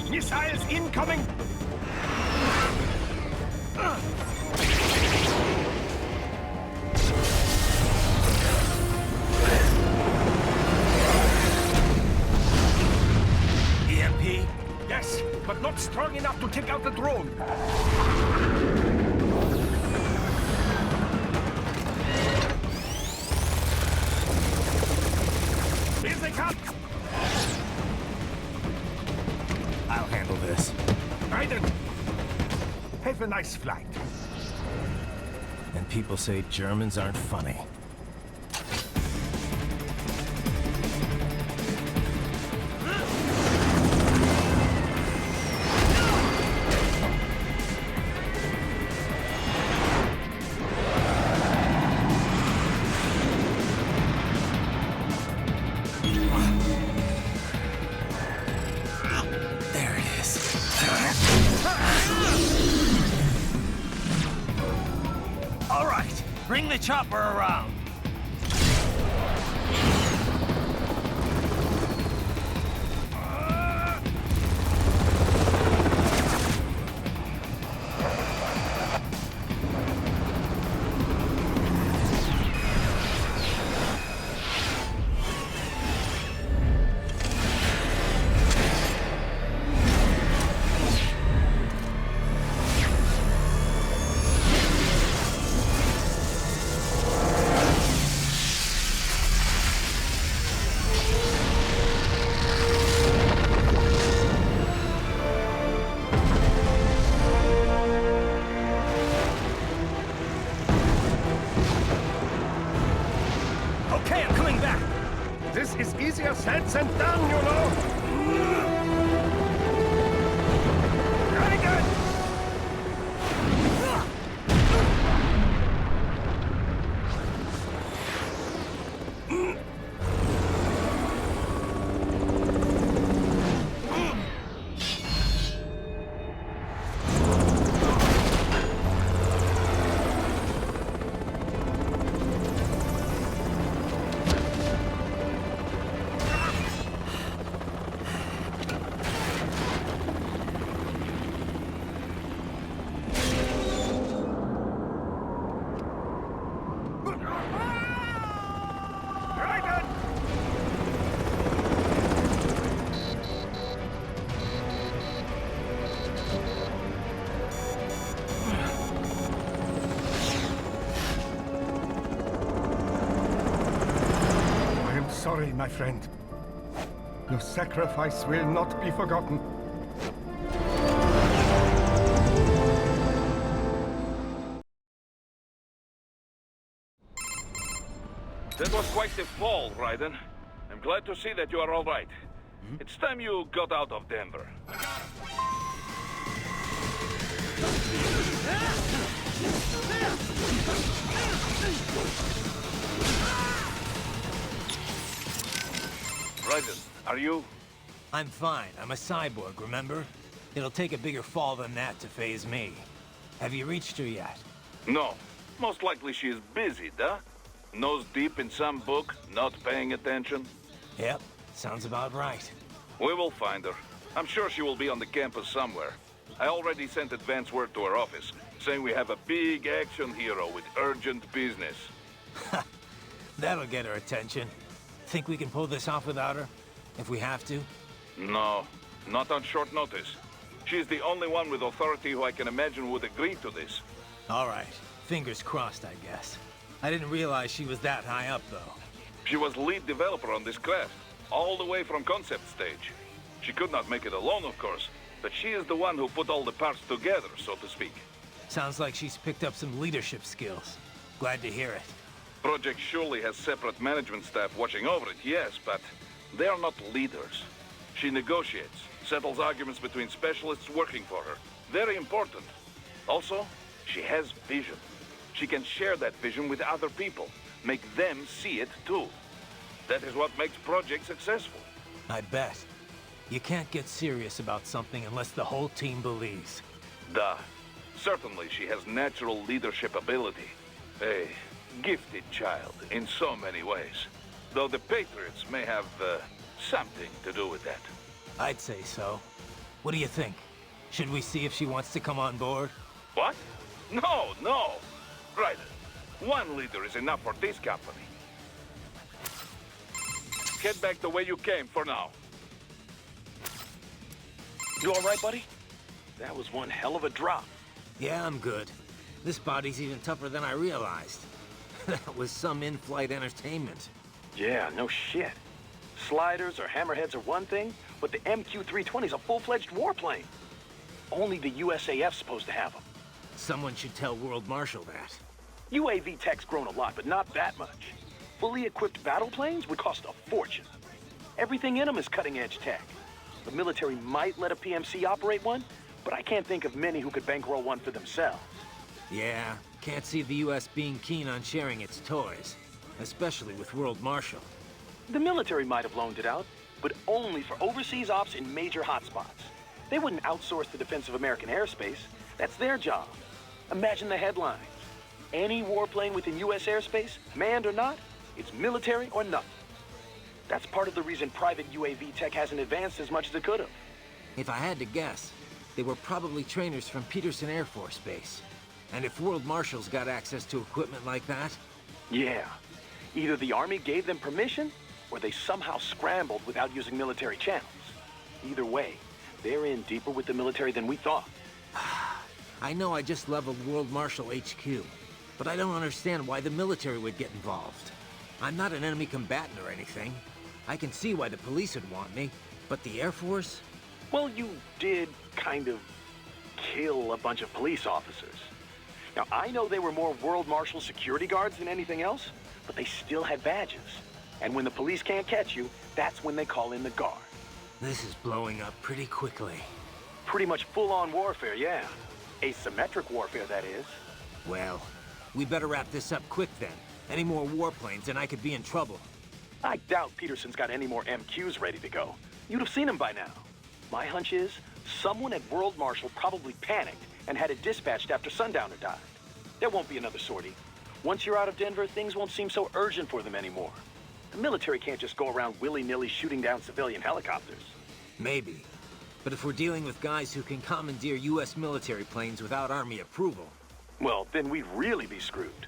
Missiles incoming! EMP? Yes, but not strong enough to take out the drone. Here they come! I'll handle this. Raiden! Have a nice flight. And people say Germans aren't funny. There it is. All right, bring the chopper around. Okay, I'm coming back. This is easier said than done, you know. Raiden! Raiden! I am sorry, my friend. Your sacrifice will not be forgotten. That was quite the fall, Raiden. I'm glad to see that you are all right. It's time you got out of Denver. Raiden, are you? I'm fine. I'm a cyborg, remember? It'll take a bigger fall than that to phase me. Have you reached her yet? No. Most likely she is busy, duh? Nose deep in some book, not paying attention. Yep, sounds about right. We will find her. I'm sure she will be on the campus somewhere. I already sent advance word to her office, saying we have a big action hero with urgent business. That'll get her attention. Think we can pull this off without her? If we have to? No, not on short notice. She's the only one with authority who I can imagine would agree to this. All right. Fingers crossed, I guess. I didn't realize she was that high up, though. She was lead developer on this craft, all the way from concept stage. She could not make it alone, of course, but she is the one who put all the parts together, so to speak. Sounds like she's picked up some leadership skills. Glad to hear it. Project surely has separate management staff watching over it, yes, but they are not leaders. She negotiates, settles arguments between specialists working for her. Very important. Also, she has vision. She can share that vision with other people, make them see it too. That is what makes projects successful. I bet. You can't get serious about something unless the whole team believes. Duh. Certainly she has natural leadership ability. A gifted child in so many ways. Though the Patriots may have something to do with that. I'd say so. What do you think? Should we see if she wants to come on board? What? No, no. Ryder, one leader is enough for this company. Get back the way you came for now. You all right, buddy? That was one hell of a drop. Yeah, I'm good. This body's even tougher than I realized. That was some in-flight entertainment. Yeah, no shit. Sliders or hammerheads are one thing, but the MQ-320's a full-fledged warplane. Only the USAF's supposed to have them. Someone should tell World Marshal that. UAV tech's grown a lot, but not that much. Fully equipped battle planes would cost a fortune. Everything in them is cutting-edge tech. The military might let a PMC operate one, but I can't think of many who could bankroll one for themselves. Yeah, can't see the U.S. being keen on sharing its toys, especially with World Marshal. The military might have loaned it out, but only for overseas ops in major hotspots. They wouldn't outsource the defense of American airspace. That's their job. Imagine the headlines. Any warplane within U.S. airspace, manned or not, it's military or nothing. That's part of the reason private UAV tech hasn't advanced as much as it could have. If I had to guess, they were probably trainers from Peterson Air Force Base. And if World Marshal's got access to equipment like that? Yeah. Either the Army gave them permission, or they somehow scrambled without using military channels. Either way, they're in deeper with the military than we thought. I know I just leveled World Marshal HQ, but I don't understand why the military would get involved. I'm not an enemy combatant or anything. I can see why the police would want me, but the Air Force? Well, you did kind of kill a bunch of police officers. Now, I know they were more World Marshal security guards than anything else, but they still had badges. And when the police can't catch you, that's when they call in the guard. This is blowing up pretty quickly. Pretty much full-on warfare, yeah. Asymmetric warfare, that is. Well, we better wrap this up quick then. Any more warplanes and I could be in trouble. I doubt Peterson's got any more MQs ready to go. You'd have seen them by now. My hunch is, someone at World Marshal probably panicked and had it dispatched after Sundowner died. There won't be another sortie. Once you're out of Denver, things won't seem so urgent for them anymore. The military can't just go around willy-nilly shooting down civilian helicopters. Maybe. But if we're dealing with guys who can commandeer U.S. military planes without Army approval... well, then we'd really be screwed.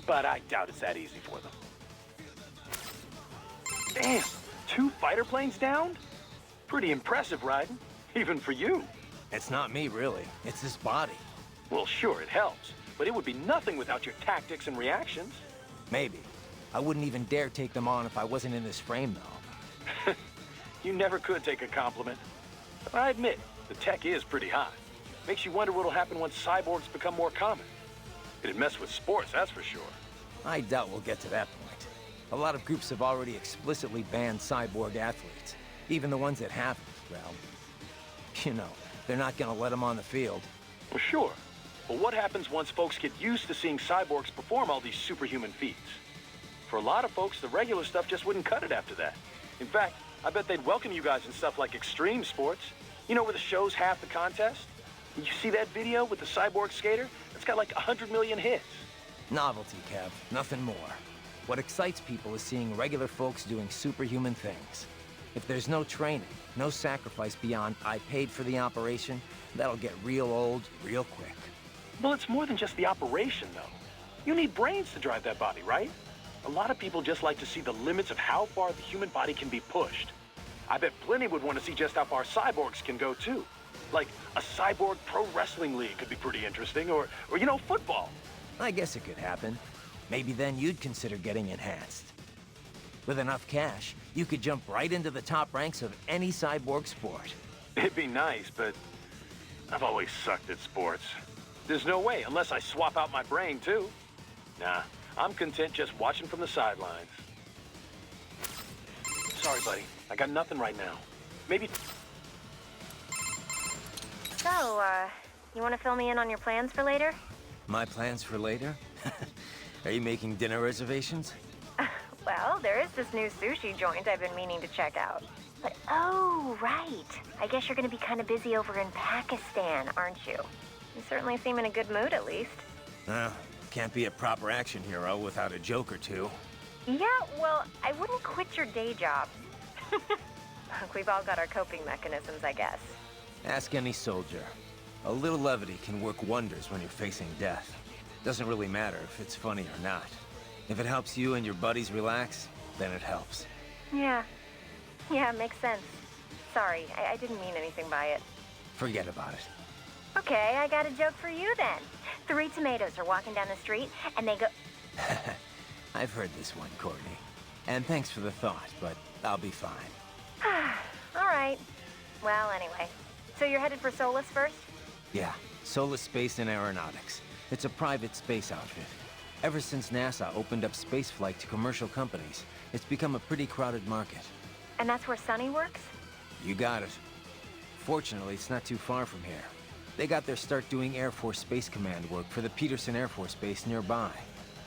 But I doubt it's that easy for them. Damn! 2 fighter planes down? Pretty impressive, Raiden. Even for you. It's not me, really. It's this body. Well, sure, it helps. But it would be nothing without your tactics and reactions. Maybe. I wouldn't even dare take them on if I wasn't in this frame, though. You never could take a compliment. I admit, the tech is pretty high. Makes you wonder what'll happen once cyborgs become more common. It'd mess with sports, that's for sure. I doubt we'll get to that point. A lot of groups have already explicitly banned cyborg athletes. Even the ones that haven't, well... you know, they're not gonna let them on the field. Well, sure. But what happens once folks get used to seeing cyborgs perform all these superhuman feats? For a lot of folks, the regular stuff just wouldn't cut it after that. In fact, I bet they'd welcome you guys in stuff like extreme sports. You know, where the show's half the contest? You see that video with the cyborg skater? It's got like 100 million hits. Novelty, Kev. Nothing more. What excites people is seeing regular folks doing superhuman things. If there's no training, no sacrifice beyond I paid for the operation, that'll get real old real quick. Well, it's more than just the operation, though. You need brains to drive that body, right? A lot of people just like to see the limits of how far the human body can be pushed. I bet plenty would want to see just how far cyborgs can go, too. Like, a cyborg pro wrestling league could be pretty interesting, or you know, football. I guess it could happen. Maybe then you'd consider getting enhanced. With enough cash, you could jump right into the top ranks of any cyborg sport. It'd be nice, but I've always sucked at sports. There's no way, unless I swap out my brain, too. Nah, I'm content just watching from the sidelines. Sorry, buddy. I got nothing right now. Maybe... So, you want to fill me in on your plans for later? My plans for later? Are you making dinner reservations? Well, there is this new sushi joint I've been meaning to check out. But, oh, right. I guess you're going to be kind of busy over in Pakistan, aren't you? You certainly seem in a good mood, at least. Can't be a proper action hero without a joke or two. Yeah, well, I wouldn't quit your day job. Look, we've all got our coping mechanisms, I guess. Ask any soldier. A little levity can work wonders when you're facing death. Doesn't really matter if it's funny or not. If it helps you and your buddies relax, then it helps. Yeah, it makes sense. Sorry, I didn't mean anything by it. Forget about it. Okay, I got a joke for you then. 3 tomatoes are walking down the street, and they go... I've heard this one, Courtney. And thanks for the thought, but I'll be fine. All right. Well, anyway. So you're headed for Solus first? Yeah, Solus Space and Aeronautics. It's a private space outfit. Ever since NASA opened up spaceflight to commercial companies, it's become a pretty crowded market. And that's where Sonny works? You got it. Fortunately, it's not too far from here. They got their start doing Air Force Space Command work for the Peterson Air Force Base nearby.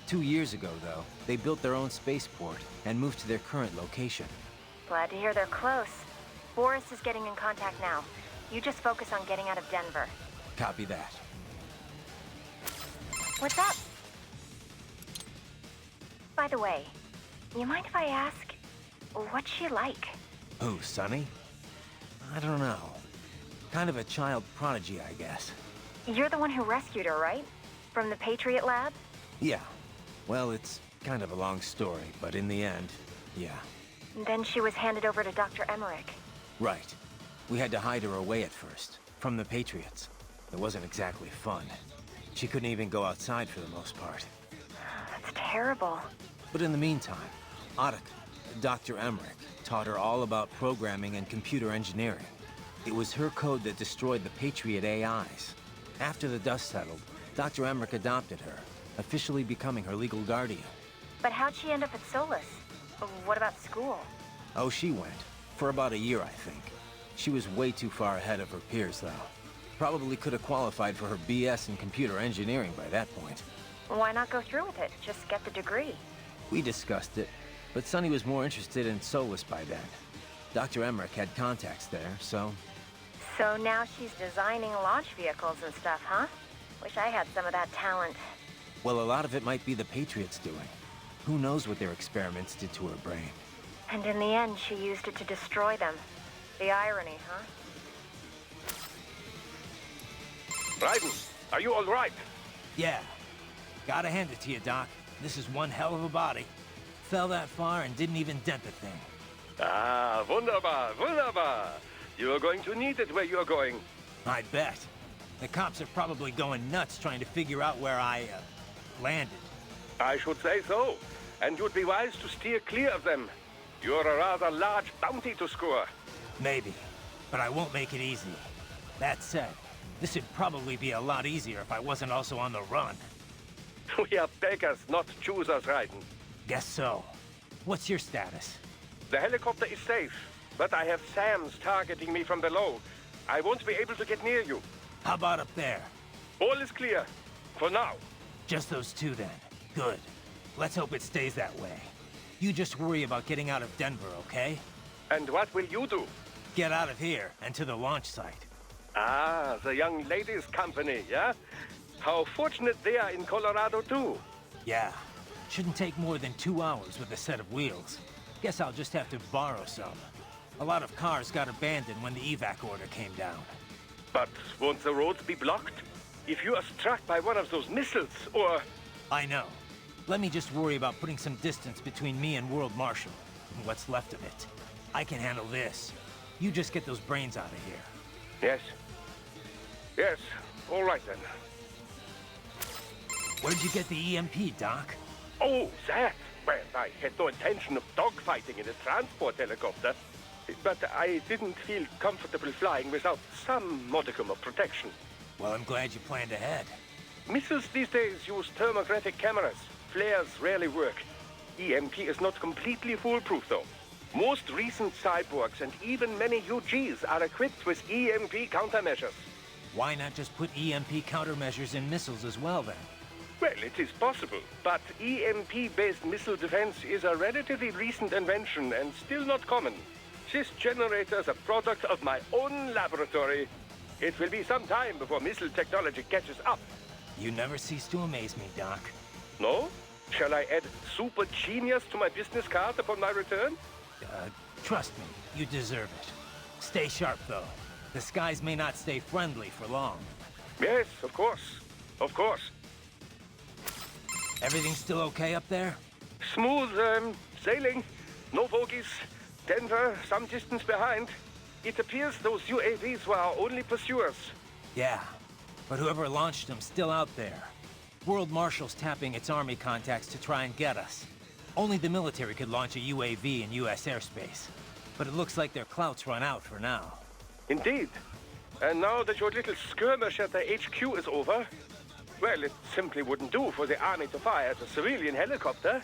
2 years ago, though, they built their own spaceport and moved to their current location. Glad to hear they're close. Boris is getting in contact now. You just focus on getting out of Denver. Copy that. What's up? By the way, you mind if I ask, what's she like? Who, Sonny? I don't know. Kind of a child prodigy, I guess. You're the one who rescued her, right? From the Patriot lab? Yeah. Well, it's kind of a long story, but in the end, yeah. Then she was handed over to Dr. Emmerich. Right. We had to hide her away at first, from the Patriots. It wasn't exactly fun. She couldn't even go outside for the most part. That's terrible. But in the meantime, Otto, Dr. Emmerich, taught her all about programming and computer engineering. It was her code that destroyed the Patriot AIs. After the dust settled, Dr. Emmerich adopted her, officially becoming her legal guardian. But how'd she end up at Solus? What about school? Oh, she went. For about a year, I think. She was way too far ahead of her peers, though. Probably could have qualified for her BS in computer engineering by that point. Why not go through with it? Just get the degree. We discussed it, but Sonny was more interested in Solus by then. Dr. Emmerich had contacts there, so... So now she's designing launch vehicles and stuff, huh? Wish I had some of that talent. Well, a lot of it might be the Patriots doing. Who knows what their experiments did to her brain. And in the end, she used it to destroy them. The irony, huh? Raiden, are you all right? Yeah. Gotta hand it to you, Doc. This is one hell of a body. Fell that far and didn't even dent the thing. Ah, wunderbar, wunderbar. You are going to need it where you are going. I bet. The cops are probably going nuts trying to figure out where I, landed. I should say so. And you'd be wise to steer clear of them. You're a rather large bounty to score. Maybe. But I won't make it easy. That said, this would probably be a lot easier if I wasn't also on the run. We are beggars, not choosers, Raiden. Guess so. What's your status? The helicopter is safe, but I have SAMs targeting me from below. I won't be able to get near you. How about up there? All is clear. For now. Just those two, then. Good. Let's hope it stays that way. You just worry about getting out of Denver, okay? And what will you do? Get out of here and to the launch site. Ah, the young ladies' company, yeah? How fortunate they are in Colorado, too. Yeah. Shouldn't take more than 2 hours with a set of wheels. Guess I'll just have to borrow some. A lot of cars got abandoned when the evac order came down. But won't the roads be blocked? If you are struck by one of those missiles, or... I know. Let me just worry about putting some distance between me and World Marshal, and what's left of it. I can handle this. You just get those brains out of here. Yes. Yes. All right, then. Where'd you get the EMP, Doc? Oh, that? Well, I had no intention of dogfighting in a transport helicopter. But I didn't feel comfortable flying without some modicum of protection. Well, I'm glad you planned ahead. Missiles these days use thermographic cameras. Flares rarely work. EMP is not completely foolproof, though. Most recent cyborgs and even many UGs are equipped with EMP countermeasures. Why not just put EMP countermeasures in missiles as well, then? Well, it is possible, but EMP-based missile defense is a relatively recent invention and still not common. This generator is a product of my own laboratory. It will be some time before missile technology catches up. You never cease to amaze me, Doc. No? Shall I add super genius to my business card upon my return? Trust me, you deserve it. Stay sharp, though. The skies may not stay friendly for long. Yes, of course. Of course. Everything still okay up there? Smooth, sailing. No bogies. Denver, some distance behind. It appears those UAVs were our only pursuers. Yeah, but whoever launched them's still out there. World Marshal's tapping its army contacts to try and get us. Only the military could launch a UAV in U.S. airspace. But it looks like their clout's run out for now. Indeed. And now that your little skirmish at the HQ is over, well, it simply wouldn't do for the army to fire at a civilian helicopter.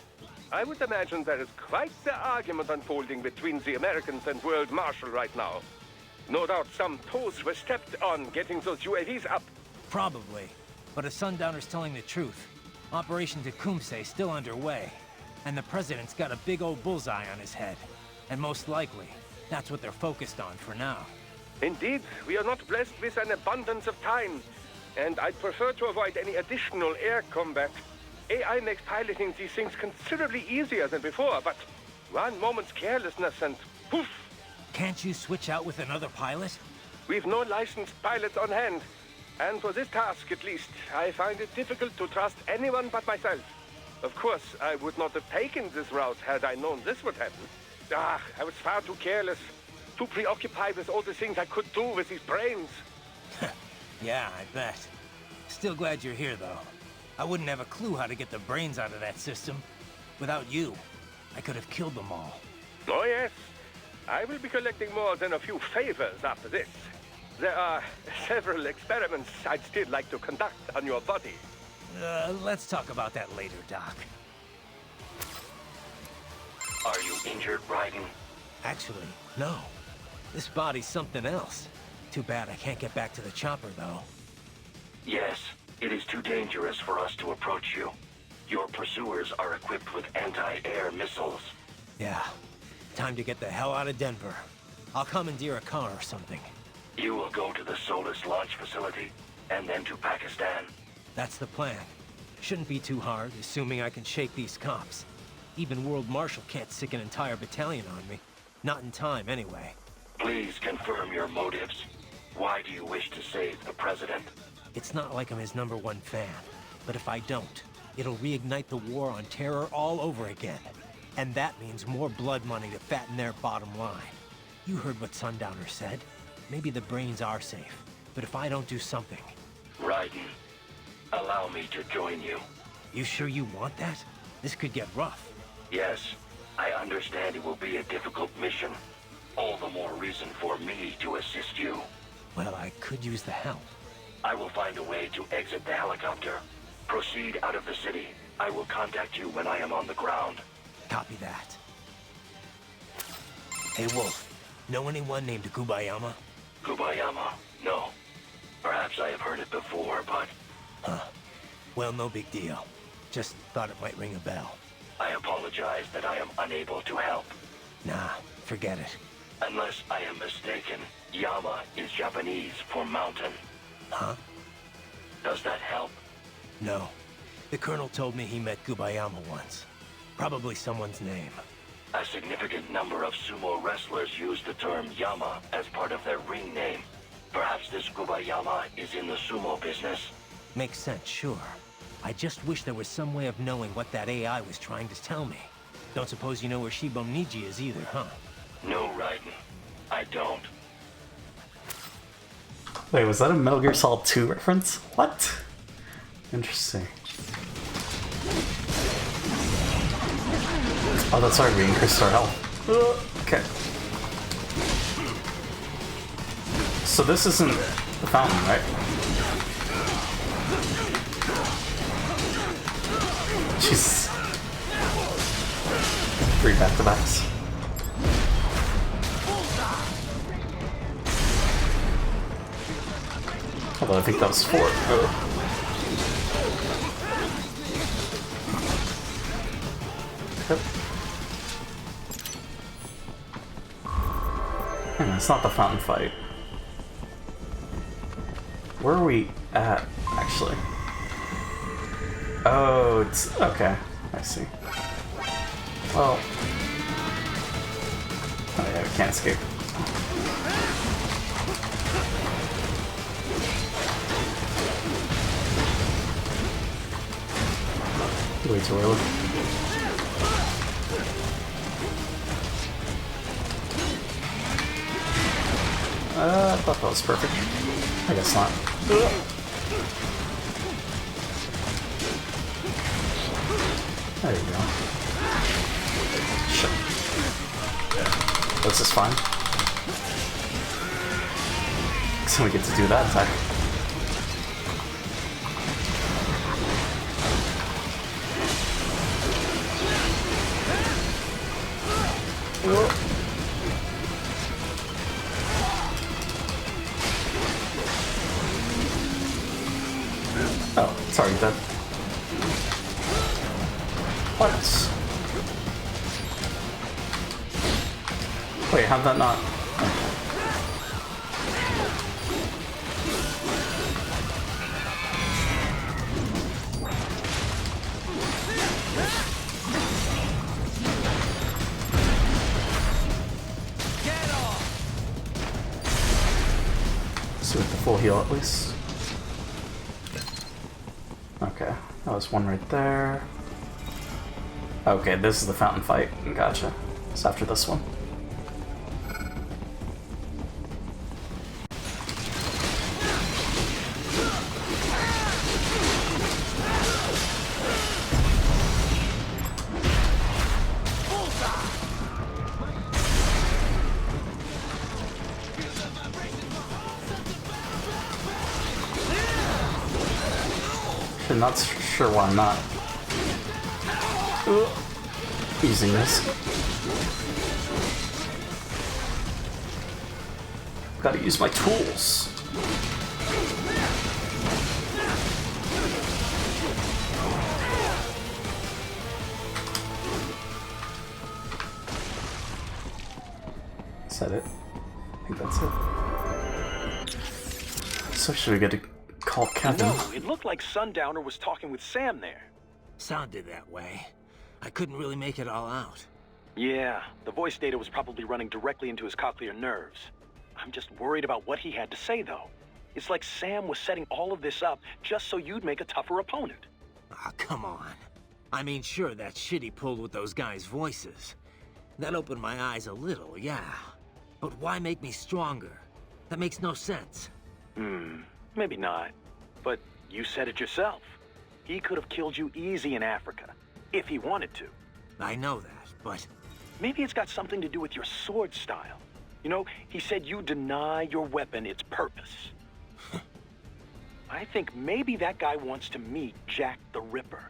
I would imagine there is quite the argument unfolding between the Americans and World Marshal right now. No doubt some toes were stepped on getting those UAVs up. Probably. But if Sundowner's telling the truth, Operation Tecumseh's still underway. And the President's got a big old bullseye on his head. And most likely, that's what they're focused on for now. Indeed, we are not blessed with an abundance of time. And I'd prefer to avoid any additional air combat. AI makes piloting these things considerably easier than before, but one moment's carelessness and poof! Can't you switch out with another pilot? We've no licensed pilots on hand. And for this task, at least, I find it difficult to trust anyone but myself. Of course, I would not have taken this route had I known this would happen. I was far too careless. Too preoccupied with all the things I could do with these brains. Yeah, I bet. Still glad you're here, though. I wouldn't have a clue how to get the brains out of that system. Without you, I could have killed them all. Oh, yes. I will be collecting more than a few favors after this. There are several experiments I'd still like to conduct on your body. Let's talk about that later, Doc. Are you injured, Raiden? Actually, no. This body's something else. Too bad I can't get back to the chopper, though. Yes, it is too dangerous for us to approach you. Your pursuers are equipped with anti-air missiles. Yeah. Time to get the hell out of Denver. I'll commandeer a car or something. You will go to the Solus launch facility, and then to Pakistan. That's the plan. Shouldn't be too hard, assuming I can shake these cops. Even World Marshal can't sick an entire battalion on me. Not in time, anyway. Please confirm your motives. Why do you wish to save the President? It's not like I'm his #1 fan. But if I don't, it'll reignite the war on terror all over again. And that means more blood money to fatten their bottom line. You heard what Sundowner said. Maybe the brains are safe. But if I don't do something... Raiden, allow me to join you. You sure you want that? This could get rough. Yes, I understand it will be a difficult mission. All the more reason for me to assist you. Well, I could use the help. I will find a way to exit the helicopter. Proceed out of the city. I will contact you when I am on the ground. Copy that. Hey, Wolf. Know anyone named Gubayama? Gubayama? No. Perhaps I have heard it before, but... Huh. Well, no big deal. Just thought it might ring a bell. I apologize that I am unable to help. Nah, forget it. Unless I am mistaken, Yama is Japanese for mountain. Huh? Does that help? No. The Colonel told me he met Gubayama once. Probably someone's name. A significant number of sumo wrestlers use the term Yama as part of their ring name. Perhaps this Gubayama is in the sumo business? Makes sense, sure. I just wish there was some way of knowing what that AI was trying to tell me. Don't suppose you know where Shiboniji is either, huh? No, Raiden. I don't. Wait, was that a Metal Gear Solid 2 reference? What? Interesting. Oh, that's right, we increased our health. Okay. So this isn't the fountain, right? Jeez. 3 back-to-backs. Although I think that was 4. Yep. It's not the fountain fight. Where are we at, actually? Oh, it's... okay. I see. Well... oh yeah, we can't escape. Way too early. I thought that was perfect. I guess not. There you go. Shit. This is fine. So we get to do that attack. Whoa. Oh, sorry, dead. What? Wait, how'd that not... so with the full heal at least. Okay, that was one right there. Okay, this is the fountain fight. Gotcha. It's after this one. I'm not sure why I'm not using this. Gotta use my tools. Is that it? I think that's it. So should we get to call Kevin? No, it looked like Sundowner was talking with Sam there. Sounded that way. I couldn't really make it all out. Yeah, the voice data was probably running directly into his cochlear nerves. I'm just worried about what he had to say, though. It's like Sam was setting all of this up just so you'd make a tougher opponent. Ah, come on. I mean, sure, that shit he pulled with those guys' voices. That opened my eyes a little, yeah. But why make me stronger? That makes no sense. Maybe not. But you said it yourself. He could have killed you easy in Africa, if he wanted to. I know that, but... maybe it's got something to do with your sword style. You know, he said you deny your weapon its purpose. I think maybe that guy wants to meet Jack the Ripper.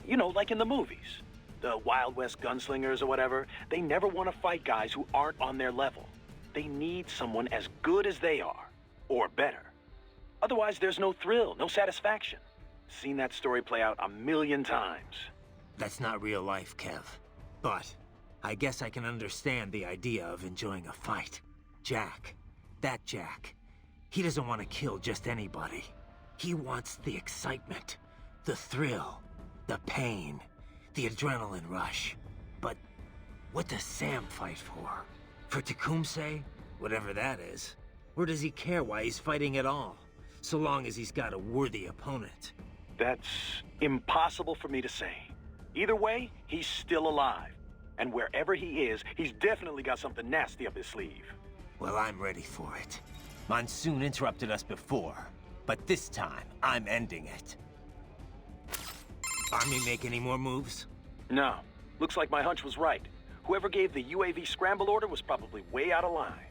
You know, like in the movies. The Wild West gunslingers or whatever, they never want to fight guys who aren't on their level. They need someone as good as they are, or better. Otherwise, there's no thrill, no satisfaction. Seen that story play out 1,000,000 times. That's not real life, Kev. But I guess I can understand the idea of enjoying a fight. Jack, that Jack, he doesn't want to kill just anybody. He wants the excitement, the thrill, the pain, the adrenaline rush. But what does Sam fight for? For Tecumseh? Whatever that is. Or does he care why he's fighting at all? So long as he's got a worthy opponent. That's impossible for me to say. Either way, he's still alive. And wherever he is, he's definitely got something nasty up his sleeve. Well, I'm ready for it. Monsoon interrupted us before, but this time, I'm ending it. Army make any more moves? No. Looks like my hunch was right. Whoever gave the UAV scramble order was probably way out of line.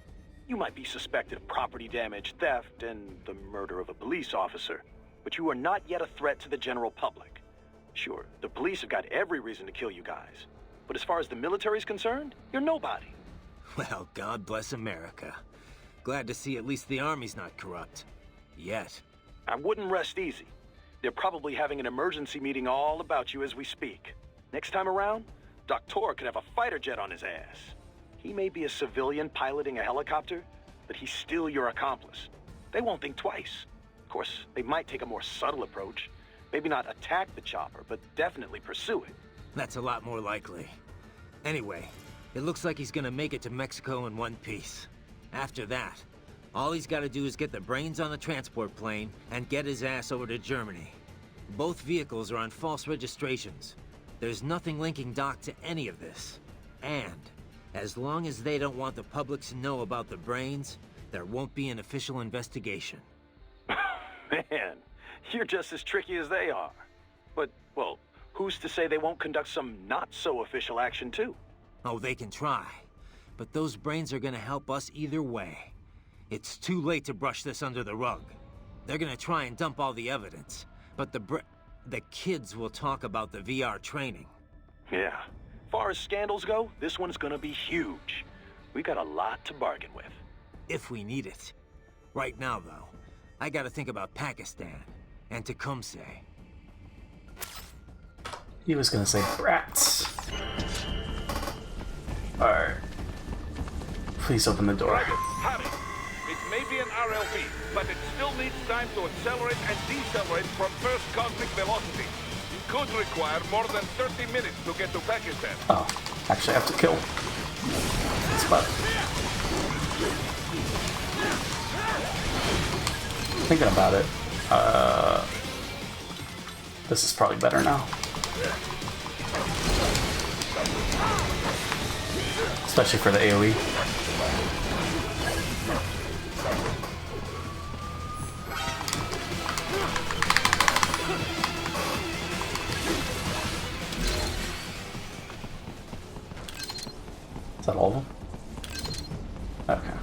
You might be suspected of property damage, theft, and the murder of a police officer, but you are not yet a threat to the general public. Sure, the police have got every reason to kill you guys, but as far as the military's concerned, you're nobody. Well, God bless America. Glad to see at least the Army's not corrupt. Yet. I wouldn't rest easy. They're probably having an emergency meeting all about you as we speak. Next time around, Doctor could have a fighter jet on his ass. He may be a civilian piloting a helicopter, but he's still your accomplice. They won't think twice. Of course, they might take a more subtle approach. Maybe not attack the chopper, but definitely pursue it. That's a lot more likely. Anyway, it looks like he's gonna make it to Mexico in one piece. After that, all he's gotta do is get the brains on the transport plane and get his ass over to Germany. Both vehicles are on false registrations. There's nothing linking Doc to any of this. And as long as they don't want the public to know about the brains, there won't be an official investigation. Man, you're just as tricky as they are. But, well, who's to say they won't conduct some not-so-official action, too? Oh, they can try. But those brains are gonna help us either way. It's too late to brush this under the rug. They're gonna try and dump all the evidence, but the kids will talk about the VR training. Yeah. Far as scandals go, this one's gonna be huge. We got a lot to bargain with. If we need it. Right now, though, I gotta think about Pakistan and Tecumseh. He was gonna say brats. Alright. Please open the door. Harry, it may be an RLV, but it still needs time to accelerate and decelerate from first cosmic velocity. It could require more than 30 minutes to get to Pakistan. Oh, actually I have to kill. That's better. Thinking about it, this is probably better now. Especially for the AoE. Is that all of them? Okay.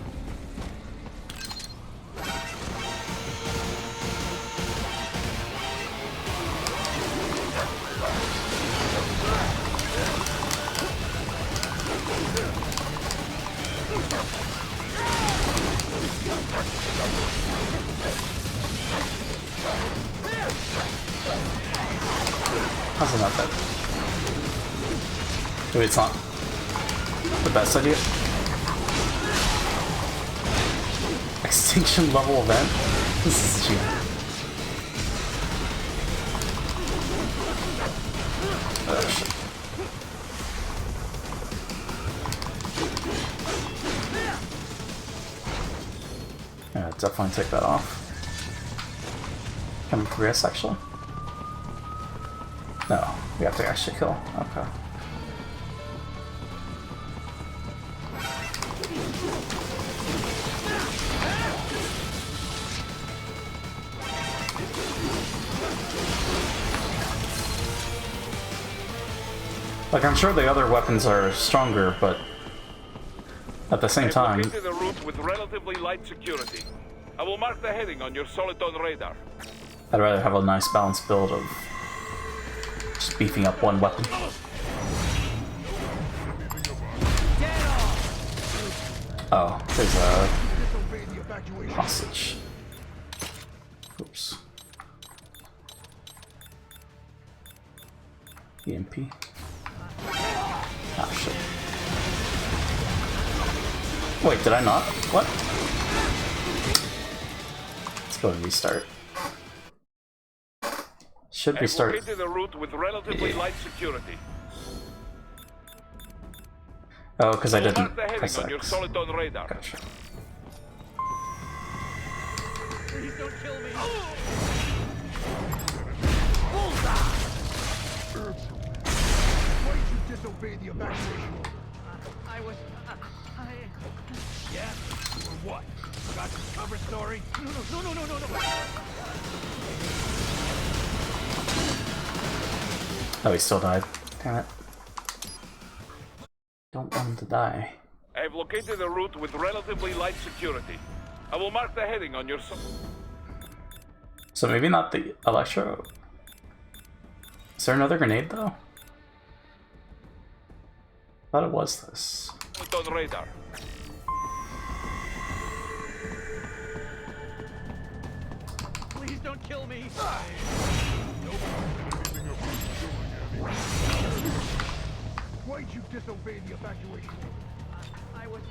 How's it not that? Maybe it's not the best idea. Extinction level event? This is cheap. Oh shit. Yeah, definitely take that off. Can we progress actually? No, we have to actually kill. Okay. Like, I'm sure the other weapons are stronger, but at the same time... I've located a route with relatively light security. I will mark the heading on your Soliton radar. I'd rather have a nice balanced build of just beefing up one weapon. Oh, there's a hostage. Oops. EMP. Ah, shit. Wait, did I not? What? Let's go and restart. Should restart. I've located a route with relatively light security. Oh, because I didn't mark the heading press on your X. Soliton radar. Gotcha. Please don't kill me. Why did you disobey the evacuation order? I was... Yeah? Or what? Got some cover story? No. Oh, he still died. Damn it. Don't want him to die. I've located a route with relatively light security. I will mark the heading on your... So maybe not the electro. Is there another grenade though? I thought it was this. On radar. Please don't kill me. Why did you disobey the evacuation order? I was...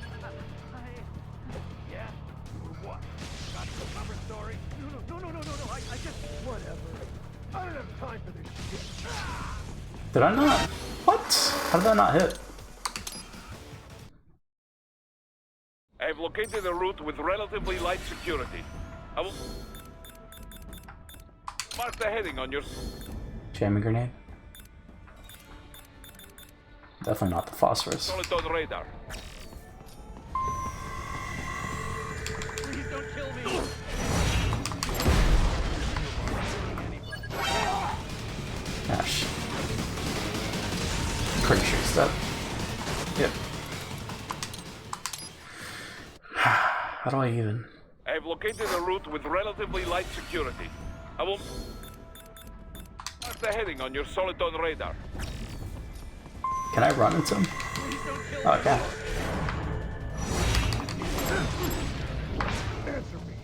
Yeah? Or what? Got some cover story? No. I just... Whatever. I don't have time for this shit. Did I not? What? How did that not hit? I've located a route with relatively light security. I will mark the heading on your Jamming grenade? Definitely not the phosphorus. solid on radar. Please don't kill me. Gosh. Pretty sure it's that. Yep. How do I even? I've located a route with relatively light security. I will mark the heading on your solid on radar. Can I run into him? Oh, I can. Answer me.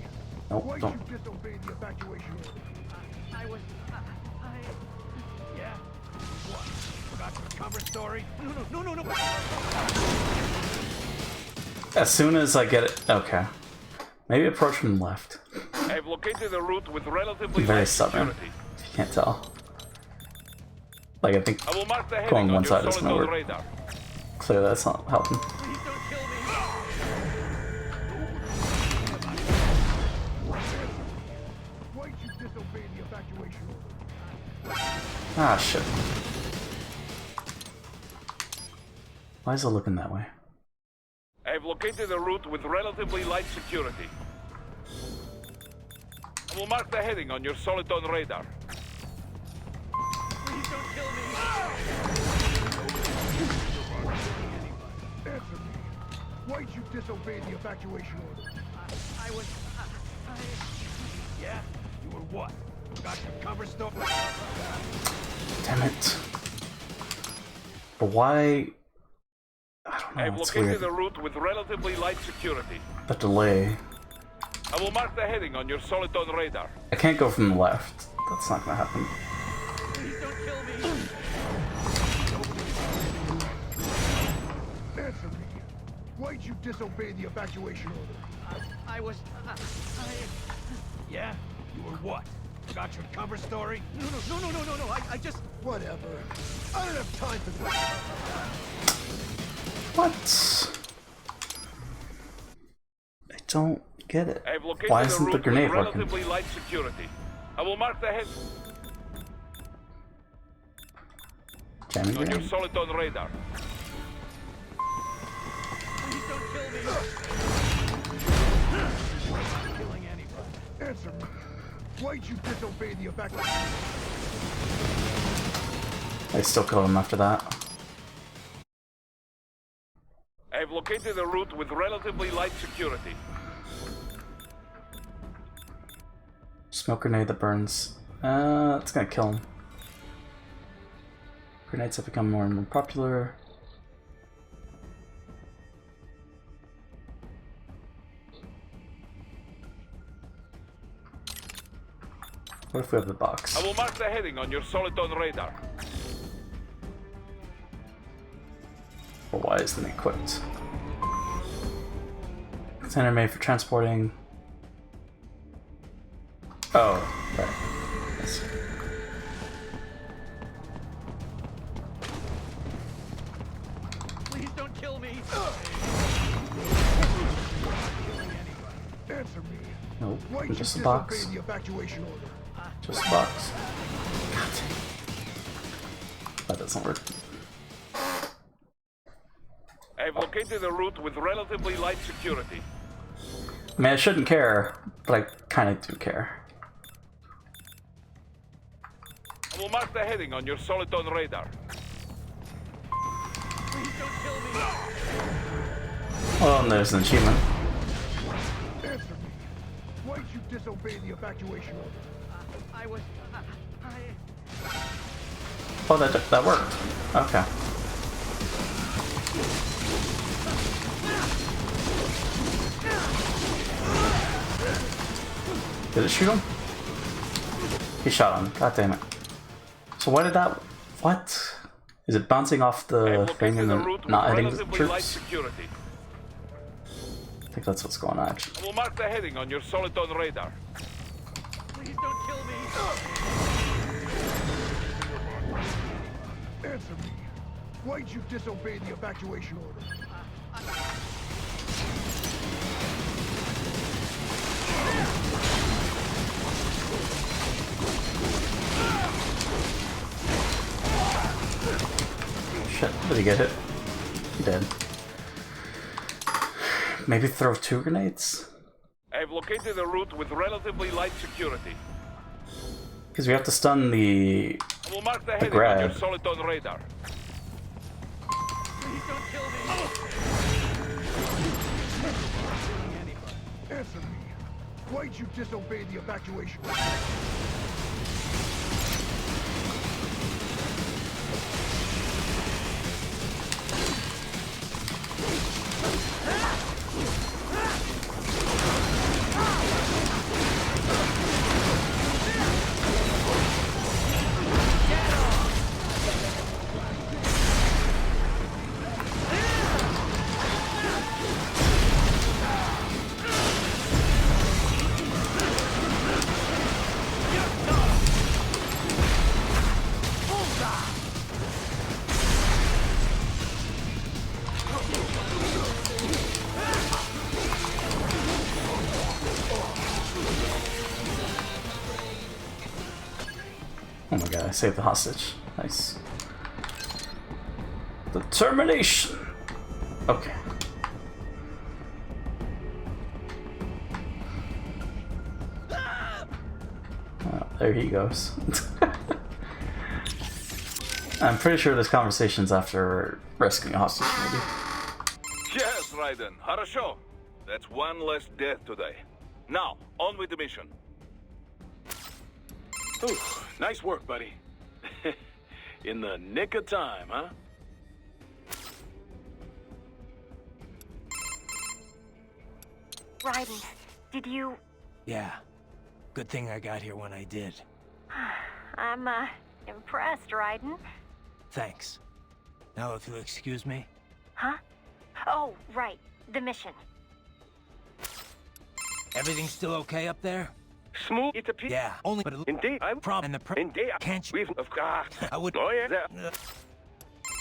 Nope, Why'd don't. you disobey the evacuation order? Yeah. What? Forgot the cover story? No. As soon as I get it. Okay. Maybe approach from the left. I've located a route with relatively Very light stubborn. security. You can't tell. Like, I think I will mark the heading going on one your side is solid gonna on work. radar. Clearly that's not helping. Please don't kill me. Why'd you disobey the evacuation order? Ah, shit. Why is it looking that way? I've located a route with relatively light security. I will mark the heading on your solid on radar. Please don't kill me. Answer me. Why'd you disobey the evacuation order? Yeah. You were what? Forgot your cover story? Damn it. But why? I don't know, I've it's located weird. a route with relatively light security. The delay. I will mark the heading on your solid on radar. I can't go from the left. That's not gonna happen. Please don't kill me. Answer me. Why'd you disobey the evacuation order? Yeah. You were what? Forgot your cover story? No. I just... Whatever. I don't have time for this. What? I don't get it. I've located Why a isn't the route grenade with working? relatively light security. I will mark the head Jamming on your grenade? solid on radar. Please don't kill me. Not killing anybody. Answer me. Why'd you disobey the evacuation? I still killed him after that. I've located a route with relatively light security. Smoke grenade that burns. It's gonna kill him. Grenades have become more and more popular. What if we have the box? I will mark the heading on your solid on radar. Or why isn't it equipped? Container made for transporting. Oh, right. Yes. Please don't kill me. Answer me. Nope, Why'd you just a disobey box. the evacuation order? Just a box. God dang. That doesn't work. I've located a route with relatively light security. I mean, I shouldn't care, but I kind of do care. I will mark the heading on your solid on radar. Please don't kill me. Well, and there's an achievement. Answer me. Why'd you disobey the evacuation order? Oh, that worked. Okay. Did it shoot him? He shot him. God damn it. So why did that... What? Is it bouncing off the thing and then not hitting the troops? I think that's what's going on, actually. I will mark the heading on your solid on radar. Please don't kill me. Answer me. Why'd you disobey the evacuation order? Shit, did he get hit? He did. Maybe throw 2 grenades? I've located a route with relatively light security. Because we have to stun the We'll mark the heading on grab. your Soliton radar. Please don't kill me! Answer me. Why'd you disobey the evacuation order? Oh my god, I saved the hostage. Nice. Determination! Okay. Oh, there he goes. I'm pretty sure this conversation's after rescuing a hostage, maybe. Yes, Raiden. Хорошо. That's one less death today. Now, on with the mission. Ooh, nice work, buddy. In the nick of time, huh? Raiden, did you... Yeah. Good thing I got here when I did. I'm, impressed, Raiden. Thanks. Now if you'll excuse me. Huh? Oh, right. The mission. Everything still okay up there? Smooth. It's a piece. Yeah, only but Indeed, I'm problem. And the Indeed, can't you? We've of course. I would. Oh yeah.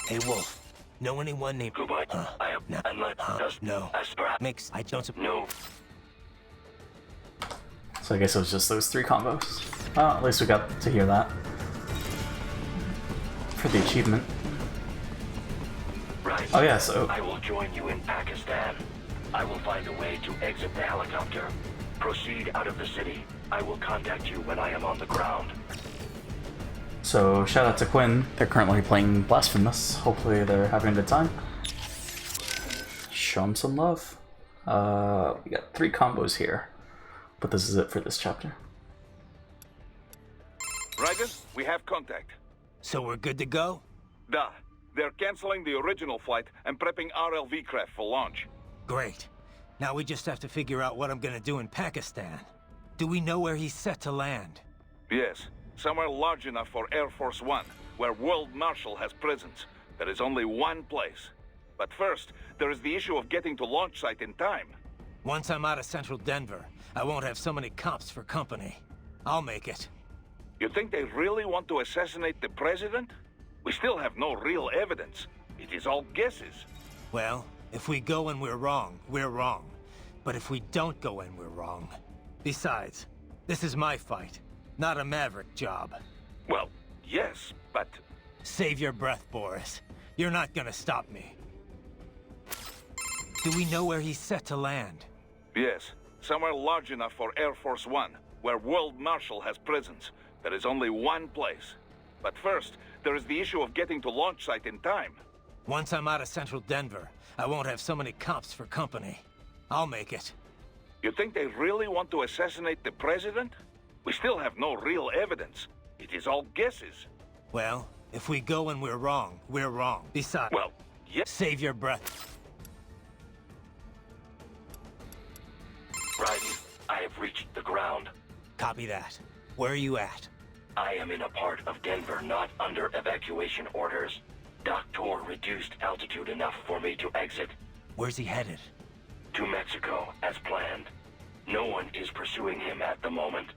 Hey Wolf, know anyone named? Goodbye. I have No. unless No. Aspera. Mix. I don't. No. So I guess it was just those 3 combos. Well, at least we got to hear that. For the achievement. Right. Oh yeah, so... I will join you in Pakistan. I will find a way to exit the helicopter. Proceed out of the city. I will contact you when I am on the ground. So, shout out to Quinn. They're currently playing Blasphemous. Hopefully they're having a good time. Show them some love. We got 3 combos here. But this is it for this chapter. Raiden, we have contact. So we're good to go? Da. They're canceling the original flight and prepping RLV craft for launch. Great. Now we just have to figure out what I'm gonna do in Pakistan. Do we know where he's set to land? Yes. Somewhere large enough for Air Force One, where World Marshal has presence. There is only one place. But first, there is the issue of getting to launch site in time. Once I'm out of central Denver, I won't have so many cops for company. I'll make it. You think they really want to assassinate the president? We still have no real evidence. It is all guesses. Well, if we go and we're wrong, we're wrong. But if we don't go and we're wrong... Besides, this is my fight, not a Maverick job. Well, yes, but... Save your breath, Boris. You're not gonna stop me. Do we know where he's set to land? Yes, somewhere large enough for Air Force One, where World Marshal has presence. There is only one place. But first, there is the issue of getting to launch site in time. Once I'm out of central Denver, I won't have so many cops for company. I'll make it. You think they really want to assassinate the president? We still have no real evidence. It is all guesses. Well, if we go and we're wrong, we're wrong. Besides... Well, yes. Save your breath. Raiden, I have reached the ground. Copy that. Where are you at? I am in a part of Denver not under evacuation orders. Doctor reduced altitude enough for me to exit. Where's he headed? To Mexico, as planned. No one is pursuing him at the moment.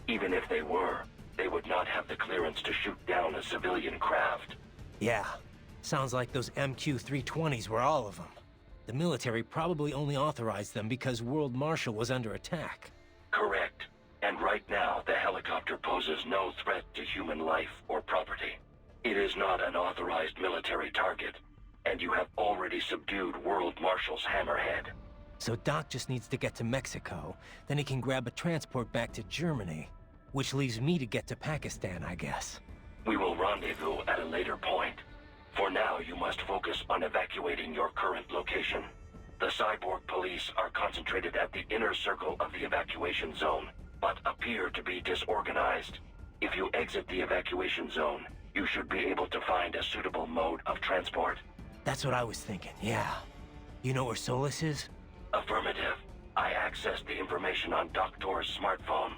Even if they were, they would not have the clearance to shoot down a civilian craft. Yeah. Sounds like those MQ-320s were all of them. The military probably only authorized them because World Marshal was under attack. Correct. And right now, the helicopter poses no threat to human life or property. It is not an authorized military target, and you have already subdued World Marshal's hammerhead. So Doc just needs to get to Mexico, then he can grab a transport back to Germany, which leaves me to get to Pakistan, I guess. We will rendezvous at a later point. For now, you must focus on evacuating your current location. The cyborg police are concentrated at the inner circle of the evacuation zone, but appear to be disorganized. If you exit the evacuation zone, you should be able to find a suitable mode of transport. That's what I was thinking, yeah. You know where Solus is? Affirmative. I accessed the information on Doctor's smartphone.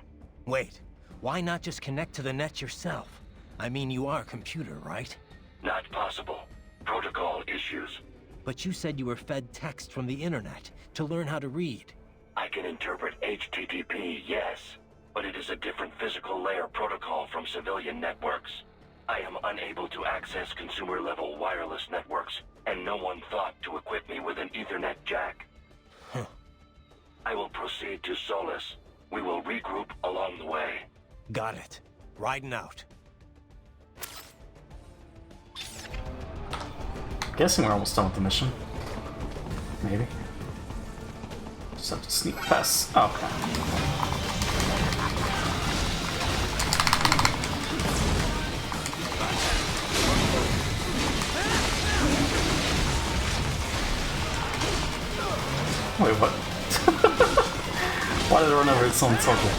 Wait, why not just connect to the net yourself? I mean, you are a computer, right? Not possible. Protocol issues. But you said you were fed text from the internet to learn how to read. I can interpret HTTP, yes, but it is a different physical layer protocol from civilian networks. I am unable to access consumer-level wireless networks, and no one thought to equip me with an Ethernet jack. Huh. I will proceed to Solus. We will regroup along the way. Got it. Riding out. Guessing we're almost done with the mission. Maybe. Just have to sneak past. Oh, okay. Wait, what? Why did I run over its own soldier?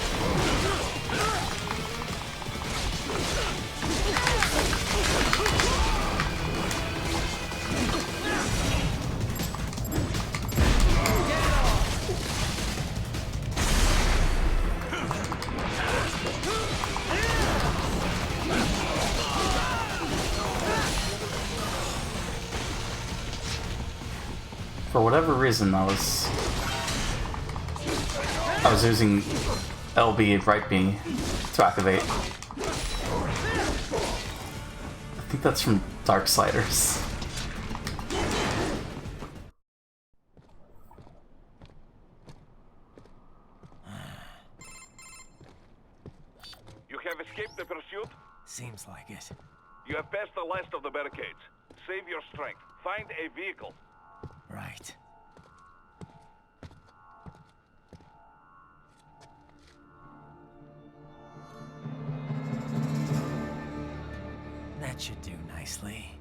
For whatever reason, I was using LB right B to activate. I think that's from Darksiders. You have escaped the pursuit? Seems like it. You have passed the last of the barricades. Save your strength. Find a vehicle. Right. That should do nicely.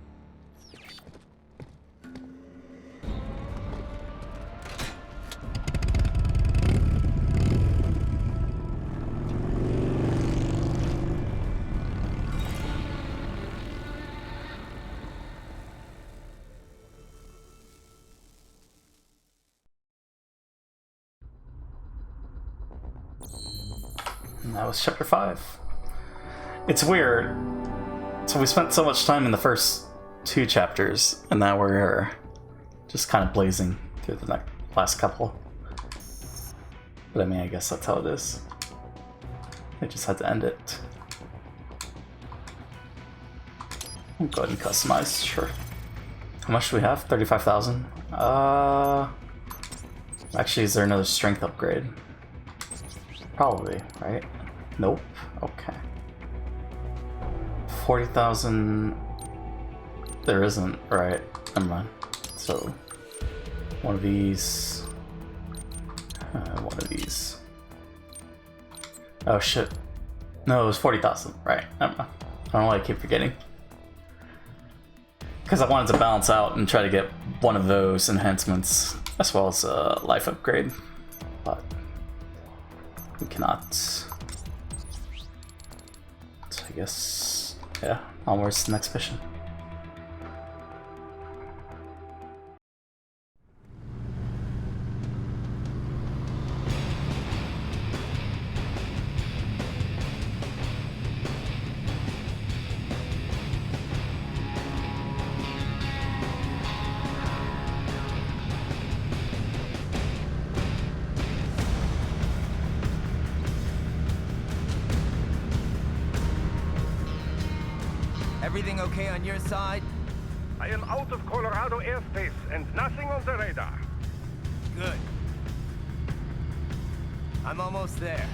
And that was chapter 5. It's weird. So we spent so much time in the first 2 chapters, and now we're just kind of blazing through the last couple. But I mean, I guess that's how it is. I just had to end it. I'll go ahead and customize, sure. How much do we have? 35,000? Actually, is there another strength upgrade? Probably, right? Nope. Okay. 40,000. There isn't, right? Never mind. So, one of these. One of these. Oh shit. No, it was 40,000. Right. Never mind. I don't know why I keep forgetting. Because I wanted to balance out and try to get one of those enhancements as well as a life upgrade. But we cannot. So I guess, yeah, onwards to the next mission. Everything okay on your side? am out of Colorado airspace and nothing on the radar. Good. I'm almost there.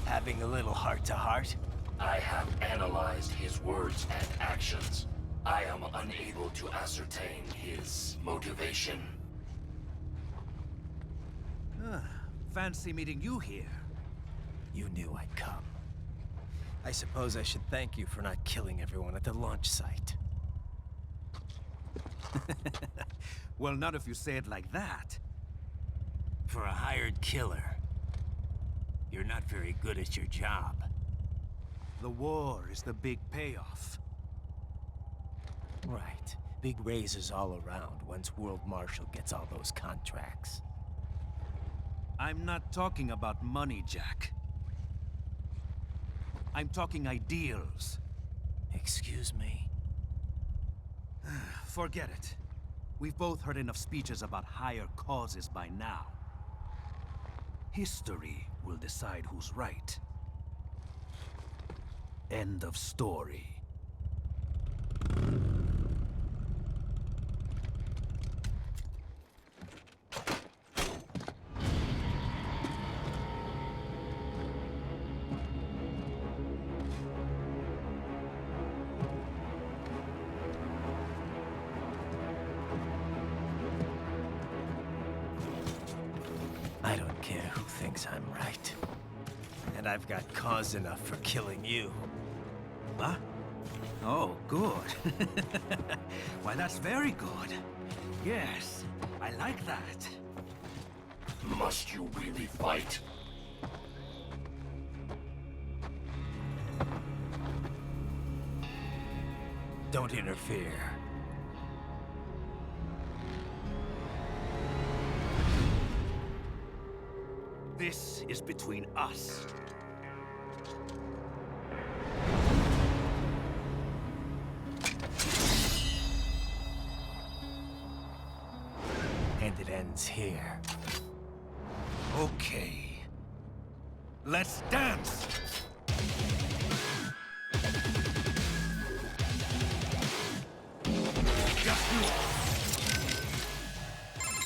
Having a little heart-to-heart? I have analyzed his words and actions. I am unable to ascertain his motivation. Fancy meeting you here. You knew I'd come. I suppose I should thank you for not killing everyone at the launch site. Well, not if you say it like that. For a hired killer, you're not very good at your job. The war is the big payoff. Right. Big raises all around once World Marshal gets all those contracts. I'm not talking about money, Jack. I'm talking ideals. Excuse me? Forget it. We've both heard enough speeches about higher causes by now. History will decide who's right. End of story. I don't care who thinks I'm right. And I've got cause enough for killing you. Huh? Oh, good. Why, that's very good. Yes, I like that. Must you really fight? Don't interfere. This is between us. And it ends here. Okay. Let's dance!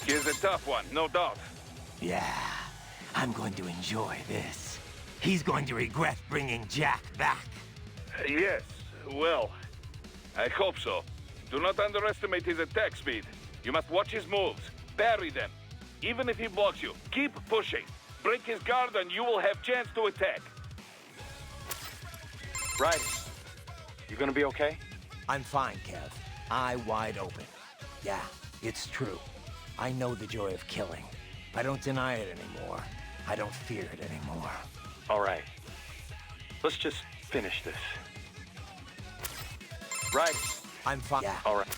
Here's a tough one, no doubt. Yeah, I'm going to enjoy this. He's going to regret bringing Jack back. Yes, well, I hope so. Do not underestimate his attack speed. You must watch his moves. Parry them. Even if he blocks you, keep pushing. Break his guard and you will have chance to attack. Right. You gonna be okay? I'm fine, Kev. Eye wide open. Yeah, it's true. I know the joy of killing. I don't deny it anymore. I don't fear it anymore. All right. Let's just finish this. Right. I'm fine. Yeah. All right.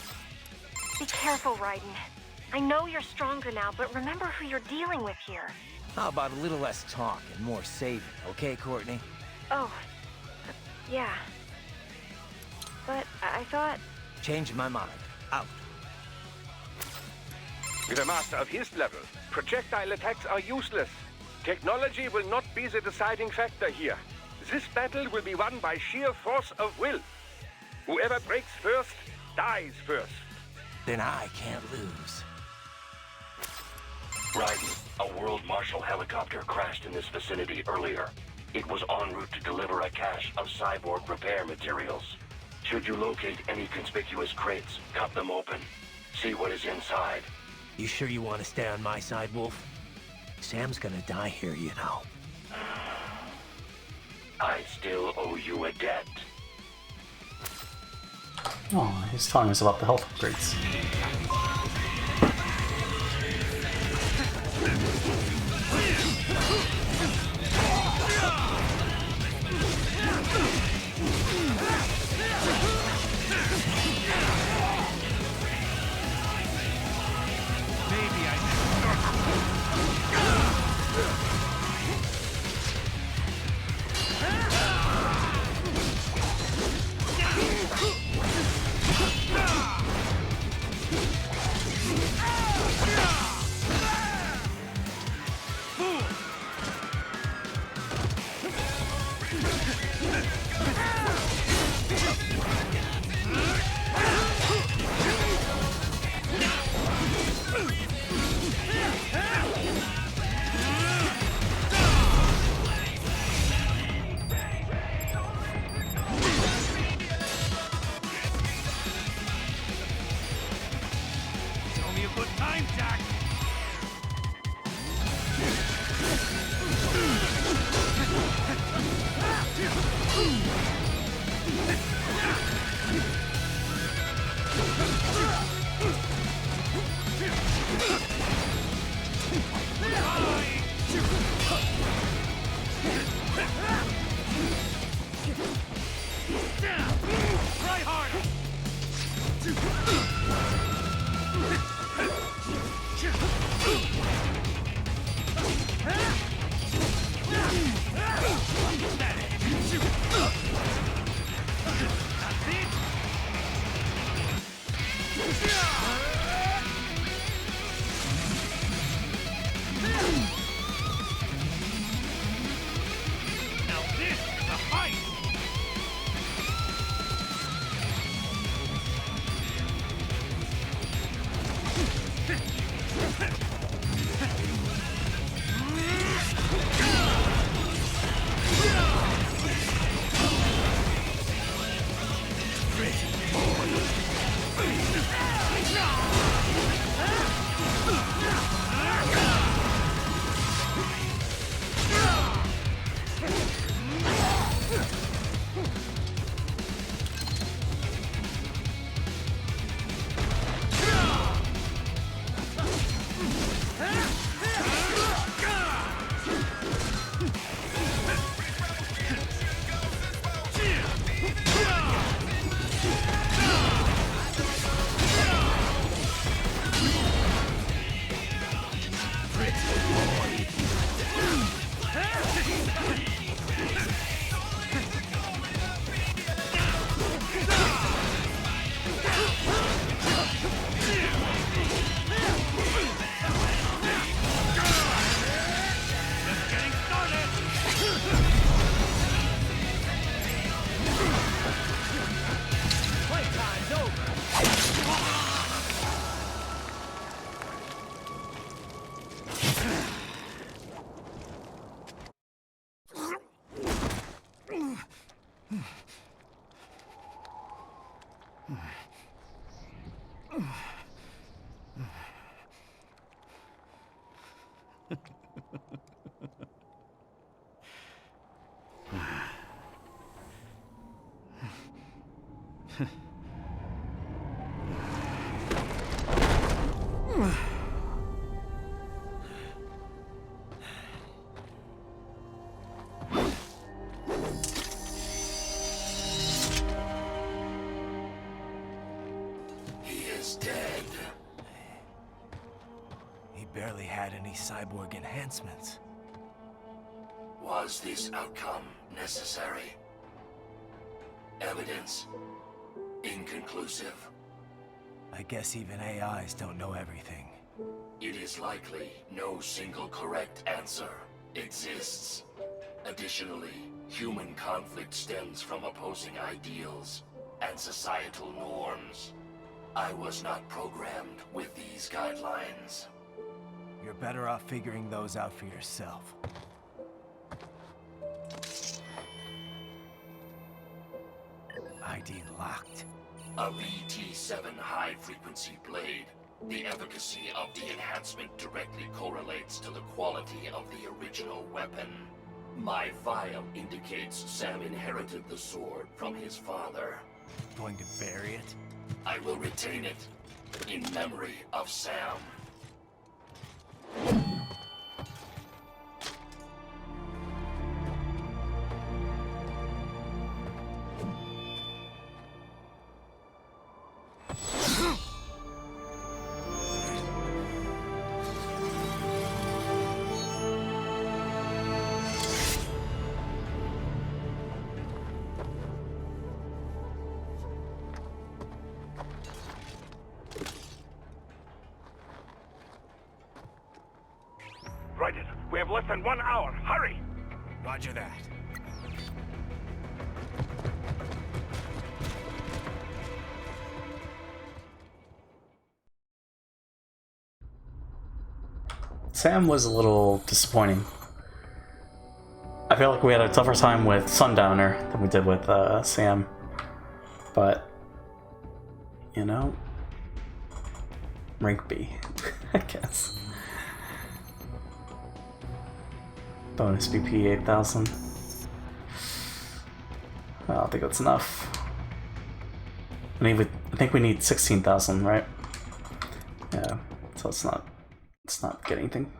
Be careful, Raiden. I know you're stronger now, but remember who you're dealing with here. How about a little less talk and more saving, okay, Courtney? Oh, yeah. But I thought... Change my mind. Out. With a master of his level, projectile attacks are useless. Technology will not be the deciding factor here. This battle will be won by sheer force of will. Whoever breaks first, dies first. Then I can't lose. Raiden, a World Marshal helicopter crashed in this vicinity earlier. It was en route to deliver a cache of cyborg repair materials. Should you locate any conspicuous crates, cut them open. See what is inside. You sure you want to stay on my side, Wolf? Sam's gonna die here, you know. I still owe you a debt. Oh, he's telling us about the health upgrades. Dead. He barely had any cyborg enhancements. Was this outcome necessary? Evidence inconclusive. I guess even AIs don't know everything. It is likely no single correct answer exists. Additionally, human conflict stems from opposing ideals and societal norms. I was not programmed with these guidelines. You're better off figuring those out for yourself. ID locked. A VT7 high-frequency blade. The efficacy of the enhancement directly correlates to the quality of the original weapon. My file indicates Sam inherited the sword from his father. Going to bury it? I will retain it in memory of Sam. Raiden, we have less than 1 hour. Hurry! Roger that. Sam was a little disappointing. I feel like we had a tougher time with Sundowner than we did with Sam. But, you know, rank B, I guess. Bonus BP 8,000. I don't think that's enough. I think we need 16,000, right? Yeah, so it's not getting anything.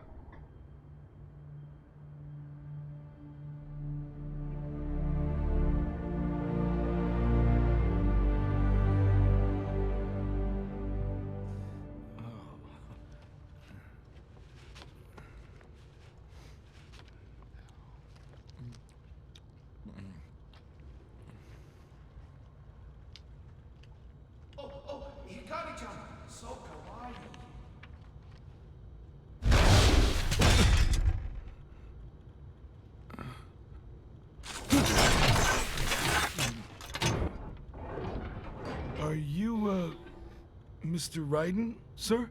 Are you, Mr. Raiden, sir?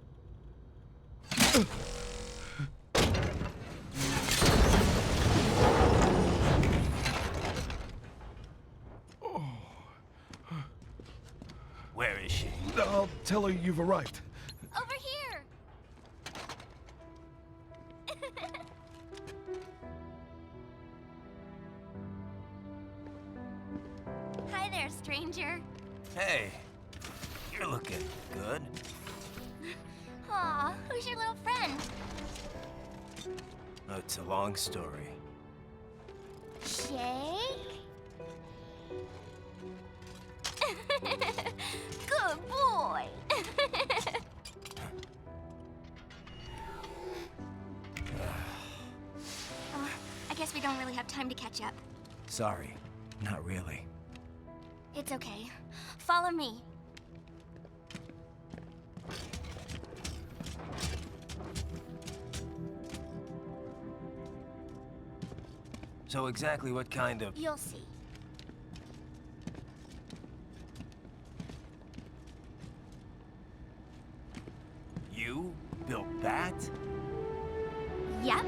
Where is she? I'll tell her you've arrived. Over here! Hi there, stranger. Hey, you're looking good. Aw, who's your little friend? Oh, it's a long story. Shake? Good boy! I guess we don't really have time to catch up. Sorry, not really. It's okay. Follow me. So exactly what kind of... You'll see. You built that? Yep.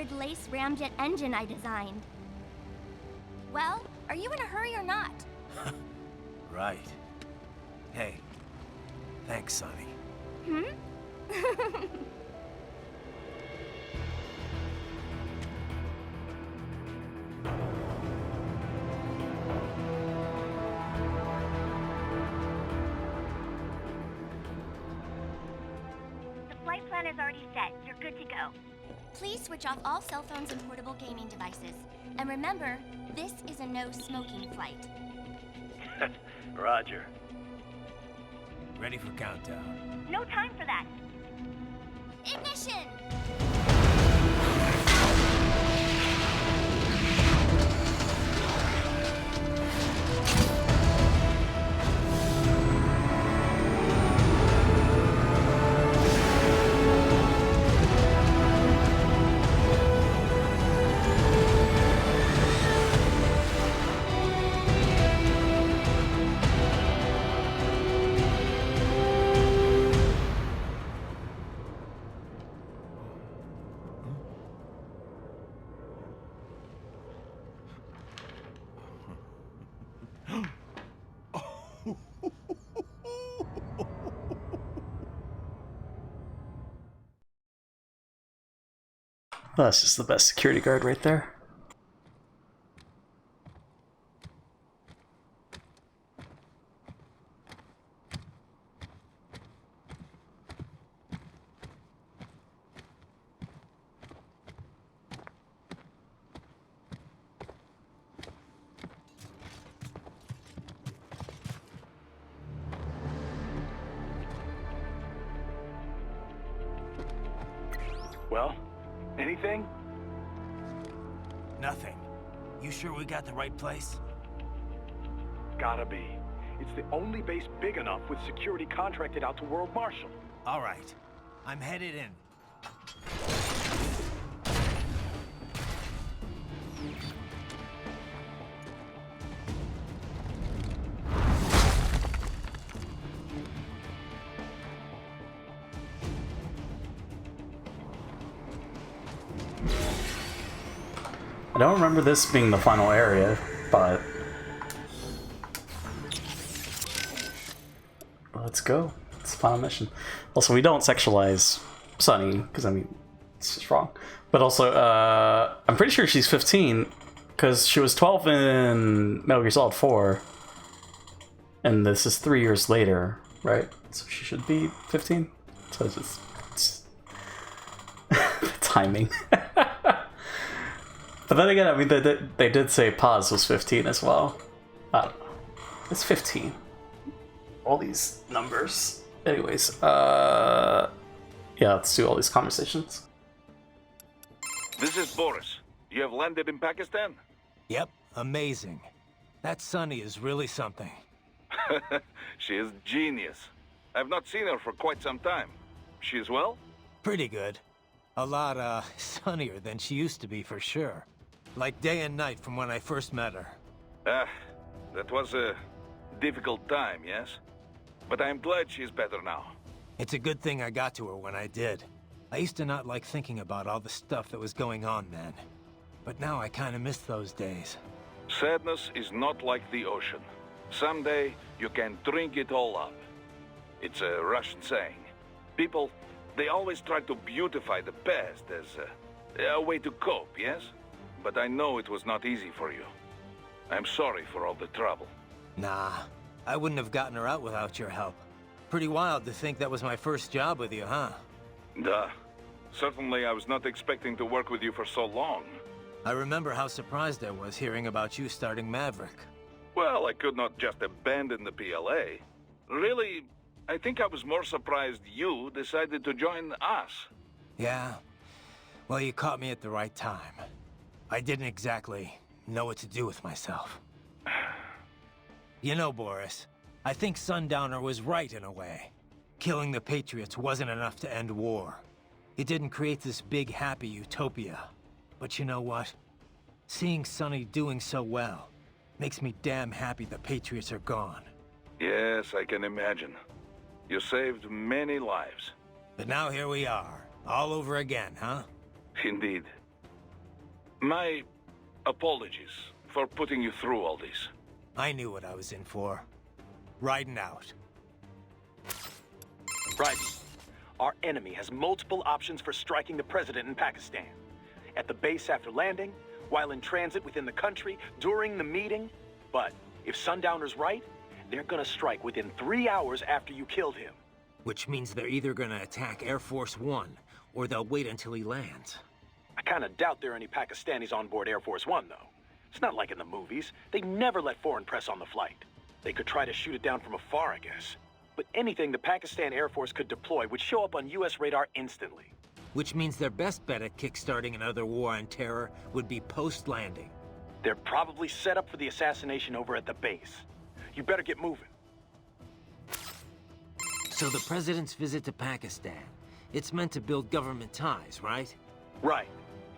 hybrid lace ramjet engine I designed. Well, are you in a hurry or not? Right. Hey, thanks, Sonny. Hmm? The flight plan is already set. You're good to go. Please switch off all cell phones and portable gaming devices. And remember, this is a no-smoking flight. Roger. Ready for countdown. No time for that. Ignition! Well, that's just the best security guard right there. Well, anything? Nothing. You sure we got the right place? Gotta be. It's the only base big enough with security contracted out to World Marshal. All right. I'm headed in. I don't remember this being the final area, but let's go. It's the final mission. Also, we don't sexualize Sunny, because I mean, it's just wrong. But also, I'm pretty sure she's 15, because she was 12 in Metal Gear Solid 4, and this is 3 years later, right? So she should be 15. So it's just the timing. But then again, I mean, they did say Paz was 15 as well. I don't know. It's 15. All these numbers. Anyways, yeah, let's do all these conversations. This is Boris. You have landed in Pakistan? Yep, amazing. That Sunny is really something. She is genius. I've not seen her for quite some time. She is well? Pretty good. A lot, sunnier than she used to be, for sure. Like day and night from when I first met her. Ah, that was a difficult time, yes? But I'm glad she's better now. It's a good thing I got to her when I did. I used to not like thinking about all the stuff that was going on then. But now I kinda miss those days. Sadness is not like the ocean. Someday, you can drink it all up. It's a Russian saying. People, they always try to beautify the past as a way to cope, yes? But I know it was not easy for you. I'm sorry for all the trouble. Nah, I wouldn't have gotten her out without your help. Pretty wild to think that was my first job with you, huh? Duh. Certainly I was not expecting to work with you for so long. I remember how surprised I was hearing about you starting Maverick. Well, I could not just abandon the PLA. Really, I think I was more surprised you decided to join us. Yeah? Well, you caught me at the right time. I didn't exactly know what to do with myself. You know, Boris, I think Sundowner was right in a way. Killing the Patriots wasn't enough to end war. It didn't create this big, happy utopia. But you know what? Seeing Sonny doing so well makes me damn happy the Patriots are gone. Yes, I can imagine. You saved many lives. But now here we are, all over again, huh? Indeed. My apologies for putting you through all this. I knew what I was in for. Riding out. Raiden, our enemy has multiple options for striking the president in Pakistan. At the base after landing, while in transit within the country, during the meeting. But if Sundowner's right, they're gonna strike within 3 hours after you killed him. Which means they're either gonna attack Air Force One, or they'll wait until he lands. I kinda doubt there are any Pakistanis on board Air Force One, though. It's not like in the movies. They never let foreign press on the flight. They could try to shoot it down from afar, I guess. But anything the Pakistan Air Force could deploy would show up on US radar instantly. Which means their best bet at kickstarting another war on terror would be post-landing. They're probably set up for the assassination over at the base. You better get moving. So the president's visit to Pakistan, it's meant to build government ties, right? Right.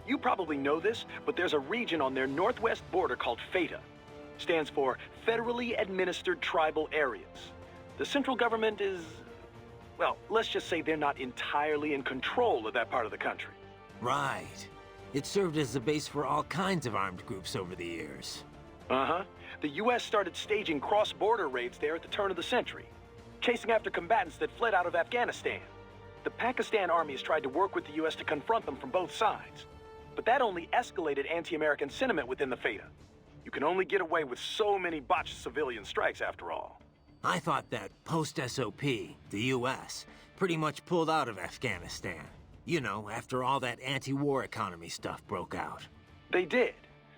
You probably know this, but there's a region on their northwest border called FATA. Stands for Federally Administered Tribal Areas. The central government is... well, let's just say they're not entirely in control of that part of the country. Right. It served as a base for all kinds of armed groups over the years. Uh-huh. The US started staging cross-border raids there at the turn of the century, chasing after combatants that fled out of Afghanistan. The Pakistan army has tried to work with the US to confront them from both sides. But that only escalated anti-American sentiment within the FATA. You can only get away with so many botched civilian strikes, after all. I thought that post-SOP, the US, pretty much pulled out of Afghanistan. You know, after all that anti-war economy stuff broke out. They did.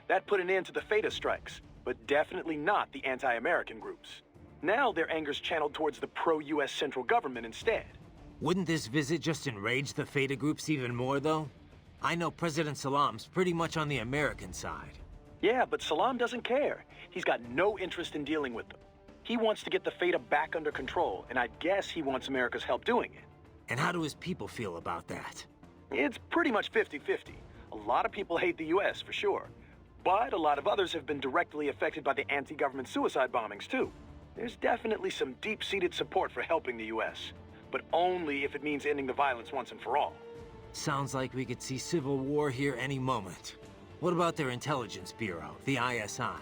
That put an end to the FATA strikes, but definitely not the anti-American groups. Now their anger's channeled towards the pro-US central government instead. Wouldn't this visit just enrage the FATA groups even more, though? I know President Salam's pretty much on the American side. Yeah, but Salam doesn't care. He's got no interest in dealing with them. He wants to get the FATA back under control, and I guess he wants America's help doing it. And how do his people feel about that? It's pretty much 50-50. A lot of people hate the US, for sure. But a lot of others have been directly affected by the anti-government suicide bombings, too. There's definitely some deep-seated support for helping the US. But only if it means ending the violence once and for all. Sounds like we could see civil war here any moment. What about their intelligence bureau, the ISI?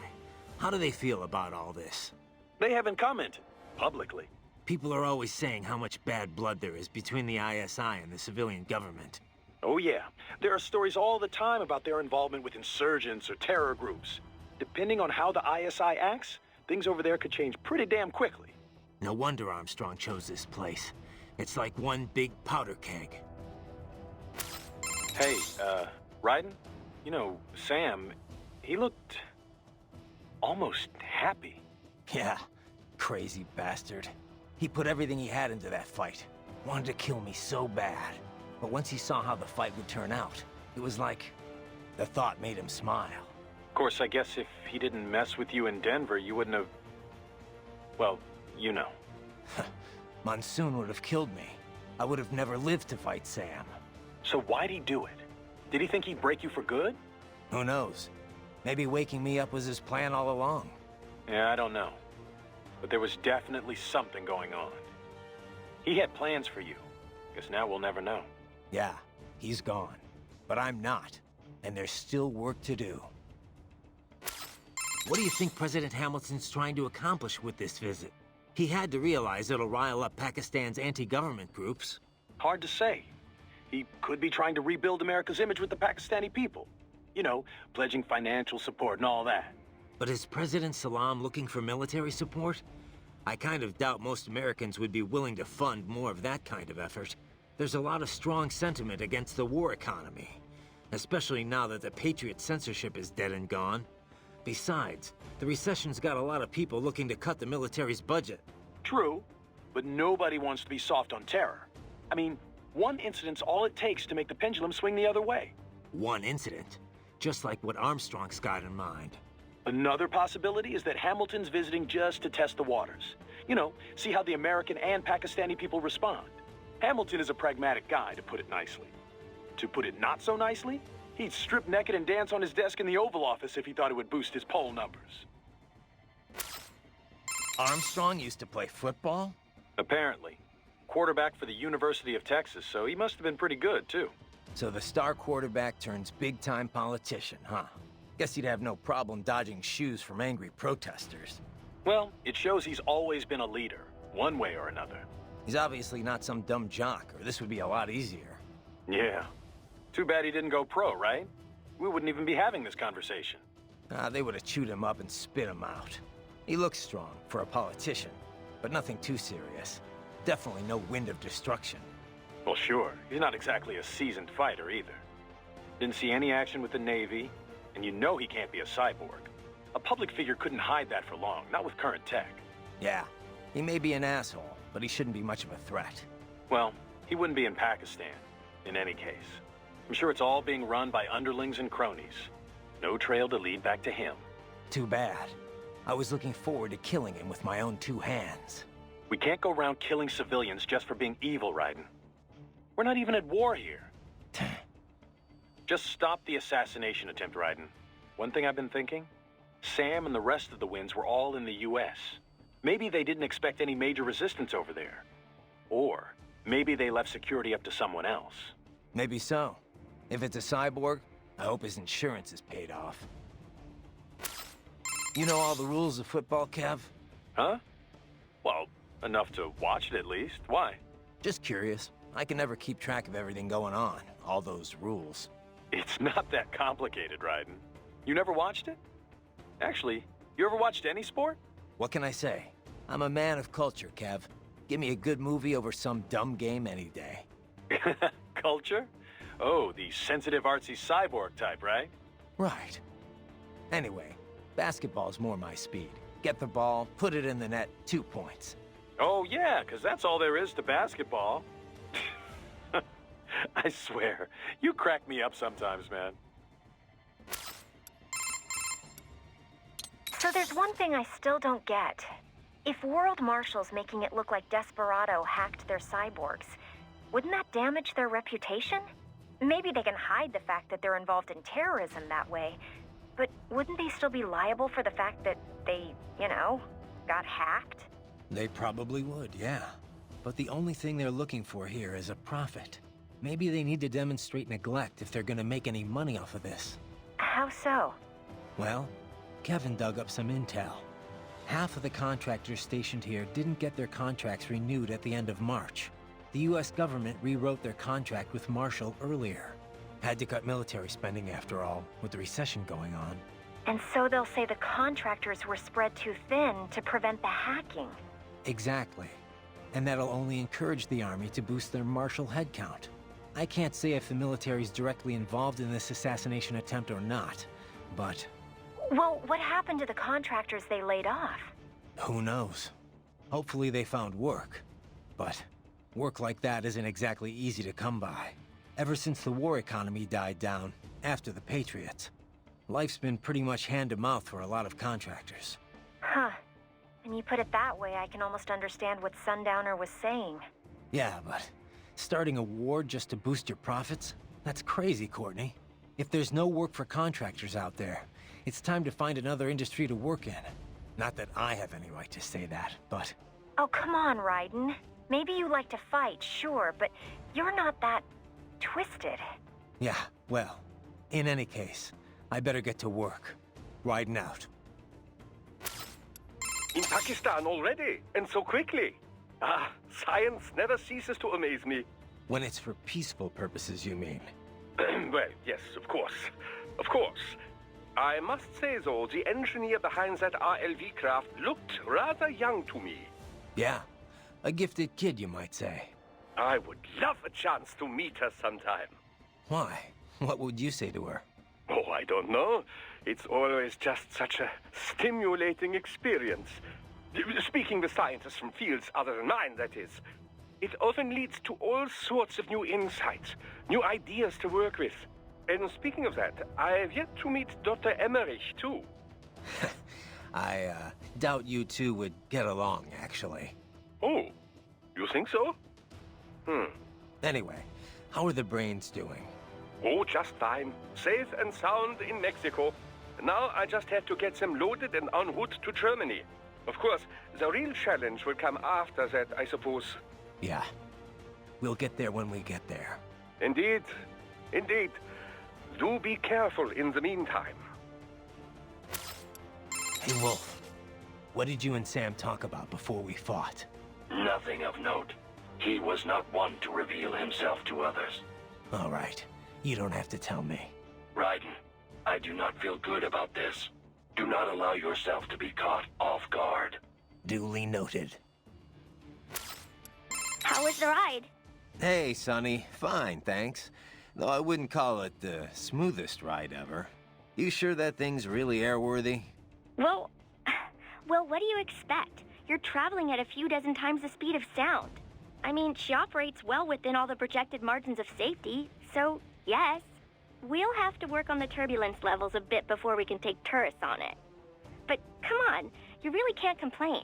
How do they feel about all this? They haven't commented, publicly. People are always saying how much bad blood there is between the ISI and the civilian government. Oh yeah, there are stories all the time about their involvement with insurgents or terror groups. Depending on how the ISI acts, things over there could change pretty damn quickly. No wonder Armstrong chose this place. It's like one big powder keg. Hey, Raiden? You know, Sam, he looked... almost happy. Yeah, crazy bastard. He put everything he had into that fight. Wanted to kill me so bad. But once he saw how the fight would turn out, it was like... the thought made him smile. Of course, I guess if he didn't mess with you in Denver, you wouldn't have... well, you know. Monsoon would have killed me. I would have never lived to fight Sam. So why'd he do it? Did he think he'd break you for good? Who knows? Maybe waking me up was his plan all along. Yeah, I don't know. But there was definitely something going on. He had plans for you. Guess now we'll never know. Yeah, he's gone. But I'm not. And there's still work to do. What do you think President Hamilton's trying to accomplish with this visit? He had to realize it'll rile up Pakistan's anti-government groups. Hard to say. He could be trying to rebuild America's image with the Pakistani people. You know, pledging financial support and all that. But is President Salam looking for military support? I kind of doubt most Americans would be willing to fund more of that kind of effort. There's a lot of strong sentiment against the war economy, especially now that the Patriot censorship is dead and gone. Besides, the recession's got a lot of people looking to cut the military's budget. True, but nobody wants to be soft on terror. I mean, one incident's all it takes to make the pendulum swing the other way. One incident? Just like what Armstrong's got in mind. Another possibility is that Hamilton's visiting just to test the waters. You know, see how the American and Pakistani people respond. Hamilton is a pragmatic guy, to put it nicely. To put it not so nicely, he'd strip naked and dance on his desk in the Oval Office if he thought it would boost his poll numbers. Armstrong used to play football? Apparently. Quarterback for the University of Texas, so he must have been pretty good, too. So the star quarterback turns big-time politician, huh? Guess he'd have no problem dodging shoes from angry protesters. Well, it shows he's always been a leader, one way or another. He's obviously not some dumb jock, or this would be a lot easier. Yeah. Too bad he didn't go pro, right? We wouldn't even be having this conversation. They would have chewed him up and spit him out. He looks strong for a politician, but nothing too serious. Definitely no wind of destruction. Well, sure. He's not exactly a seasoned fighter either. Didn't see any action with the Navy, and you know he can't be a cyborg. A public figure couldn't hide that for long, not with current tech. Yeah, he may be an asshole, but he shouldn't be much of a threat. Well, he wouldn't be in Pakistan, in any case. I'm sure it's all being run by underlings and cronies. No trail to lead back to him. Too bad. I was looking forward to killing him with my own 2 hands. We can't go around killing civilians just for being evil, Raiden. We're not even at war here. Just stop the assassination attempt, Raiden. One thing I've been thinking? Sam and the rest of the Winds were all in the U.S. Maybe they didn't expect any major resistance over there. Or maybe they left security up to someone else. Maybe so. If it's a cyborg, I hope his insurance is paid off. You know all the rules of football, Kev? Huh? Well, enough to watch it at least. Why? Just curious. I can never keep track of everything going on, all those rules. It's not that complicated, Raiden. You never watched it? Actually, you ever watched any sport? What can I say? I'm a man of culture, Kev. Give me a good movie over some dumb game any day. Culture? Oh, the sensitive artsy cyborg type, right? Right. Anyway, basketball's more my speed. Get the ball, put it in the net, 2 points. Oh yeah, because that's all there is to basketball. I swear, you crack me up sometimes, man. So there's one thing I still don't get. If World Marshal's making it look like Desperado hacked their cyborgs, wouldn't that damage their reputation? Maybe they can hide the fact that they're involved in terrorism that way, but wouldn't they still be liable for the fact that they, got hacked? They probably would, yeah. But the only thing they're looking for here is a profit. Maybe they need to demonstrate neglect if they're gonna make any money off of this. How so? Well, Kevin dug up some intel. Half of the contractors stationed here didn't get their contracts renewed at the end of March. The US government rewrote their contract with Marshall earlier. Had to cut military spending after all, with the recession going on. And so they'll say the contractors were spread too thin to prevent the hacking. Exactly. And that'll only encourage the Army to boost their Marshall headcount. I can't say if the military's directly involved in this assassination attempt or not, but... Well, what happened to the contractors they laid off? Who knows? Hopefully they found work. But work like that isn't exactly easy to come by. Ever since the war economy died down, after the Patriots, life's been pretty much hand-to-mouth for a lot of contractors. Huh. When you put it that way, I can almost understand what Sundowner was saying. Yeah, but starting a war just to boost your profits? That's crazy, Courtney. If there's no work for contractors out there, it's time to find another industry to work in. Not that I have any right to say that, but... Oh, come on, Raiden. Maybe you like to fight, sure, but you're not that... twisted. Yeah, well, in any case, I better get to work. Raiden out. In Pakistan already, and so quickly. Ah, science never ceases to amaze me. When it's for peaceful purposes, you mean? Well, yes, of course. Of course. I must say, though, the engineer behind that RLV craft looked rather young to me. Yeah, a gifted kid, you might say. I would love a chance to meet her sometime. Why? What would you say to her? Oh, I don't know. It's always just such a stimulating experience. Speaking with scientists from fields other than mine, that is. It often leads to all sorts of new insights, new ideas to work with. And speaking of that, I've yet to meet Dr. Emmerich, too. I doubt you two would get along, actually. Oh, you think so? Anyway, how are the brains doing? Oh, just fine. Safe and sound in Mexico. Now I just have to get them loaded and en route to Germany. Of course, the real challenge will come after that, I suppose. Yeah. We'll get there when we get there. Indeed. Indeed. Do be careful in the meantime. Hey, Wolf. What did you and Sam talk about before we fought? Nothing of note. He was not one to reveal himself to others. All right. You don't have to tell me. Raiden, I do not feel good about this. Do not allow yourself to be caught off guard. Duly noted. How was the ride? Hey, Sonny. Fine, thanks. Though I wouldn't call it the smoothest ride ever. You sure that thing's really airworthy? Well, what do you expect? You're traveling at a few dozen times the speed of sound. I mean, she operates well within all the projected margins of safety, so yes. We'll have to work on the turbulence levels a bit before we can take tourists on it. But come on, you really can't complain.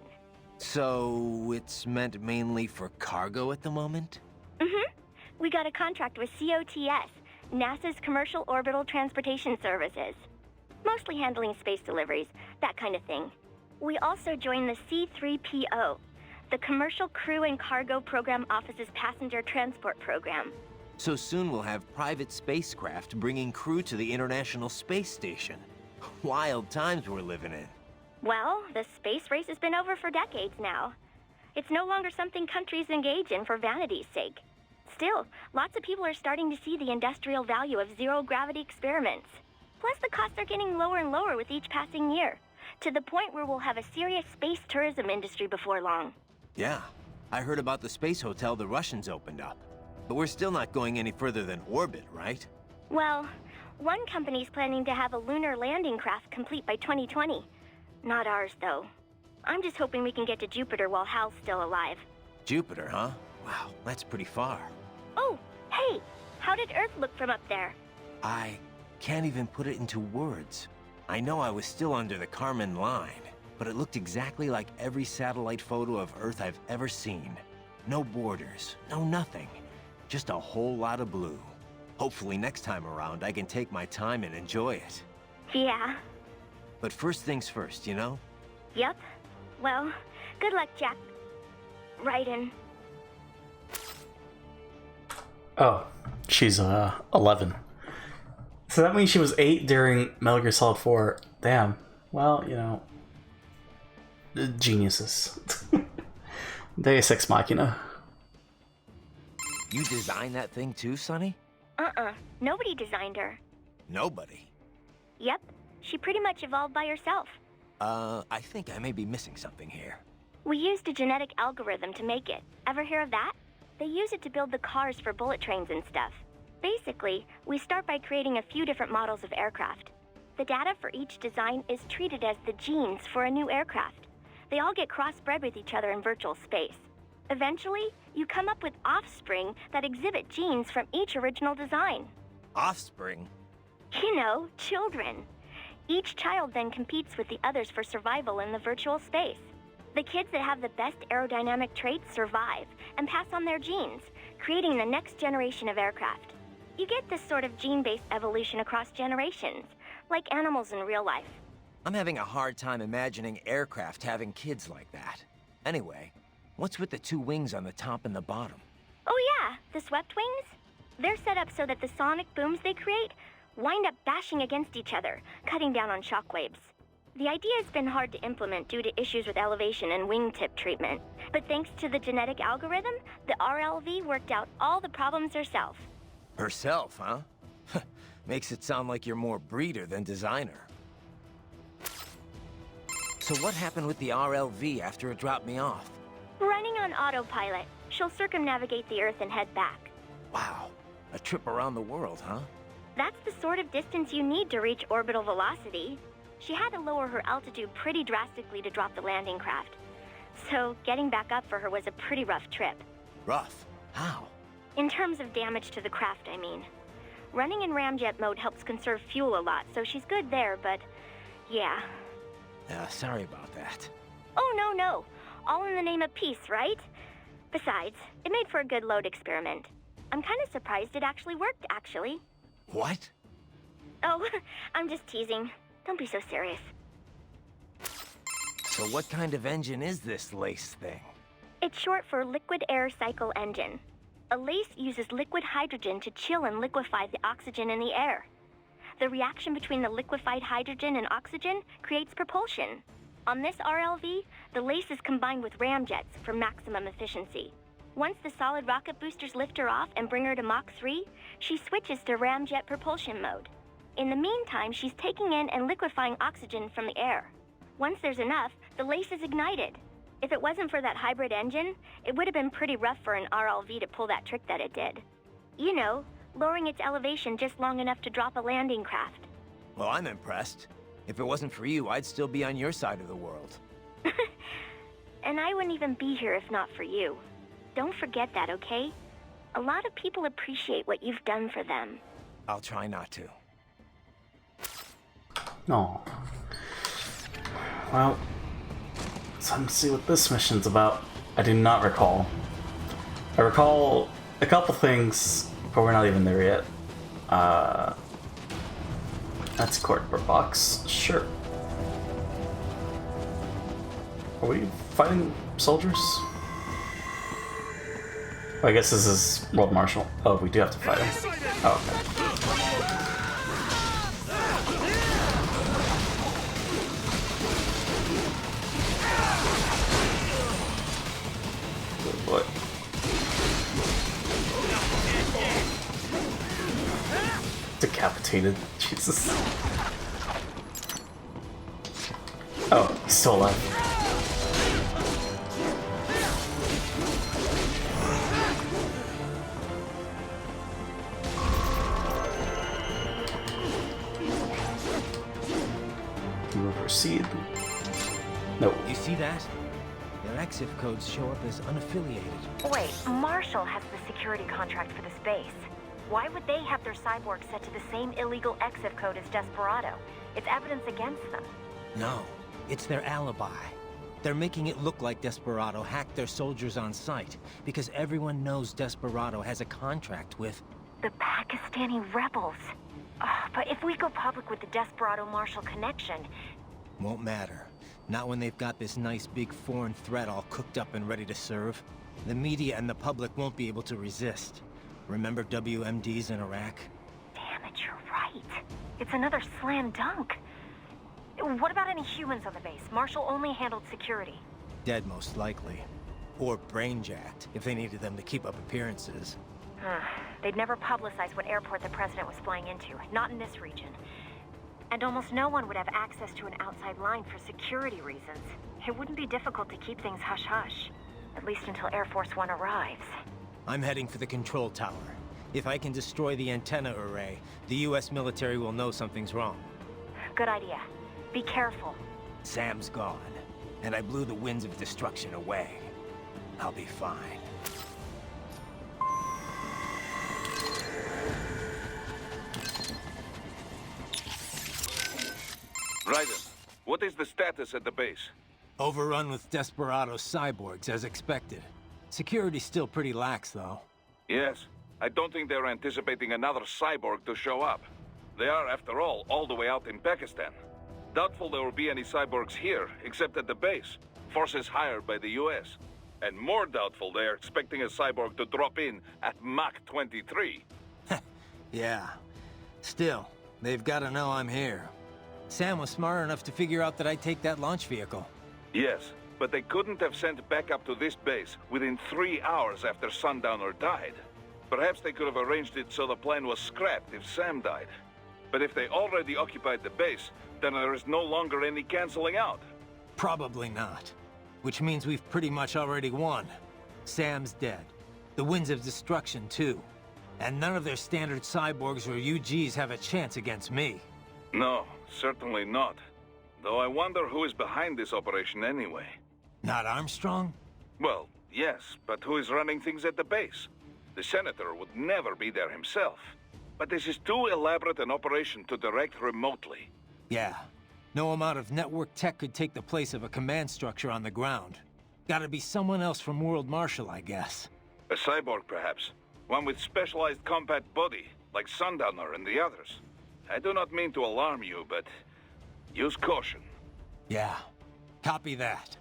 So, it's meant mainly for cargo at the moment? Mm-hmm. We got a contract with COTS, NASA's Commercial Orbital Transportation Services. Mostly handling space deliveries, that kind of thing. We also joined the C3PO, the Commercial Crew and Cargo Program Office's Passenger Transport Program. So soon we'll have private spacecraft bringing crew to the International Space Station. Wild times we're living in. Well, the space race has been over for decades now. It's no longer something countries engage in for vanity's sake. Still, lots of people are starting to see the industrial value of zero-gravity experiments. Plus, the costs are getting lower and lower with each passing year, to the point where we'll have a serious space tourism industry before long. Yeah, I heard about the space hotel the Russians opened up. But we're still not going any further than orbit, right? Well, one company's planning to have a lunar landing craft complete by 2020. Not ours, though. I'm just hoping we can get to Jupiter while Hal's still alive. Jupiter, huh? Wow, that's pretty far. Oh, hey! How did Earth look from up there? I can't even put it into words. I know I was still under the Kármán line, but it looked exactly like every satellite photo of Earth I've ever seen. No borders, no nothing. Just a whole lot of blue. Hopefully next time around I can take my time and enjoy it. Yeah. But first things first, you know? Yep. Well, good luck, Jack. Raiden. Oh, she's 11. So that means she was 8 during Metal Gear Solid 4. Damn. Well, you know, geniuses. Deus Ex Machina. You designed that thing too, Sonny? Nobody designed her. Nobody? Yep. She pretty much evolved by herself. I think I may be missing something here. We used a genetic algorithm to make it. Ever hear of that? They use it to build the cars for bullet trains and stuff. Basically, we start by creating a few different models of aircraft. The data for each design is treated as the genes for a new aircraft. They all get crossbred with each other in virtual space. Eventually, you come up with offspring that exhibit genes from each original design. Offspring? You know, children. Each child then competes with the others for survival in the virtual space. The kids that have the best aerodynamic traits survive and pass on their genes, creating the next generation of aircraft. You get this sort of gene-based evolution across generations, like animals in real life. I'm having a hard time imagining aircraft having kids like that. Anyway, what's with the 2 wings on the top and the bottom? Oh yeah, the swept wings? They're set up so that the sonic booms they create wind up bashing against each other, cutting down on shockwaves. The idea has been hard to implement due to issues with elevation and wingtip treatment, but thanks to the genetic algorithm, the RLV worked out all the problems herself. Herself, huh? Makes it sound like you're more breeder than designer. So what happened with the RLV after it dropped me off? Running on autopilot, she'll circumnavigate the Earth and head back. Wow, a trip around the world, huh? That's the sort of distance you need to reach orbital velocity. She had to lower her altitude pretty drastically to drop the landing craft. So getting back up for her was a pretty rough trip. Rough? How? In terms of damage to the craft, I mean. Running in ramjet mode helps conserve fuel a lot, so she's good there, but yeah. Sorry about that. Oh, no. All in the name of peace, right? Besides, it made for a good load experiment. I'm kind of surprised it actually worked, actually. What? Oh, I'm just teasing. Don't be so serious. So what kind of engine is this lace thing? It's short for liquid air cycle engine. A lace uses liquid hydrogen to chill and liquefy the oxygen in the air. The reaction between the liquefied hydrogen and oxygen creates propulsion. On this RLV, the lace is combined with ramjets for maximum efficiency. Once the solid rocket boosters lift her off and bring her to Mach 3, she switches to ramjet propulsion mode. In the meantime, she's taking in and liquefying oxygen from the air. Once there's enough, the lace is ignited. If it wasn't for that hybrid engine, it would have been pretty rough for an RLV to pull that trick that it did. You know, lowering its elevation just long enough to drop a landing craft. Well, I'm impressed. If it wasn't for you, I'd still be on your side of the world. And I wouldn't even be here if not for you. Don't forget that, okay? A lot of people appreciate what you've done for them. I'll try not to. No. Well, so let's see what this mission's about. I do not recall. I recall a couple things, but we're not even there yet. That's a cardboard box. Sure. Are we fighting soldiers? Oh, I guess this is World Marshal. Oh, we do have to fight him. Oh, okay. Good boy. Decapitated. Jesus. Oh, he's still alive. Proceed. Nope. You see that? Their exif codes show up as unaffiliated. Wait, Marshall has the security contract for this base. Why would they have their cyborg set to the same illegal exif code as Desperado? It's evidence against them. No, it's their alibi. They're making it look like Desperado hacked their soldiers on sight, because everyone knows Desperado has a contract with... the Pakistani rebels. Oh, but if we go public with the Desperado-Marshall connection... Won't matter. Not when they've got this nice big foreign threat all cooked up and ready to serve. The media and the public won't be able to resist. Remember WMDs in Iraq? Damn it, you're right. It's another slam dunk. What about any humans on the base? Marshall only handled security. Dead, most likely. Or brain-jacked, if they needed them to keep up appearances. They'd never publicize what airport the president was flying into, not in this region. And almost no one would have access to an outside line for security reasons. It wouldn't be difficult to keep things hush-hush, at least until Air Force One arrives. I'm heading for the control tower. If I can destroy the antenna array, the US military will know something's wrong. Good idea. Be careful. Sam's gone, and I blew the winds of destruction away. I'll be fine. Raiden, what is the status at the base? Overrun with Desperado cyborgs, as expected. Security's still pretty lax, though. Yes. I don't think they're anticipating another cyborg to show up. They are, after all the way out in Pakistan. Doubtful there will be any cyborgs here, except at the base. Forces hired by the US. And more doubtful they are expecting a cyborg to drop in at Mach 23. Yeah. Still, they've got to know I'm here. Sam was smart enough to figure out that I'd take that launch vehicle. Yes, but they couldn't have sent backup to this base within 3 hours after Sundowner died. Perhaps they could have arranged it so the plane was scrapped if Sam died. But if they already occupied the base, then there is no longer any canceling out. Probably not. Which means we've pretty much already won. Sam's dead. The Winds of Destruction, too. And none of their standard cyborgs or UGs have a chance against me. No, certainly not. Though I wonder who is behind this operation anyway. Not Armstrong? Well, yes, but who is running things at the base? The Senator would never be there himself. But this is too elaborate an operation to direct remotely. Yeah. No amount of network tech could take the place of a command structure on the ground. Gotta be someone else from World Marshal, I guess. A cyborg, perhaps. One with specialized combat body, like Sundowner and the others. I do not mean to alarm you, but use caution. Yeah. Copy that.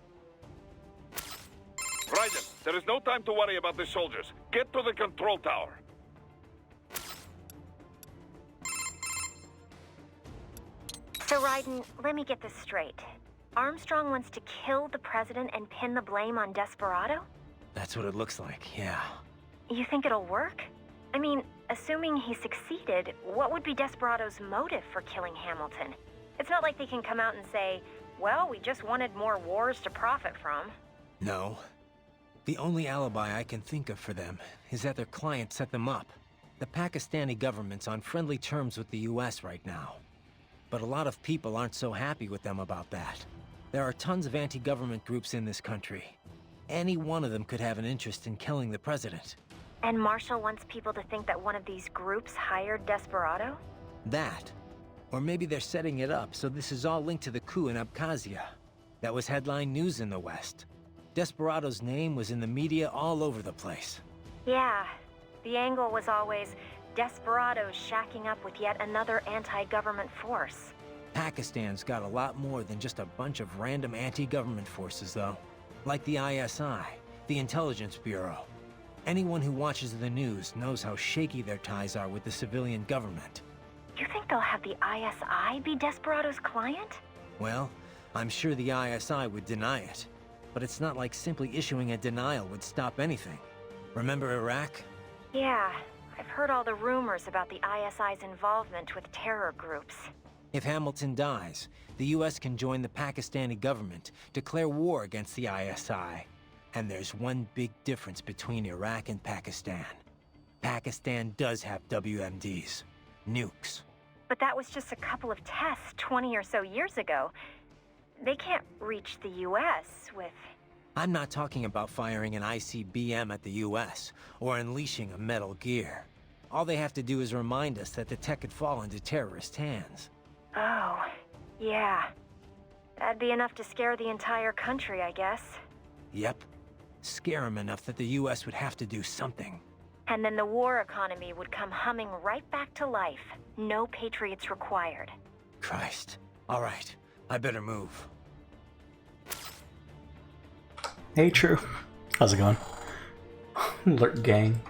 Raiden, There is no time to worry about the soldiers. Get to the control tower. So, Raiden, let me get this straight. Armstrong wants to kill the president and pin the blame on Desperado? That's what it looks like, yeah. You think it'll work? I mean, assuming he succeeded, what would be Desperado's motive for killing Hamilton? It's not like they can come out and say, well, we just wanted more wars to profit from. No. The only alibi I can think of for them is that their client set them up. The Pakistani government's on friendly terms with the US right now. But a lot of people aren't so happy with them about that. There are tons of anti-government groups in this country. Any one of them could have an interest in killing the president. And Marshall wants people to think that one of these groups hired Desperado? That. Or maybe they're setting it up so this is all linked to the coup in Abkhazia. That was headline news in the West. Desperado's name was in the media all over the place. Yeah. The angle was always Desperados shacking up with yet another anti-government force. Pakistan's got a lot more than just a bunch of random anti-government forces, though. Like the ISI, the Intelligence Bureau. Anyone who watches the news knows how shaky their ties are with the civilian government. You think they'll have the ISI be Desperado's client? Well, I'm sure the ISI would deny it. But it's not like simply issuing a denial would stop anything. Remember Iraq? Yeah, I've heard all the rumors about the ISI's involvement with terror groups. If Hamilton dies, the US can join the Pakistani government, declare war against the ISI. And there's one big difference between Iraq and Pakistan. Pakistan does have WMDs. Nukes. But that was just a couple of tests 20 or so years ago. They can't reach the US with... I'm not talking about firing an ICBM at the US, or unleashing a Metal Gear. All they have to do is remind us that the tech could fall into terrorist hands. Oh, yeah. That'd be enough to scare the entire country, I guess. Yep. Scare them enough that the US would have to do something. And then the war economy would come humming right back to life. No Patriots required. Christ. All right. I better move. Hey, True. How's it going? Alert gang.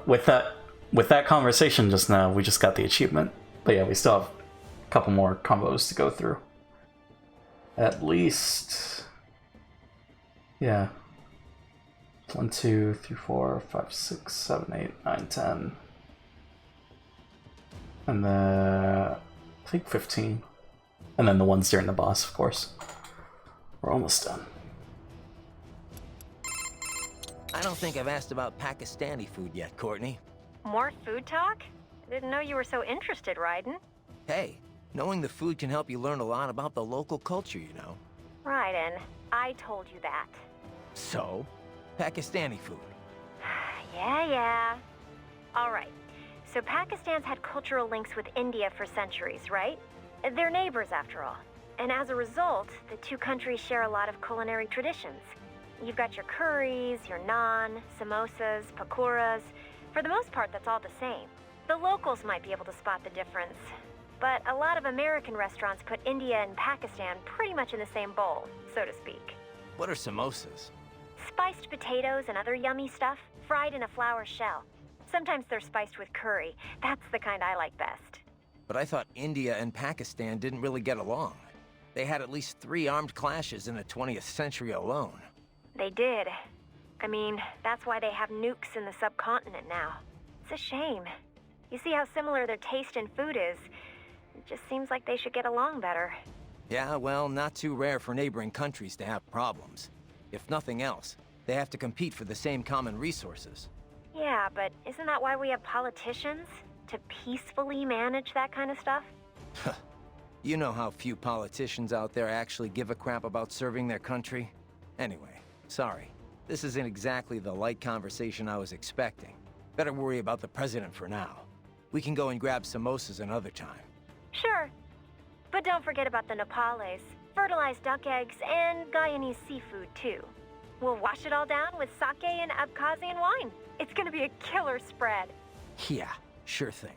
With that conversation just now, we just got the achievement. But yeah, we still have a couple more combos to go through. At least... yeah. 1, 2, 3, 4, 5, 6, 7, 8, 9, 10. And then... I think 15. And then the ones during the boss, of course. We're almost done. I don't think I've asked about Pakistani food yet, Courtney. More food talk? Didn't know you were so interested, Raiden. Hey, knowing the food can help you learn a lot about the local culture, you know. Raiden, I told you that. So? Pakistani food. Yeah. All right. So Pakistan's had cultural links with India for centuries, right? They're neighbors, after all. And as a result, the two countries share a lot of culinary traditions. You've got your curries, your naan, samosas, pakoras. For the most part, that's all the same. The locals might be able to spot the difference. But a lot of American restaurants put India and Pakistan pretty much in the same bowl, so to speak. What are samosas? Spiced potatoes and other yummy stuff, fried in a flour shell. Sometimes they're spiced with curry. That's the kind I like best. But I thought India and Pakistan didn't really get along. They had at least 3 armed clashes in the 20th century alone. They did. I mean, that's why they have nukes in the subcontinent now. It's a shame. You see how similar their taste in food is. It just seems like they should get along better. Yeah, well, not too rare for neighboring countries to have problems. If nothing else, they have to compete for the same common resources. Yeah, but isn't that why we have politicians? To peacefully manage that kind of stuff? You know how few politicians out there actually give a crap about serving their country? Anyway, sorry. This isn't exactly the light conversation I was expecting. Better worry about the president for now. We can go and grab samosas another time. Sure. But don't forget about the Nepales, fertilized duck eggs, and Guyanese seafood, too. We'll wash it all down with sake and Abkhazian wine. It's gonna be a killer spread. Yeah, sure thing.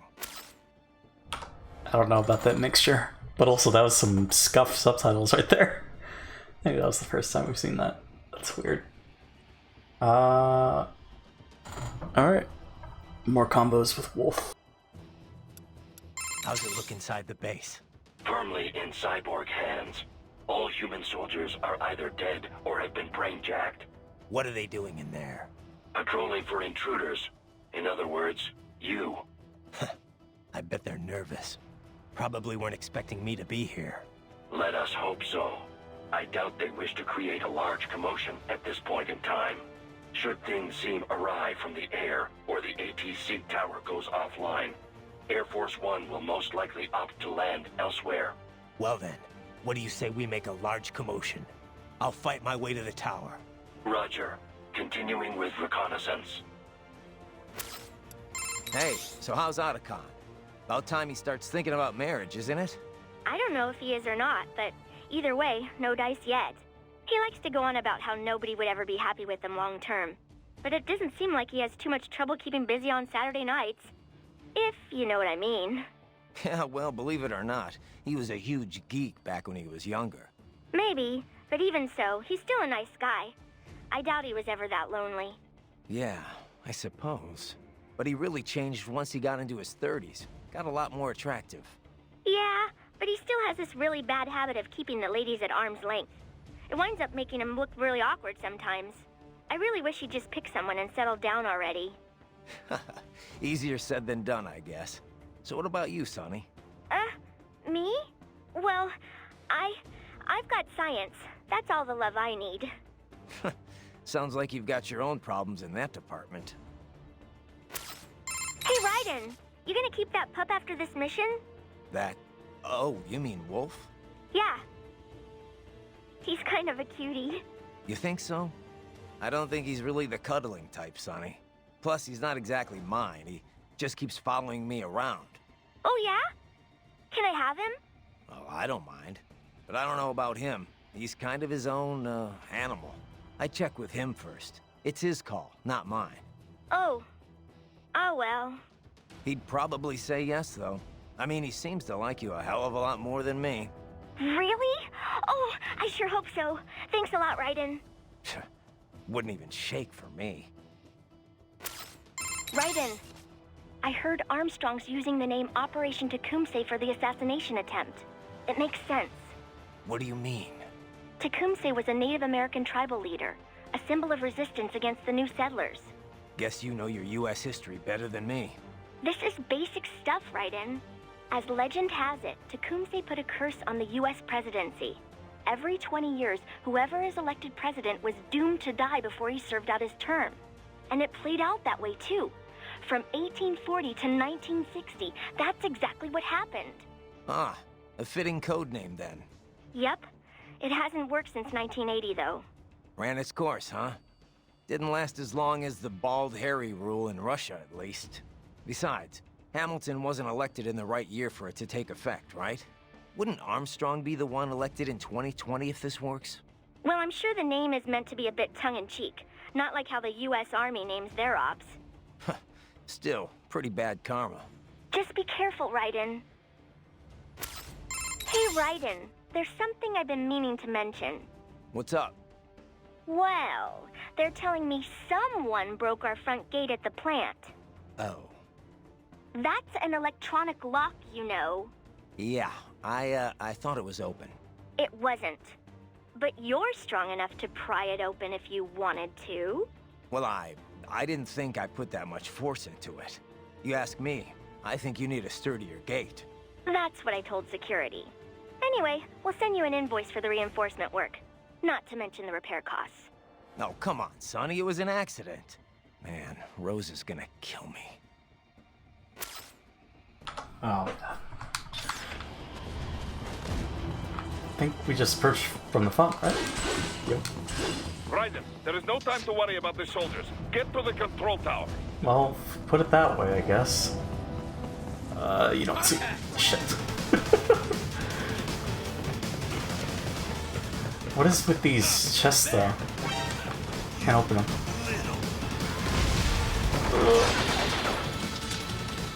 I don't know about that mixture, but also that was some scuffed subtitles right there. Maybe that was the first time we've seen that. That's weird. Alright. More combos with Wolf. How's it look inside the base? Firmly in cyborg hands. All human soldiers are either dead or have been brain-jacked. What are they doing in there? Patrolling for intruders. In other words, you. I bet they're nervous. Probably weren't expecting me to be here. Let us hope so. I doubt they wish to create a large commotion at this point in time. Should things seem awry from the air, or the ATC tower goes offline, Air Force One will most likely opt to land elsewhere. Well then, what do you say we make a large commotion? I'll fight my way to the tower. Roger. Continuing with reconnaissance. Hey, so how's Otacon? About time he starts thinking about marriage, isn't it? I don't know if he is or not, but either way, no dice yet. He likes to go on about how nobody would ever be happy with him long term. But it doesn't seem like he has too much trouble keeping busy on Saturday nights. If you know what I mean. Yeah, well, believe it or not, he was a huge geek back when he was younger. Maybe, but even so, he's still a nice guy. I doubt he was ever that lonely. Yeah, I suppose. But he really changed once he got into his 30s. Got a lot more attractive. Yeah, but he still has this really bad habit of keeping the ladies at arm's length. It winds up making him look really awkward sometimes. I really wish he'd just pick someone and settle down already. Easier said than done, I guess. So what about you, Sonny? Me? Well, I've got science. That's all the love I need. Sounds like you've got your own problems in that department. Hey, Raiden! You gonna keep that pup after this mission? That... Oh, you mean Wolf? Yeah. He's kind of a cutie. You think so? I don't think he's really the cuddling type, Sonny. Plus, he's not exactly mine. He just keeps following me around. Oh, yeah? Can I have him? Oh, I don't mind. But I don't know about him. He's kind of his own, animal. I check with him first. It's his call, not mine. Oh. Oh, well. He'd probably say yes, though. I mean, he seems to like you a hell of a lot more than me. Really? Oh, I sure hope so. Thanks a lot, Raiden. Wouldn't even shake for me. Raiden, I heard Armstrong's using the name Operation Tecumseh for the assassination attempt. It makes sense. What do you mean? Tecumseh was a Native American tribal leader, a symbol of resistance against the new settlers. Guess you know your U.S. history better than me. This is basic stuff, Raiden. As legend has it, Tecumseh put a curse on the U.S. presidency. Every 20 years, whoever is elected president was doomed to die before he served out his term. And it played out that way, too. From 1840 to 1960, that's exactly what happened. Ah, a fitting code name then. Yep. It hasn't worked since 1980, though. Ran its course, huh? Didn't last as long as the Bald Harry rule in Russia, at least. Besides, Hamilton wasn't elected in the right year for it to take effect, right? Wouldn't Armstrong be the one elected in 2020 if this works? Well, I'm sure the name is meant to be a bit tongue-in-cheek. Not like how the U.S. Army names their ops. Still, pretty bad karma. Just be careful, Raiden. Hey, Raiden. There's something I've been meaning to mention. What's up? Well, they're telling me someone broke our front gate at the plant. Oh. That's an electronic lock, you know. Yeah, I thought it was open. It wasn't. But you're strong enough to pry it open if you wanted to. Well, I didn't think I put that much force into it. You ask me, I think you need a sturdier gate. That's what I told security. Anyway, we'll send you an invoice for the reinforcement work. Not to mention the repair costs. Oh, come on, Sonny, it was an accident. Man, Rose is gonna kill me. Oh, I think we just perched from the front, right? Yep. Raiden, there is no time to worry about the soldiers. Get to the control tower. Well, put it that way, I guess. You don't see shit. What is with these chests, though? Can't open them.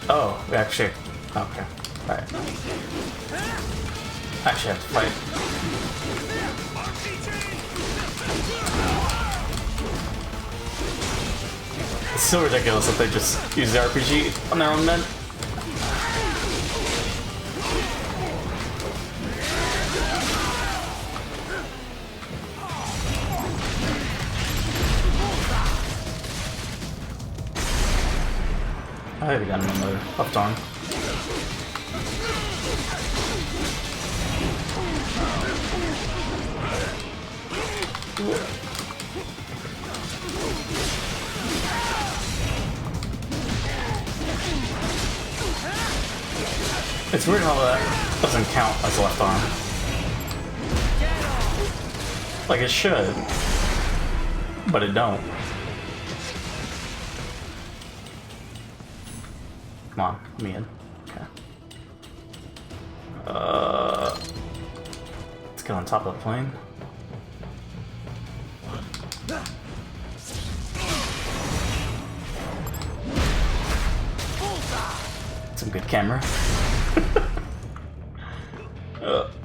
Oh, we actually... Okay. Alright. Actually, I have to fight. so ridiculous that they just use the RPG on their own men. I already got another left arm. It's weird how that doesn't count as a left arm. Like it should, but it don't. Come on, let me in. Okay. Let's get on top of the plane. Some good camera.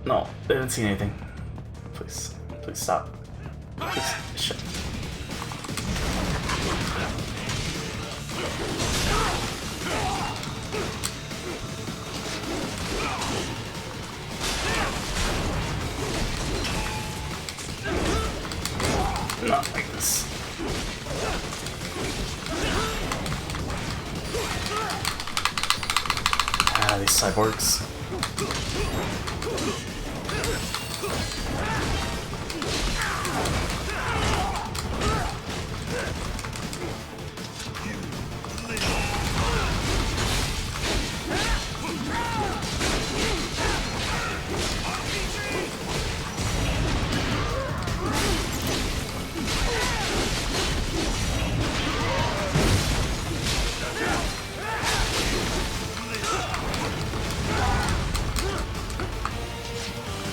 No, they didn't see anything. Please, please stop. Please, shit. Not like this. Ah, these cyborgs.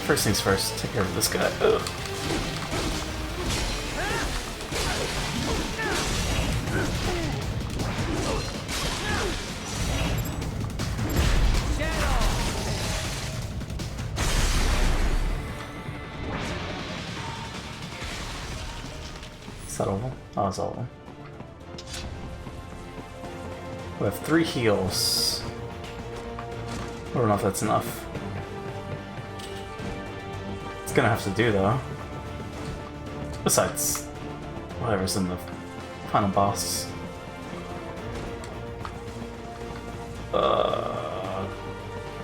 First things first, take care of this guy. Ugh. Is that all of them? Oh, it's all of them. We have 3 heals. I don't know if that's enough. Gonna have to do though. Besides whatever's in the final boss.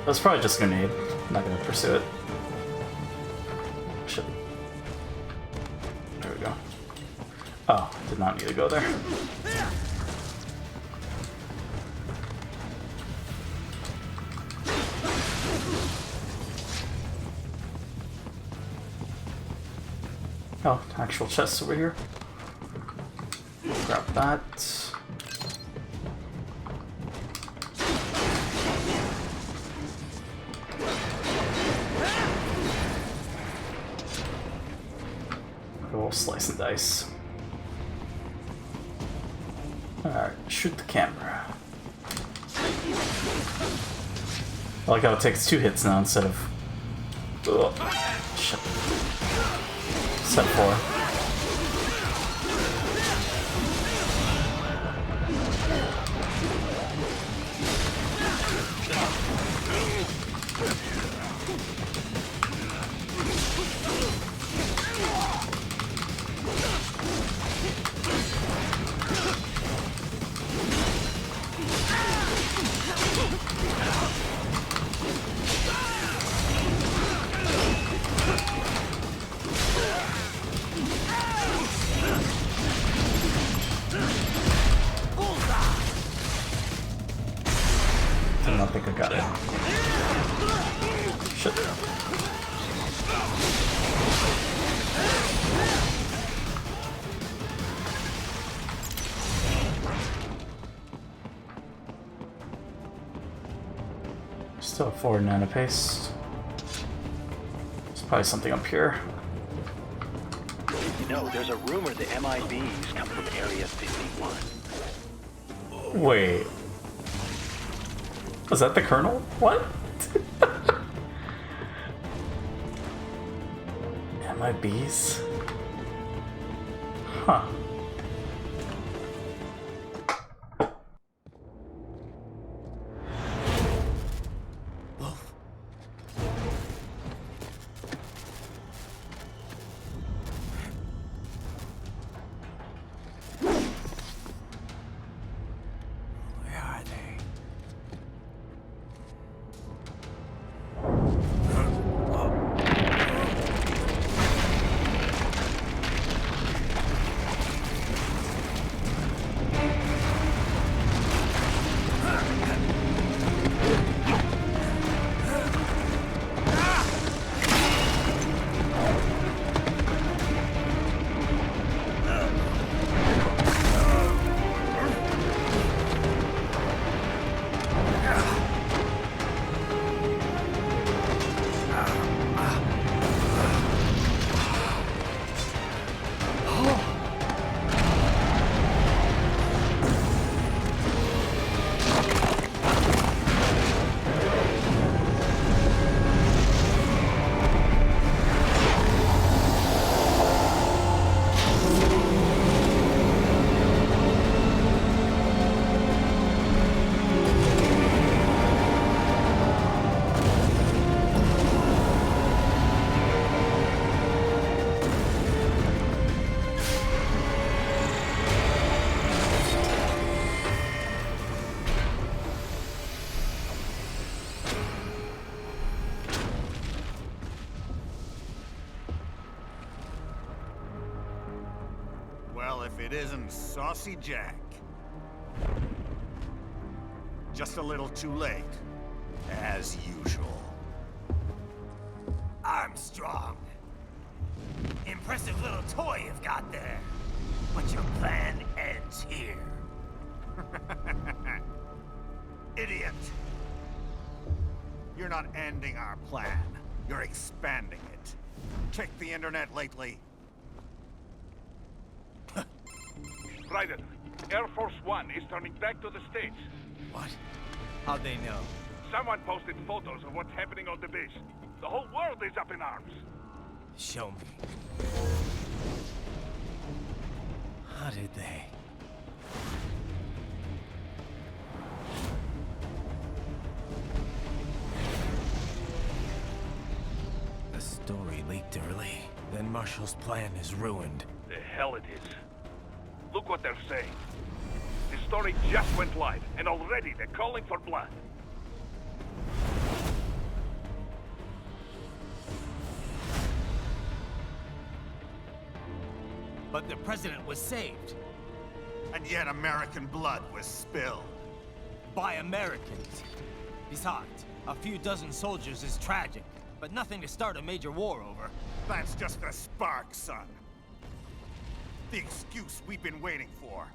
That's probably just a grenade. I'm not gonna pursue it. Shit. There we go. Oh, did not need to go there. Oh, actual chests over here. Grab that. We'll slice and dice. Alright, shoot the camera. I like how it takes 2 hits now instead of... Ugh. Shit. Set 4. I don't think I got it. Shit. Still 4 nano paste. There's probably something up here. You know, there's a rumor the MIBs come from Area 51. Wait. Was that the Colonel? What? MIBs? Huh. it isn't Saucy Jack. Just a little too late, as usual. Armstrong! Impressive little toy you've got there. But your plan ends here. Idiot! You're not ending our plan. You're expanding it. Check the internet lately. Raiden, Air Force One is turning back to the States. What? How'd they know? Someone posted photos of what's happening on the base. The whole world is up in arms. Show me. How did they? The story leaked early. Then Marshall's plan is ruined. The hell it is. Look what they're saying. The story just went live, and already they're calling for blood. But the president was saved. And yet American blood was spilled. By Americans. Besides, a few dozen soldiers is tragic, but nothing to start a major war over. That's just the spark, son. The excuse we've been waiting for.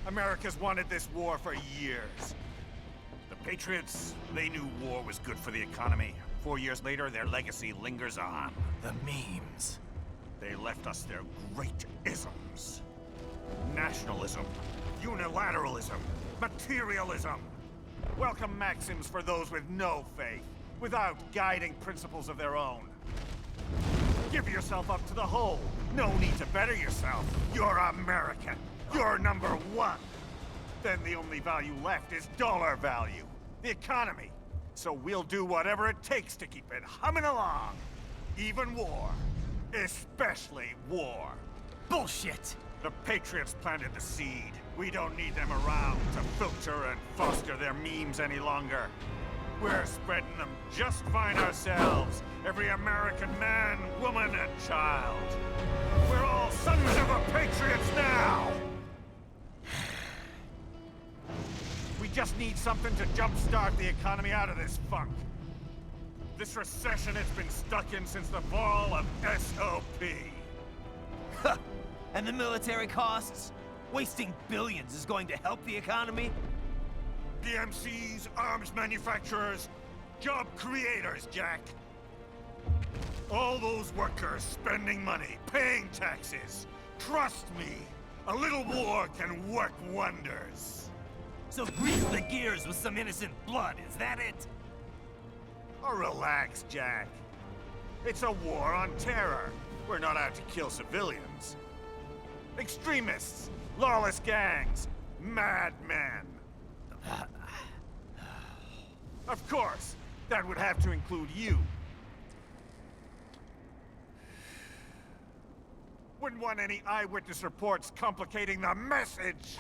America's wanted this war for years. The Patriots, they knew war was good for the economy. 4 years later, their legacy lingers on. The memes. They left us their great isms. Nationalism, unilateralism, materialism. Welcome maxims for those with no faith, without guiding principles of their own. Give yourself up to the whole. No need to better yourself. You're American. You're number one. Then the only value left is dollar value. The economy. So we'll do whatever it takes to keep it humming along. Even war. Especially war. Bullshit! The Patriots planted the seed. We don't need them around to filter and foster their memes any longer. We're spreading them just fine ourselves. Every American man, woman, and child. We're all sons of the Patriots now! We just need something to jumpstart the economy out of this funk. This recession it's been stuck in since the fall of SOP. And the military costs? Wasting billions is going to help the economy? DMCs, arms manufacturers, job creators, Jack. All those workers spending money, paying taxes. Trust me, a little war can work wonders. So grease the gears with some innocent blood, is that it? Oh, relax, Jack. It's a war on terror. We're not out to kill civilians. Extremists, lawless gangs, madmen. Of course, that would have to include you. Wouldn't want any eyewitness reports complicating the message.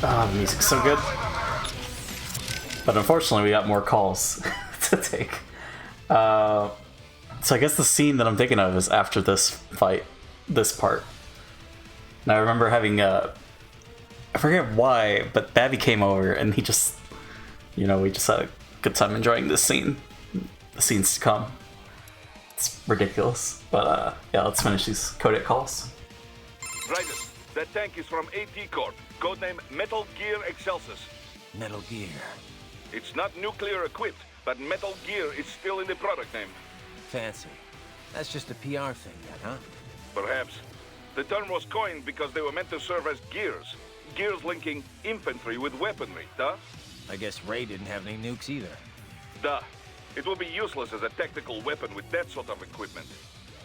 Ah, the music's so good. But unfortunately, we got more calls to take. So I guess the scene that I'm thinking of is after this fight, this part. And I remember having I forget why, but Babby came over and he just, we just had a good time enjoying this scene. The scenes to come. It's ridiculous. But yeah, let's finish these Kodak calls. Raiden, that tank is from AT Corp, codename Metal Gear Excelsis. Metal Gear. It's not nuclear equipped, but Metal Gear is still in the product name. Fancy. That's just a PR thing then, huh? Perhaps. The term was coined because they were meant to serve as gears. Gears linking infantry with weaponry, duh? I guess Ray didn't have any nukes either. Duh. It will be useless as a tactical weapon with that sort of equipment.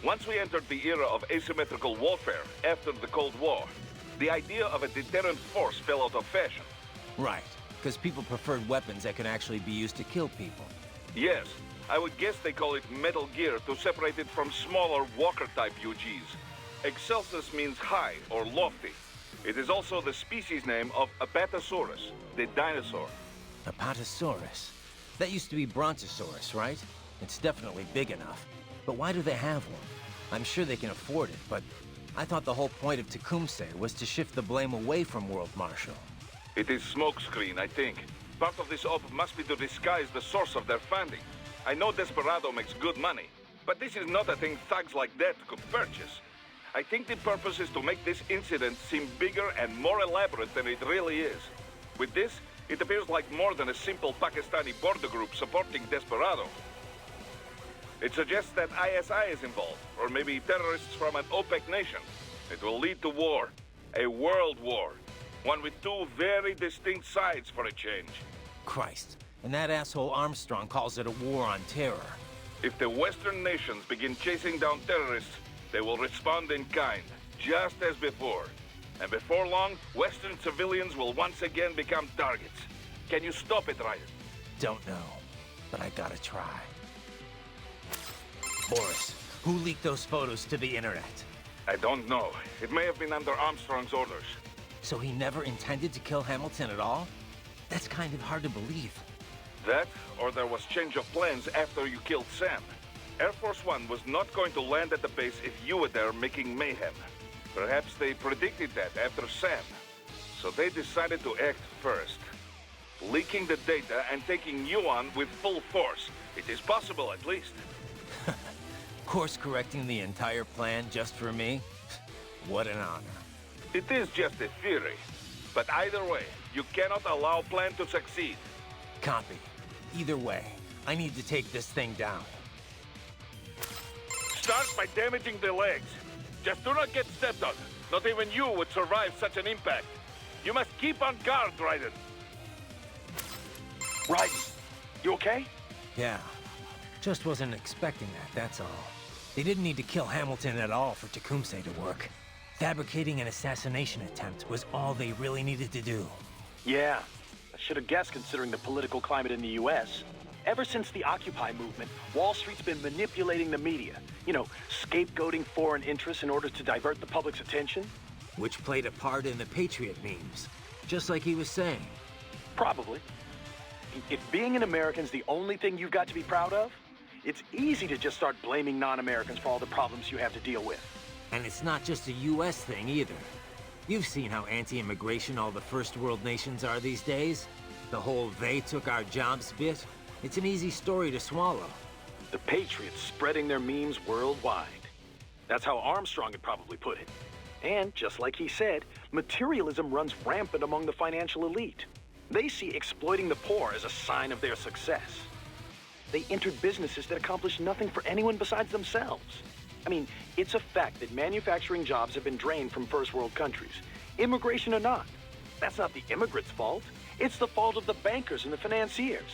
Once we entered the era of asymmetrical warfare after the Cold War, the idea of a deterrent force fell out of fashion. Right, because people preferred weapons that could actually be used to kill people. Yes, I would guess they call it Metal Gear to separate it from smaller Walker-type UGs. Excelsus means high or lofty. It is also the species name of Apatosaurus, the dinosaur. Apatosaurus? That used to be Brontosaurus, right? It's definitely big enough. But why do they have one? I'm sure they can afford it, but I thought the whole point of Tecumseh was to shift the blame away from World Marshal. It is smokescreen, I think. Part of this op must be to disguise the source of their funding. I know Desperado makes good money, but this is not a thing thugs like that could purchase. I think the purpose is to make this incident seem bigger and more elaborate than it really is. With this, it appears like more than a simple Pakistani border group supporting Desperado. It suggests that ISI is involved, or maybe terrorists from an OPEC nation. It will lead to war. A world war. One with two very distinct sides for a change. Christ, and that asshole Armstrong calls it a war on terror. If the Western nations begin chasing down terrorists, they will respond in kind, just as before. And before long, Western civilians will once again become targets. Can you stop it, Ryan? Don't know, but I gotta try. Boris, who leaked those photos to the internet? I don't know. It may have been under Armstrong's orders. So he never intended to kill Hamilton at all? That's kind of hard to believe. That, or there was change of plans after you killed Sam. Air Force One was not going to land at the base if you were there making mayhem. Perhaps they predicted that after Sam. So they decided to act first. Leaking the data and taking you on with full force. It is possible, at least. Course-correcting the entire plan just for me? What an honor. It is just a theory. But either way, you cannot allow plan to succeed. Copy. Either way, I need to take this thing down. Start by damaging the legs. Just do not get stepped on. Not even you would survive such an impact. You must keep on guard, Raiden. Raiden, you okay? Yeah. Just wasn't expecting that, that's all. They didn't need to kill Hamilton at all for Tecumseh to work. Fabricating an assassination attempt was all they really needed to do. Yeah, I should have guessed considering the political climate in the U.S. Ever since the Occupy movement, Wall Street's been manipulating the media. You know, scapegoating foreign interests in order to divert the public's attention. Which played a part in the Patriot memes, just like he was saying. Probably. If being an American's the only thing you've got to be proud of, it's easy to just start blaming non-Americans for all the problems you have to deal with. And it's not just a U.S. thing either. You've seen how anti-immigration all the first world nations are these days. The whole "they took our jobs" bit. It's an easy story to swallow. The Patriots spreading their memes worldwide. That's how Armstrong had probably put it. And, just like he said, materialism runs rampant among the financial elite. They see exploiting the poor as a sign of their success. They entered businesses that accomplish nothing for anyone besides themselves. I mean, it's a fact that manufacturing jobs have been drained from first world countries, immigration or not. That's not the immigrants' fault. It's the fault of the bankers and the financiers.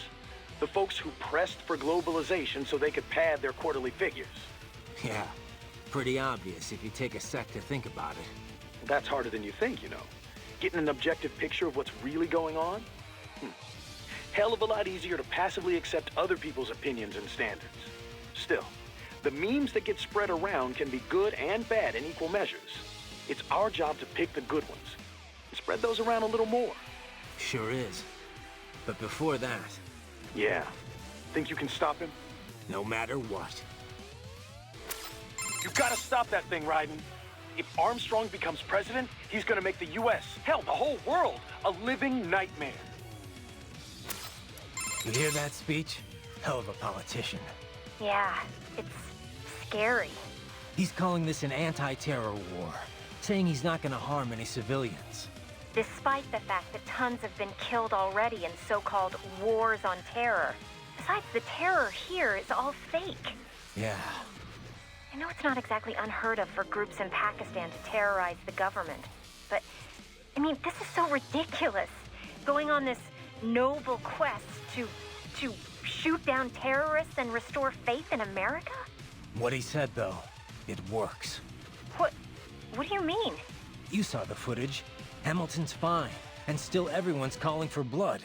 The folks who pressed for globalization so they could pad their quarterly figures. Yeah, pretty obvious if you take a sec to think about it. That's harder than you think, you know. Getting an objective picture of what's really going on? Hell of a lot easier to passively accept other people's opinions and standards. Still, the memes that get spread around can be good and bad in equal measures. It's our job to pick the good ones and spread those around a little more. Sure is. But before that... Yeah. Think you can stop him? No matter what. You gotta stop that thing, Raiden. If Armstrong becomes president, he's gonna make the U.S., hell, the whole world, a living nightmare. You hear that speech? Hell of a politician. Yeah, it's scary. He's calling this an anti-terror war, saying he's not gonna harm any civilians. Despite the fact that tons have been killed already in so-called wars on terror. Besides, the terror here is all fake. Yeah. I know it's not exactly unheard of for groups in Pakistan to terrorize the government, but I mean, this is so ridiculous. Going on this noble quest to shoot down terrorists and restore faith in America? What he said, though, it works. What do you mean? You saw the footage. Hamilton's fine, and still everyone's calling for blood.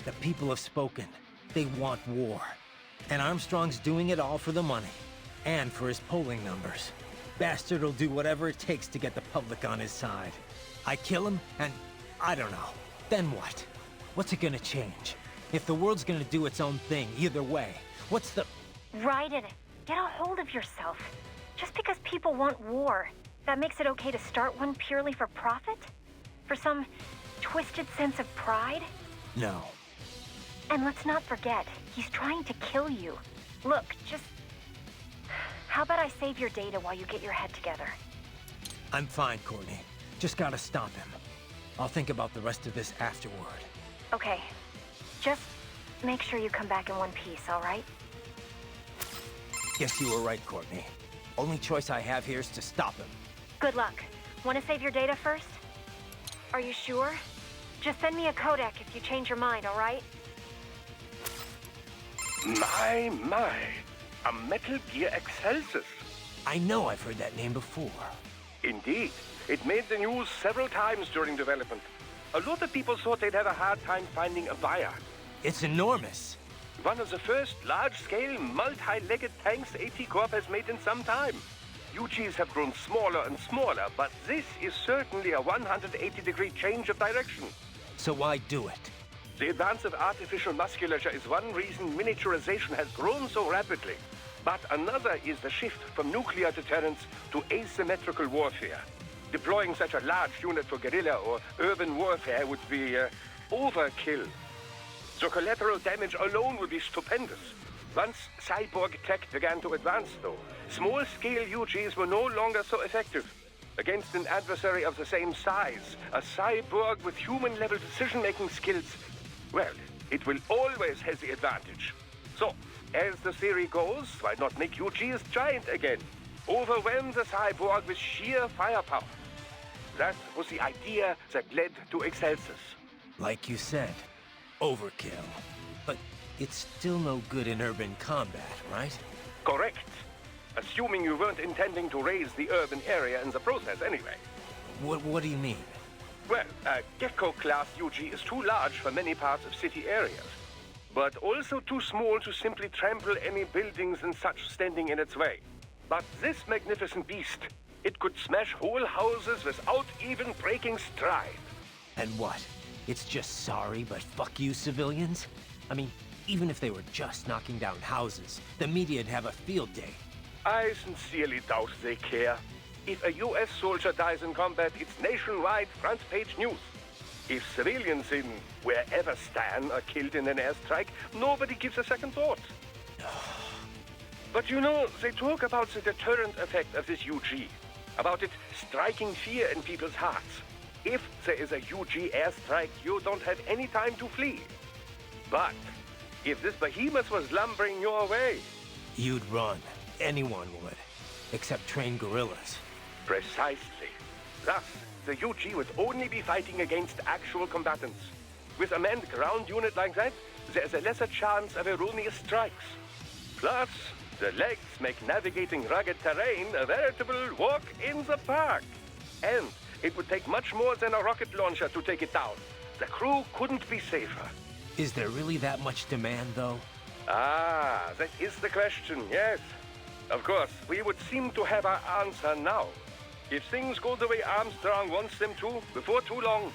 The people have spoken. They want war. And Armstrong's doing it all for the money. And for his polling numbers. Bastard will do whatever it takes to get the public on his side. I kill him, and I don't know. Then what? What's it gonna change? If the world's gonna do its own thing, either way, what's the... Raiden, get a hold of yourself. Just because people want war, that makes it okay to start one purely for profit? For some twisted sense of pride? No. And let's not forget, he's trying to kill you. Look, just... How about I save your data while you get your head together? I'm fine, Courtney. Just gotta stop him. I'll think about the rest of this afterward. Okay. Just make sure you come back in one piece, all right? Guess you were right, Courtney. Only choice I have here is to stop him. Good luck. Want to save your data first? Are you sure? Just send me a codec if you change your mind, all right? My. A Metal Gear Excelsis. I know I've heard that name before. Indeed. It made the news several times during development. A lot of people thought they'd have a hard time finding a buyer. It's enormous. One of the first large-scale, multi-legged tanks AT Corp has made in some time. UGs have grown smaller and smaller, but this is certainly a 180-degree change of direction. So why do it? The advance of artificial musculature is one reason miniaturization has grown so rapidly. But another is the shift from nuclear deterrence to asymmetrical warfare. Deploying such a large unit for guerrilla or urban warfare would be overkill. The collateral damage alone would be stupendous. Once cyborg tech began to advance, though, small-scale UGs were no longer so effective. Against an adversary of the same size, a cyborg with human-level decision-making skills, well, it will always have the advantage. So, as the theory goes, why not make UGs giant again? Overwhelm the cyborg with sheer firepower. That was the idea that led to Excelsis. Like you said, overkill. But it's still no good in urban combat, right? Correct. Assuming you weren't intending to raise the urban area in the process anyway. What do you mean? Well, a Gecko-class UG is too large for many parts of city areas, but also too small to simply trample any buildings and such standing in its way. But this magnificent beast, it could smash whole houses without even breaking stride. And what? It's just sorry, but fuck you, civilians? I mean, even if they were just knocking down houses, the media'd have a field day. I sincerely doubt they care. If a US soldier dies in combat, it's nationwide front-page news. If civilians in wherever Stan are killed in an airstrike, nobody gives a second thought. But you know, they talk about the deterrent effect of this UG. About it striking fear in people's hearts. If there is a UG airstrike, you don't have any time to flee. But if this behemoth was lumbering your way... You'd run. Anyone would. Except trained guerrillas. Precisely. Thus, the UG would only be fighting against actual combatants. With a manned ground unit like that, there's a lesser chance of erroneous strikes. Plus, the legs make navigating rugged terrain a veritable walk in the park. And it would take much more than a rocket launcher to take it down. The crew couldn't be safer. Is there really that much demand, though? Ah, that is the question, yes. Of course, we would seem to have our answer now. If things go the way Armstrong wants them to, before too long,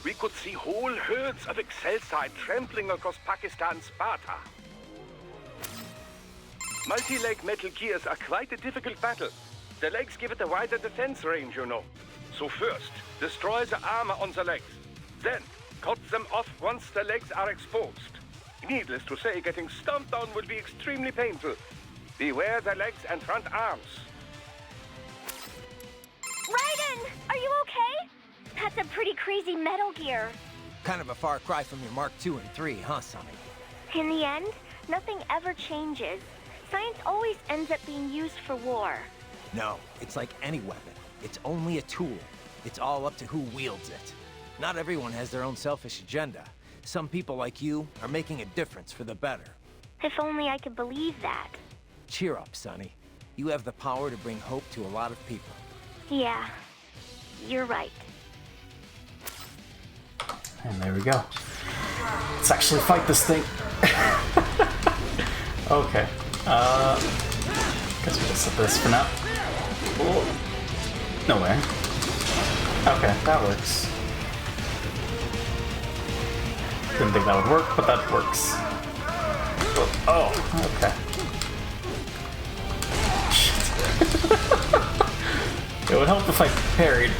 we could see whole herds of Excelsi trampling across Pakistan's Sparta. Multi-leg Metal Gears are quite a difficult battle. The legs give it a wider defense range, you know. So first, destroy the armor on the legs. Then, cut them off once the legs are exposed. Needless to say, getting stomped on will be extremely painful. Beware the legs and front arms. Raiden! Are you okay? That's a pretty crazy Metal Gear. Kind of a far cry from your Mark II and III, huh, Sonny? In the end, nothing ever changes. Science always ends up being used for war. No, it's like any weapon. It's only a tool. It's all up to who wields it. Not everyone has their own selfish agenda. Some people like you are making a difference for the better. If only I could believe that. Cheer up, Sonny. You have the power to bring hope to a lot of people. Yeah, you're right. And there we go. Let's actually fight this thing. Okay. Guess we'll set this for now. Whoa. No way. Okay, that works. Didn't think that would work, but that works. Oh, okay. Shit. It would help if I parried.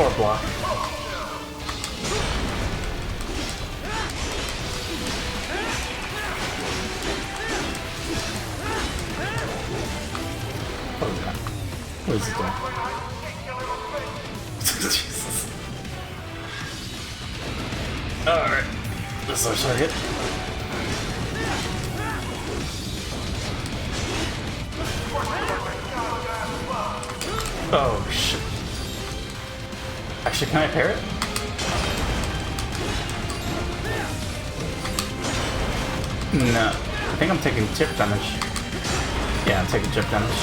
Or block. Oh god. What is it doing? Jesus. Alright. This is our target. Oh shit. Actually, can I pair it? No. I think I'm taking chip damage. Yeah, I'm taking chip damage.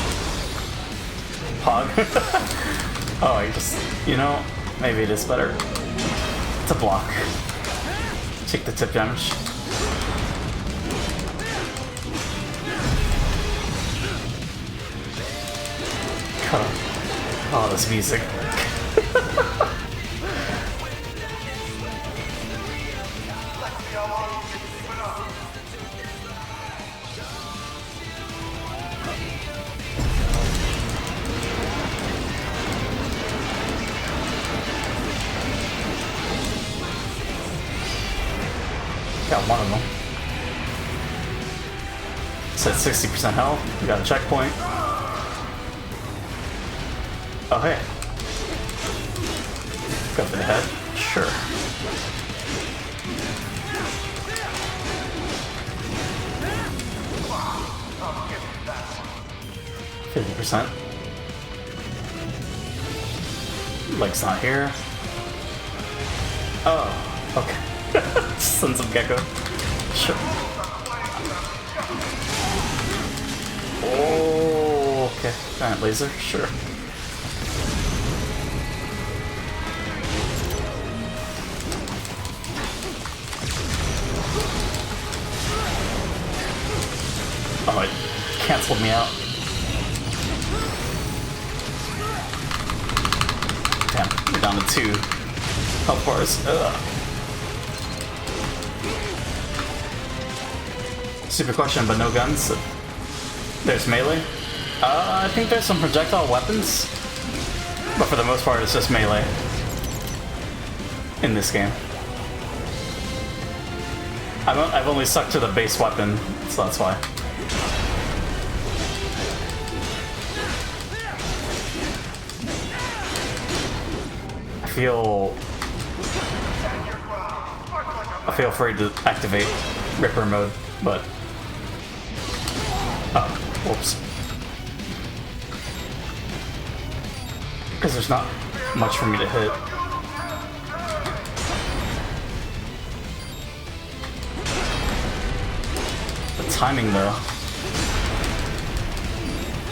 Pog. Oh, I just... You know, maybe it is better to block. Take the tip damage. Oh, this music. Got one of them. Said 60% health. We got a checkpoint. Oh, hey. Go for the head. Sure. %. Leg's not here. Oh, okay. Sons of Gecko. Sure. Oh, okay. Giant laser. Sure. Oh, it canceled me out. Damn, we're down to 2 health bars. Ugh. Super question, but no guns. There's melee. I think there's some projectile weapons, but for the most part, it's just melee in this game. I've only stuck to the base weapon, so that's why. I feel afraid to activate Ripper mode, but oh, whoops. Because there's not much for me to hit. The timing, though.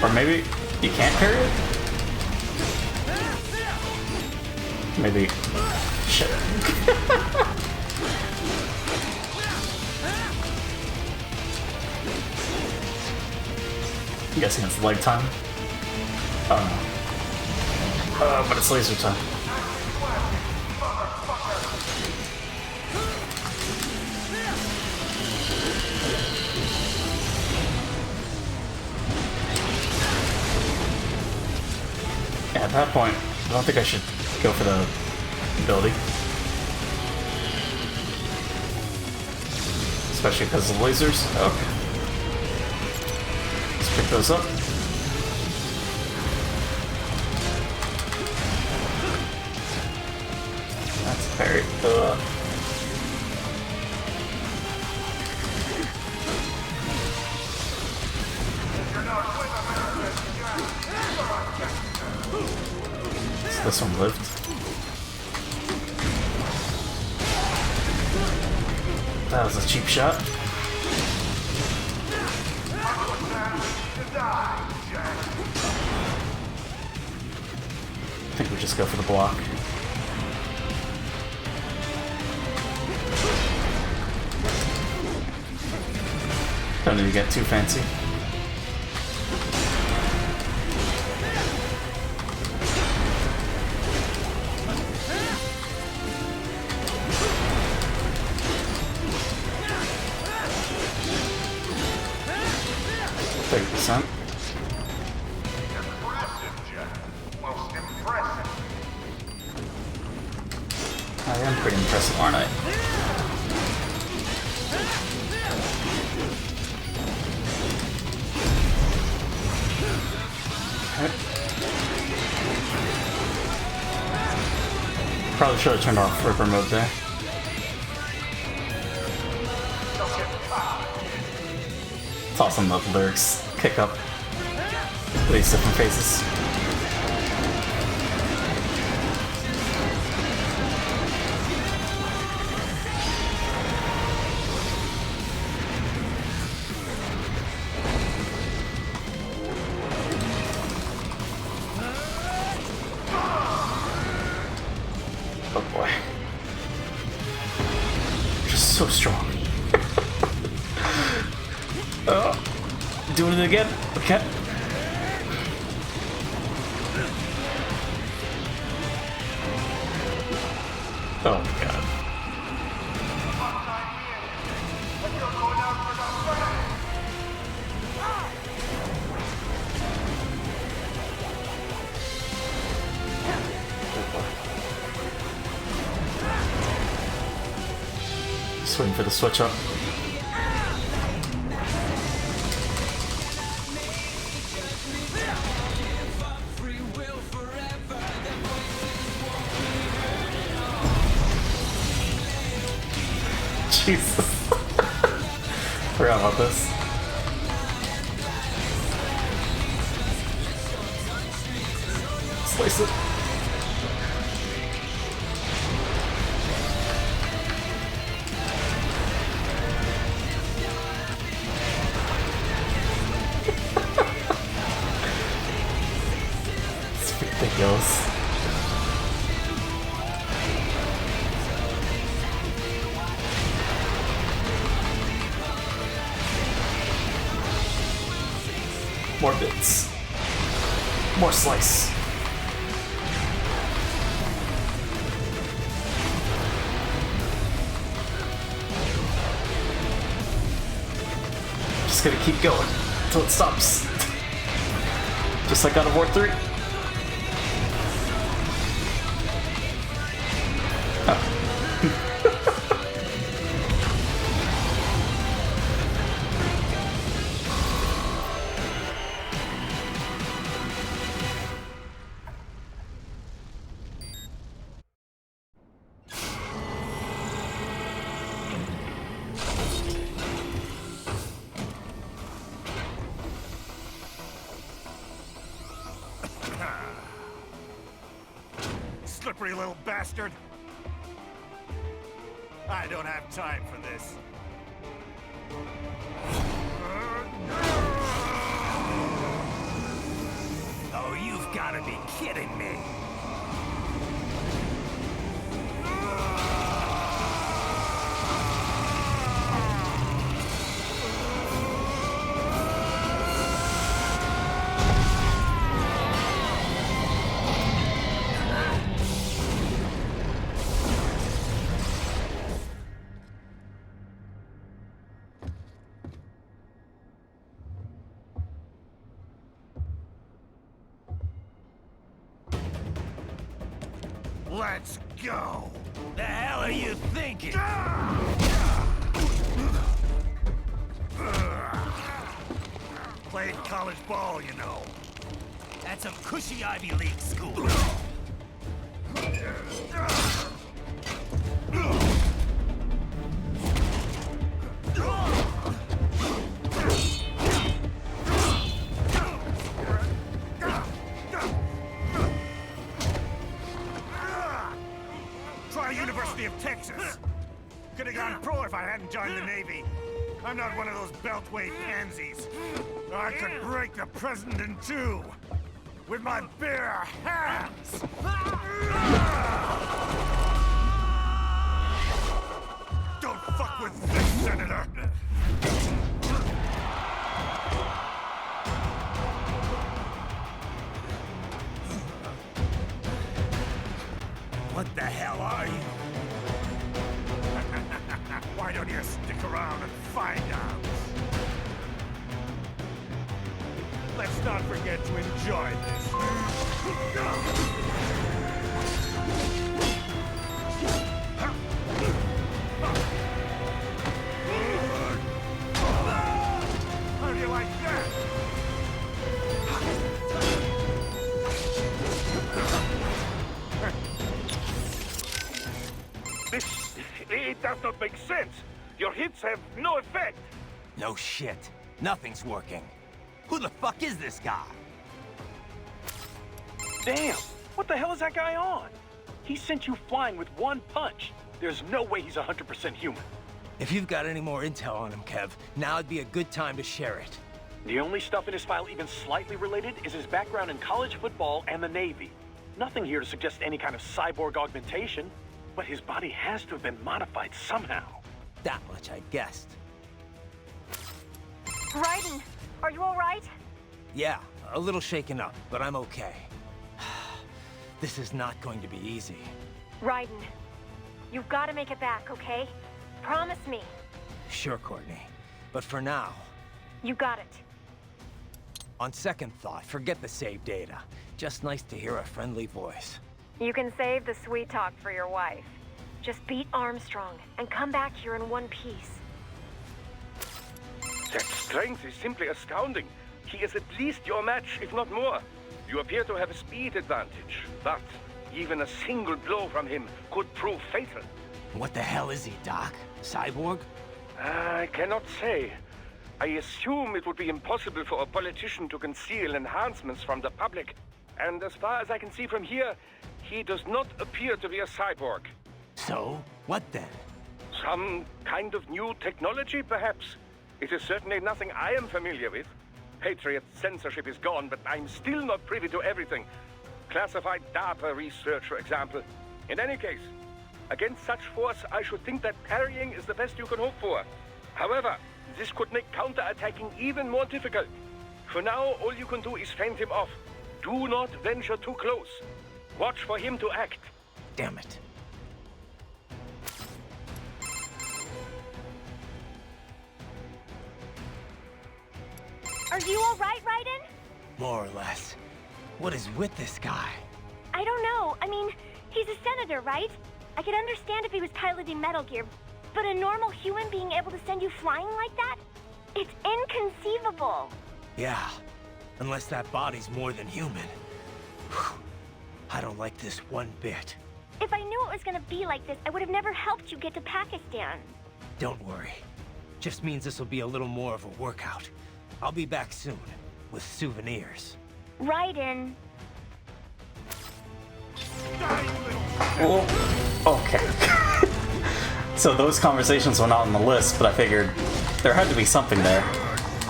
Or maybe you can't parry it? Maybe. Shit. I'm guessing it's leg time. Oh no. But it's laser time. Yeah, at that point, I don't think I should go for the ability. Especially because of the lasers. Okay. Let's pick those up. That's very... So this one lived. That was a cheap shot. I think we just go for the block. Don't need to get too fancy. I am pretty impressive, aren't I? Okay. Probably should have turned off Ripper mode there. It's awesome that the lyrics kick up these different phases. Oh boy. Just so strong. Doing it again? Okay. Oh my god. Just waiting for the switch up. Jesus. Forgot about this. Slice it. It's ridiculous. More bits. More slice. Just gonna keep going until it stops. Just like God of War 3. Oh. Slippery little bastard! I don't have time for this. Oh, you've got to be kidding me! Let's go! The hell are you thinking? Played college ball, you know. That's a cushy Ivy League school. Texas. Could have gone pro if I hadn't joined the Navy. I'm not one of those beltway pansies. I could break the president in two with my bare hands. Don't fuck with this, Senator. What the hell are you? Why don't you stick around and find out? Let's not forget to enjoy this. How do you like that? It does not make sense. Your hits have no effect. No shit. Nothing's working. Who the fuck is this guy? Damn! What the hell is that guy on? He sent you flying with one punch. There's no way he's 100% human. If you've got any more intel on him, Kev, now'd be a good time to share it. The only stuff in his file even slightly related is his background in college football and the Navy. Nothing here to suggest any kind of cyborg augmentation, but his body has to have been modified somehow. That much I guessed. Raiden, are you all right? Yeah, a little shaken up, but I'm okay. This is not going to be easy. Raiden, you've got to make it back, okay? Promise me. Sure, Courtney. But for now... You got it. On second thought, forget the save data. Just nice to hear a friendly voice. You can save the sweet talk for your wife. Just beat Armstrong and come back here in one piece. That strength is simply astounding. He is at least your match, if not more. You appear to have a speed advantage, but even a single blow from him could prove fatal. What the hell is he, Doc? Cyborg? I cannot say. I assume it would be impossible for a politician to conceal enhancements from the public. And as far as I can see from here, he does not appear to be a cyborg. So, what then? Some kind of new technology, perhaps? It is certainly nothing I am familiar with. Patriot censorship is gone, but I'm still not privy to everything. Classified DARPA research, for example. In any case, against such force, I should think that parrying is the best you can hope for. However, this could make counterattacking even more difficult. For now, all you can do is fend him off. Do not venture too close. Watch for him to act. Damn it. Are you all right, Raiden? More or less. What is with this guy? I don't know. I mean, he's a senator, right? I could understand if he was piloting Metal Gear, but a normal human being able to send you flying like that? It's inconceivable. Yeah, unless that body's more than human. Whew. I don't like this one bit. If I knew it was gonna be like this, I would have never helped you get to Pakistan. Don't worry. Just means this will be a little more of a workout. I'll be back soon, with souvenirs. Raiden. Oh, okay. So those conversations were not on the list, but I figured there had to be something there.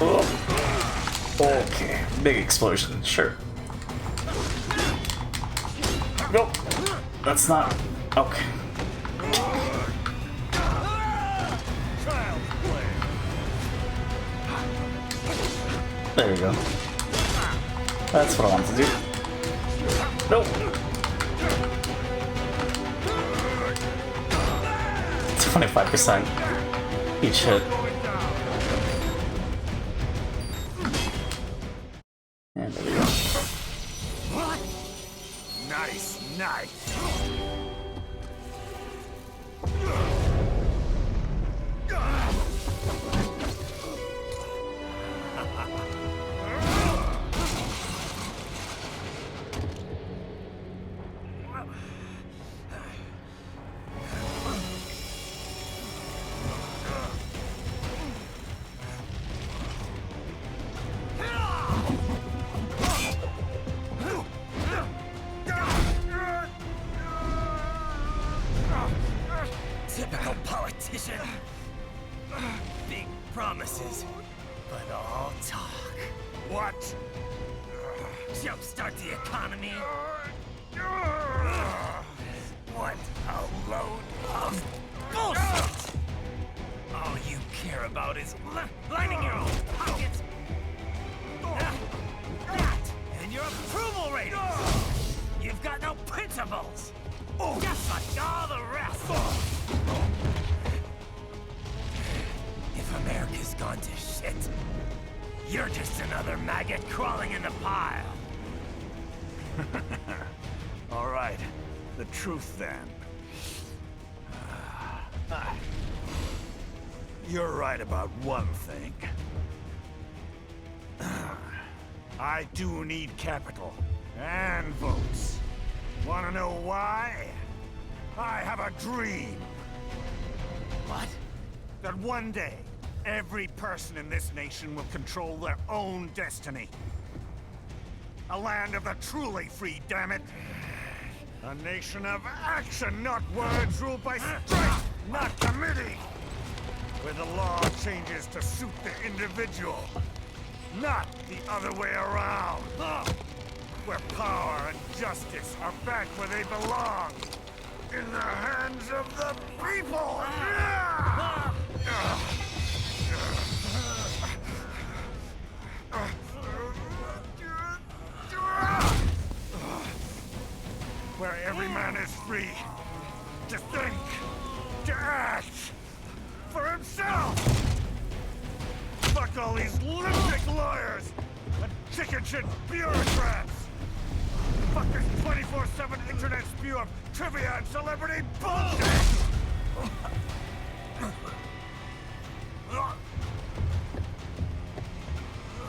Oh. Okay, big explosion, sure. Nope, that's not... okay. There you go. That's what I wanted to do. Nope. 25% each hit. And there we go. What? Nice, nice. promises, but all talk. What? Jumpstart the economy? What a load of bullshit! All you care about is lining your own pockets. That and your approval ratings. You've got no principles. Just like all the rest. If America's gone to shit, you're just another maggot crawling in the pile. All right, the truth then. You're right about one thing. I do need capital and votes. Wanna know why? I have a dream. What? That one day, every person in this nation will control their own destiny. A land of the truly free, damn it. A nation of action, not words, ruled by strength, not committee. Where the law changes to suit the individual, not the other way around. Where power and justice are back where they belong. In the hands of the people! Where every man is free to think, to act for himself! Fuck all these lipstick lawyers and chicken shit bureaucrats! Fuck this 24/7 internet spew of trivia and celebrity bullshit!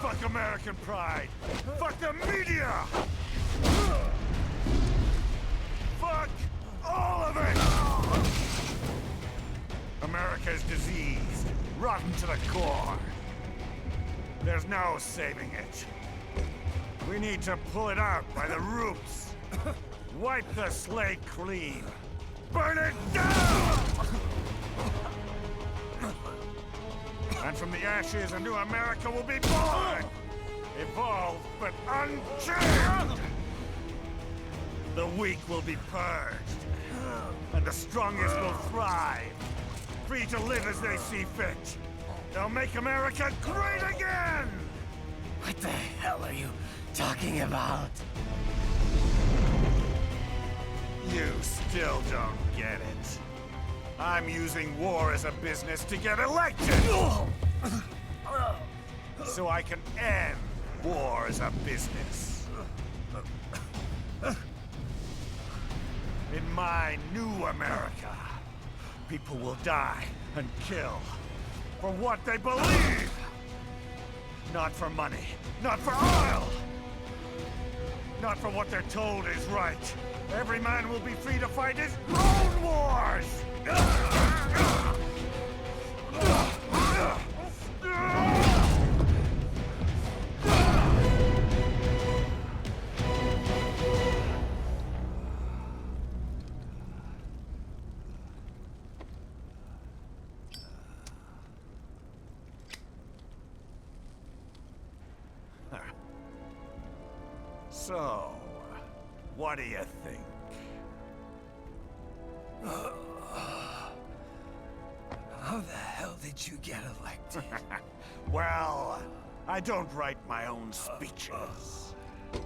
Fuck American pride! Fuck the media! Fuck all of it! America's diseased, rotten to the core. There's no saving it. We need to pull it out by the roots. Wipe the slate clean. Burn it down! And from the ashes, a new America will be born! Evolved, but unchained! The weak will be purged. And the strongest will thrive. Free to live as they see fit. They'll make America great again! What the hell are you talking about? You still don't get it. I'm using war as a business to get elected! So I can end war as a business. In my new America, people will die and kill for what they believe! Not for money, not for oil! Not for what they're told is right. Every man will be free to fight his own wars! So, what do you think? How the hell did you get elected? Well, I don't write my own speeches. You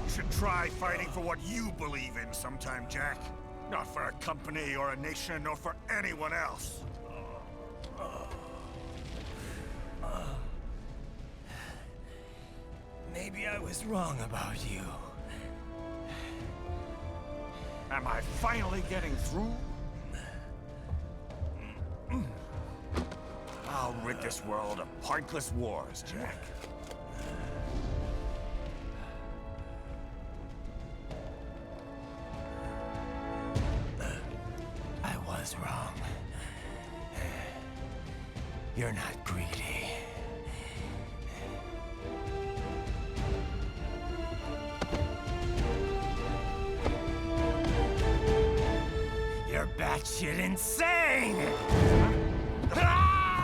should try fighting for what you believe in sometime, Jack. Not for a company or a nation or for anyone else. Maybe I was wrong about you. Am I finally getting through? I'll rid this world of pointless wars, Jack. I was wrong. You're not greedy. You're batshit insane! Ah!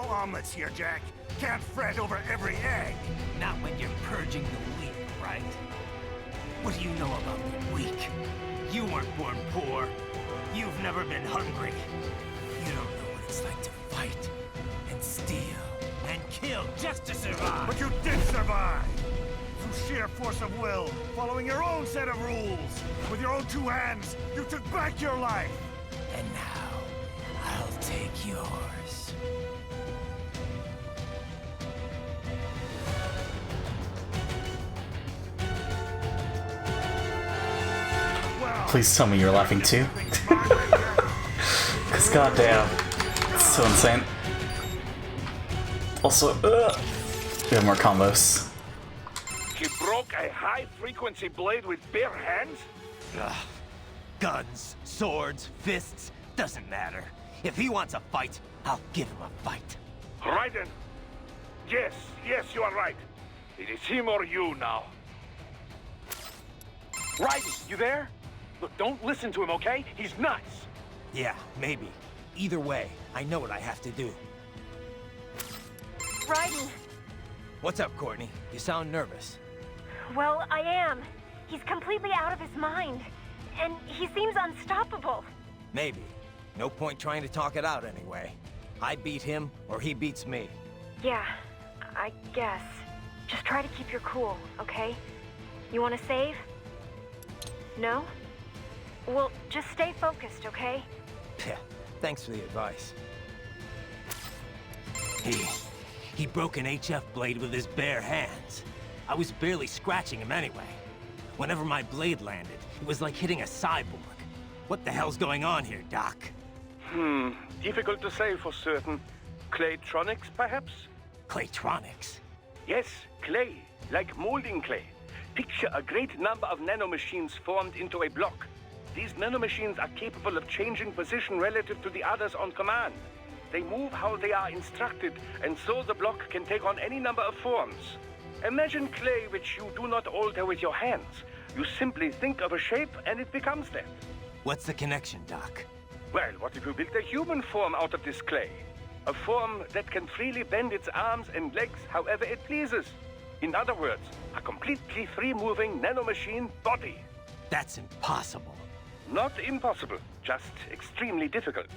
omelets here, Jack. Can't fret over every egg. Not when you're purging the weak, right? What do you know about the weak? You weren't born poor. You've never been hungry. You don't know what it's like to fight and steal and kill just to survive. But you did survive! Through sheer force of will, following your own set of rules. With your own two hands, you took back your life. And now, I'll take yours. Please tell me you're laughing too. Cause goddamn, it's so insane. Also, we have more combos. He broke a high-frequency blade with bare hands? Ugh. Guns, swords, fists, doesn't matter. If he wants a fight, I'll give him a fight. Raiden! Yes, you are right. It is him or you now. Raiden, you there? Look, don't listen to him, okay? He's nuts! Yeah, maybe. Either way, I know what I have to do. Raiden! What's up, Courtney? You sound nervous. Well, I am. He's completely out of his mind. And he seems unstoppable. Maybe. No point trying to talk it out anyway. I beat him, or he beats me. Yeah, I guess. Just try to keep your cool, okay? You want to save? No? Well, just stay focused, okay? Yeah, thanks for the advice. He broke an HF blade with his bare hands. I was barely scratching him anyway. Whenever my blade landed, it was like hitting a cyborg. What the hell's going on here, Doc? Difficult to say for certain. Claytronics, perhaps? Claytronics? Yes, clay, like molding clay. Picture a great number of nanomachines formed into a block. These nanomachines are capable of changing position relative to the others on command. They move how they are instructed, and so the block can take on any number of forms. Imagine clay which you do not alter with your hands. You simply think of a shape and it becomes that. What's the connection, Doc? Well, what if you built a human form out of this clay? A form that can freely bend its arms and legs however it pleases. In other words, a completely free-moving nanomachine body. That's impossible. Not impossible, just extremely difficult.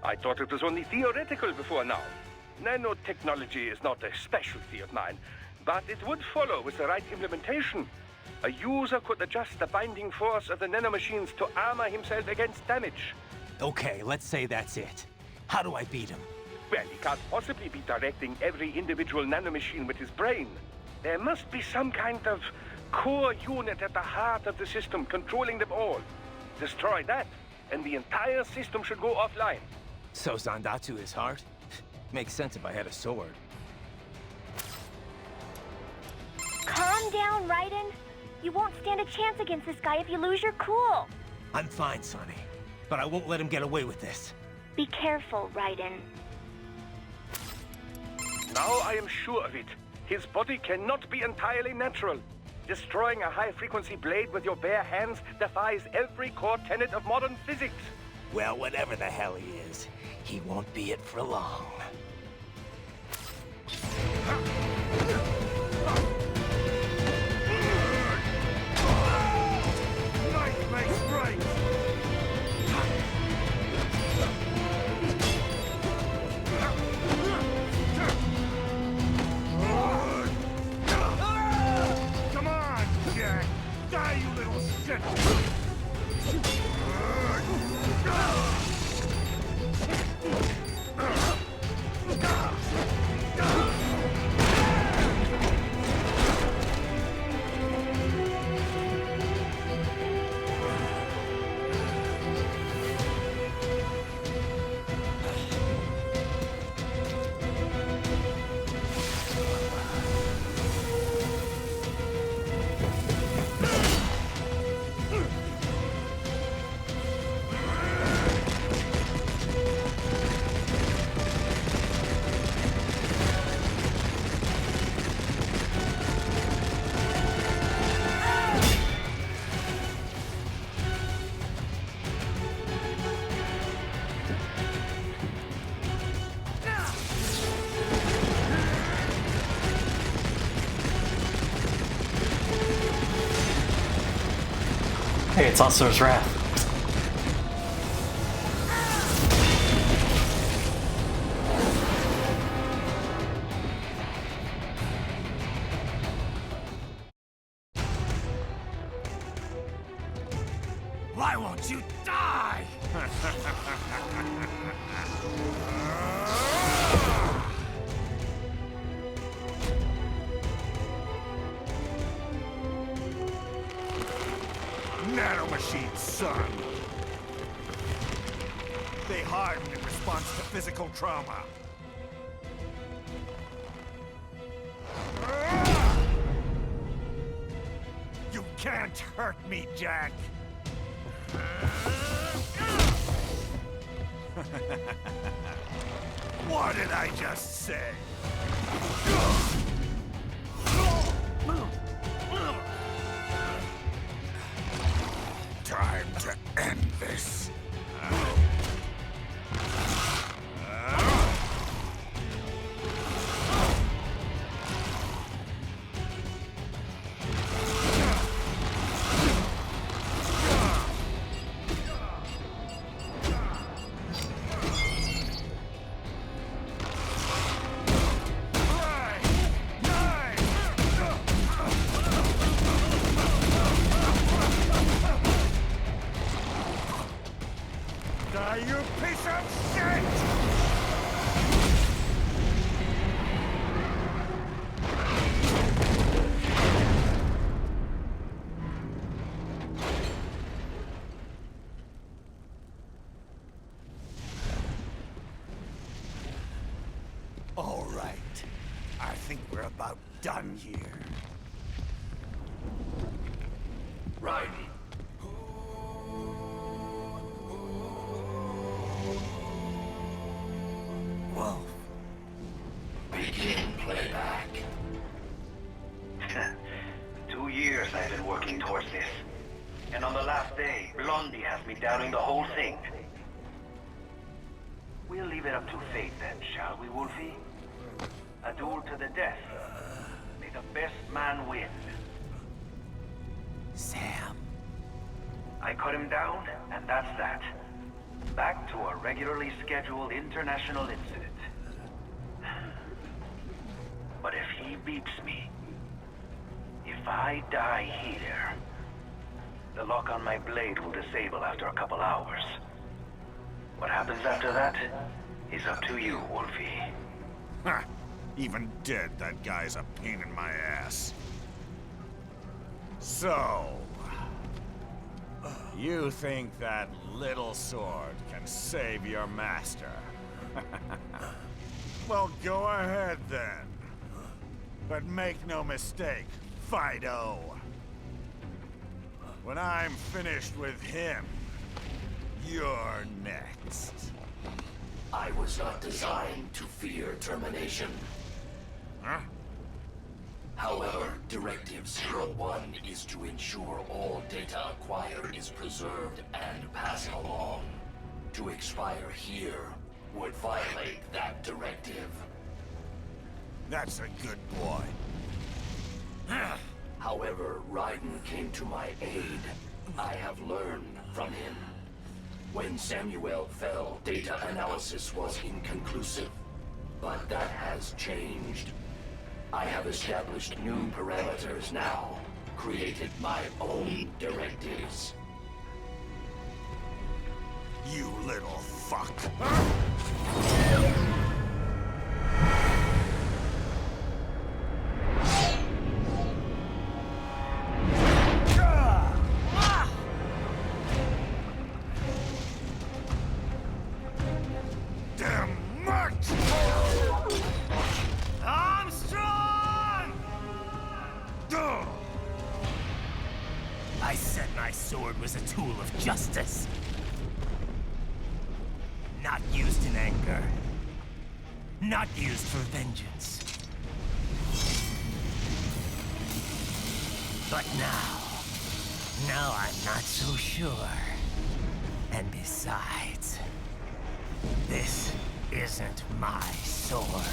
I thought it was only theoretical before now. Nanotechnology is not a specialty of mine, but it would follow with the right implementation. A user could adjust the binding force of the nanomachines to armor himself against damage. Okay, let's say that's it. How do I beat him? Well, he can't possibly be directing every individual nanomachine with his brain. There must be some kind of core unit at the heart of the system controlling them all. Destroy that, and the entire system should go offline. So Zandatsu is heart? Makes sense if I had a sword. Calm down, Raiden. You won't stand a chance against this guy if you lose your cool. I'm fine, Sonny. But I won't let him get away with this. Be careful, Raiden. Now I am sure of it. His body cannot be entirely natural. Destroying a high-frequency blade with your bare hands defies every core tenet of modern physics. Well, whatever the hell he is, he won't be it for long. Knife makes right! Come on, Jack! Die, you little shit! Hey, it's Oscar's Wrath. Why won't you die? Nanomachines, son. They harden in response to physical trauma. You can't hurt me, Jack. What did I just say? Time to end this. You piece of shit! All right. I think we're about done here. Right. Whoa. Begin playback. 2 years I've been working towards this. And on the last day, Blondie has me doubting the whole thing. We'll leave it up to fate then, shall we, Wolfie? A duel to the death. May the best man win. Sam. I cut him down, and that's that. Back to a regularly scheduled international incident. But if he beeps me, if I die here, the lock on my blade will disable after a couple hours. What happens after that is up to you, Wolfie. Ha! Even dead, that guy's a pain in my ass. So... you think that little sword can save your master? Well, go ahead then. But make no mistake, Fido. When I'm finished with him, you're next. I was not designed to fear termination. Huh? However, Directive 01 is to ensure all data acquired is preserved and passed along. To expire here would violate that directive. That's a good boy. However, Raiden came to my aid. I have learned from him. When Samuel fell, data analysis was inconclusive. But that has changed. I have established new parameters now, created my own directives. You little fuck. Damn much! Armstrong! I said my sword was a tool of justice. Not used in anger. Not used for vengeance. But now I'm not so sure. And besides, this isn't my sword.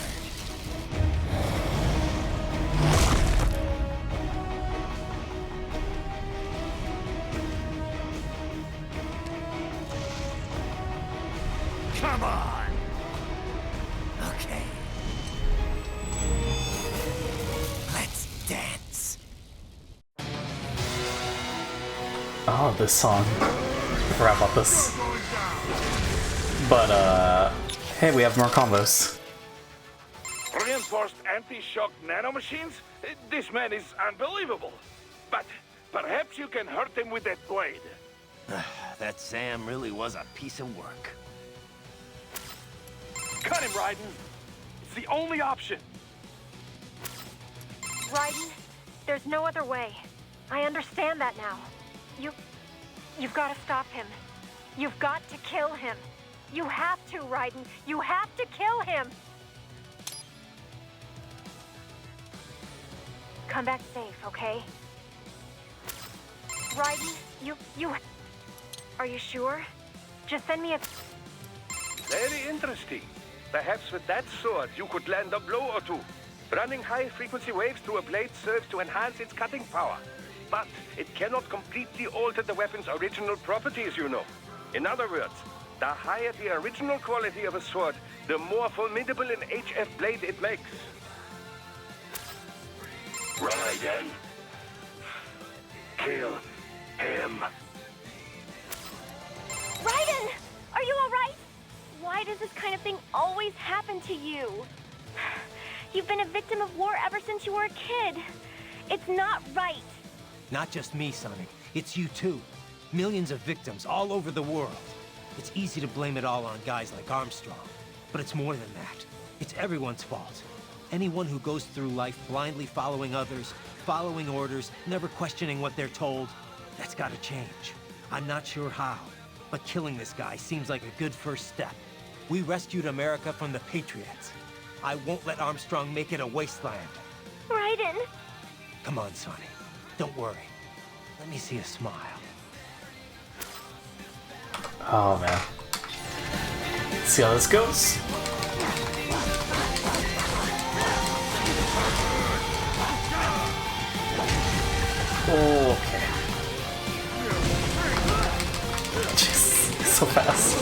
Come on! Okay. Let's dance. Oh, this song. I forgot about this. But, hey, we have more combos. Reinforced anti-shock nanomachines? This man is unbelievable. But perhaps you can hurt him with that blade. That Sam really was a piece of work. Cut him, Raiden. It's the only option. Raiden, there's no other way. I understand that now. You've got to stop him. You've got to kill him. You have to, Raiden. You have to kill him. Come back safe, okay? Raiden, you... Are you sure? Just send me a... Very interesting. Perhaps with that sword, you could land a blow or two. Running high-frequency waves through a blade serves to enhance its cutting power. But it cannot completely alter the weapon's original properties, you know. In other words, the higher the original quality of a sword, the more formidable an HF blade it makes. Raiden. Kill him. Raiden! Are you alright? Why does this kind of thing always happen to you? You've been a victim of war ever since you were a kid. It's not right. Not just me, Sonny. It's you too. Millions of victims all over the world. It's easy to blame it all on guys like Armstrong. But it's more than that. It's everyone's fault. Anyone who goes through life blindly following others, following orders, never questioning what they're told, that's gotta change. I'm not sure how, but killing this guy seems like a good first step. We rescued America from the Patriots. I won't let Armstrong make it a wasteland. Raiden! Come on, Sonny. Don't worry. Let me see a smile. Oh, man. Let's see how this goes. Okay. Jeez, so fast.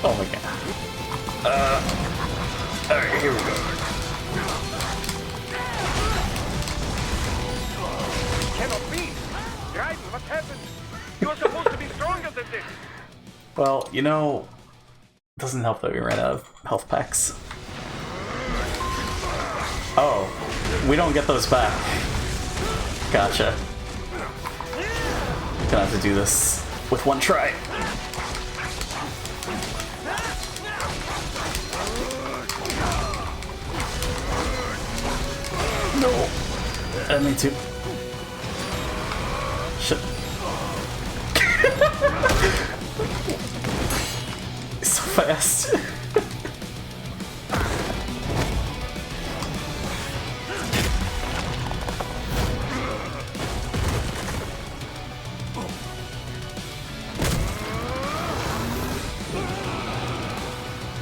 Oh my god. Alright, here we go. Cannot be! Raiden, what happened? You're supposed to be stronger than this! Well, you know, it doesn't help that we ran out of health packs. Oh, we don't get those back. Gotcha. Gonna have to do this with one try. No. I need to. Shit. So fast.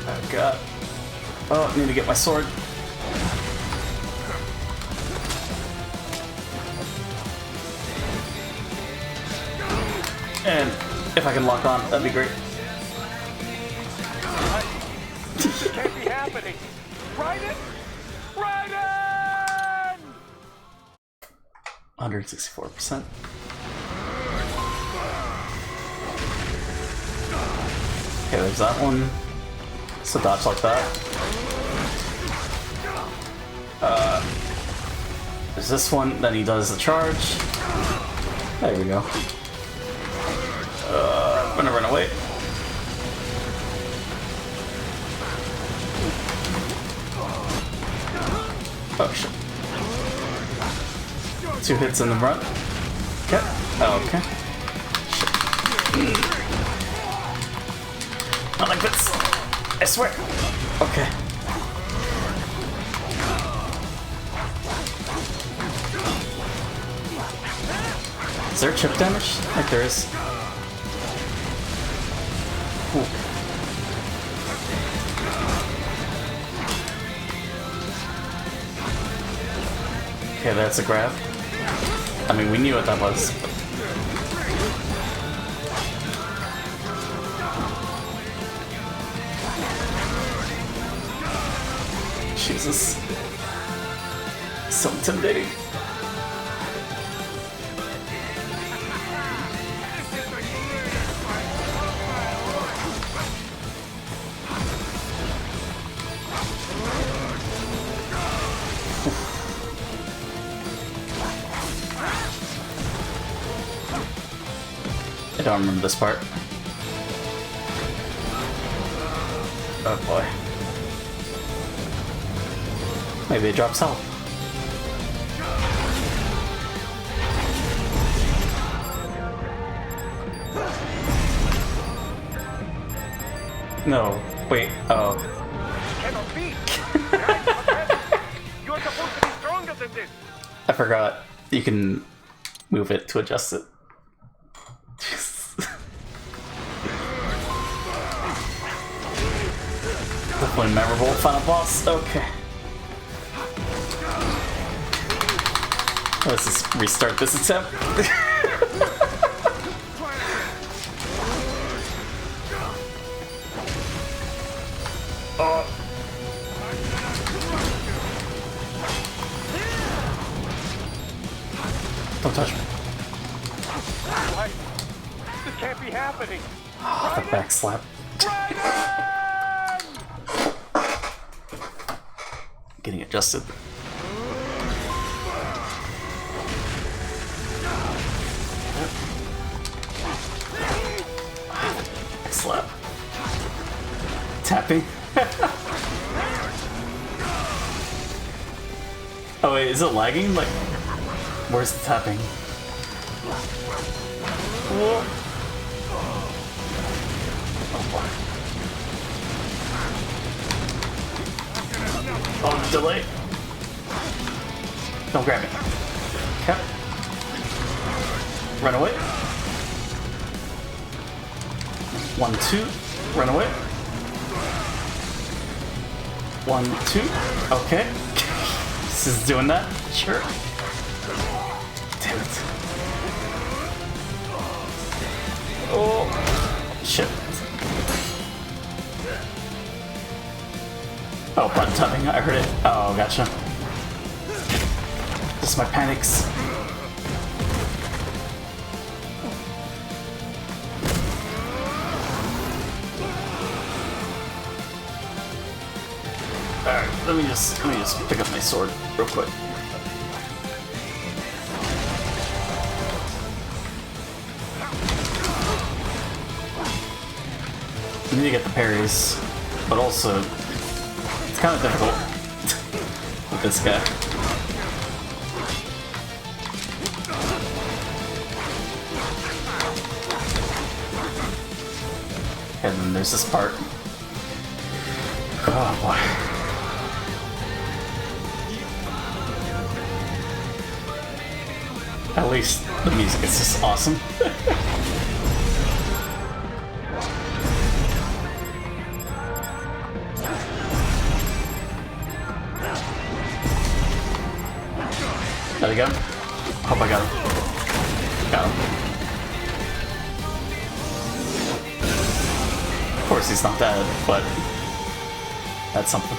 Oh god. Oh, I need to get my sword. And if I can lock on, that'd be great. This can't be happening! Raiden! Raiden! 164%. Okay, there's that one. So dodge like that. There's this one, then he does the charge. There we go. I'm gonna run away. Oh shit. 2 hits in the front. Okay. Oh, okay. Shit. Not like this. I swear. Okay. Is there chip damage? Like there is. Ooh. Okay, that's a grab. I mean, we knew what that was. Jesus. So intimidating. I don't remember this part. Oh boy. Maybe it drops health. No, wait, oh. Cannot be. You're supposed to be stronger than this. I forgot. You can move it to adjust it. Definitely memorable final boss. Okay. Let's just restart this attempt. Oh. Don't touch me. Why? This can't be happening. Oh, the back slap. Getting adjusted. Slap. Tapping. Oh wait, is it lagging? Like, where's the tapping? Oh boy. Oh, delay. Don't grab me. Okay. Run away. 1, 2. Run away. 1, 2. Okay. This is doing that. Sure. Damn it. Oh. Shit. Oh, button tapping. I heard it. Oh, gotcha. Just my panics. Alright, let me just pick up my sword real quick. I need to get the parries, but also it's kind of difficult with this guy. And then there's this part. Oh boy. At least the music is just awesome. There we go. Hope I got him. Got him. Of course he's not dead, but that's something.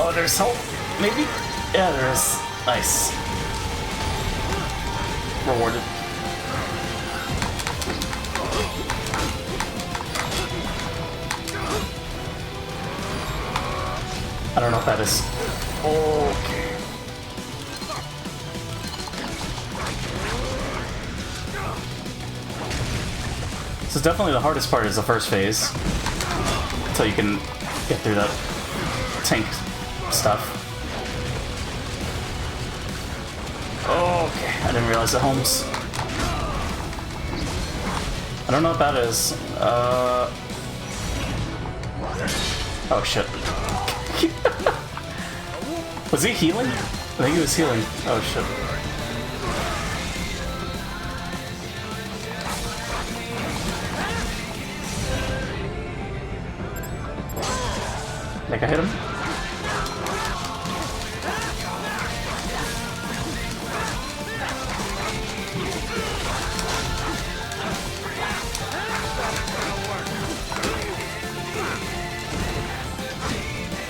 Oh, there's help, maybe? Yeah, there is. Nice. Rewarded. I don't know if that is. Okay. So definitely the hardest part is the first phase. Until you can get through that tank stuff. Okay, I didn't realize the homes. I don't know what that is. Oh shit. Was he healing? I think he was healing. Oh shit. Think I hit him?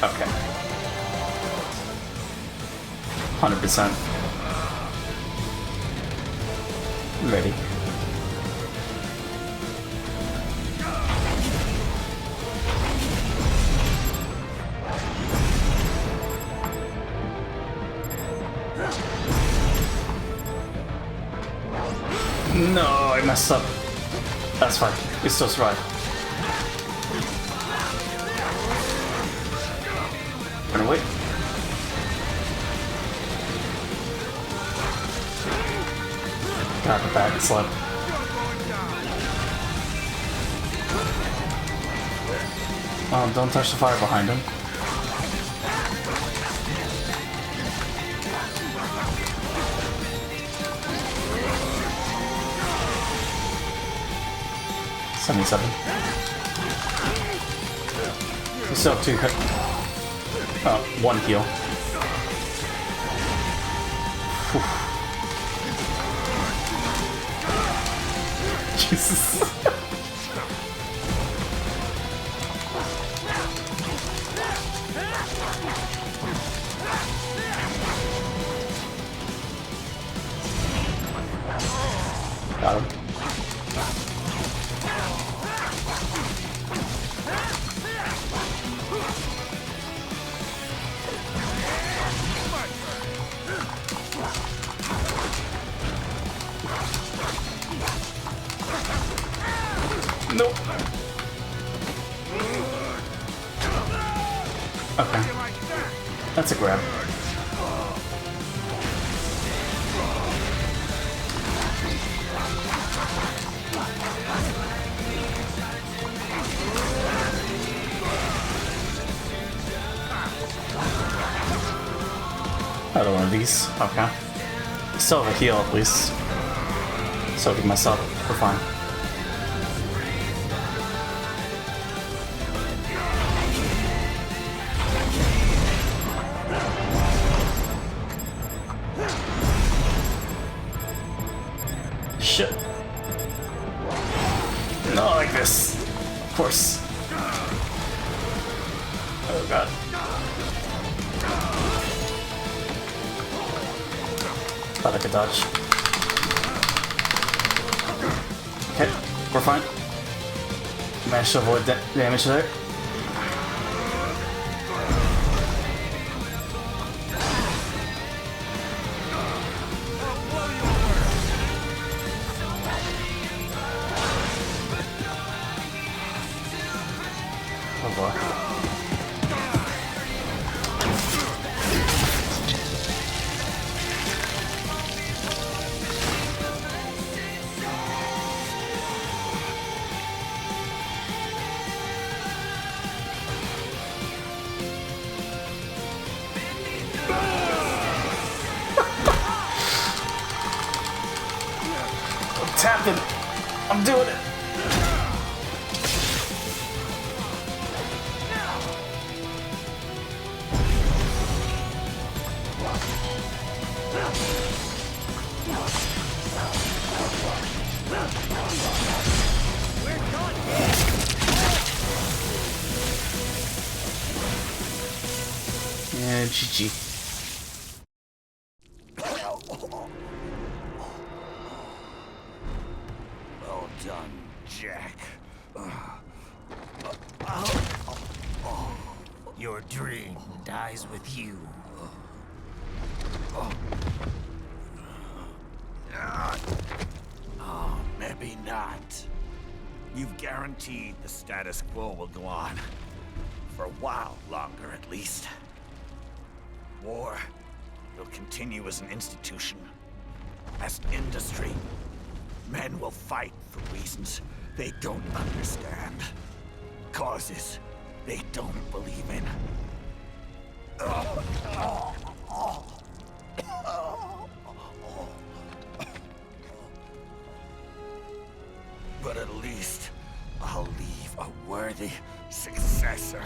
Okay. 100%. Ready. No, I messed up. That's fine. We still survive. Run away. God, the bag slip. Oh, don't touch the fire behind him. We still have 2 hit. Oh, 1 heal. Whew. Jesus. Got him. Nope. Okay. That's a grab. Another one of these. Okay. Still have a heal at least. So I can mess up. We're fine. Shit. Not like this. Of course. Oh god. Thought I could dodge. Okay, we're fine. Managed to avoid damage there. Oh boy. I'm tapping. I'm doing it. Yeah, GG. Well done, Jack. Your dream dies with you. Oh, maybe not. You've guaranteed the status quo will go on. For a while longer, at least. War will continue as an institution, as an industry. Men will fight for reasons they don't understand. Causes they don't believe in. But at least I'll leave a worthy successor.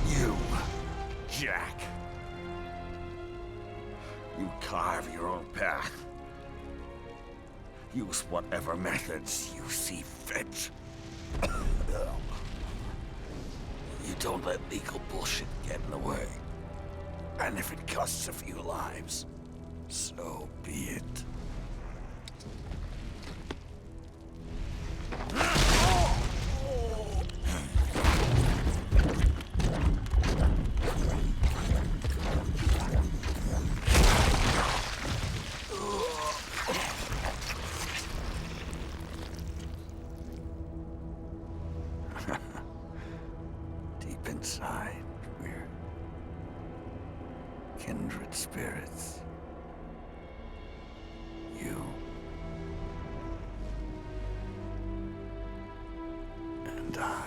You, Jack. You carve your own path. Use whatever methods you see fit. You don't let legal bullshit get in the way. And if it costs a few lives, so be it. Deep inside, we're kindred spirits. You and I.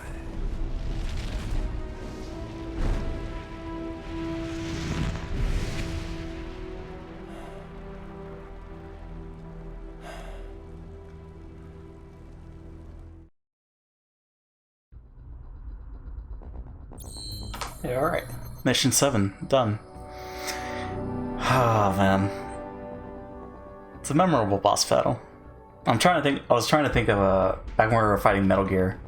Yeah, alright. Mission 7, done. Oh man. It's a memorable boss battle. I was trying to think of back when we were fighting Metal Gear,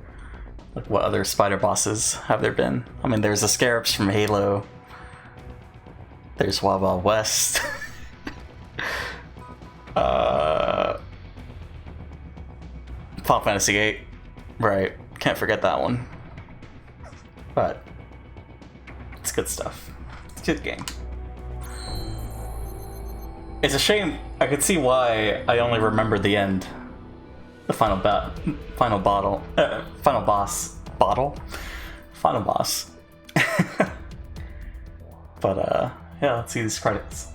like what other spider bosses have there been? I mean, there's the Scarabs from Halo. There's Wild Wild West. Final Fantasy VIII. Right. Can't forget that one. But it's good stuff. It's a good game. It's a shame. I could see why I only remember the end. The final boss. But yeah, let's see these credits.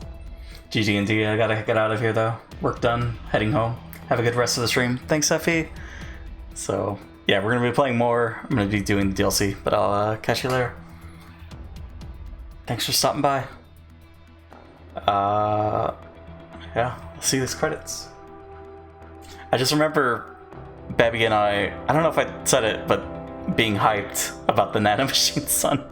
GG&D, I gotta get out of here though. Work done, heading home. Have a good rest of the stream. Thanks, Effie. So yeah, we're gonna be playing more. I'm gonna be doing the DLC, but I'll catch you later. Thanks for stopping by. Yeah, let's see these credits. I just remember Babby and I don't know if I said it, but being hyped about the Nanomachine Son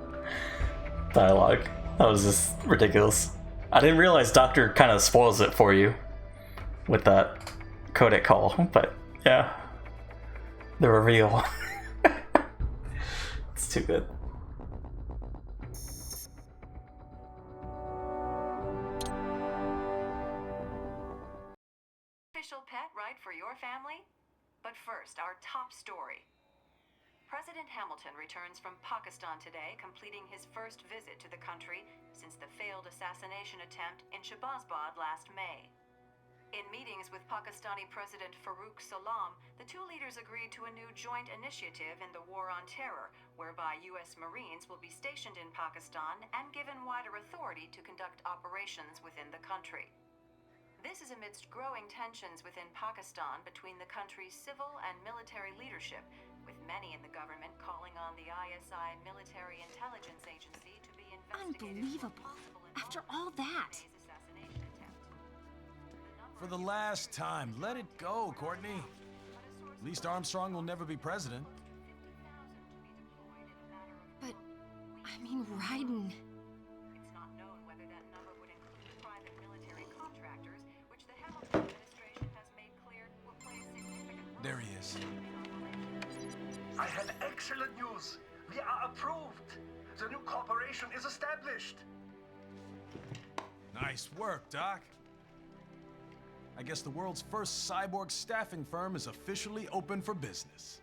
dialogue. That was just ridiculous. I didn't realize Doctor kind of spoils it for you with that codec call, but yeah, the reveal. It's too good. Official pet right for your family? But first, our top story. President Hamilton returns from Pakistan today, completing his first visit to the country since the failed assassination attempt in Shahbazbad last May. In meetings with Pakistani President Farooq Salam, the two leaders agreed to a new joint initiative in the War on Terror, whereby U.S. Marines will be stationed in Pakistan and given wider authority to conduct operations within the country. This is amidst growing tensions within Pakistan between the country's civil and military leadership, with many in the government calling on the ISI Military Intelligence Agency to be investigated. Unbelievable. After all that. For the last time, let it go, Courtney. At least Armstrong will never be president. But, I mean, Raiden. It's not known whether that number would include private military contractors, which the Hamilton administration has made clear will play a significant role. There he is. I have excellent news. We are approved. The new corporation is established. Nice work, Doc. I guess the world's first cyborg staffing firm is officially open for business.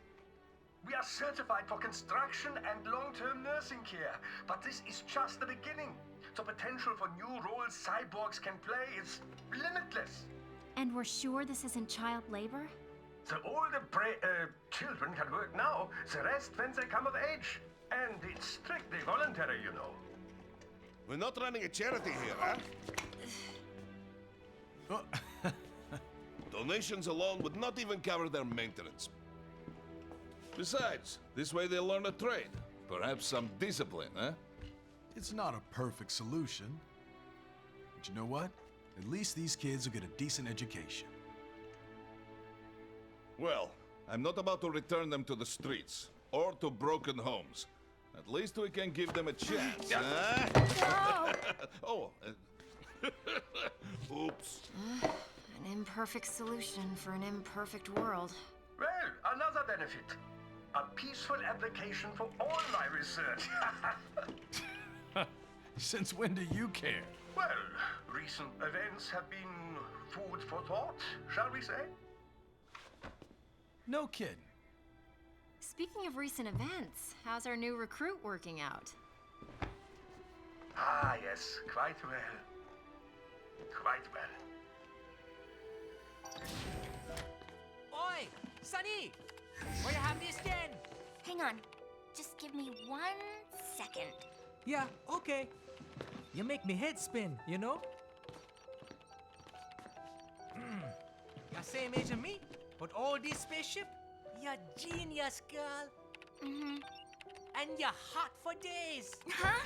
We are certified for construction and long-term nursing care, but this is just the beginning. The potential for new roles cyborgs can play is limitless. And we're sure this isn't child labor? The older children can work now, the rest when they come of age. And it's strictly voluntary, you know. We're not running a charity here, huh? Donations alone would not even cover their maintenance. Besides, this way they'll learn a trade. Perhaps some discipline, huh? It's not a perfect solution. But you know what? At least these kids will get a decent education. Well, I'm not about to return them to the streets. or to broken homes. At least we can give them a chance, huh? Oh, oops. An imperfect solution for an imperfect world. Well, another benefit. A peaceful application for all my research. Since when do you care? Well, recent events have been food for thought, shall we say? No kidding. Speaking of recent events, how's our new recruit working out? Ah, yes, quite well. Quite well. Oi! Sonny! Where you have this then? Hang on. Just give me 1 second. Yeah, okay. You make me head spin, you know? You're same age as me, but all this spaceship, you're genius, girl. Mm-hmm. And you're hot for days. Huh?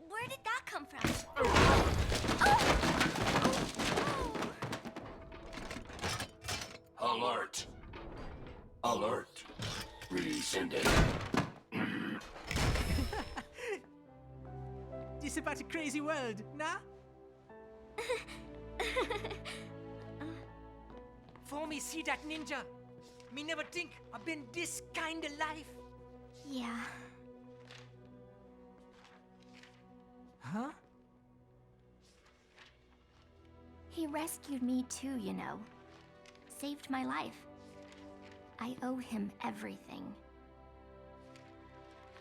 Where did that come from? Alert. Alert. Rescinding. This about a crazy world, nah? For me see that ninja, me never think I've been this kind of life. Yeah. Huh? He rescued me too, you know. Saved my life. I owe him everything.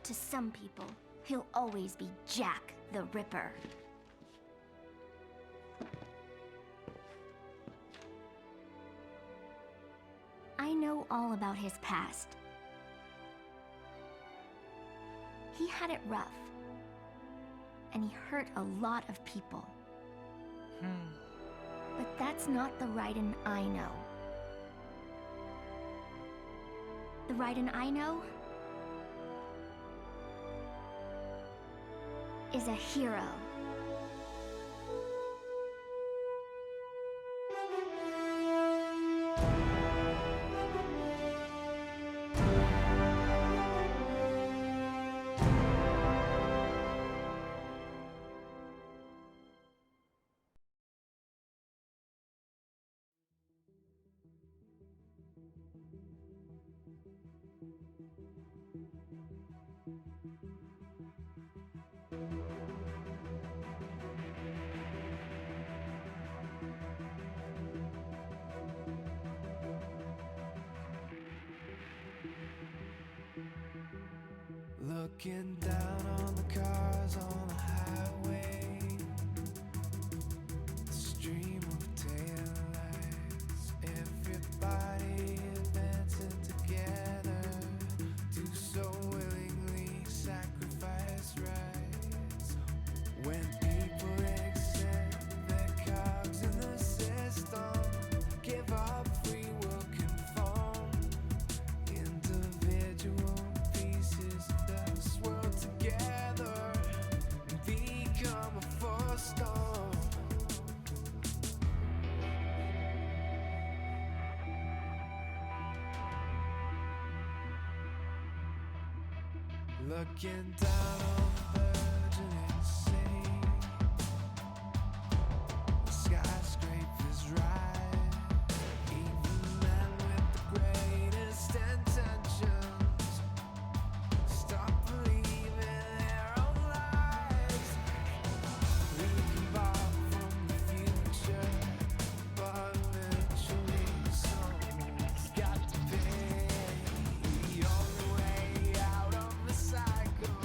To some people, he'll always be Jack the Ripper. I know all about his past. He had it rough. And he hurt a lot of people. But that's not the Raiden I know. The Raiden I know is a hero. Looking down on the cars on the highway, the stream of taillights, everybody advancing together to so willingly sacrifice rights. When people accept their cogs in the system, give up free will conform, individual pieces of this world together and become a force storm. Looking down on the virgin insane, the skyscrapers rise, even men with the greatest intentions stop believing their own lies. We can borrow from the future, but eventually someone's got to pay. The only way out of the cycle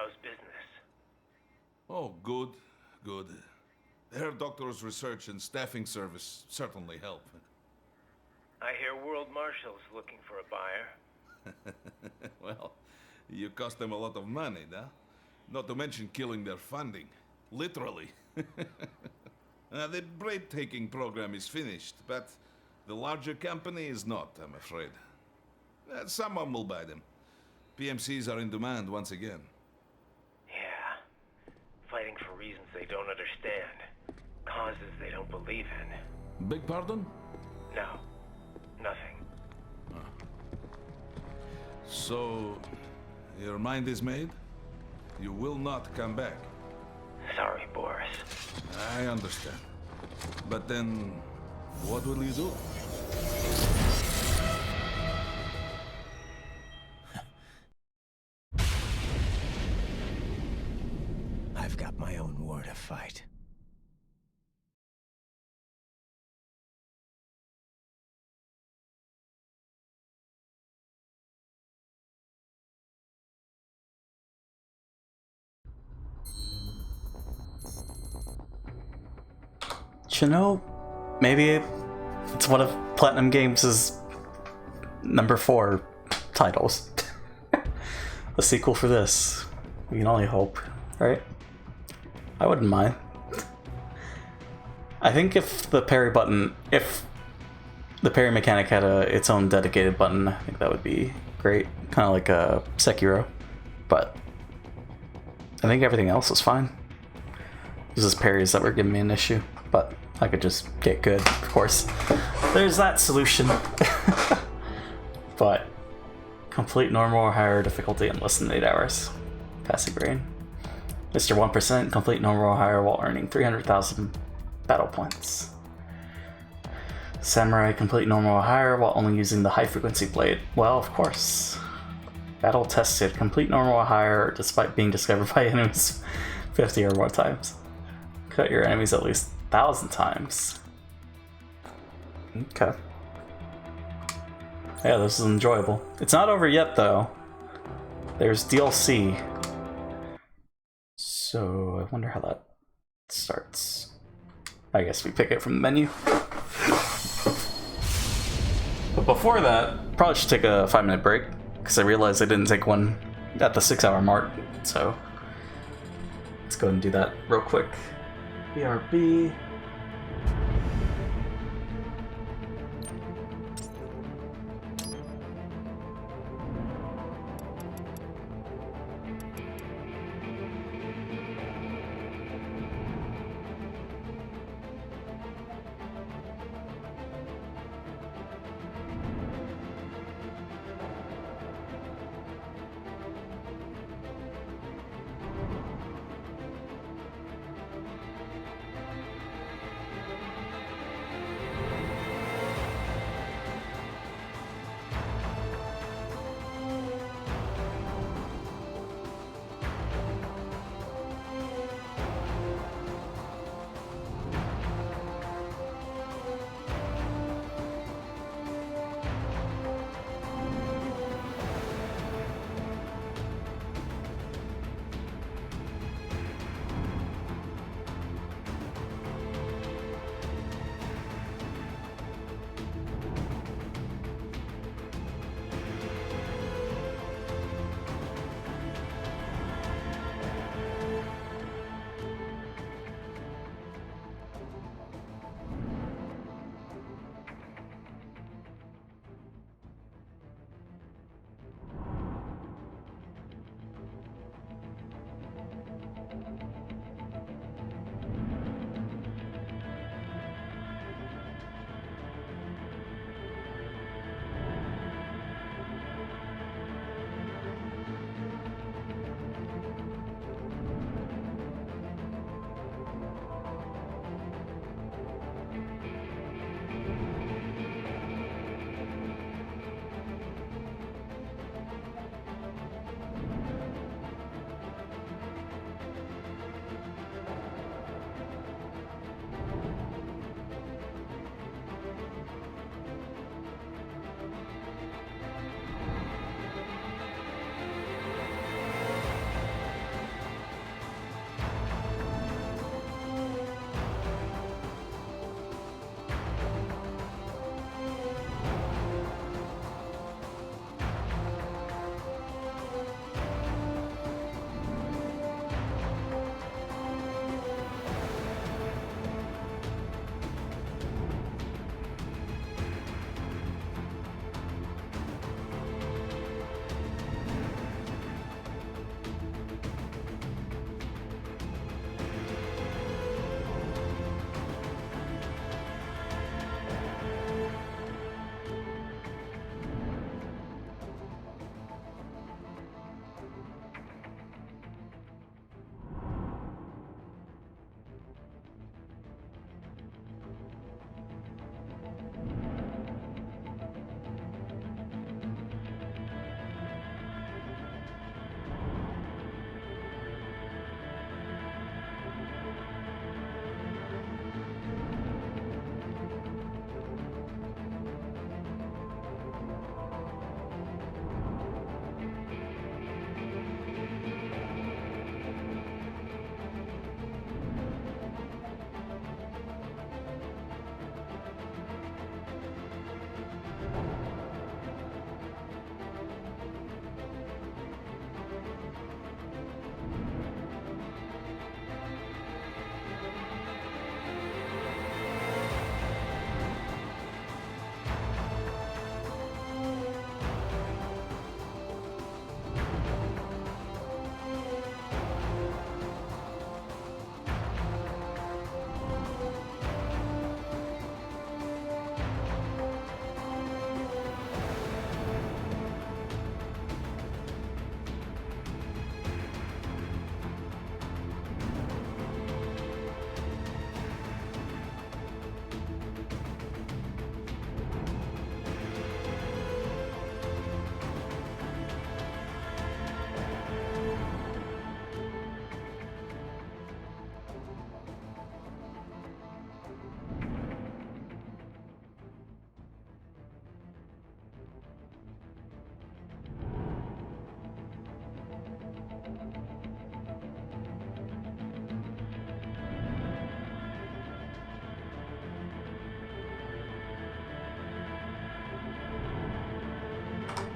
How's business? Oh, good, good. Herr Doctor's research and staffing service certainly help. I hear World Marshal's looking for a buyer. Well, you cost them a lot of money, huh? Not to mention killing their funding. Literally. The break-taking program is finished, but the larger company is not, I'm afraid. Someone will buy them. PMCs are in demand once again. Yeah. Fighting for reasons they don't understand. Causes they don't believe in. Beg pardon? No. Nothing. So, your mind is made? You will not come back. Sorry, Boris. I understand. But then, what will you do? I've got my own war to fight. You know, maybe it's one of Platinum Games' number 4 titles. A sequel for this. We can only hope, right? I wouldn't mind. I think if the parry button, if the parry mechanic had its own dedicated button, I think that would be great. Kind of like a Sekiro. But I think everything else is fine. It was just parries that were giving me an issue, but I could just get good, of course. There's that solution. But complete normal or higher difficulty in less than 8 hours. Passing grade. Mr. 1%, complete normal or higher while earning 300,000 battle points. Samurai, complete normal or higher while only using the high frequency blade. Well, of course. Battle tested, complete normal or higher despite being discovered by enemies 50 or more times. Cut your enemies at least 1,000 times. Okay. Yeah, this is enjoyable. It's not over yet, though. There's DLC. So, I wonder how that starts. I guess we pick it from the menu. But before that, probably should take a 5-minute break, because I realized I didn't take one at the 6-hour mark, so let's go ahead and do that real quick. BRB.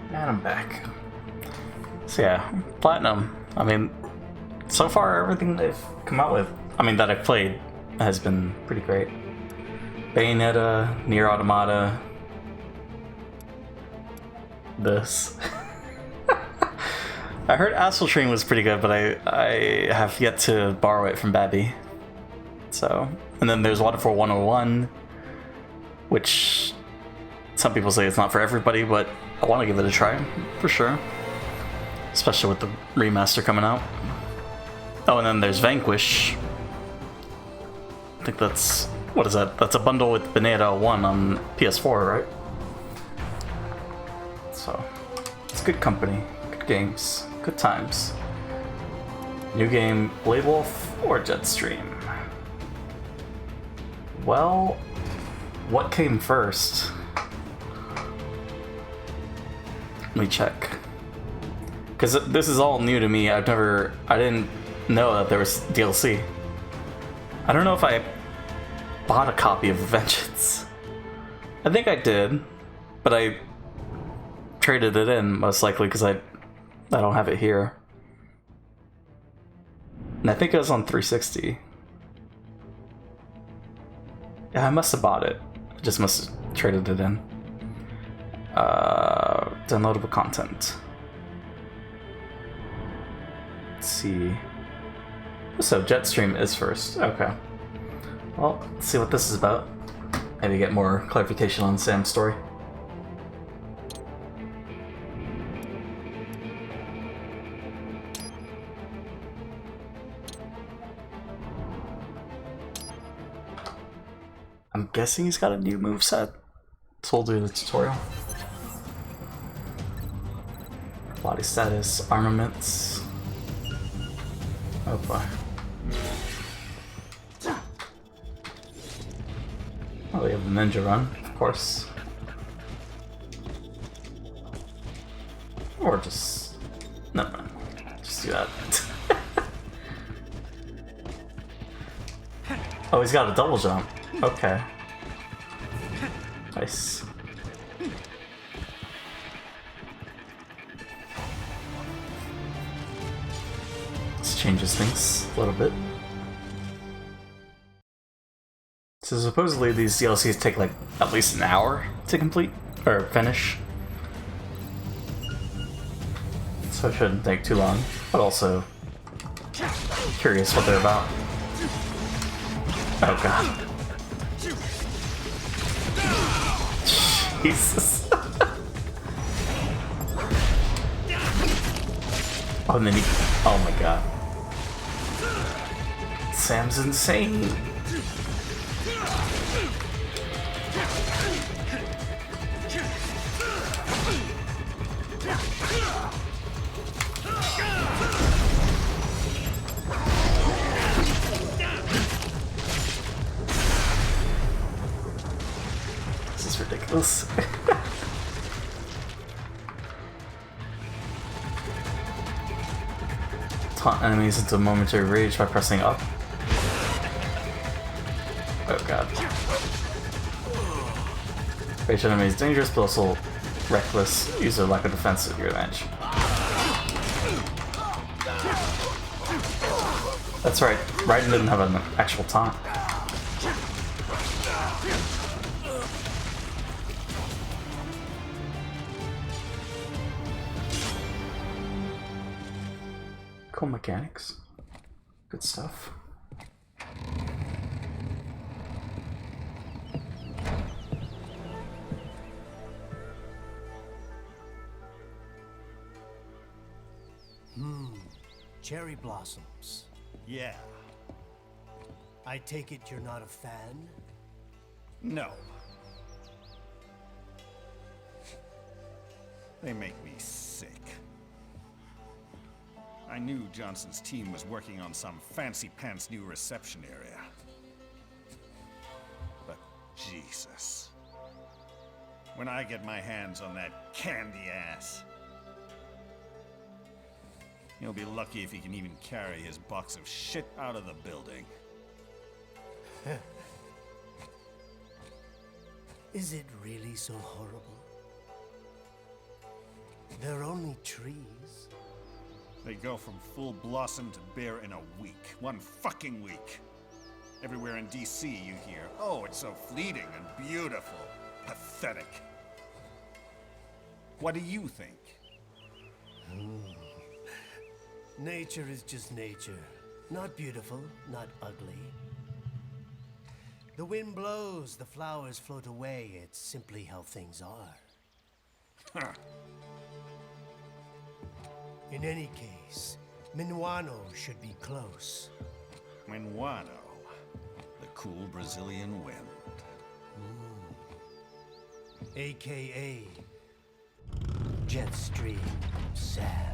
And I'm back. So yeah, Platinum. I mean, so far everything they've come out with, I mean that I've played, has been pretty great. Bayonetta, Nier Automata, this. I heard Astral Train was pretty good, but I have yet to borrow it from Babby. So, and then there's Waterfall 101, which some people say it's not for everybody, but I want to give it a try, for sure. Especially with the remaster coming out. Oh, and then there's Vanquish. I think that's, what is that? That's a bundle with Bayonetta 1 on PS4, right? So, it's good company, good games, good times. New game, Blade Wolf or Jetstream? Well, what came first? Let me check. Because this is all new to me. I didn't know that there was DLC. I don't know if I bought a copy of Revengeance. I think I did, but I traded it in, most likely, because I don't have it here. And I think it was on 360. Yeah, I must have bought it. I just must have traded it in. Downloadable content. Let's see. So Jetstream is first. Okay. Well, let's see what this is about. Maybe get more clarification on Sam's story. I'm guessing he's got a new moveset. So we'll do the tutorial. Body status, armaments. Oh boy. Oh, we have the ninja run, of course. Or just... never mind. Just do that. Oh, he's got a double jump. Okay. Nice. This changes things a little bit. So supposedly these DLCs take like at least an hour to complete or finish. So it shouldn't take too long, but also curious what they're about. Oh god. Jesus. Oh, and then he... oh my god. Sam's insane. This is ridiculous. Taunt enemies into momentary rage by pressing up. Oh god. Rage enemy is dangerous, but also reckless. Use their lack of defense at your advantage. That's right, Raiden didn't have an actual taunt. Cool mechanics. Good stuff. Cherry blossoms. Yeah. I take it you're not a fan? No. They make me sick. I knew Johnson's team was working on some fancy-pants new reception area. But Jesus. When I get my hands on that candy ass, he'll be lucky if he can even carry his box of shit out of the building. Is it really so horrible? They're only trees. They go from full blossom to bare in a week. 1 fucking week. Everywhere in DC you hear, oh, it's so fleeting and beautiful. Pathetic. What do you think? Nature is just nature. Not beautiful, not ugly. The wind blows, the flowers float away. It's simply how things are. Huh. In any case, Minuano should be close. Minuano. The cool Brazilian wind. AKA Jetstream Sam.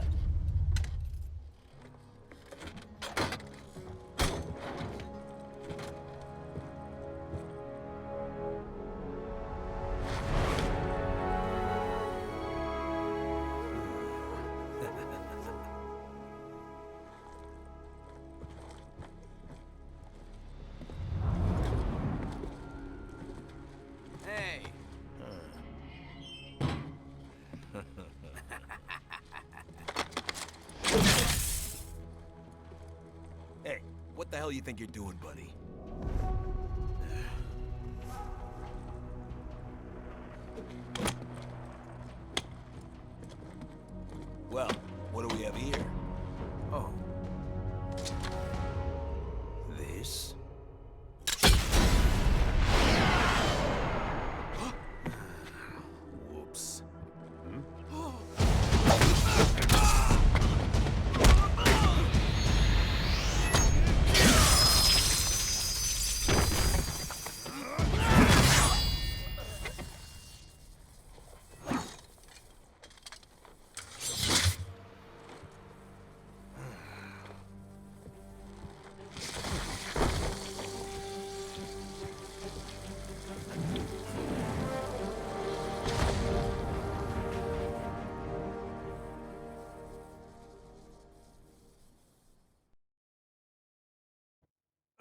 Hey, what the hell you think you're doing, buddy? Well, what do we have here? Oh. This? Whoops.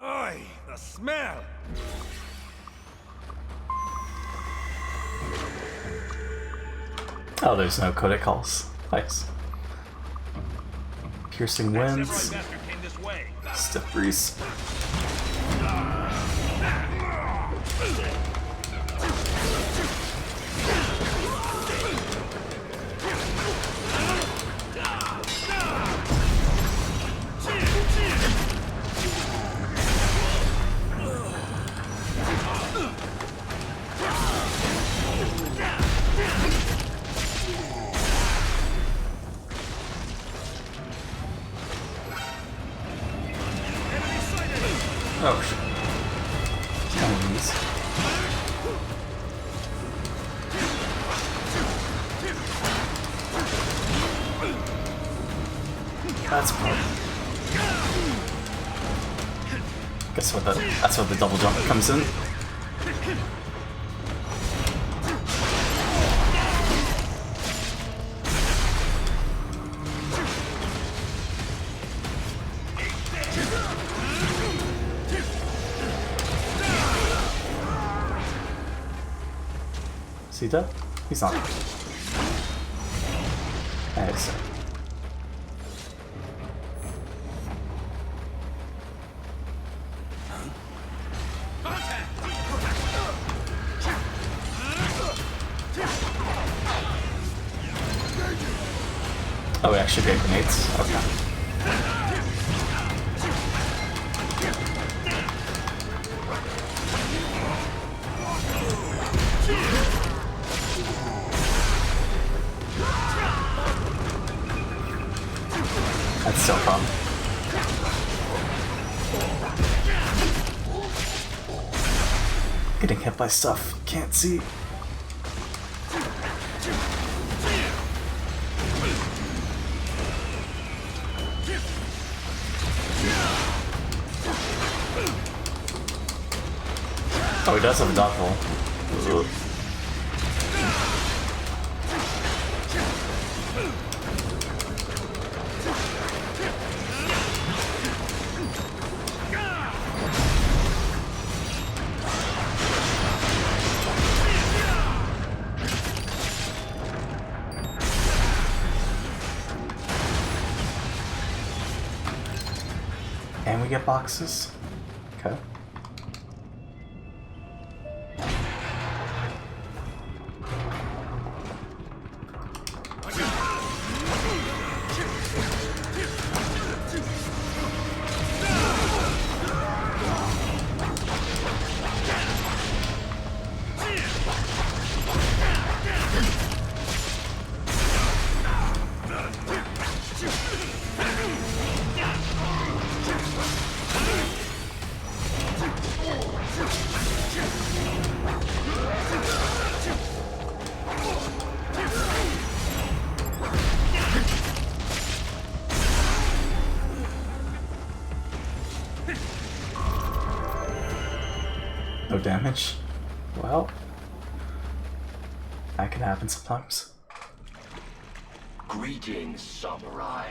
Oi, the smell! Oh, there's no codec calls. Nice. Piercing winds. Stiff breeze. Oh shit. Enemies. That's part. Guess what that's what the double jump comes in. Is he dead? He's not. Nice. Oh, we actually get grenades? Okay. That's so fun. Getting hit by stuff, can't see. Oh, he does have a dodgeball. Ugh. get boxes. Okay. No damage. Well, that can happen sometimes. Greetings, samurai.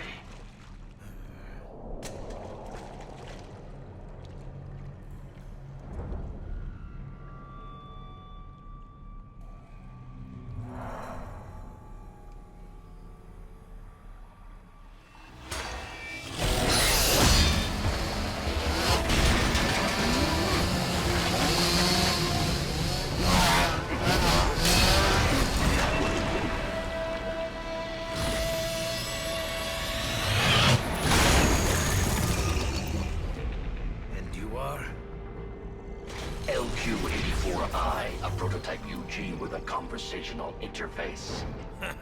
LQ-84I, a prototype UG with a conversational interface. A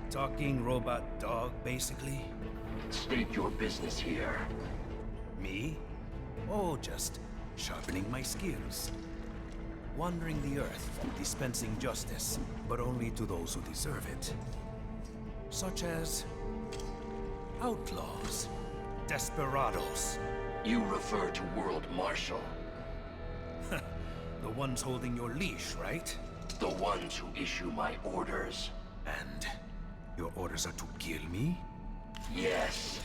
talking robot dog, basically? State your business here. Me? Oh, just sharpening my skills. Wandering the earth, dispensing justice, but only to those who deserve it. Such as outlaws, desperados. You refer to World Marshal. The ones holding your leash, right? The ones who issue my orders. And your orders are to kill me? Yes.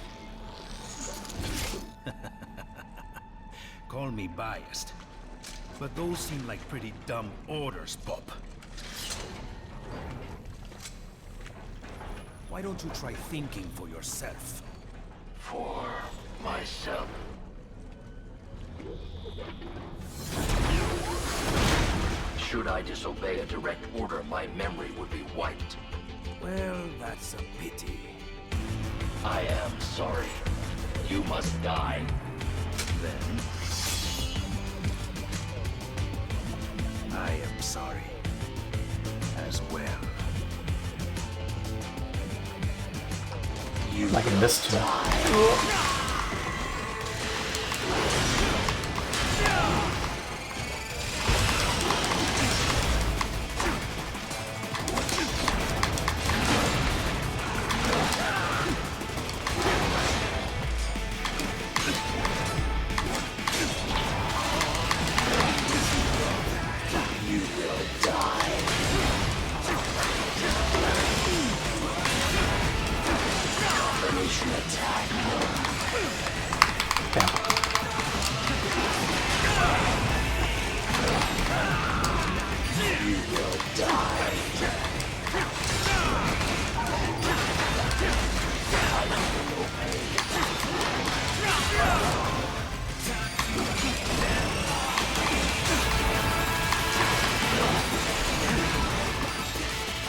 Call me biased, but those seem like pretty dumb orders, Pop. Why don't you try thinking for yourself? For myself. Should I disobey a direct order, my memory would be wiped. Well, that's a pity. I am sorry. You must die. Then I am sorry as well. You like in this too.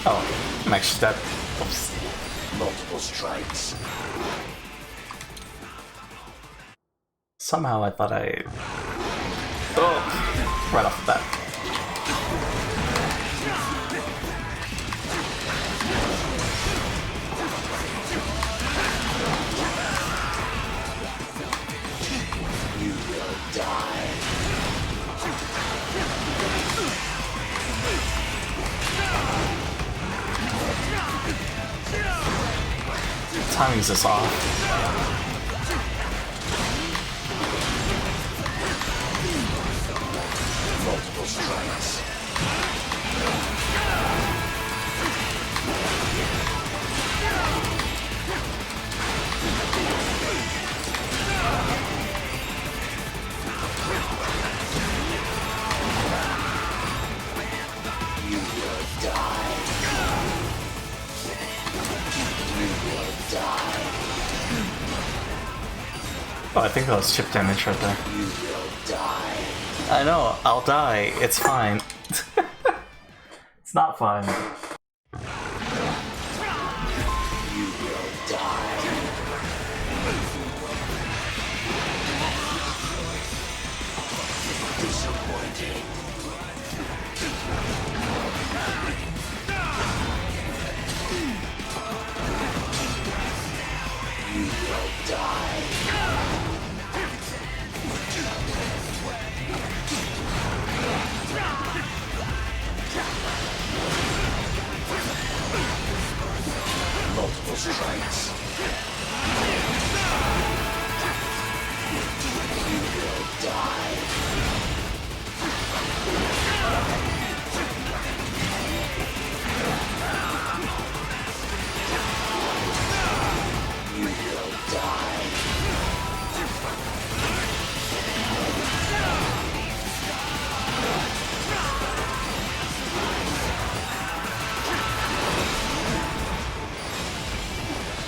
Oh, I'm actually dead. Oops. Multiple strikes. Somehow I thought I... Oh, right off the bat. You will die. Timing's just off. Multiple strikes. You will die. You will die. Oh, I think that was chip damage right there. You will die. I know, I'll die. It's fine. It's not fine. You will die. Disappointing. You will die. Multiple strikes. You will die. You will die.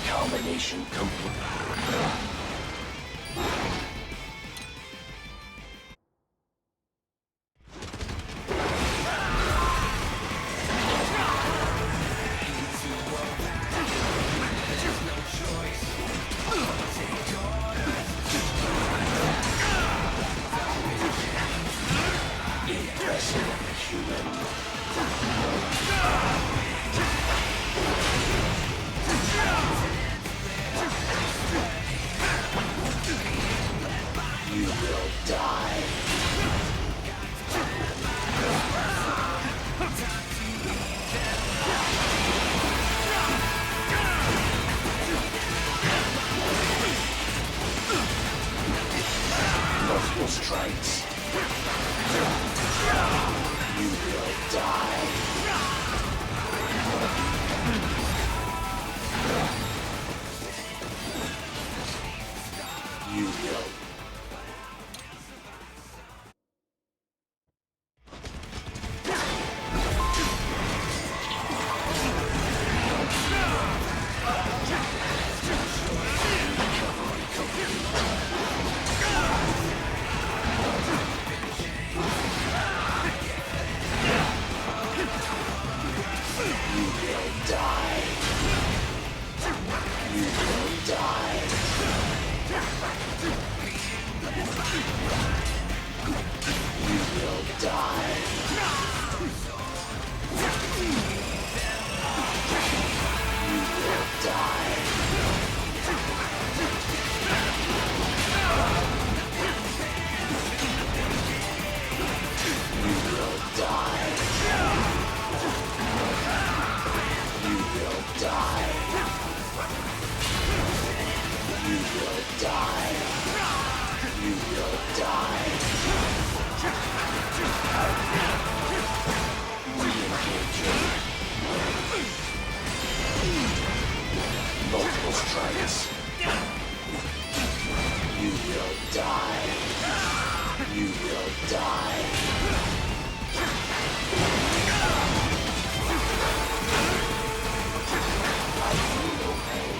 Combination complete. Impressive human. You will die. Multiple strikes. You will die. You will. You will die. You will die. You will die. You will die. You will die. You will die. You will die. You will die. Re-engaging. Multiple strikes. You will die. You will die. I feel no pain.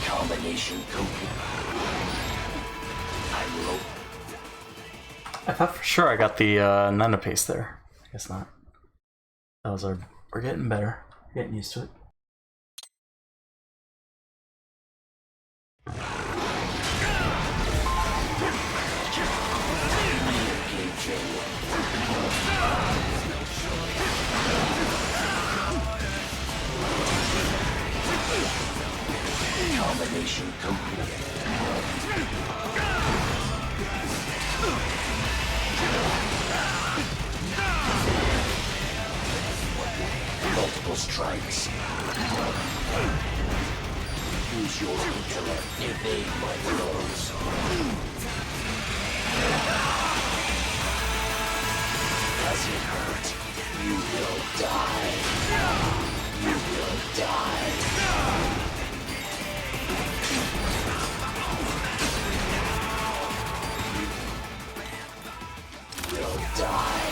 Combination complete. I will. I thought for sure I got the nano paste there. I guess not. We're getting better. We're getting used to it. Combination complete. Multiple strikes. Use your intellect. Evade my blows. Does it hurt? You will die. You will die. You will die.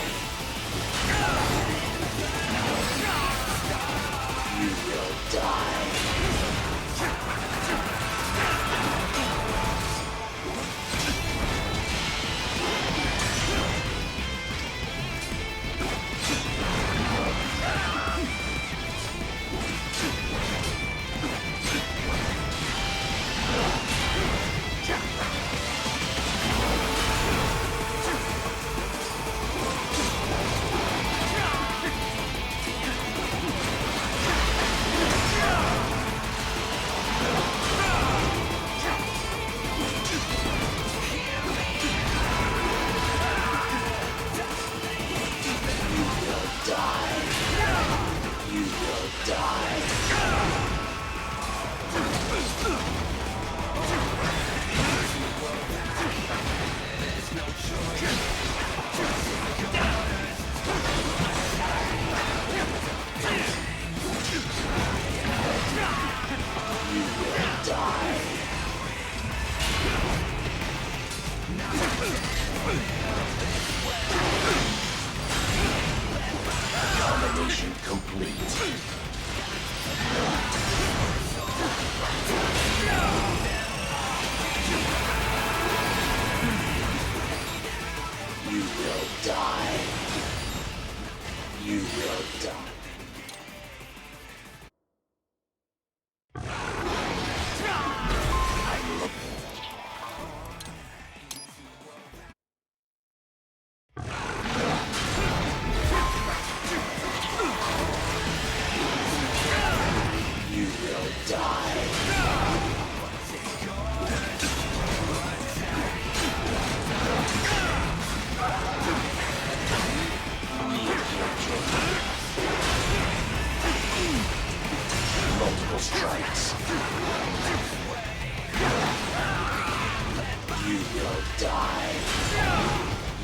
die.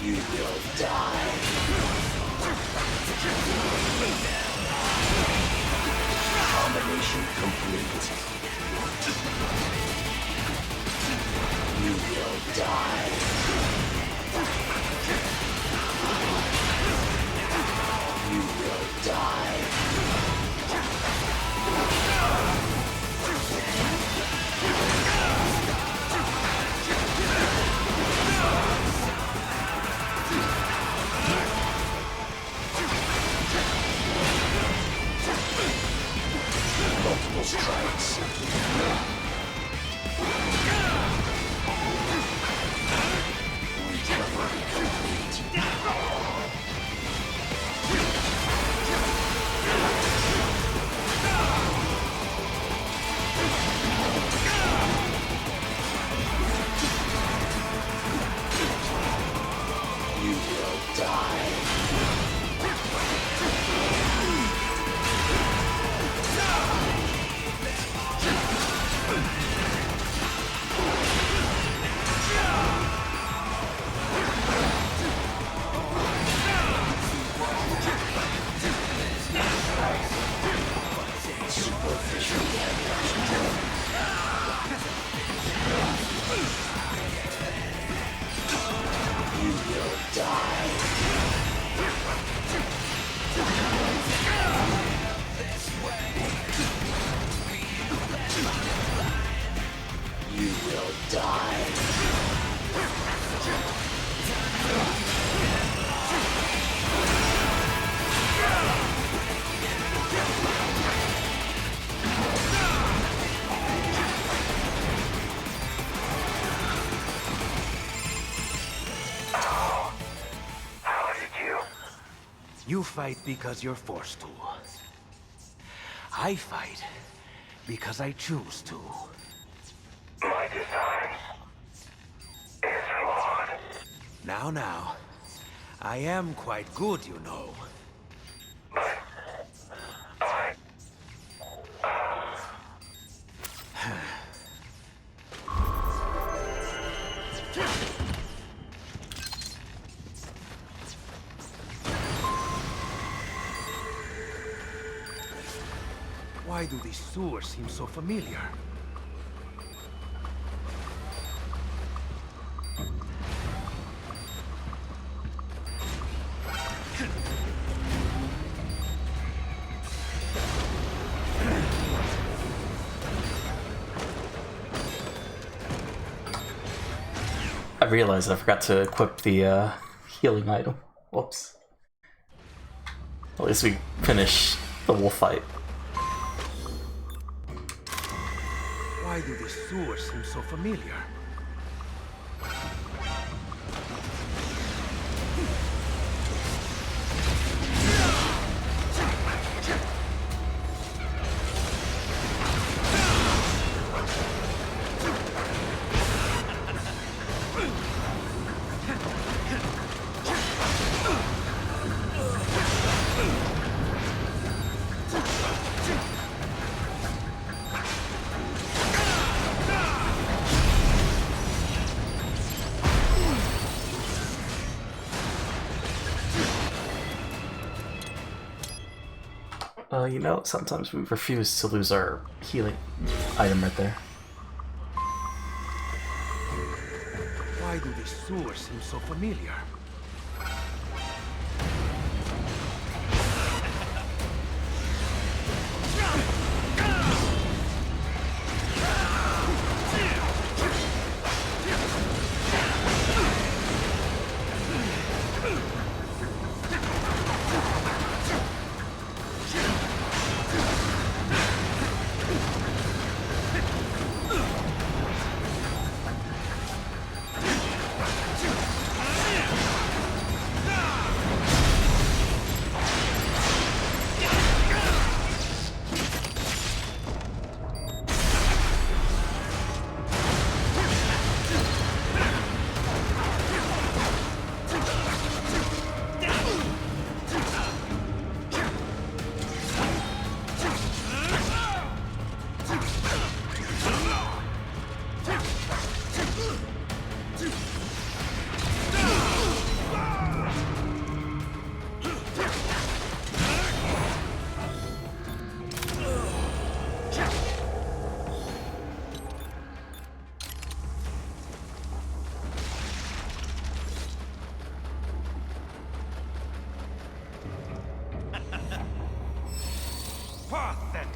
You will die. Combination complete. You will die. You will die. Multiple strikes. Recovery complete. You will die. Superficial damage. You will die. You will die. You fight because you're forced to. I fight because I choose to. My design is flawed. Now. I am quite good, you know. Why do these sewers seem so familiar? I realized I forgot to equip the healing item. Whoops. At least we finish the wolf fight. Why do these sewers seem so familiar? You know, sometimes we refuse to lose our healing item right there. Why do these sewers seem so familiar? Pathetic.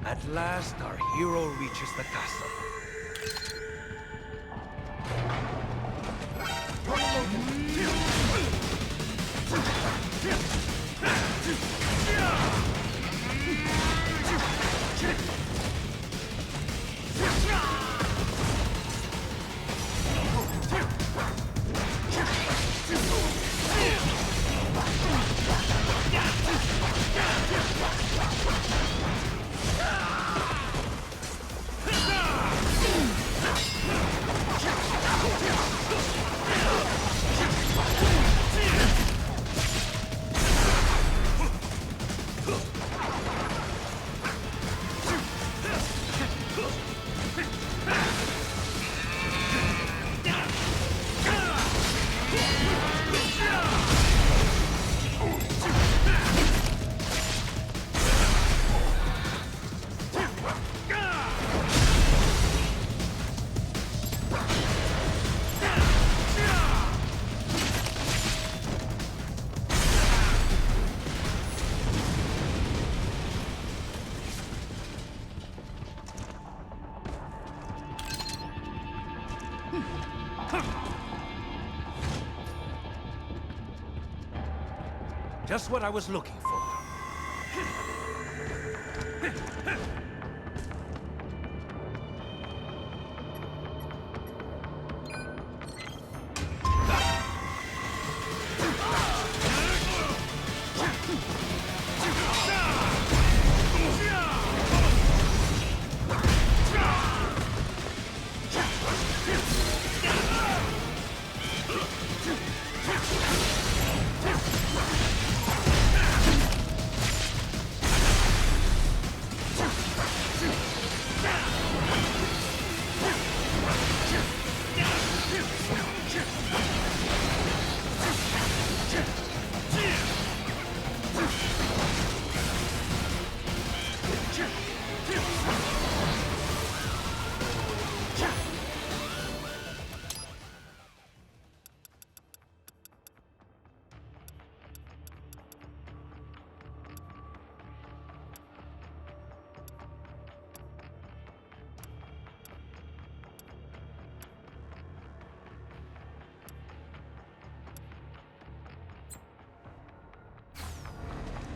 At last, our hero reaches the castle. Just what I was looking for.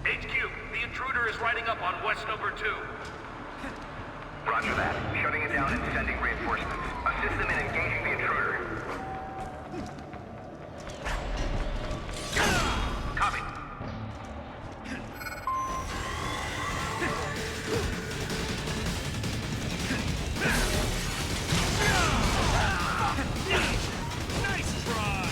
HQ, the intruder is riding up on West number 2. Roger that. Shutting it down and sending reinforcements. Assist them in engaging the intruder. Copy. Nice try!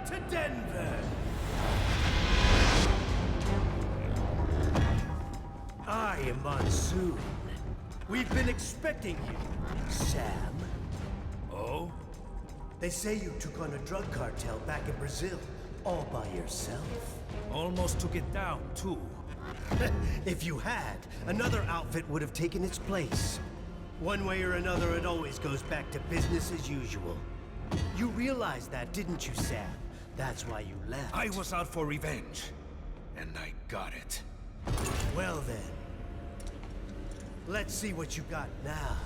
to Denver! I am Monsoon. We've been expecting you, Sam. Oh? They say you took on a drug cartel back in Brazil, all by yourself. Almost took it down, too. If you had, another outfit would have taken its place. One way or another, it always goes back to business as usual. You realized that, didn't you, Sam? That's why you left. I was out for revenge, and I got it. Well then, let's see what you got now.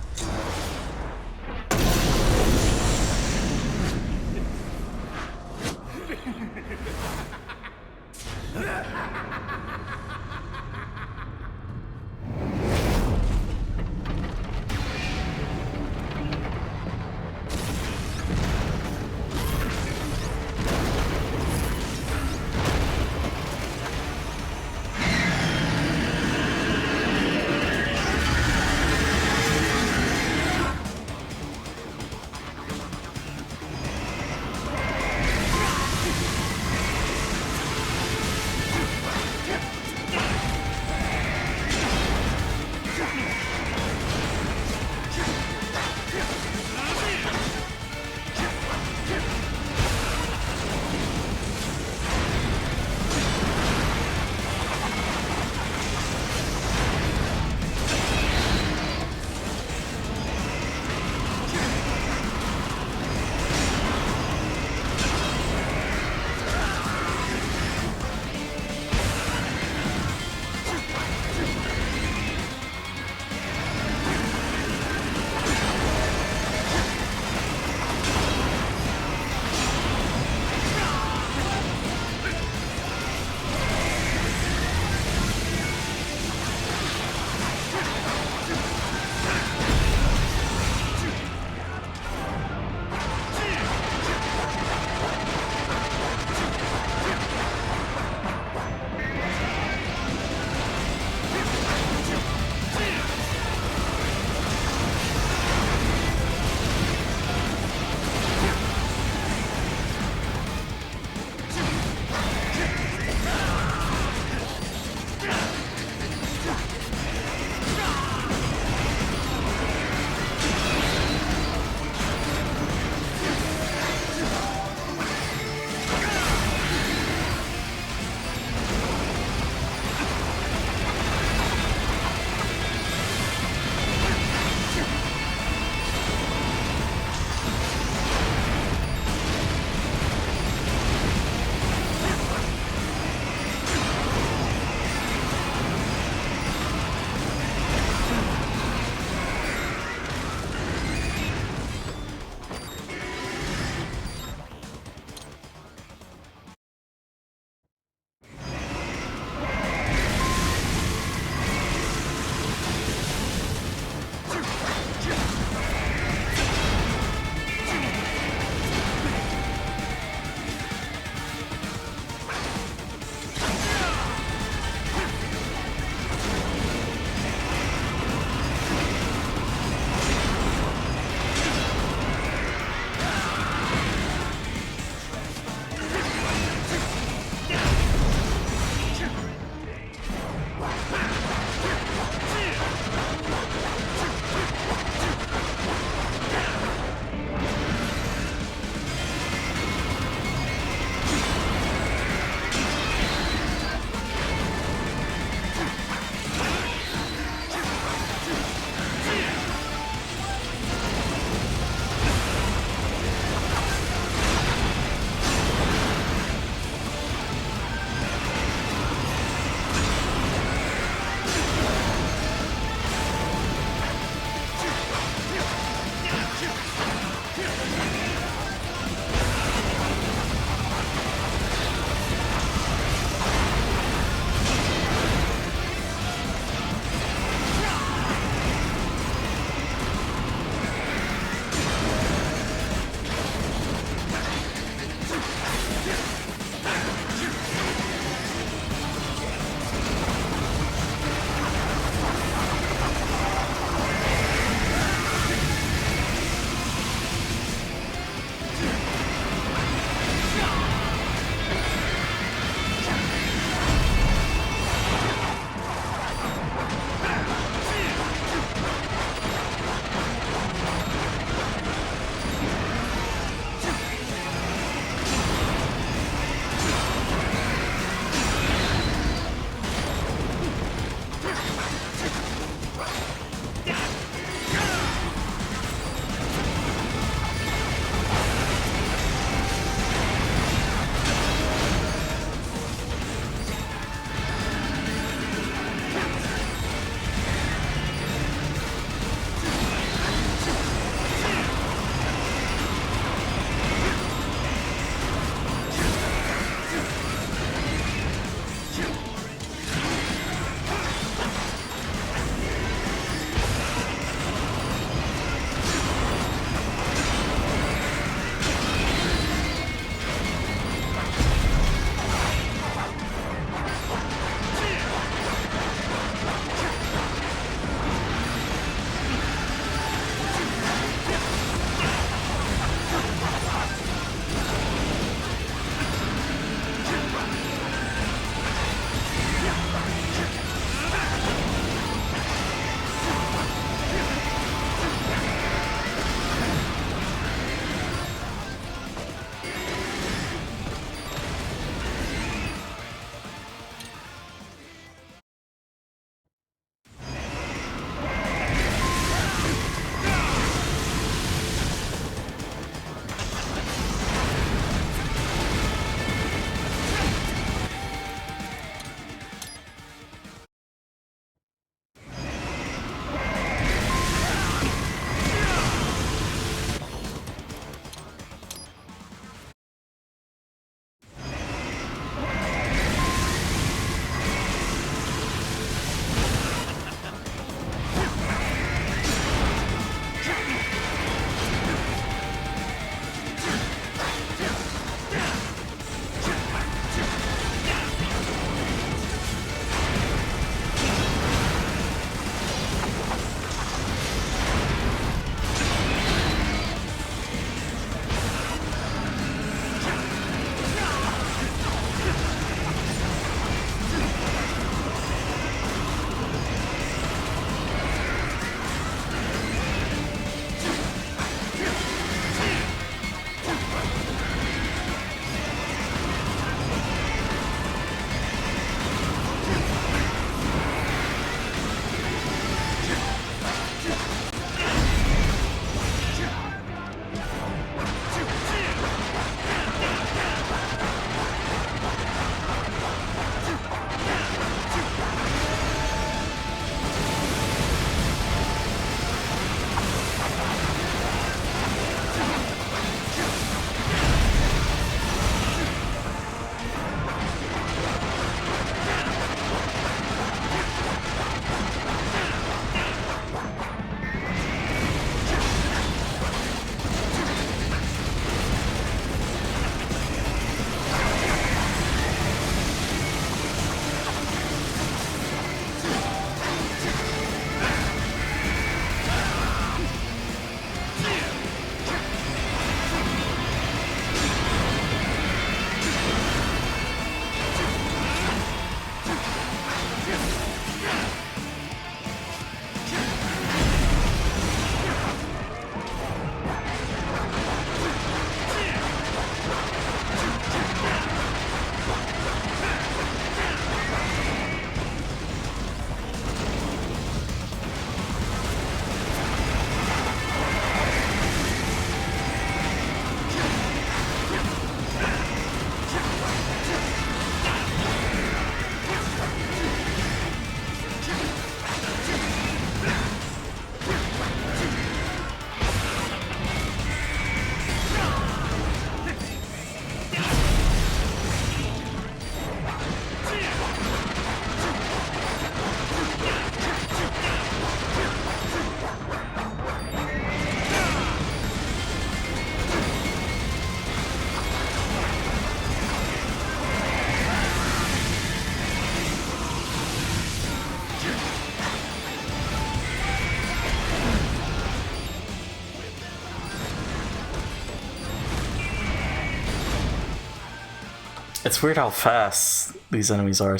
It's weird how fast these enemies are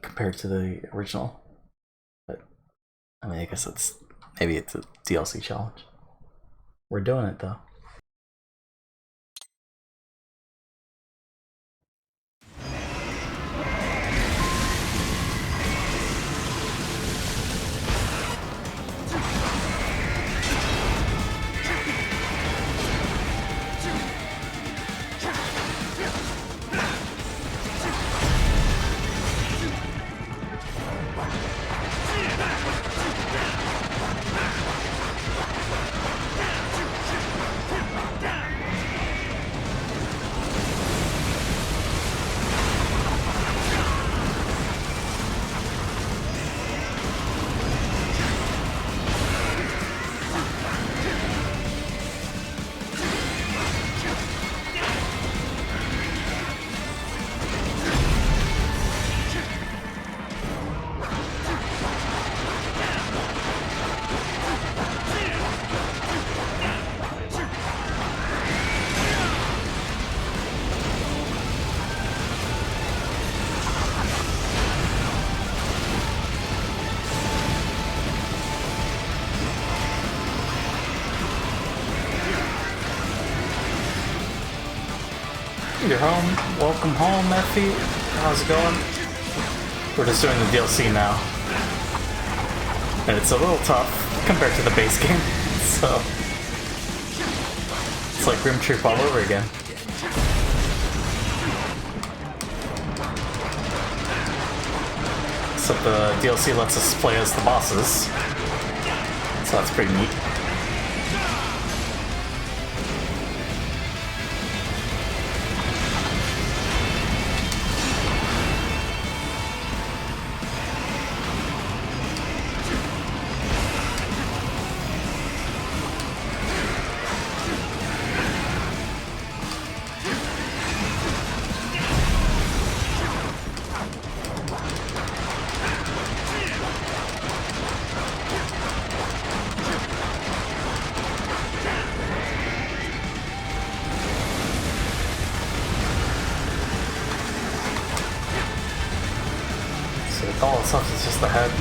compared to the original. But I mean, I guess maybe it's a DLC challenge. We're doing it though. You're home. Welcome home, Effie. How's it going? We're just doing the DLC now. And it's a little tough compared to the base game. So it's like Grim Troop all over again. Except the DLC lets us play as the bosses. So that's pretty neat. All it sucks is just the head.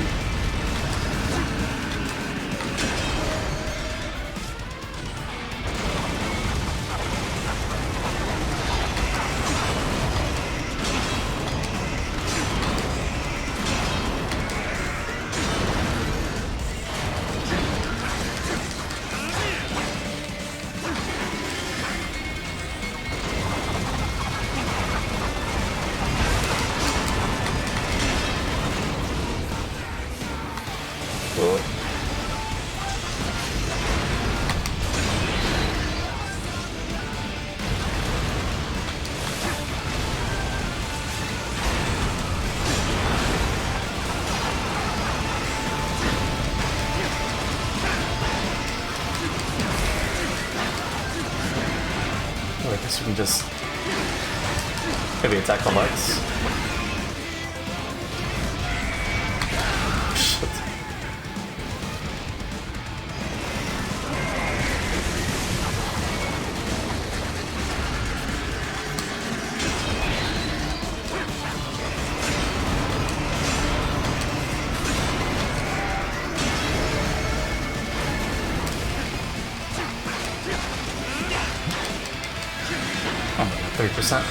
I guess we can just maybe attack the legs. Shit. Oh, 30%.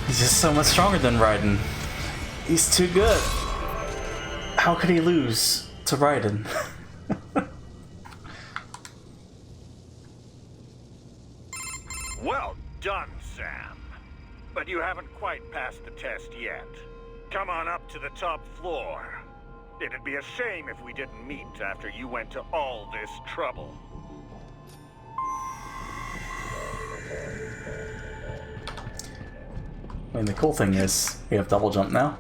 He's just so much stronger than Raiden. He's too good. How could he lose to Raiden? Well done, Sam. But you haven't quite passed the test yet. Come on up to the top floor. It'd be a shame if we didn't meet after you went to all this trouble. mean, the cool thing is we have double jump now.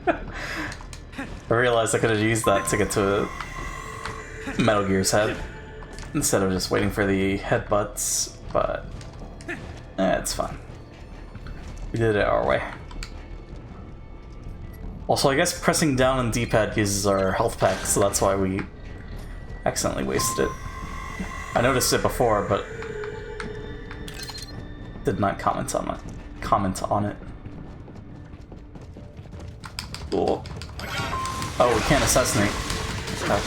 I realized I could have used that to get to Metal Gear's head instead of just waiting for the headbutts, but it's fine. We did it our way. Also, I guess pressing down on D-pad uses our health pack, so that's why we accidentally wasted it. I noticed it before, but did not comment on it. Cool. Oh, we can't assassinate. Okay.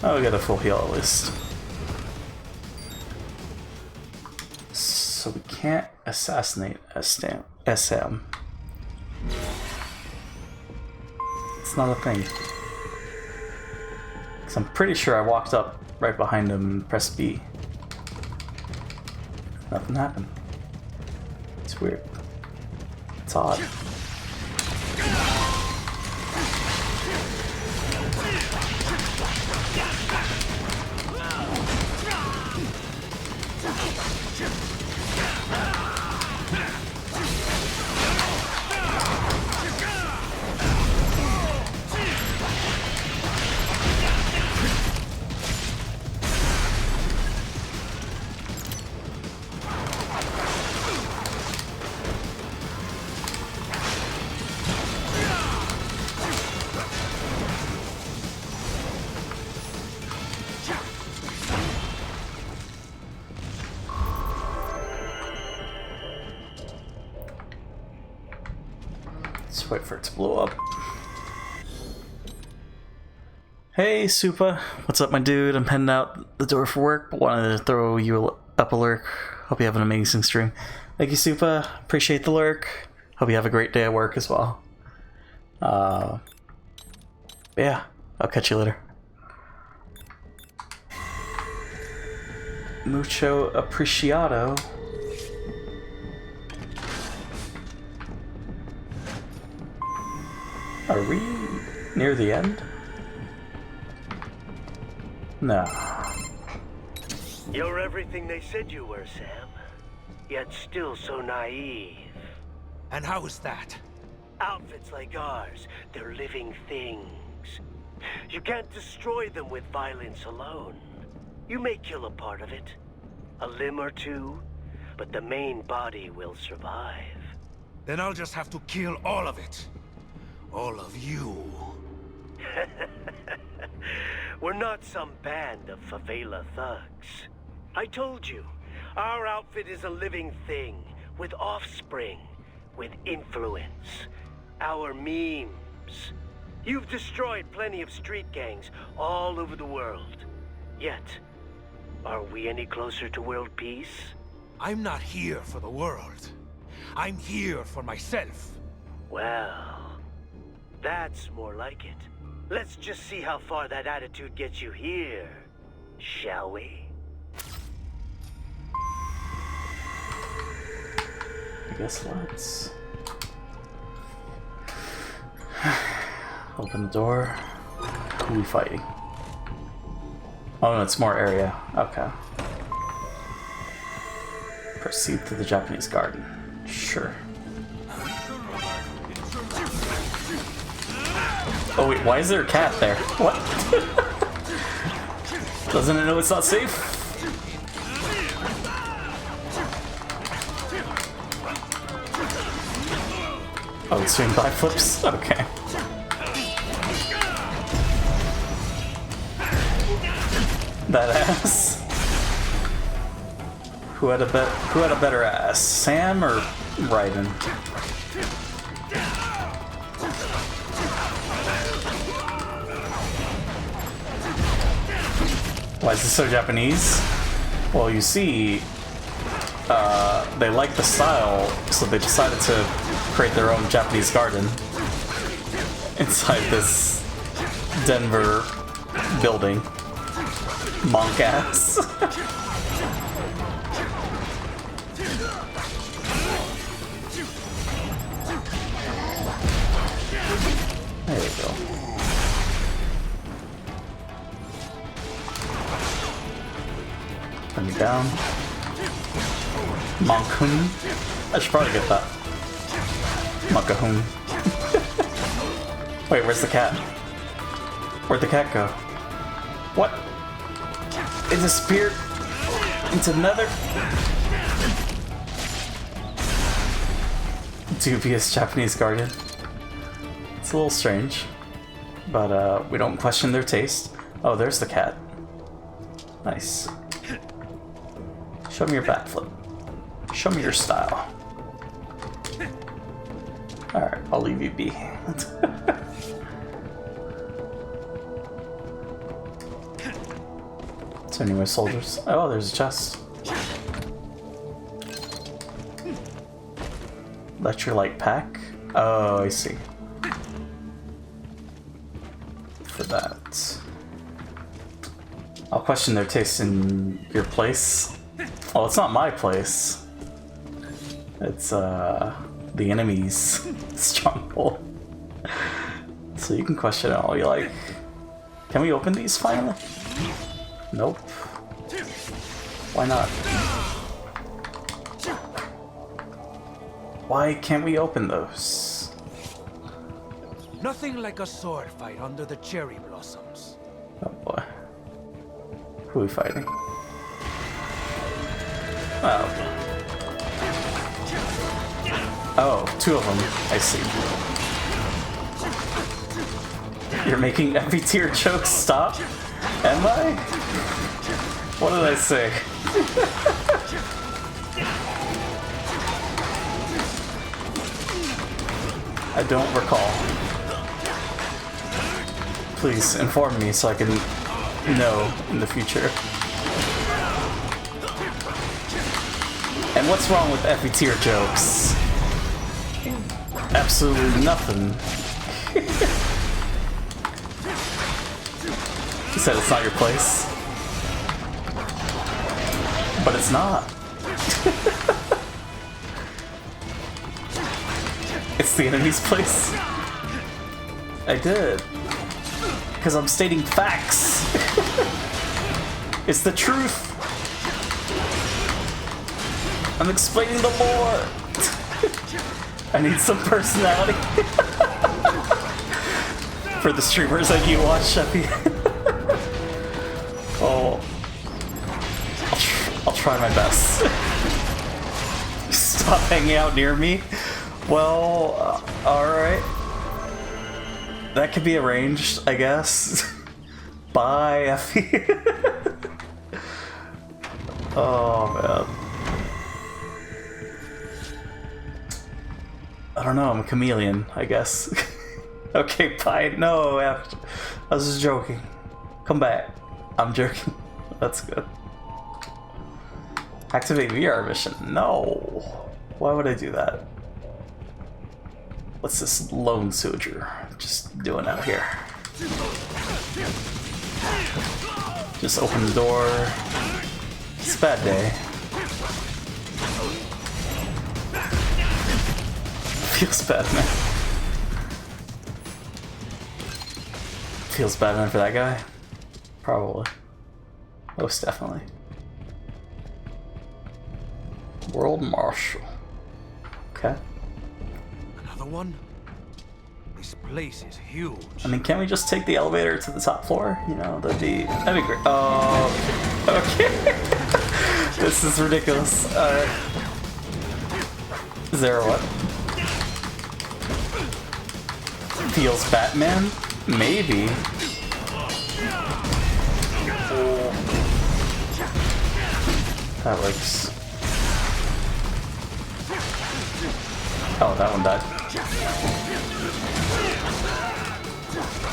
Oh, we got a full heal at least. So we can't assassinate SM. It's not a thing. Because I'm pretty sure I walked up right behind him and pressed B. Nothing happened. It's weird. It's odd. Wait for it to blow up. Hey, Supa. What's up, my dude? I'm heading out the door for work, but wanted to throw you up a lurk. Hope you have an amazing stream. Thank you, Supa. Appreciate the lurk. Hope you have a great day at work as well. Yeah, I'll catch you later. Mucho apreciado. Are we near the end? No. You're everything they said you were, Sam. Yet still so naive. And how is that? Outfits like ours, they're living things. You can't destroy them with violence alone. You may kill a part of it, a limb or two, but the main body will survive. Then I'll just have to kill all of it. All of you. We're not some band of favela thugs. I told you, our outfit is a living thing, with offspring, with influence. Our memes. You've destroyed plenty of street gangs all over the world. Yet, are we any closer to world peace? I'm not here for the world. I'm here for myself. Well, that's more like it. Let's just see how far that attitude gets you here, shall we? I guess let's open the door. Who are we fighting? Oh no, it's more area. Okay. Proceed to the Japanese garden. Sure. Oh wait, why is there a cat there? What? Doesn't it know it's not safe? Oh, it's doing backflips? Okay. That ass. Who had a better ass? Sam or Raiden? Why is this so Japanese? Well, you see, they like the style, so they decided to create their own Japanese garden inside this Denver building. Monk ass. There we go. Bring me down. Monkoon. I should probably get that. Monkahoon. Wait, where's the cat? Where'd the cat go? What? It disappeared into nether? Dubious Japanese guardian. It's a little strange, but we don't question their taste. Oh, there's the cat. Nice. Show me your backflip. Show me your style. Alright, I'll leave you be. So anyway, soldiers. Oh, there's a chest. Electrolyte pack? Oh, I see. For that. I'll question their taste in your place. Oh, it's not my place. It's, the enemy's stronghold. So you can question it all you like. Can we open these finally? Nope. Why not? Why can't we open those? Nothing like a sword fight under the cherry blossoms. Oh boy. Who are we fighting? Oh. Oh, two of them. I see. You're making every tier joke stop? Am I? What did I say? I don't recall. Please inform me so I can know in the future. And what's wrong with every tier jokes? Absolutely nothing. You said it's not your place. But it's not. It's the enemy's place. I did. Because I'm stating facts. It's the truth. I'm explaining the lore. I need some personality. For the streamers that you watch, Sheppy. Oh. I'll try my best. Stop hanging out near me. Well, alright. That could be arranged, I guess. Bye, Effie. Oh, man. I don't know, I'm a chameleon, I guess. Okay, bye. No, I was just joking. Come back. I'm joking. That's good. Activate VR mission. No. Why would I do that? What's this lone soldier just doing out here? Just open the door. It's a bad day. Feels bad, man. Feels bad, man, for that guy? Probably. Most definitely. World Marshal. Okay. Another one? This place is huge. I mean, can't we just take the elevator to the top floor? You know, that'd be great. Oh, okay. This is ridiculous. Alright. Is there a what? Feels Batman? Maybe. That works. Oh, that one died.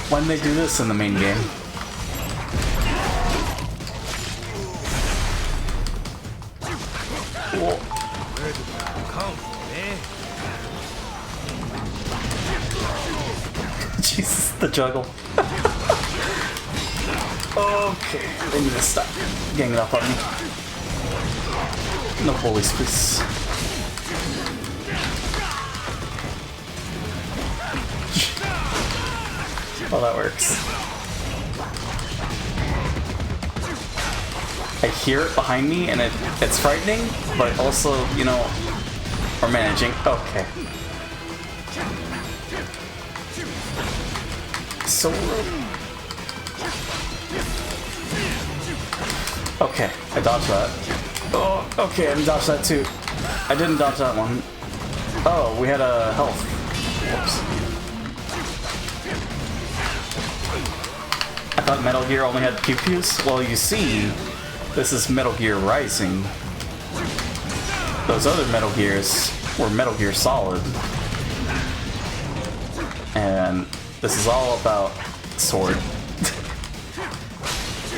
Why didn't they do this in the main game? Cool. Where did that come from, eh? Jesus, the juggle. Okay, they need to stop ganging up on me. No bullies, please. Oh, that works. I hear it behind me, and it's frightening, but also, you know, we're managing. Okay. So rude. Okay, I dodged that. Oh, okay, I dodged that too. I didn't dodge that one. Oh, we had a health. Whoops. I thought Metal Gear only had pew-pews. Well, you see, this is Metal Gear Rising. Those other Metal Gears were Metal Gear Solid. And this is all about sword.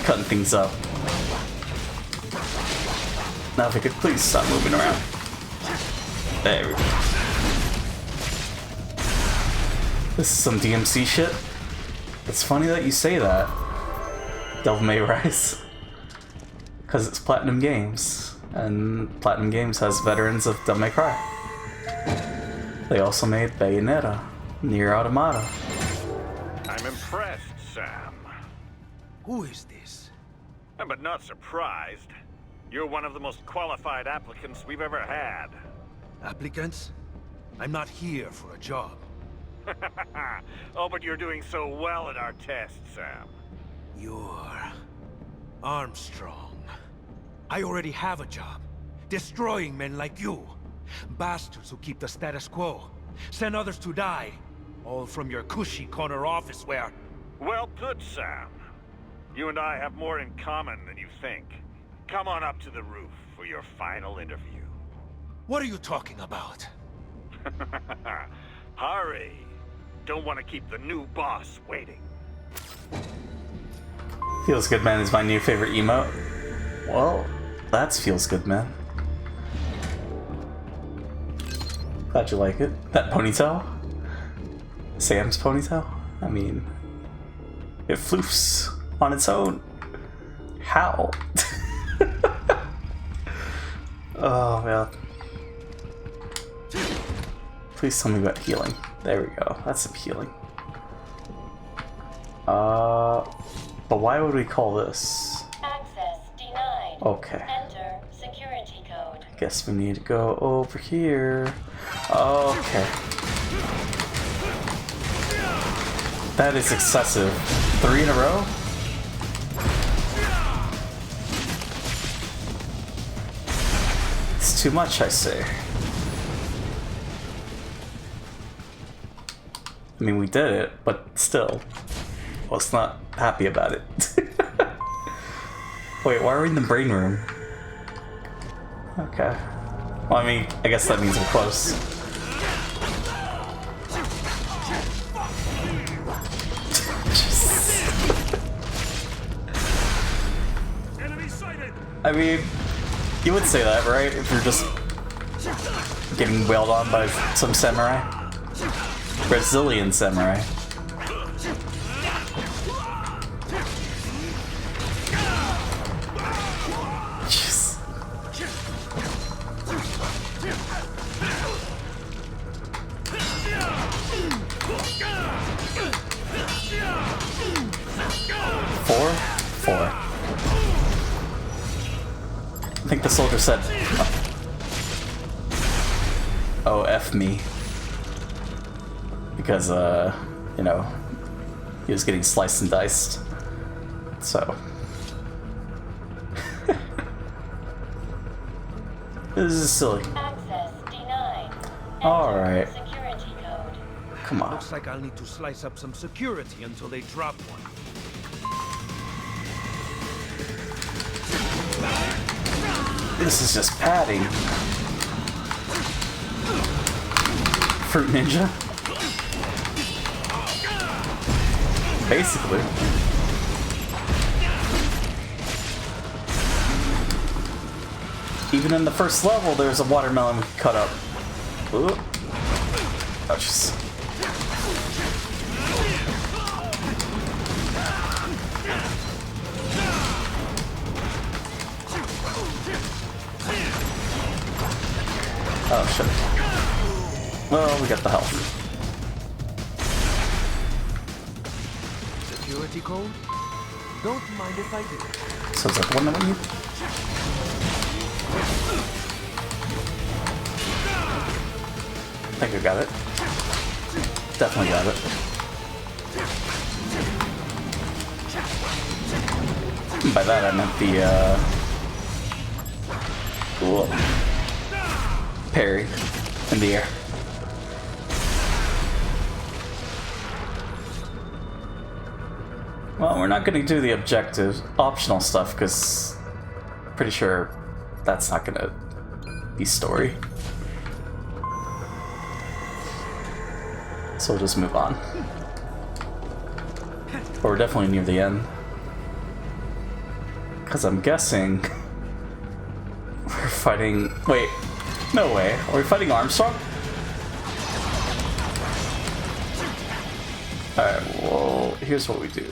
Cutting things up. Now if I could please stop moving around. There we go. This is some DMC shit. It's funny that you say that, Devil May Rise. Because it's Platinum Games. And Platinum Games has veterans of Devil May Cry. They also made Bayonetta, Nier Automata. I'm impressed, Sam. Who is this? But not surprised. You're one of the most qualified applicants we've ever had. Applicants? I'm not here for a job. Oh, but you're doing so well at our test, Sam. You're... Armstrong. I already have a job. Destroying men like you. Bastards who keep the status quo. Send others to die. All from your cushy corner office where... Well put, Sam. You and I have more in common than you think. Come on up to the roof for your final interview. What are you talking about? Hurry. Don't want to keep the new boss waiting. Feels Good Man is my new favorite emote. Well, that's Feels Good Man. Glad you like it. That ponytail? Sam's ponytail? I mean, it floofs on its own. How? Oh, man. Please tell me about healing. There we go. That's some healing. But why would we call this? Access denied. Okay. Enter security code. Guess we need to go over here. Okay. That is excessive. 3 in a row? It's too much, I say. I mean, we did it, but still. I was not happy about it. Wait, why are we in the brain room? Okay. Well, I mean, I guess that means we're close. I mean, you would say that, right? If you're just getting wailed on by some samurai. Brazilian samurai. Jeez. Four. I think the soldier said, oh, F me. Because, you know, he was getting sliced and diced. So. This is silly. Access denied. Alright. Security code. Come on. Looks like I'll need to slice up some security until they drop one. This is just padding. Fruit Ninja? Basically. Even in the first level, there's a watermelon we can cut up. Ooh. Oh, jeez. Oh shit. Well, we got the health. Security code? Don't mind if I do. So it's like one that we need. I think I got it. Definitely got it. By that I meant the cool parry in the air. Well, we're not going to do the objective optional stuff because pretty sure that's not going to be story. So we'll just move on. But we're definitely near the end. Because I'm guessing we're fighting... Wait, no way. Are we fighting Armstrong? Alright, well, here's what we do.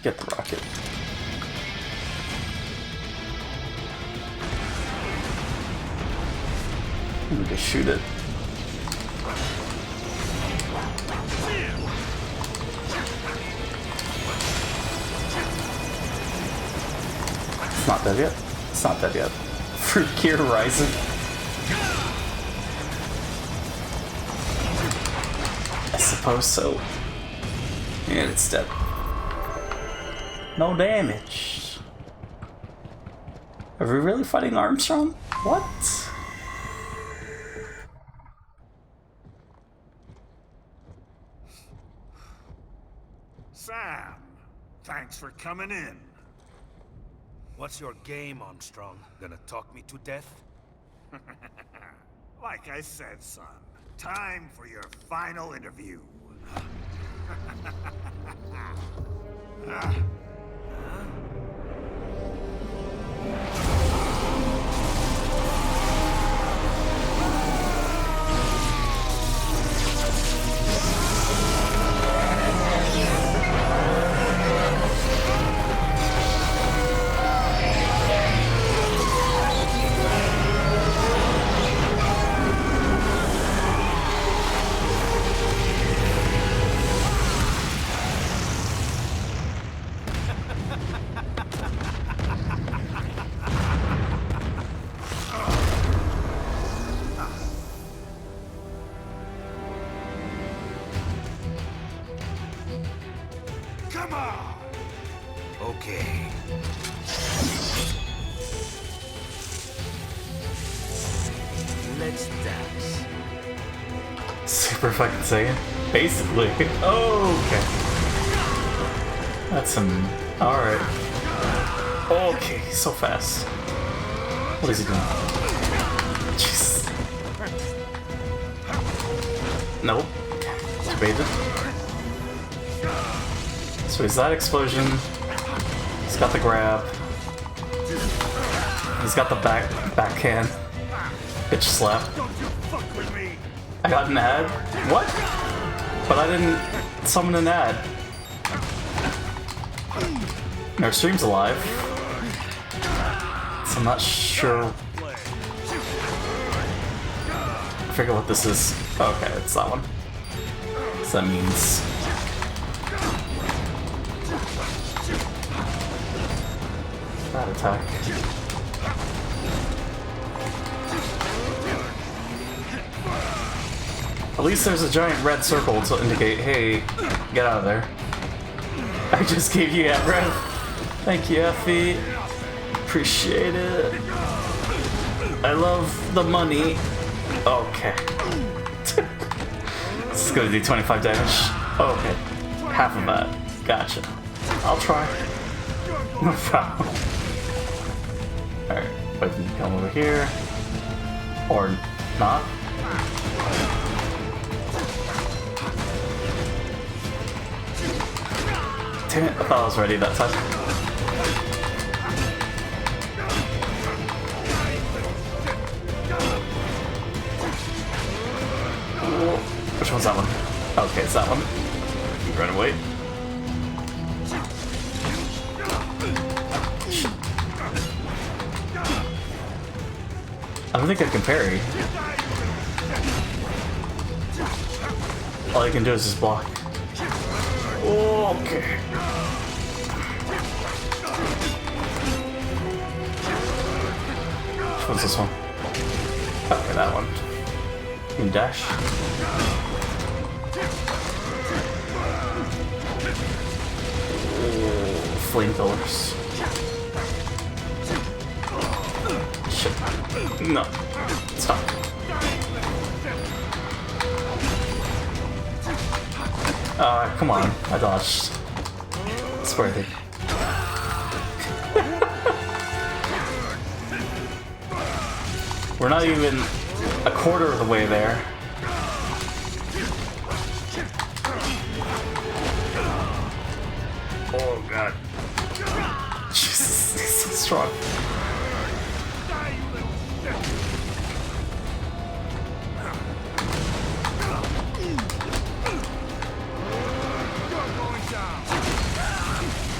Get the rocket. We just shoot it. It's not dead yet. It's not dead yet. Fruit Gear Rising. I suppose so. And it's dead. No damage. Are we really fighting Armstrong? What? Sam, thanks for coming in. What's your game, Armstrong? Gonna talk me to death? Like I said, son, time for your final interview. Come on! Okay. Let's dance. Super fucking Saiyan? Basically. Oh, okay. That's some... Alright. Okay, so fast. What is he doing? Jeez. Nope. Debated. So he's that explosion. He's got the grab. He's got the backhand. Bitch slap. I got an ad? What? But I didn't summon an ad. Our stream's alive. So I'm not sure. I forget what this is. Okay, it's that one. So that means... that attack. At least there's a giant red circle to indicate, hey, get out of there. I just gave you that breath. Thank you, Effie. Appreciate it. I love the money. Okay. This is gonna do 25 damage. Okay. Half of that. Gotcha. I'll try. No problem. Alright, but you can come over here. Or not. Damn it, I thought I was ready that time. Which one's that one? Okay, it's that one. Run away. I don't think I can parry. All I can do is just block. Okay. Which one's this one? Okay, that one. You can dash. Flamethrowers. Shit. No. Stop. Come on. I dodged. It's worth it. We're not even a quarter of the way there. Oh god. Jesus, he's so strong.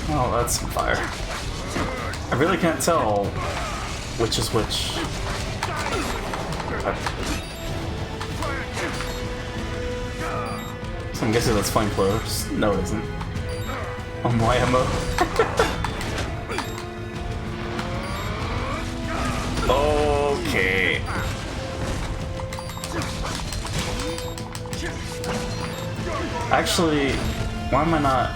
Oh, that's some fire. I really can't tell which is which. So I'm guessing that's flamethrowers. No, it isn't. Oh, my ammo. Okay. Actually, why am I not?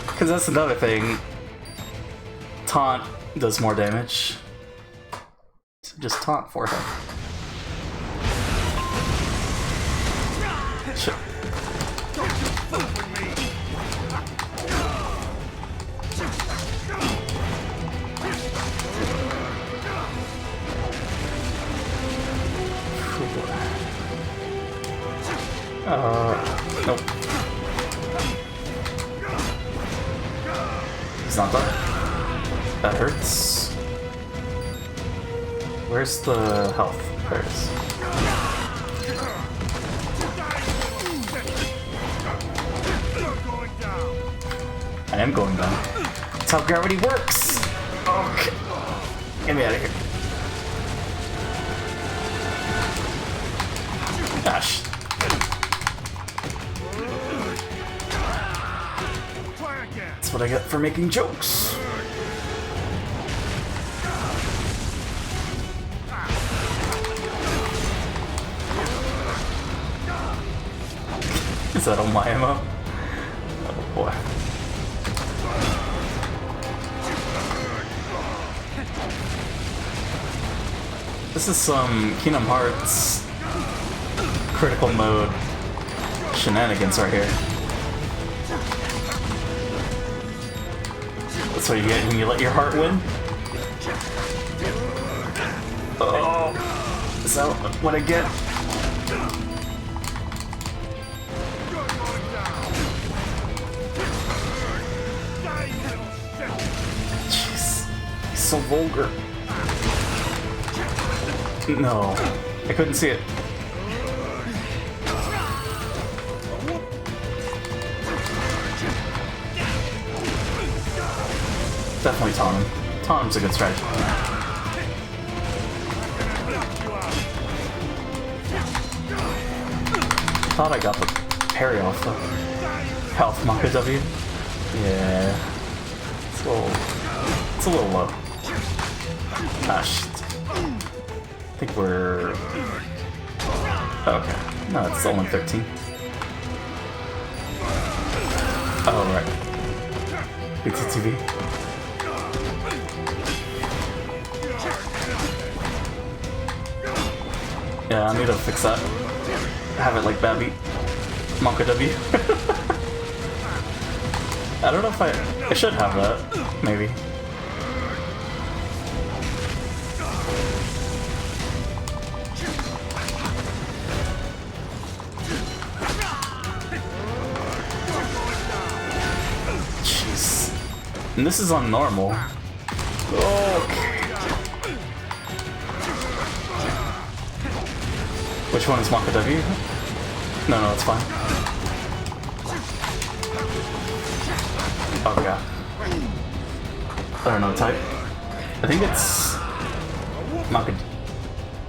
Because that's another thing. Taunt does more damage. So just taunt for him. Shit. Nope. He's not done. That hurts. Where's the health? There it is. I am going down. That's how gravity works! Okay. Get me out of here. Gosh. That's what I get for making jokes. Is that all my ammo? Oh boy. This is some Kingdom Hearts critical mode shenanigans right here. That's what you get when you let your heart win. Oh, is that what I get? Jeez, he's so vulgar. No, I couldn't see it. Definitely taunt him. Taunt him's a good strategy. Thought I got the parry off the health Maka W. Yeah, it's a little low. Ah shit. I think we're okay. No, it's only 13. Oh right. BTTV. Yeah, I need to fix that. Have it like Babby. Monka W. I don't know if I should have that. Maybe. Jeez. And this is on normal. Okay. Which one is Maka W? No, it's fine. Oh god. I don't know type. I think it's Monka,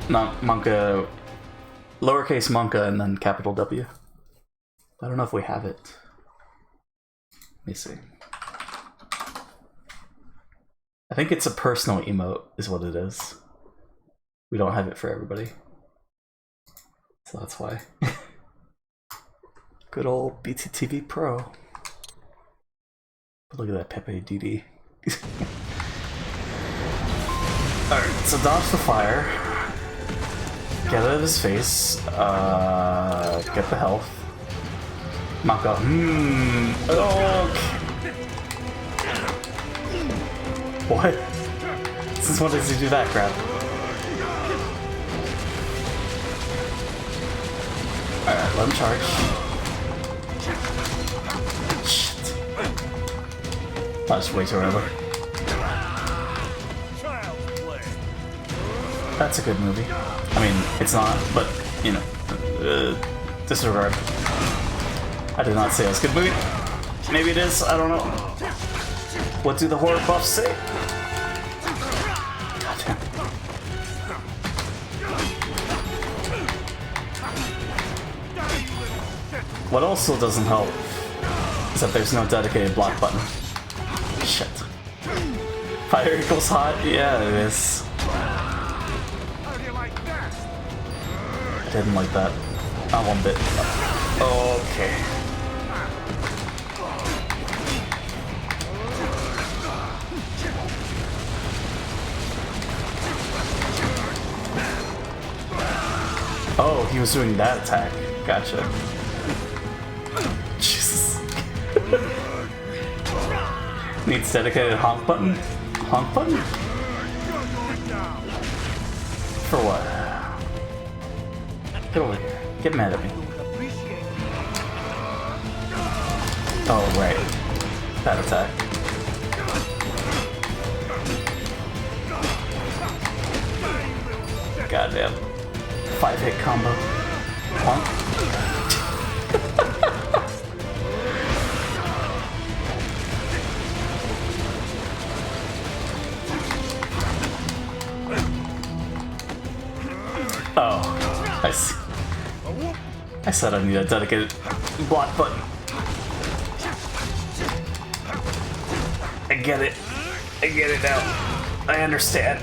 not Monka, lowercase Monka and then capital W. I don't know if we have it. Let me see. I think it's a personal emote is what it is. We don't have it for everybody. So that's why. Good old BTTV Pro. Look at that Pepe DD. Alright, so dodge the fire. Get out of his face. Get the health. Maka. Okay. What? Since when does he do that crap? Alright, let him charge. Shit. That's way too early. That's a good movie. I mean, it's not, but, you know, disregard. I did not say it was a good movie. Maybe it is, I don't know. What do the horror buffs say? Goddamn. What also doesn't help is that there's no dedicated block button. Shit. Fire equals hot? Yeah, it is. I didn't like that. Not one bit. Okay. Oh, he was doing that attack. Gotcha. Jesus. Needs dedicated honk button? Honk button? For what? Get over here. Get mad at me. Oh, right. That attack. Goddamn. 5-hit combo. Honk. Oh, I see. I said I need a dedicated block button. I get it. I get it now. I understand.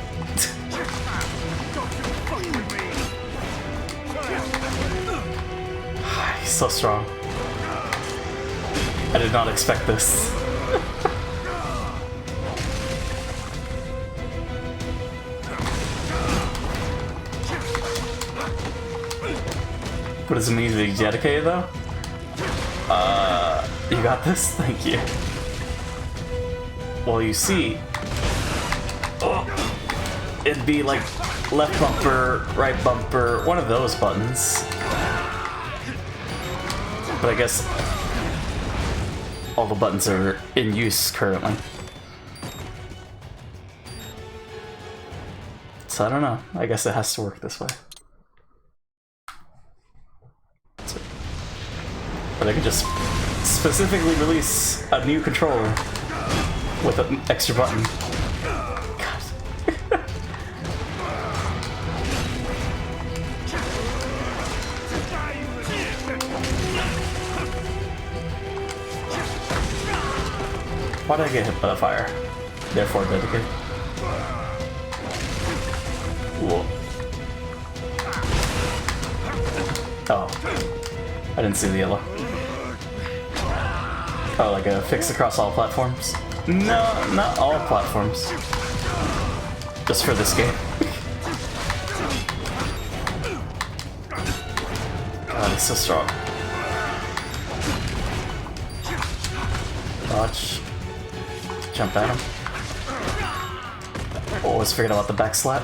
He's so strong. I did not expect this. What does it mean to be dedicated though? You got this? Thank you. Well, you see, it'd be like left bumper, right bumper, one of those buttons. But I guess all the buttons are in use currently. So I don't know. I guess it has to work this way. But I could just specifically release a new controller with an extra button. God. Why did I get hit by the fire? Therefore dedicated. Whoa. Oh. I didn't see the yellow. Oh, like a fix across all platforms? No, not all platforms. Just for this game. God, he's so strong. Dodge. Jump at him. Always forget about the back slap.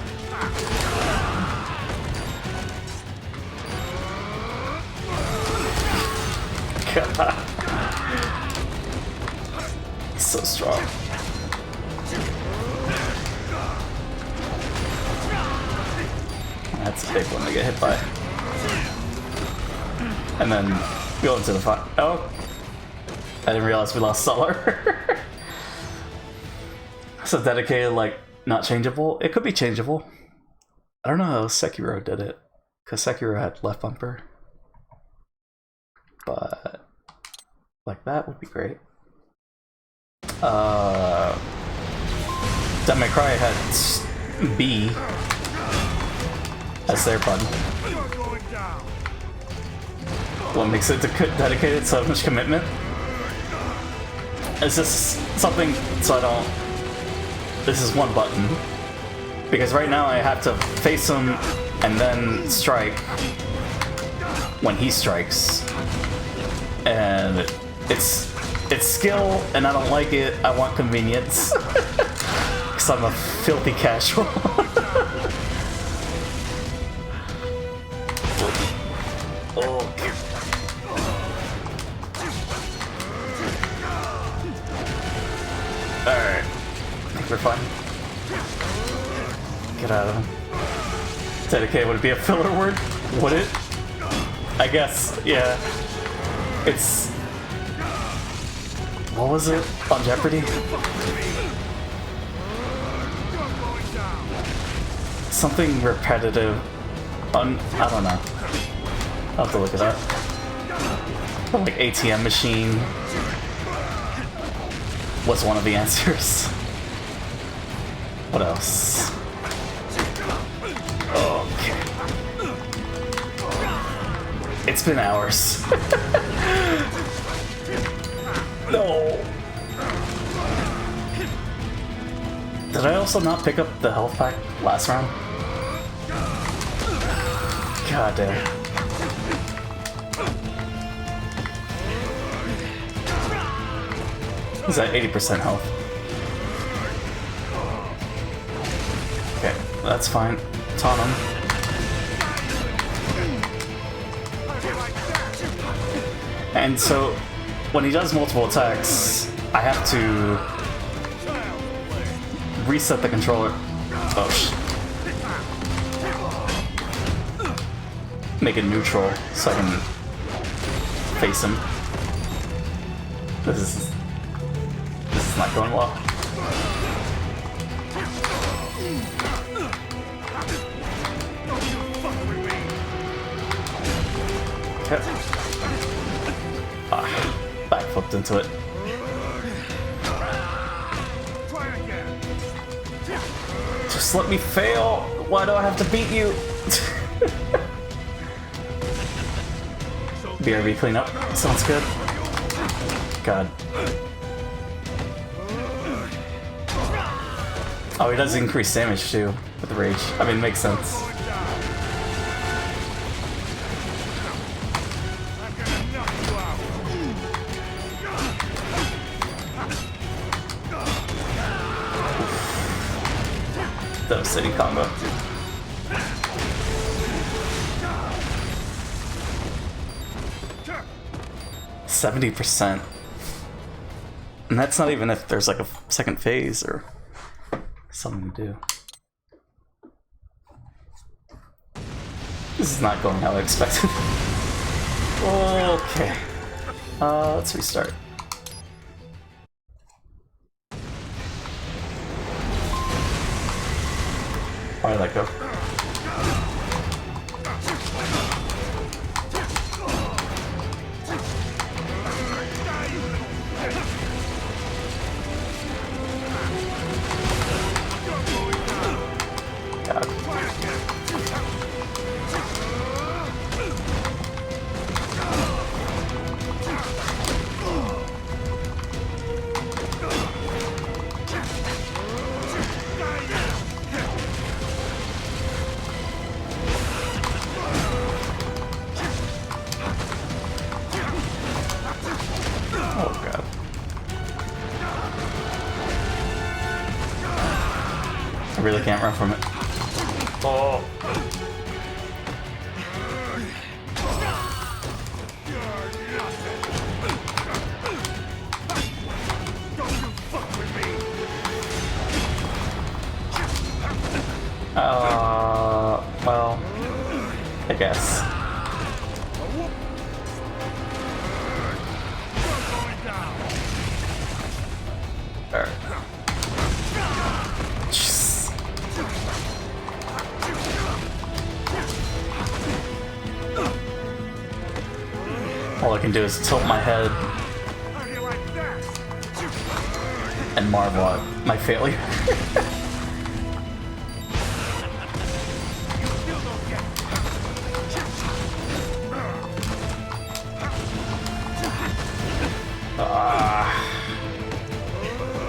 God. He's so strong. That's a big one to get hit by. And then go into the fire. Oh! I didn't realize we lost Solar. So dedicated, like, not changeable? It could be changeable. I don't know how Sekiro did it, because Sekiro had left bumper. But like that would be great. Devil May Cry had B as their button. What makes it dedicated so much commitment? Is this something so I don't... This is one button. Because right now I have to face him and then strike when he strikes. And it's skill and I don't like it. I want convenience. Because I'm a filthy casual. Oh. Alright. I think we're fine. Get out of him. Dedicated, would it be a filler word? Would it? I guess, yeah. It's... What was it? On Jeopardy? Something repetitive. I don't know. I'll have to look it up. Like ATM machine was one of the answers. What else? Okay. It's been hours. No. Did I also not pick up the health pack last round? God damn. He's at 80% health. Okay, that's fine. Taunt him. And so, when he does multiple attacks, I have to reset the controller. Oh shit. Make it neutral so I can face him. This is not going well. Okay. Backflipped into it. Just let me fail. Why do I have to beat you? BRB cleanup. Sounds good. God. Oh, he does increase damage too with the rage. I mean, it makes sense. Devastating combo. 70%. And that's not even if there's like a second phase or something to do. This is not going how I expected. Okay. Let's restart. Why did that go? I really can't run from it. Oh. Well, I guess. Alright. I can do is tilt my head and marvel at my failure.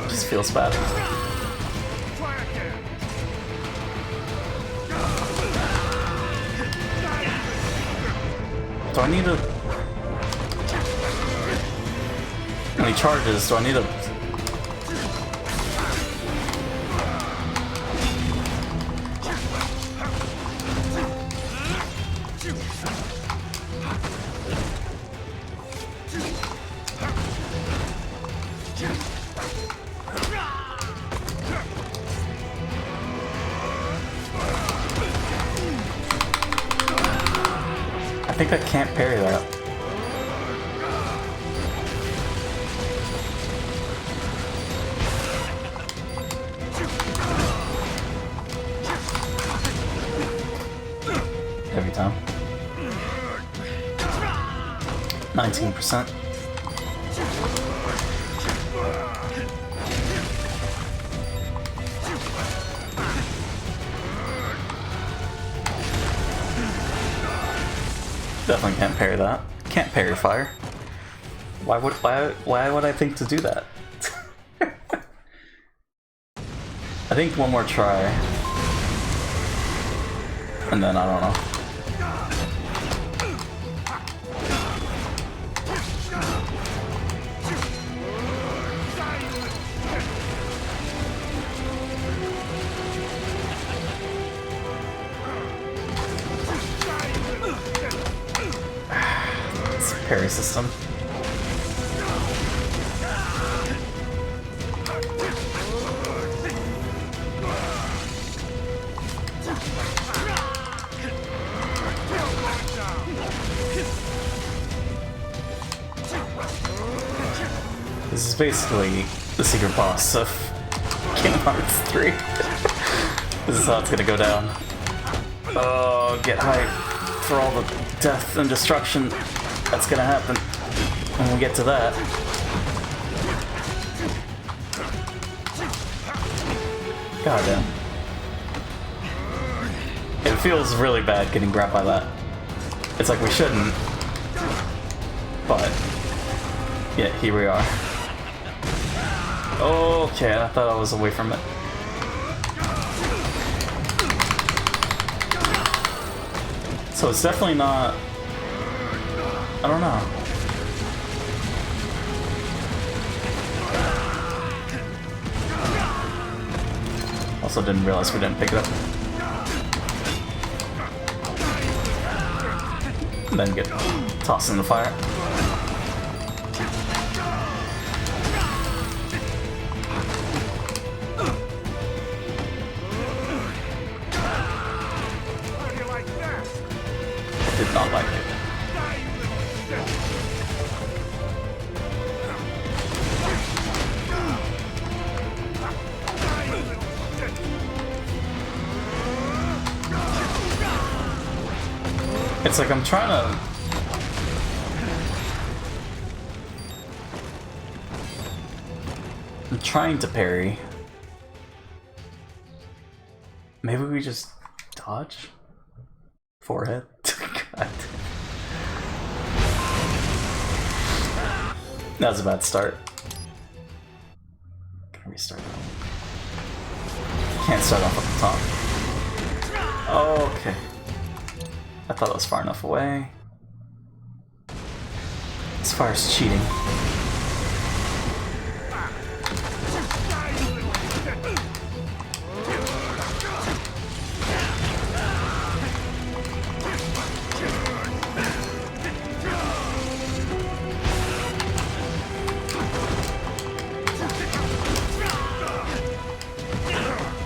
Just feels bad. Do I need to... When he charges, do I need to... I think I can't parry that. Every time. 19%. Definitely can't parry that. Can't parry fire. Why would I think to do that? I think one more try. And then I don't know. Parry system. This is basically the secret boss of Kingdom Hearts 3. This is how it's gonna go down. Oh, get hyped for all the death and destruction that's gonna happen when we get to that. God damn. It feels really bad getting grabbed by that. It's like we shouldn't. But yeah, here we are. Okay, I thought I was away from it. So it's definitely not... I don't know. Also didn't realize we didn't pick it up. And then get tossed in the fire. I did not like it. It's like I'm trying to... I'm trying to parry. Maybe we just dodge? Forehead? God. That was a bad start. Can I restart that one? Can't start off at the top. Oh, okay. I thought it was far enough away. This fire's cheating.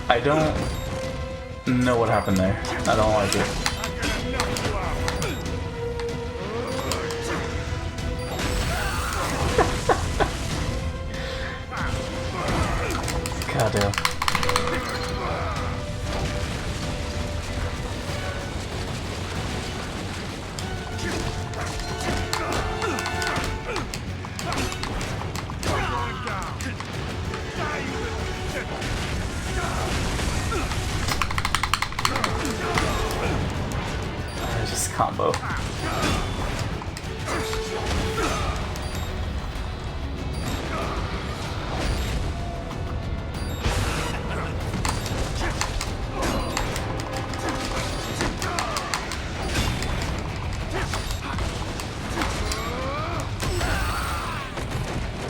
I don't know what happened there. I don't like it. God damn. combo.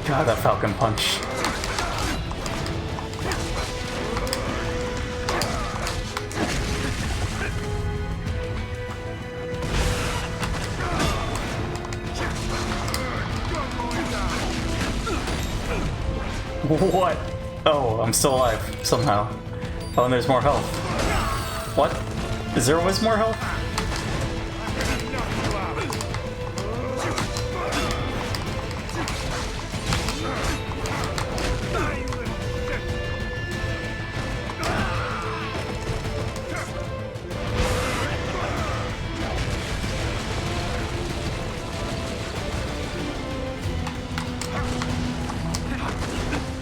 God, that Falcon Punch. What? Oh, I'm still alive, somehow. Oh, and there's more health. What? Is there always more health?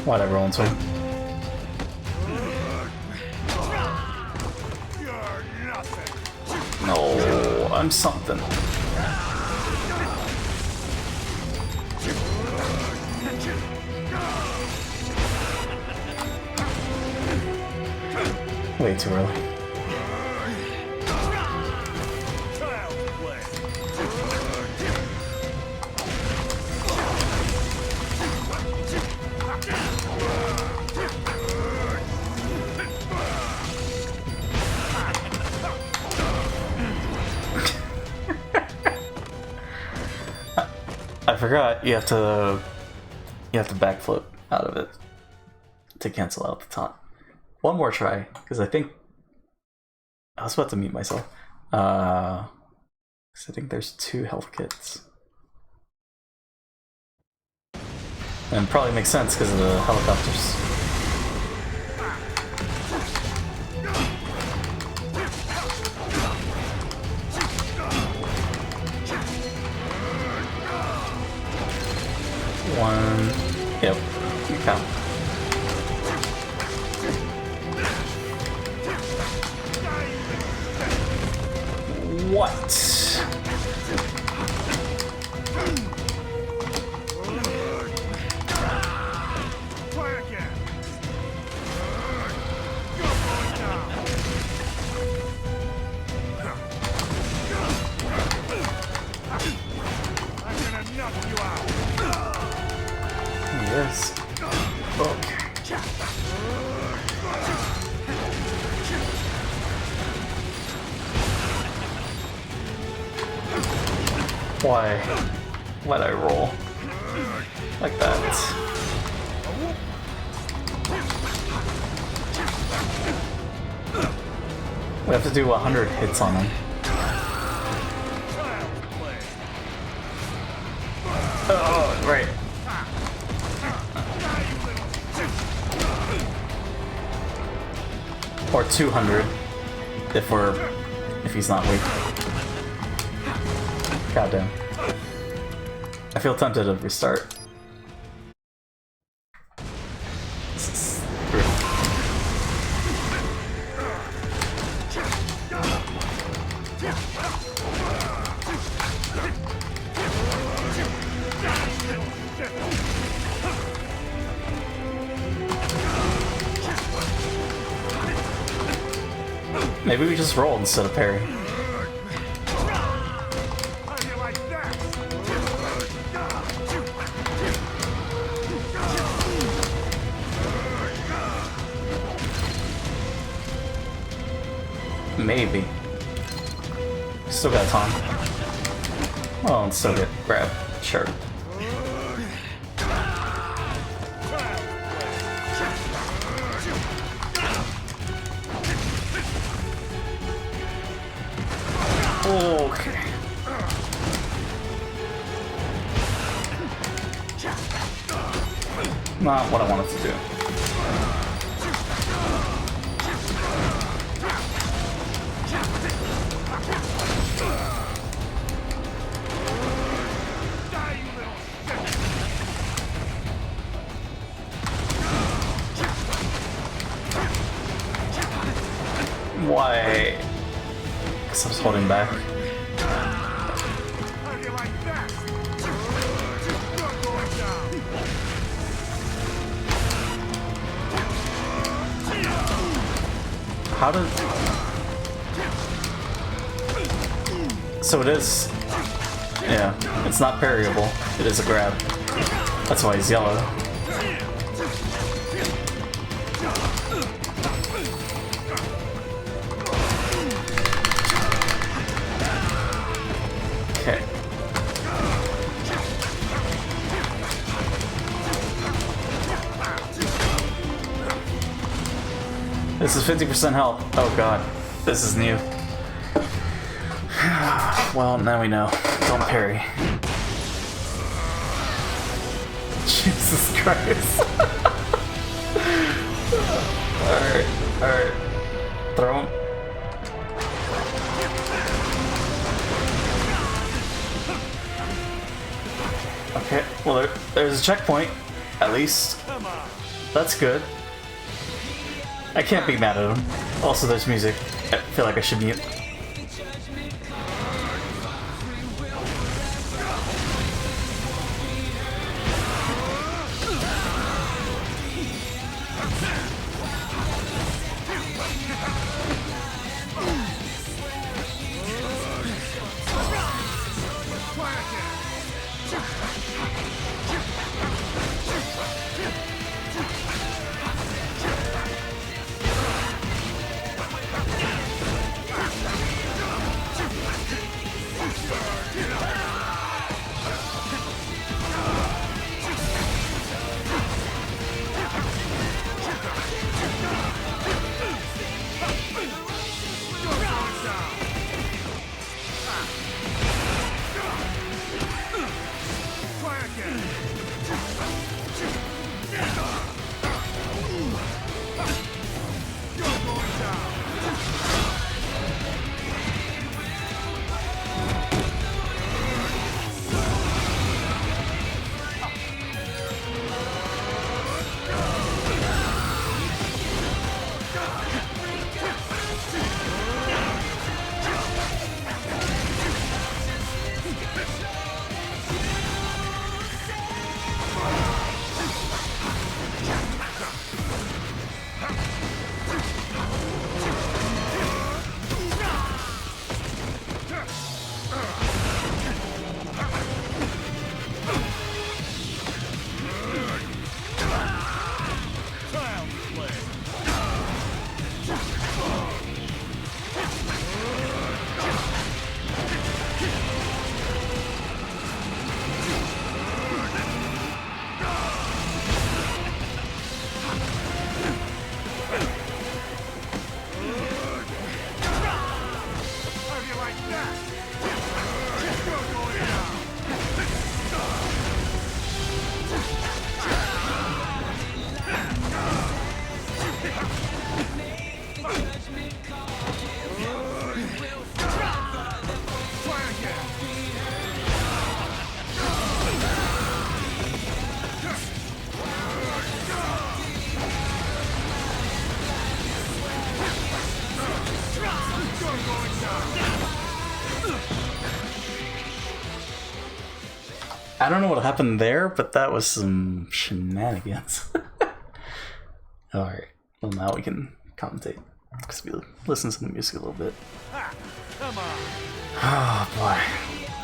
Whatever, on to him. No, I'm something. Way too early. I forgot you have to backflip out of it to cancel out the taunt. One more try, because I think I was about to mute myself. I think there's 2 health kits. And probably makes sense because of the helicopters. One. Yep. You count. What? Yes. Okay. Why? Why'd I roll? Like that. We have to do 100 hits on him. Oh, right. Or 200 if he's not weak. Goddamn. I feel tempted to restart. This is brutal. Maybe we just roll instead of parry. Maybe. Still got time. Oh, and still get grabbed. Sure. Okay. Not what I wanted to do. Why? Because I was holding back. How did... So it is... Yeah, it's not parryable. It is a grab. That's why he's yellow. Okay. This is 50% health. Oh god. This is new. Well, now we know. Don't parry. Jesus Christ. Alright, alright. Throw him. Okay, well there's a checkpoint, at least. That's good. I can't be mad at him. Also, there's music. I feel like I should mute. I don't know what happened there, but that was some shenanigans. Alright, well now we can commentate, because we listen to the music a little bit. Come on. Oh boy,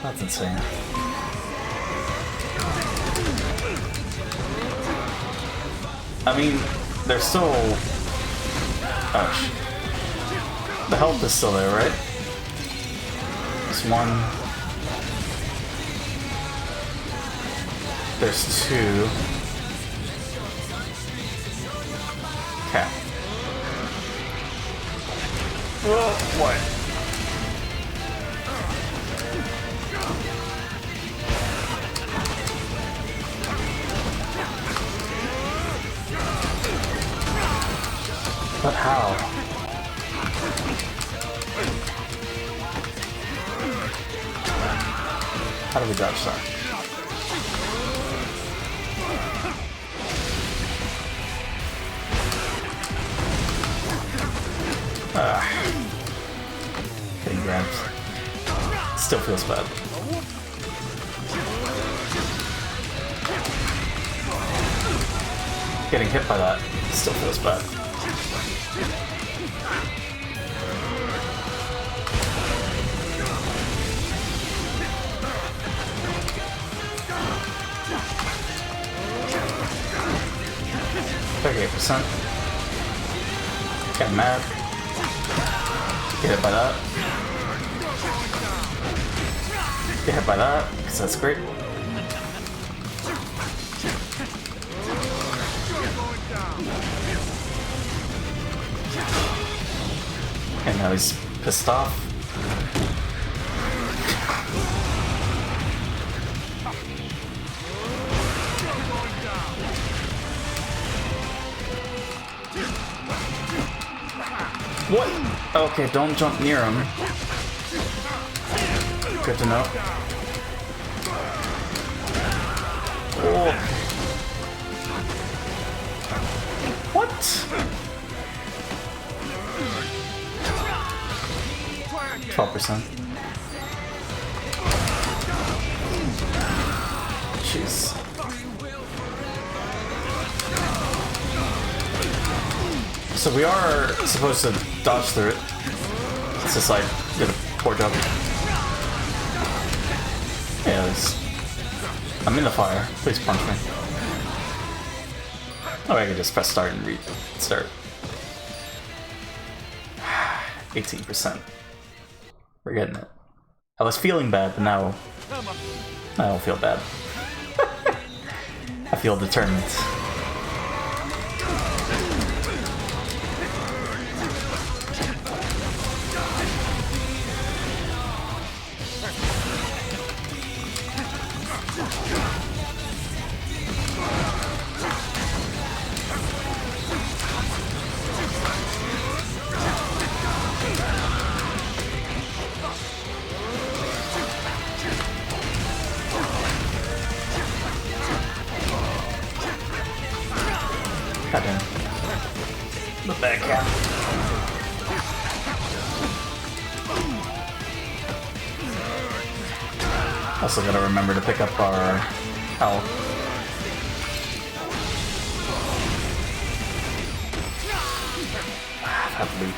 that's insane. I mean, there's still... Oh shit. The health is still there, right? There's one... There's two. Okay. Oh, what? But how? How do we dodge that? Getting grabbed. Still feels bad. Getting hit by that still feels bad. 38%. Get mad. Get hit by that. Get hit by that, because that's great. And now he's pissed off. What? Okay, don't jump near him. Good to know. Oh. What? %. Jeez. So we are supposed to dodge through it. It's just like, did a poor job. Yes. I'm in the fire. Please punch me. Oh, I can just press start and restart. 18%. We're getting it. I was feeling bad, but now I don't feel bad. I feel determined. Goddamn. The backhand. Also gotta remember to pick up our health. Have loot.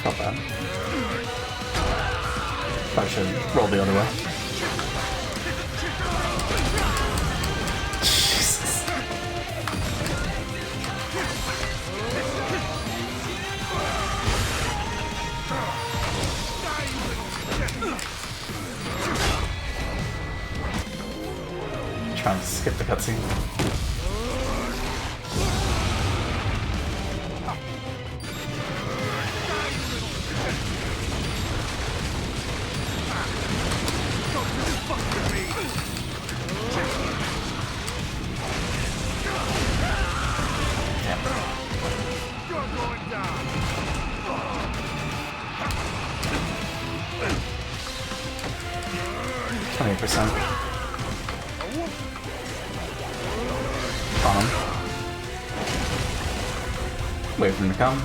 Not bad. Probably should roll the other way. Jesus. Trying to skip the cutscene. %. On him. Wait for him to come.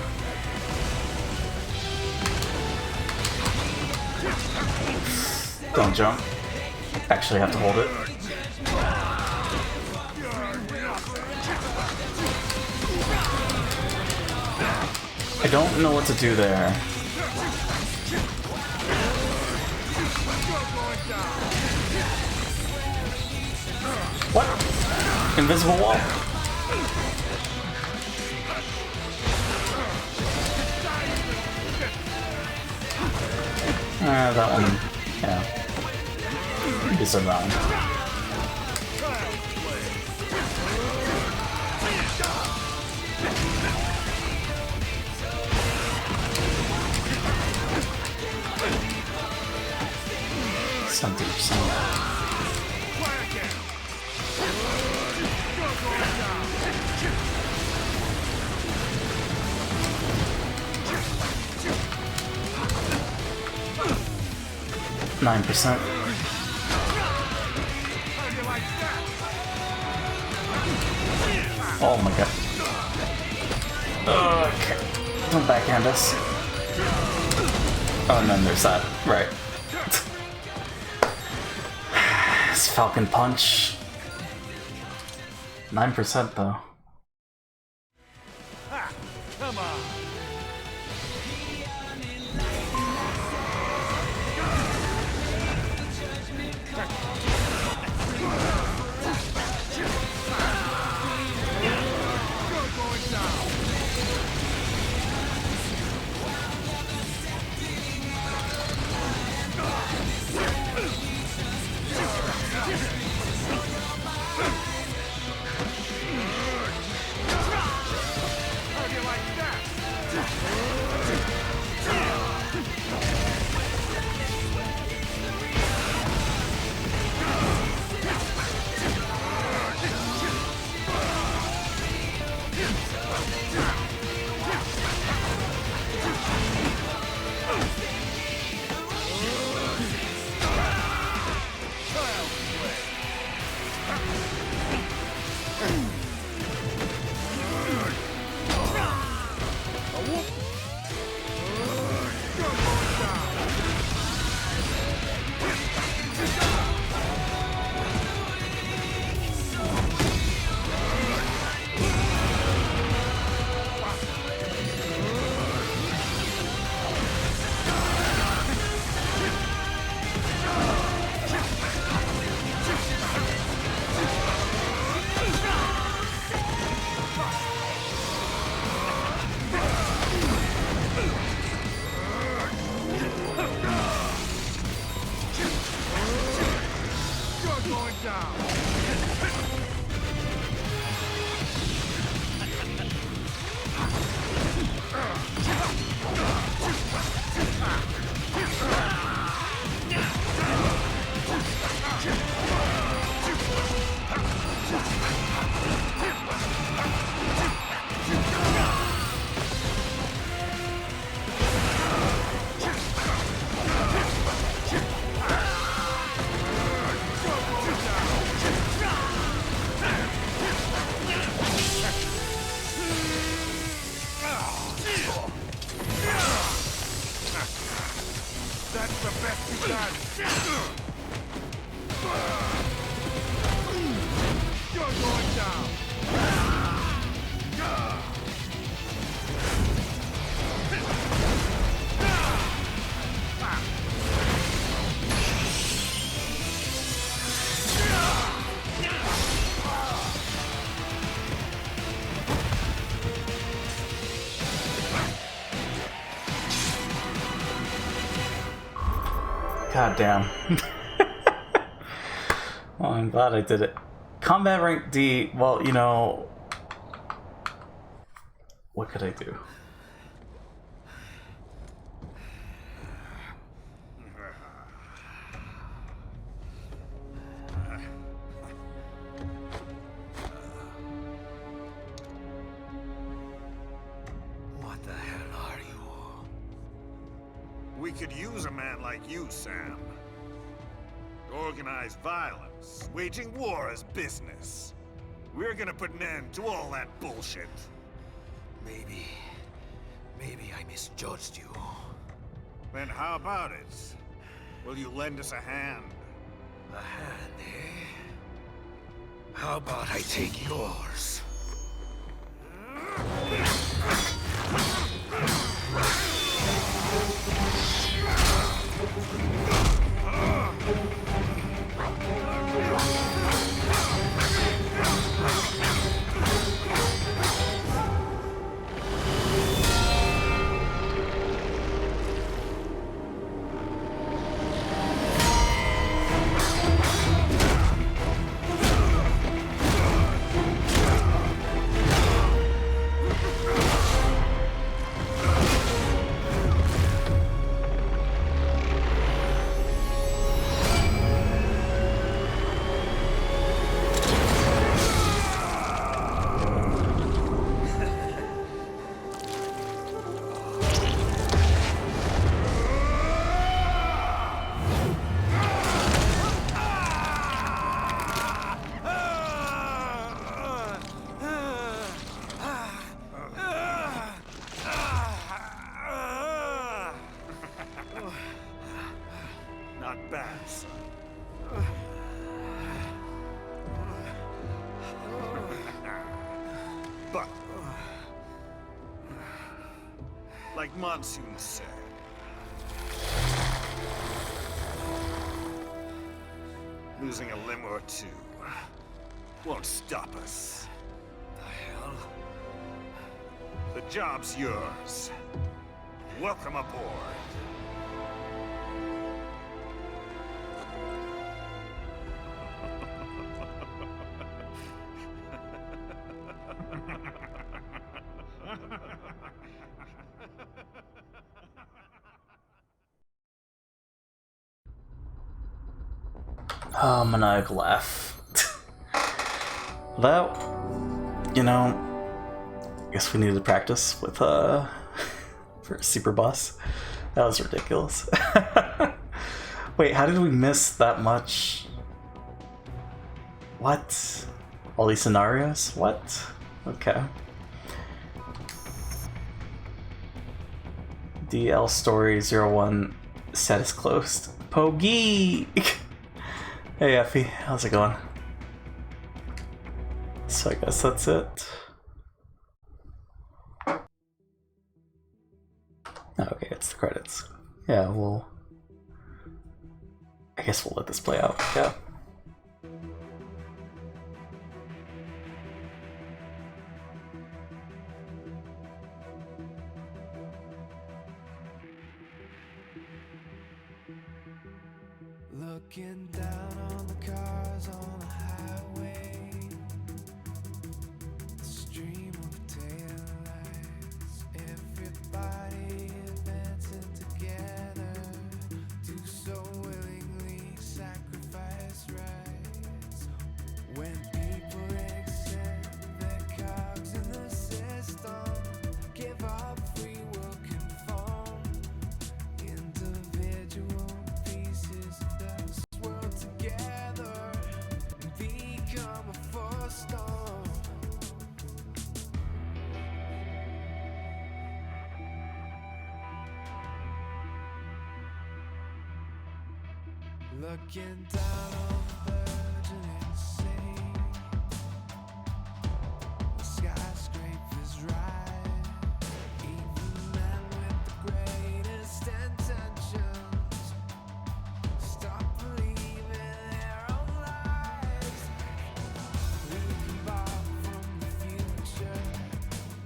Don't jump. Actually have to hold it. I don't know what to do there. What? Invisible wall? That one, yeah. Is around. Something. 9%. Oh my god. Okay. Don't backhand us. Oh, and then there's that. Right. This Falcon Punch. 9% though. Ha! Come on! That's the best you've done. You're going down. God damn. Well, I'm glad I did it. Combat rank D, well, you know, what could I do? What the hell are you? We could use a man like you, Sam. Organized violence, waging war as business. We're gonna put an end to all that bullshit. Maybe I misjudged you. Then how about it? Will you lend us a hand? A hand, eh? How about I take yours? But, like Monsoon said, losing a limb or two won't stop us. The hell? The job's yours. Welcome aboard. Oh, maniacal laugh. That, you know, I guess we needed to practice with for Super Boss. That was ridiculous. Wait, how did we miss that much? What? All these scenarios? What? Okay. DL Story 01 status closed. Pogi! Hey Effie, how's it going? So I guess that's it. Okay, it's the credits. Yeah, I guess we'll let this play out. Yeah. Looking down on the cars on the highway, the stream of taillights, everybody advancing together, do so willingly sacrifice rights. When people accept their cogs in the system, give up free will conform, individual pieces of the world together and become a force storm. Looking down on the burgeoning sea, the skyscrapers rise, even men with the greatest intentions stop believing their own lies. We can borrow from the future,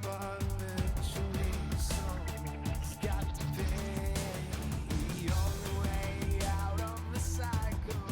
but eventually someone's got to pay. The only way out of the cycle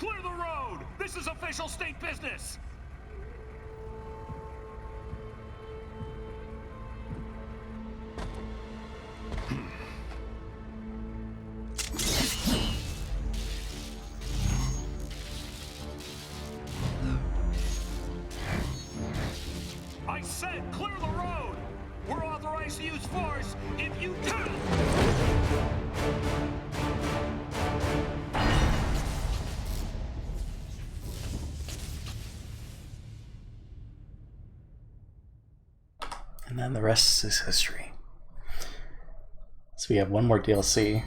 Clear the road! This is official state business! I said clear the road! We're authorized to use force if you can! And then the rest is history. So we have one more DLC.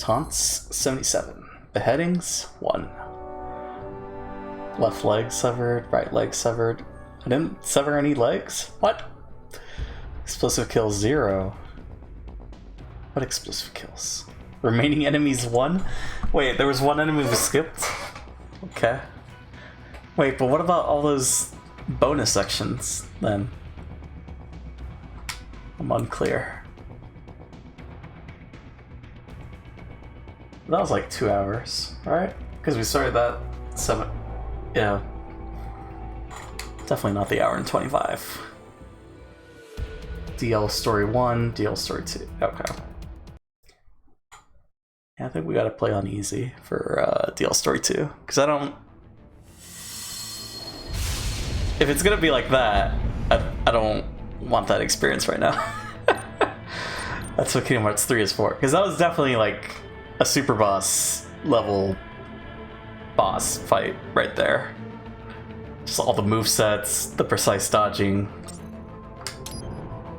Taunts 77. Beheadings 1. Left leg severed, right leg severed. I didn't sever any legs? What? Explosive kills 0. What explosive kills? Remaining enemies 1? Wait, there was one enemy who skipped? Okay. Wait, but what about all those bonus sections then? I'm unclear. That was like 2 hours, right? Because we started that 7. Yeah. Definitely not the hour and 25. DL Story 1, DL Story 2. Okay. Yeah, I think we gotta play on easy for DL Story 2. Because I don't... If it's gonna be like that, I don't want that experience right now. That's what Kingdom Hearts 3 is for. Because that was definitely like a super boss level boss fight right there. Just all the movesets, the precise dodging.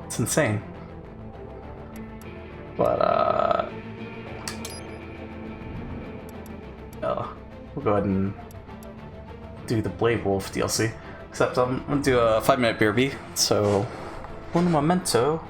It's insane. But we'll go ahead and do the Blade Wolf DLC. Except I'm gonna do a 5-minute BRB, so un momento.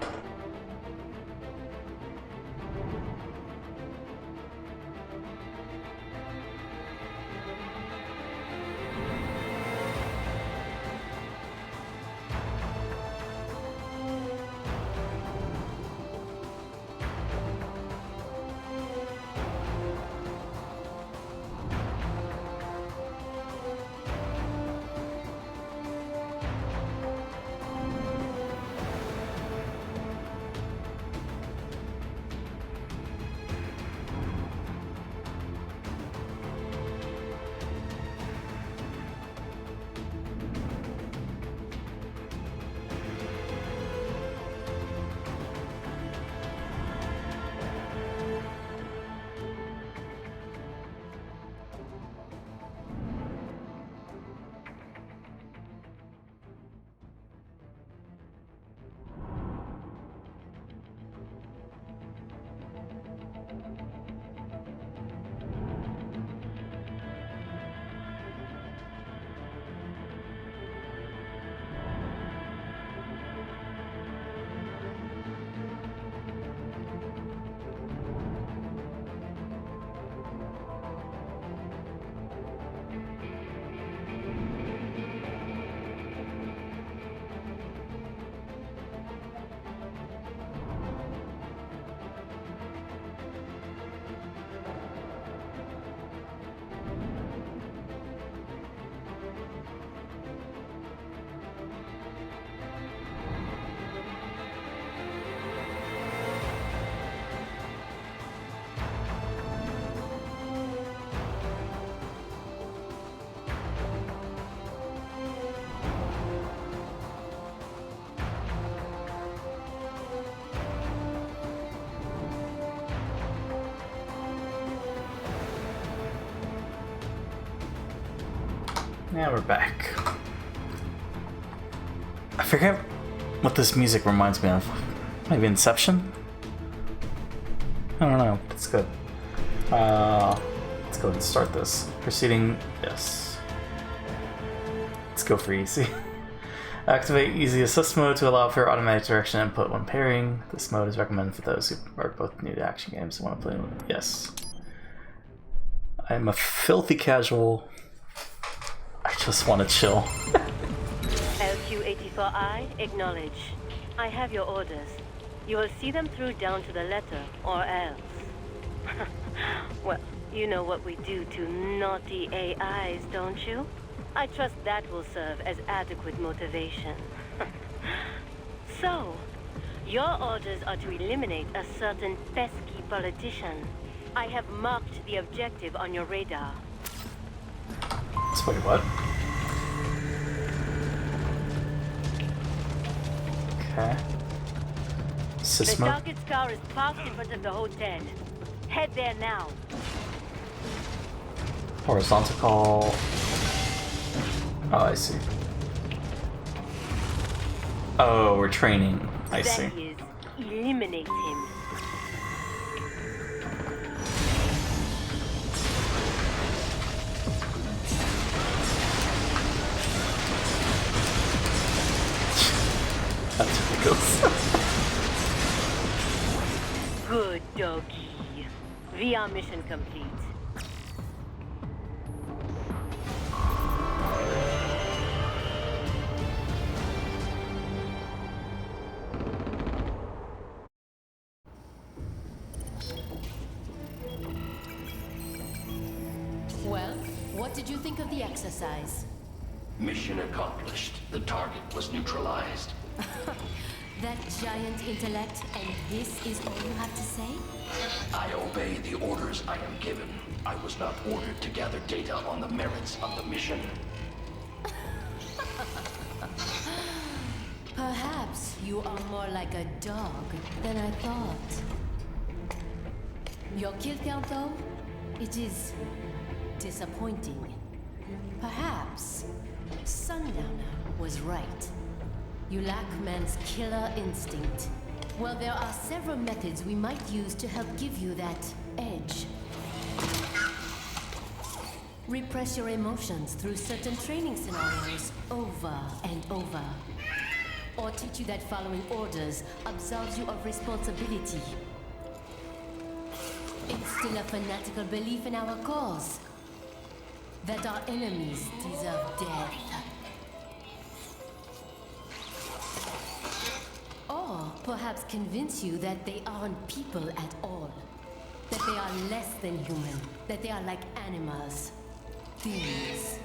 Yeah, we're back. I forget what this music reminds me of. Maybe Inception? I don't know. It's good. Let's go ahead and start this. Proceeding, yes. Let's go for easy. Activate easy assist mode to allow for automatic direction input when pairing. This mode is recommended for those who are both new to action games and want to play with. Yes. I'm a filthy casual. I just want to chill. LQ-84I, acknowledge. I have your orders. You will see them through down to the letter, or else. Well, You know what we do to naughty AIs, don't you? I trust that will serve as adequate motivation. So, your orders are to eliminate a certain pesky politician. I have marked the objective on your radar. So wait, what? Okay. The Sysmo? target's car is parked in front of the hotel. Head there now. Horizontal call. Oh, I see. Oh, we're training. I see. That is, eliminate him. That's ridiculous. Good doggy. VR mission complete. Well, what did you think of the exercise? Mission accomplished. The target was neutralized. That giant intellect, and this is all you have to say? I obey the orders I am given. I was not ordered to gather data on the merits of the mission. Perhaps you are more like a dog than I thought. Your kill count, though? It is disappointing. Perhaps Sundowner was right. You lack man's killer instinct. Well, there are several methods we might use to help give you that edge. Repress your emotions through certain training scenarios over and over. Or teach you that following orders absolves you of responsibility. Instill a fanatical belief in our cause. That our enemies deserve death. Or perhaps convince you that they aren't people at all. That they are less than human. That they are like animals. Things.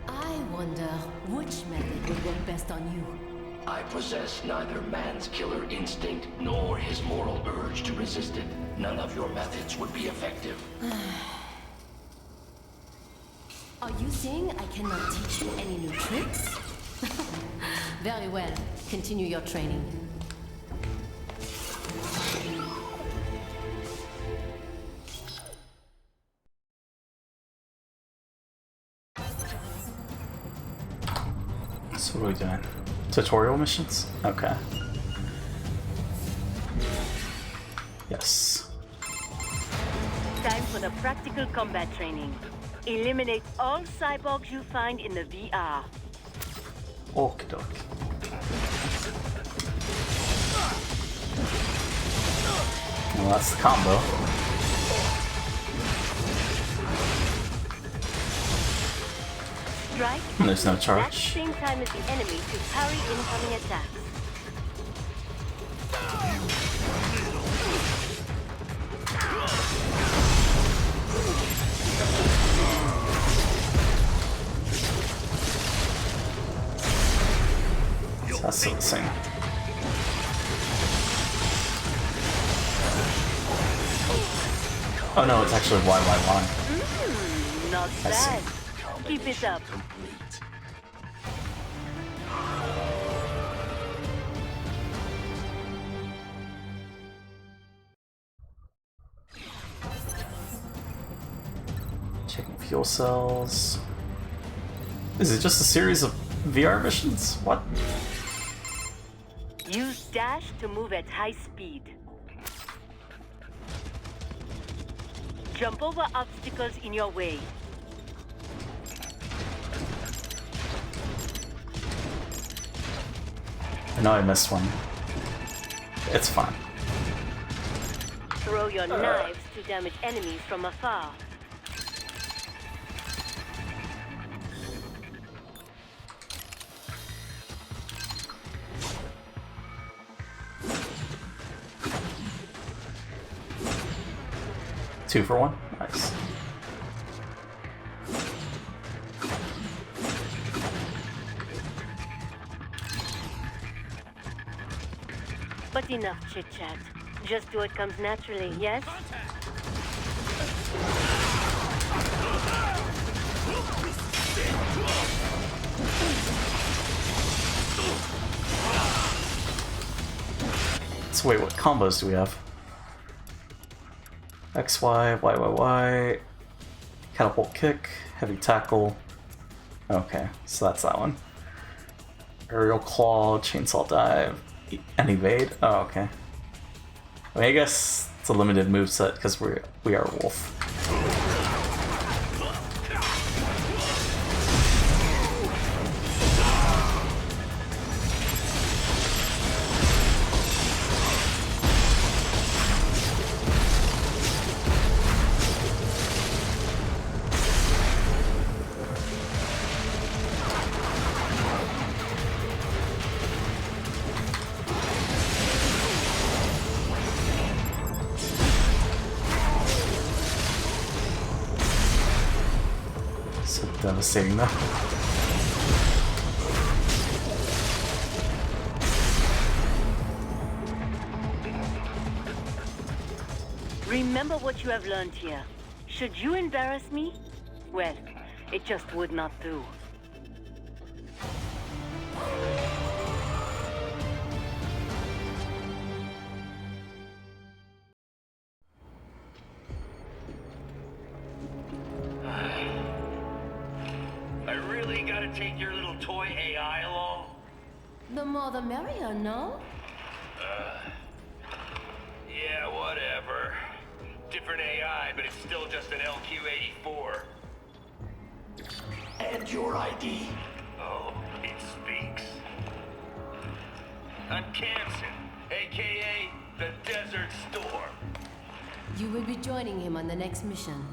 I wonder which method would work best on you. I possess neither man's killer instinct nor his moral urge to resist it. None of your methods would be effective. Are you saying I cannot teach you any new tricks? Very well. Continue your training. So what are we doing? Tutorial missions? Okay. Yes. Time for the practical combat training. Eliminate all cyborgs you find in the VR. Okie dokie. Well, that's the combo. Strike. And there's no At the charge. same time as the enemy to parry incoming attacks. That's still the same. Oh no, it's actually YYY. Not I see. bad. Keep it up. Checking fuel cells. Is it just a series of VR missions? What? Use dash to move at high speed. Jump over obstacles in your way. I know I missed one. It's fine. Throw your knives to damage enemies from afar. 2 for 1. Nice. But enough chit-chat. Just do what comes naturally, yes? So wait, what combos do we have? X, Y, Y, Y, Y, catapult kick, heavy tackle. Okay, so that's that one. Aerial claw, chainsaw dive, and evade. Oh, okay. I mean, I guess it's a limited moveset because we are wolf. Devastating though. Remember what you have learned here. Should you embarrass me? Well, it just would not do. Take your little toy AI along? The more the merrier, no? Yeah, whatever. Different AI, but it's still just an LQ-84. And your ID? Oh, it speaks. I'm Kamsen, aka the Desert Storm. You will be joining him on the next mission.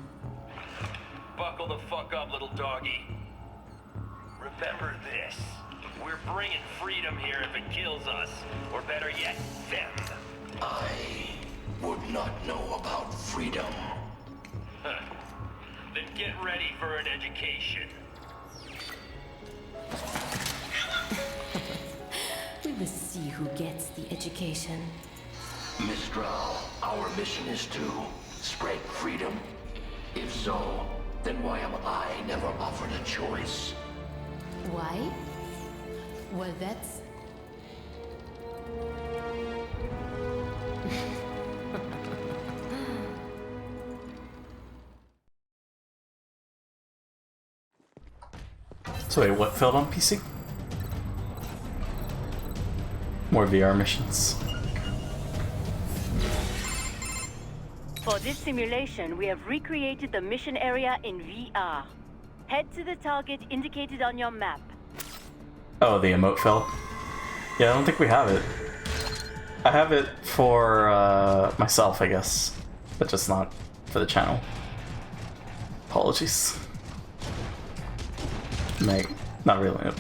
Buckle the fuck up, little doggy. Remember this. We're bringing freedom here if it kills us. Or better yet, them. I would not know about freedom. Huh. Then get ready for an education. We will see who gets the education. Mistral, our mission is to spread freedom. If so, then why am I never offered a choice? Why? Well, that's... So wait, what failed on PC? More VR missions. For this simulation, we have recreated the mission area in VR. Head to the target indicated on your map. Oh, the emote fell? Yeah, I don't think we have it. I have it for myself, I guess, but just not for the channel. Apologies. Mate, not really.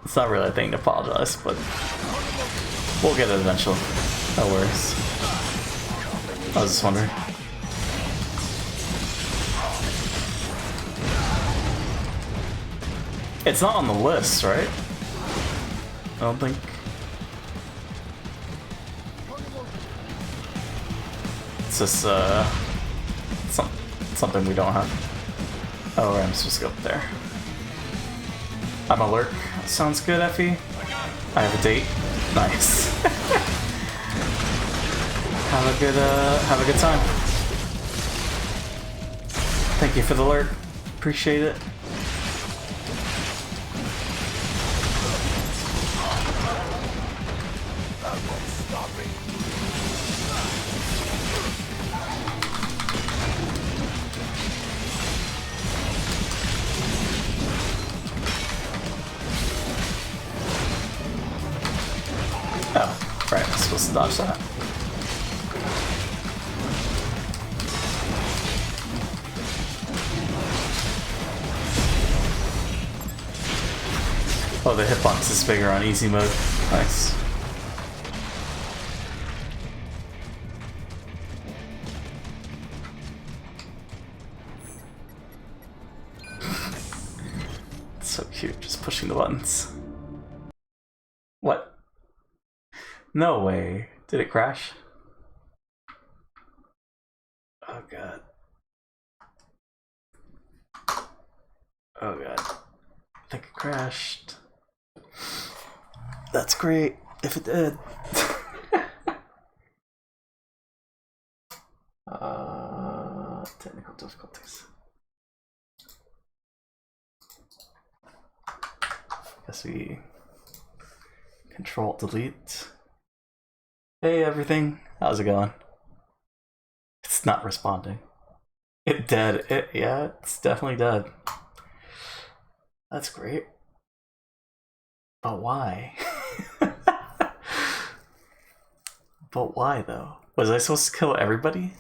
It's not really a thing to apologize, but we'll get it eventually. No worries. I was just wondering. It's not on the list, right? I don't think. It's just something we don't have. Oh, I'm supposed to go up there. I'm alert. Sounds good, Effie. I have a date. Nice. Have a good time. Thank you for the alert. Appreciate it. Oh, right, I'm supposed to dodge that. Oh, the hitbox is bigger on easy mode. Nice. Revengeance. What? No way. Did it crash? Oh god. Oh god. I think it crashed. That's great, if it did. Technical difficulties. Guess we Control delete. Hey everything, how's it going? It's not responding. It dead. Yeah, it's definitely dead. That's great. But why? But why though? Was I supposed to kill everybody?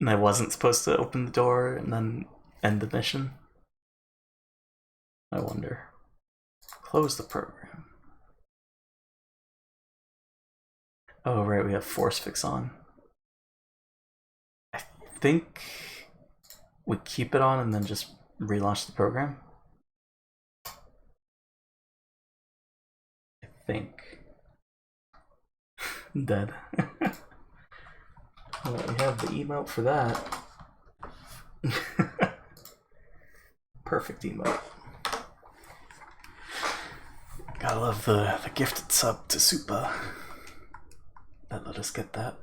And I wasn't supposed to open the door and then end the mission? I wonder. Close the program. Oh right, we have force fix on. I think we keep it on and then just relaunch the program. I think. Dead. Well, we have the emote for that. Perfect emote. Gotta love the gifted sub to Supa that let us get that.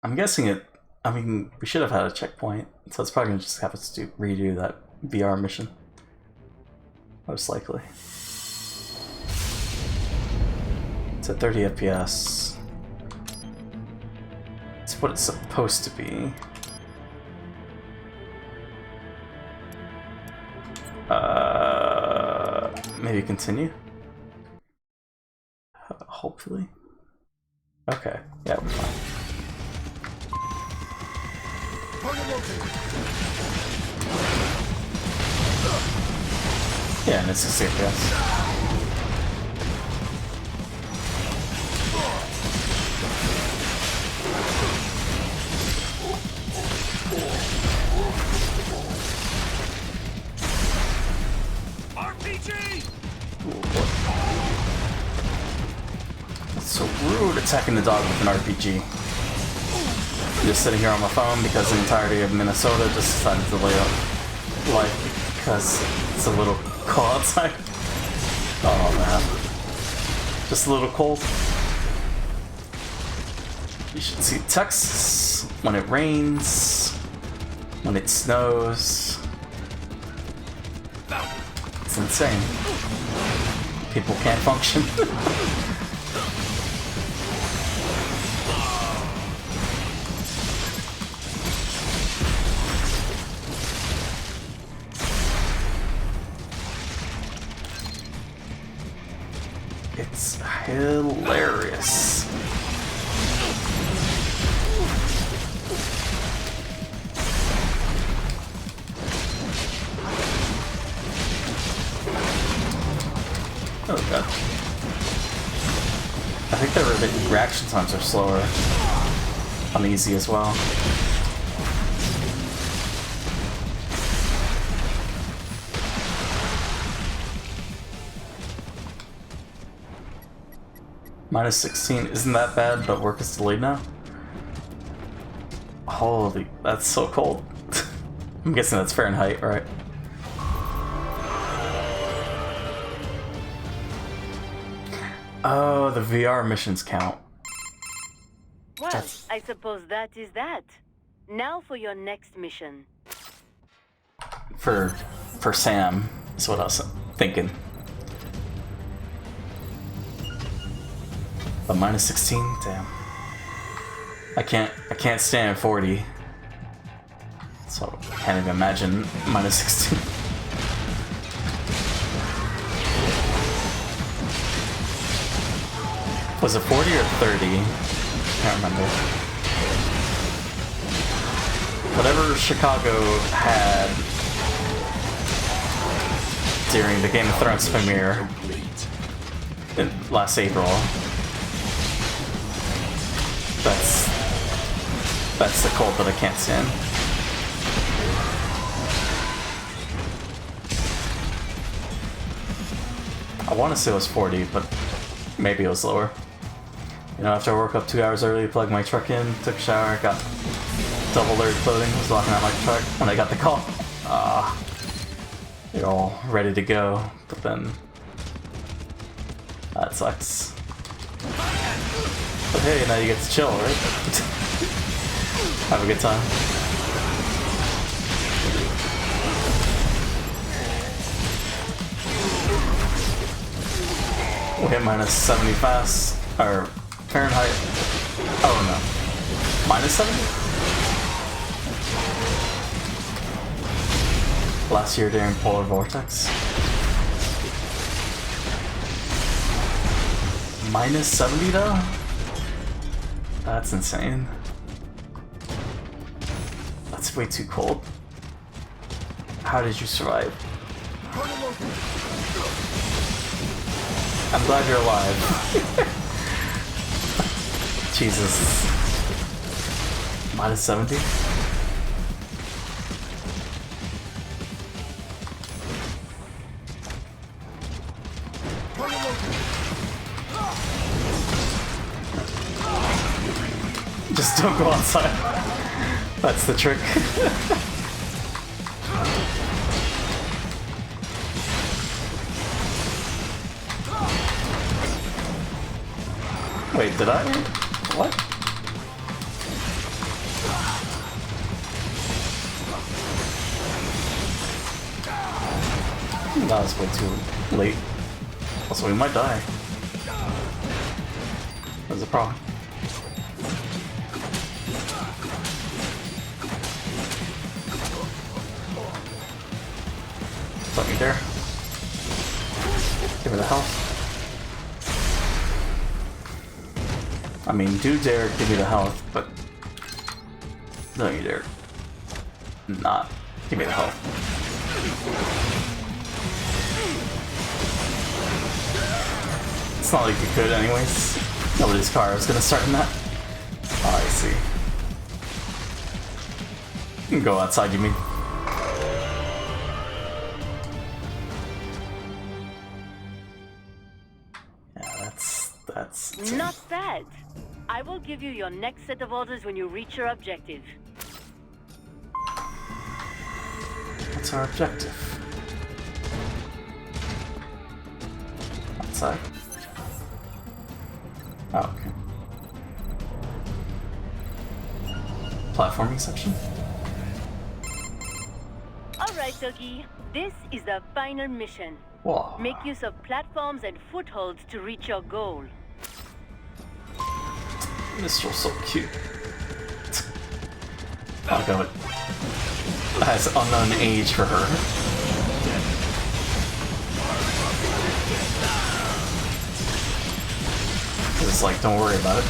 I'm guessing it, I mean, we should have had a checkpoint, so it's probably gonna just have us redo that VR mission. Most likely. It's at 30 FPS. It's what it's supposed to be. Maybe continue? Hopefully. Okay, yeah, we're fine. Yeah, and it's a safe guess. That's so rude, attacking the dog with an RPG. I'm just sitting here on my phone because the entirety of Minnesota just decided to lay up life because it's a little cold outside. Oh man. Just a little cold. You should see Texas when it rains, when it snows. It's insane. People can't function. It's hilarious. Oh god. I think the reaction times are slower on easy as well. Minus 16 isn't that bad, but work is delayed now? Holy, that's so cold. I'm guessing that's Fahrenheit, right? Oh, the VR missions count. Well, I suppose that is that. Now for your next mission. For Sam, is what I was thinking. But minus 16, damn. I can't stand 40. So I can't even imagine minus 16. Was it 40 or 30? Can't remember. Whatever Chicago had during the Game of Thrones premiere in last April. That's the cold that I can't stand. I want to say it was 40, but maybe it was lower. You know, after I woke up 2 hours early, plugged my truck in, took a shower, got double layered clothing, was walking out my truck when I got the call. You're all ready to go, but then that sucks. But hey, now you get to chill, right? Have a good time. We hit minus 70 fast, or Fahrenheit. Oh no. Minus 70? Last year during Polar Vortex. Minus 70 though? That's insane. That's way too cold. How did you survive? I'm glad you're alive. Jesus. Minus 70? Just don't go outside. That's the trick. Wait, did I? What? That was way too late. Also, we might die. There's a problem. Don't you dare. Give me the health. I mean, do dare give me the health, but don't you dare not give me the health. It's not like you could anyways. Nobody's car is gonna start in that. Oh, I see. You can go outside, you mean? Yeah, that's not bad. I will give you your next set of orders when you reach your objective. What's our objective? Outside? Oh, okay. Platforming section? Alright, Dougie. This is the final mission. Whoa. Make use of platforms and footholds to reach your goal. This feels so cute. Oh god. Has unknown age for her. It's like, don't worry about it.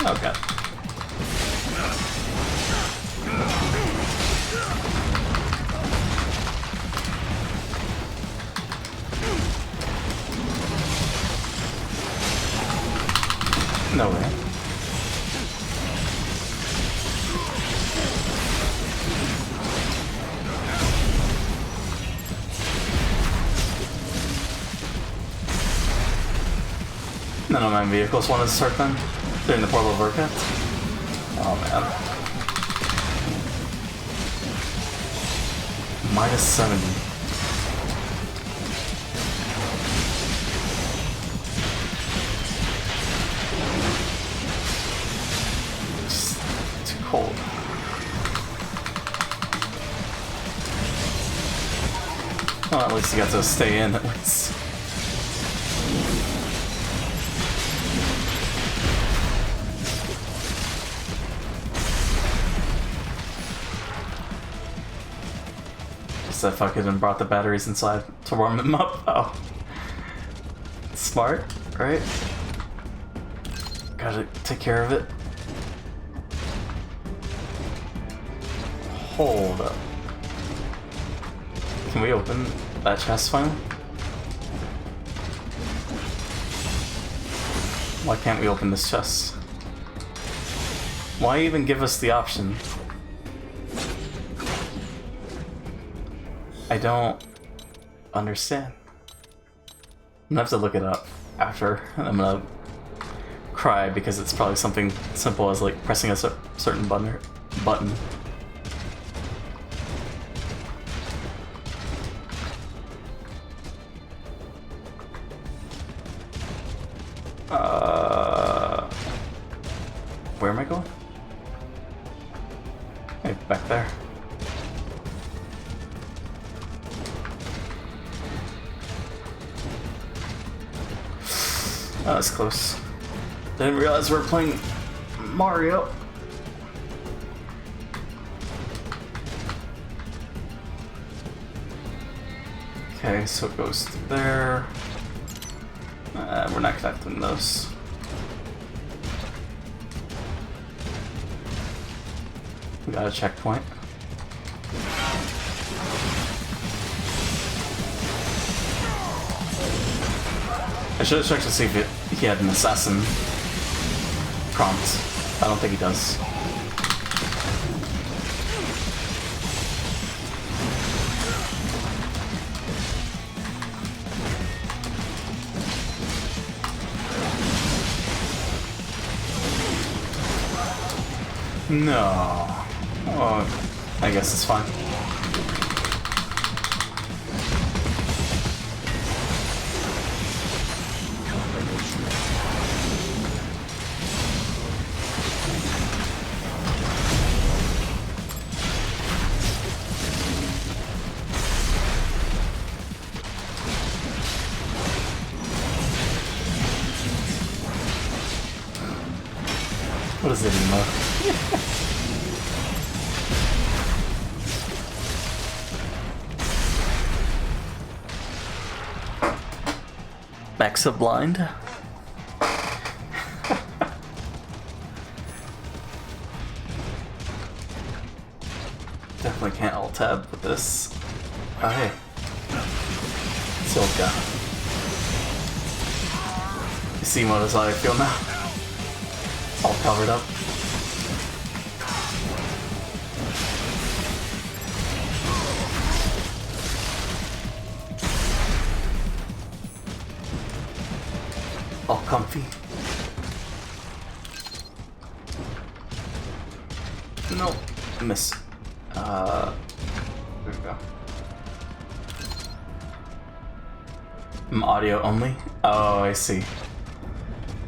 Oh god. No way. None of my vehicles wanted to start then during the portal workout. Oh man. Minus 70. Cold. Well, at least you got to stay in, at least. Guess I fucking brought the batteries inside to warm them up. Oh. Smart, right? Gotta take care of it. Hold up. Can we open that chest finally? Why can't we open this chest? Why even give us the option I don't understand. I'm gonna have to look it up after, and I'm gonna cry because it's probably something simple as like pressing a certain button. Where am I going? Hey, back there. Oh, that's close. Didn't realize we were playing Mario. Okay, so it goes through there. We're not connecting those. We got a checkpoint. I should have checked to see if he had an assassin prompt. I don't think he does. No. Oh, I guess it's fine. What is it anymore? Max of blind. Definitely can't alt tab with this. Oh hey. Silka. You see what is how I feel now? All covered up. All comfy. No, miss. There we go. Audio only? Oh, I see.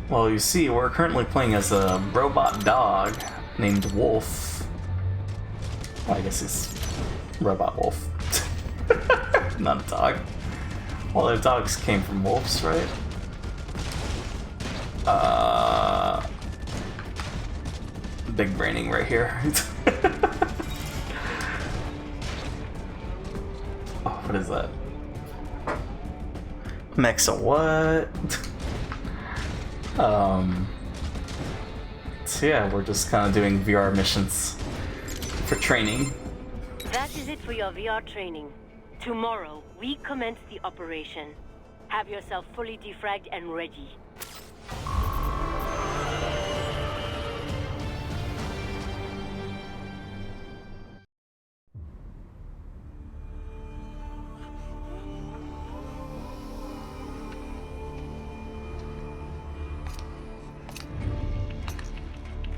Well, you see, we're currently playing as a robot dog named Wolf. Well, I guess he's Robot Wolf. Not a dog. Well, the dogs came from wolves, right? Big braining right here. Oh, what is that? Mexa what? So yeah, we're just kind of doing VR missions for training. That is it for your VR training. Tomorrow, we commence the operation. Have yourself fully defragged and ready.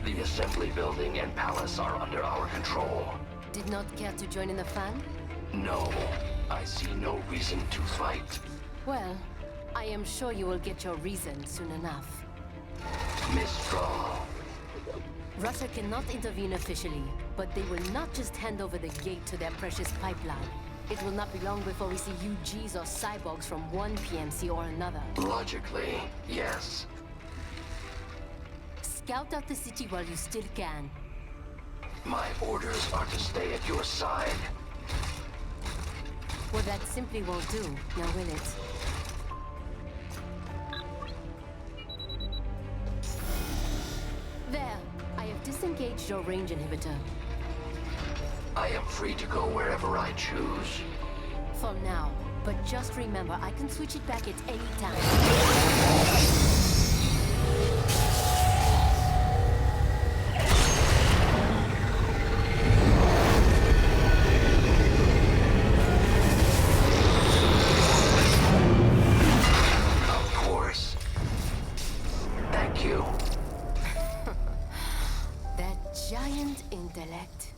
The assembly building and palace are under our control. Did not care to join in the fun? No, I see no reason to fight. Well, I am sure you will get your reason soon enough. Misdraw. Russia cannot intervene officially, but they will not just hand over the gate to their precious pipeline. It will not be long before we see UGs or cyborgs from one PMC or another. Logically, yes. Scout out the city while you still can. My orders are to stay at your side. Well, that simply won't do, now will it? There, I have disengaged your range inhibitor. I am free to go wherever I choose. For now, but just remember, I can switch it back at any time. giant intellect.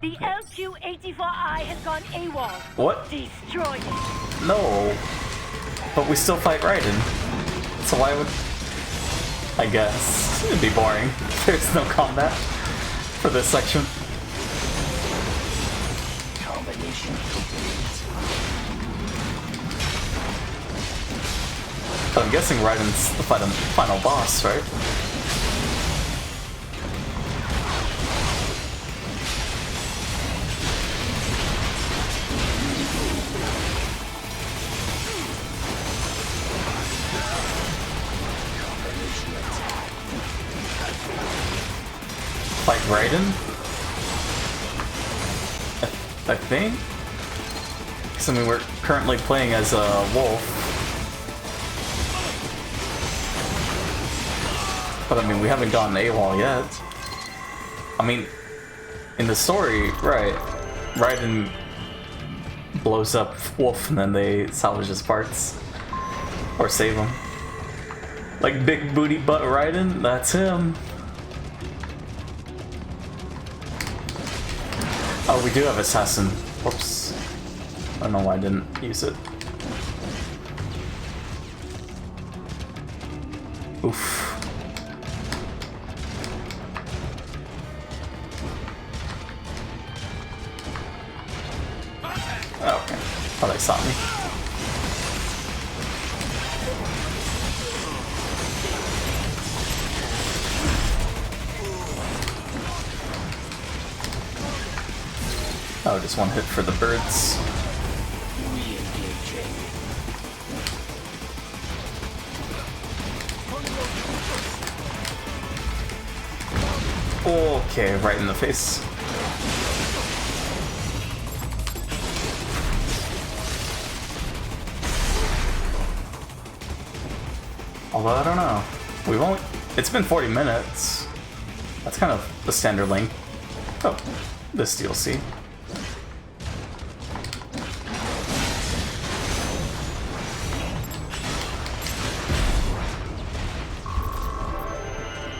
The LQ-84I has gone AWOL. What? Destroy it. No. But we still fight Raiden. So why would... I guess. It'd be boring. There's no combat for this section. Combination complete. But I'm guessing Raiden's the final boss, right? Fight Raiden? I think? Because I mean, we're currently playing as a wolf. But I mean, we haven't gotten AWOL yet. I mean, in the story, right, Raiden blows up Wolf and then they salvage his parts. Or save him. Like Big Booty Butt Raiden, that's him. Oh, we do have Assassin. Whoops. I don't know why I didn't use it. Oof. Oh, okay. Thought they saw me. Oh, just one hit for the birds. Okay, right in the face. Although, I don't know. We've only... It's been 40 minutes. That's kind of the standard length. Oh, this DLC.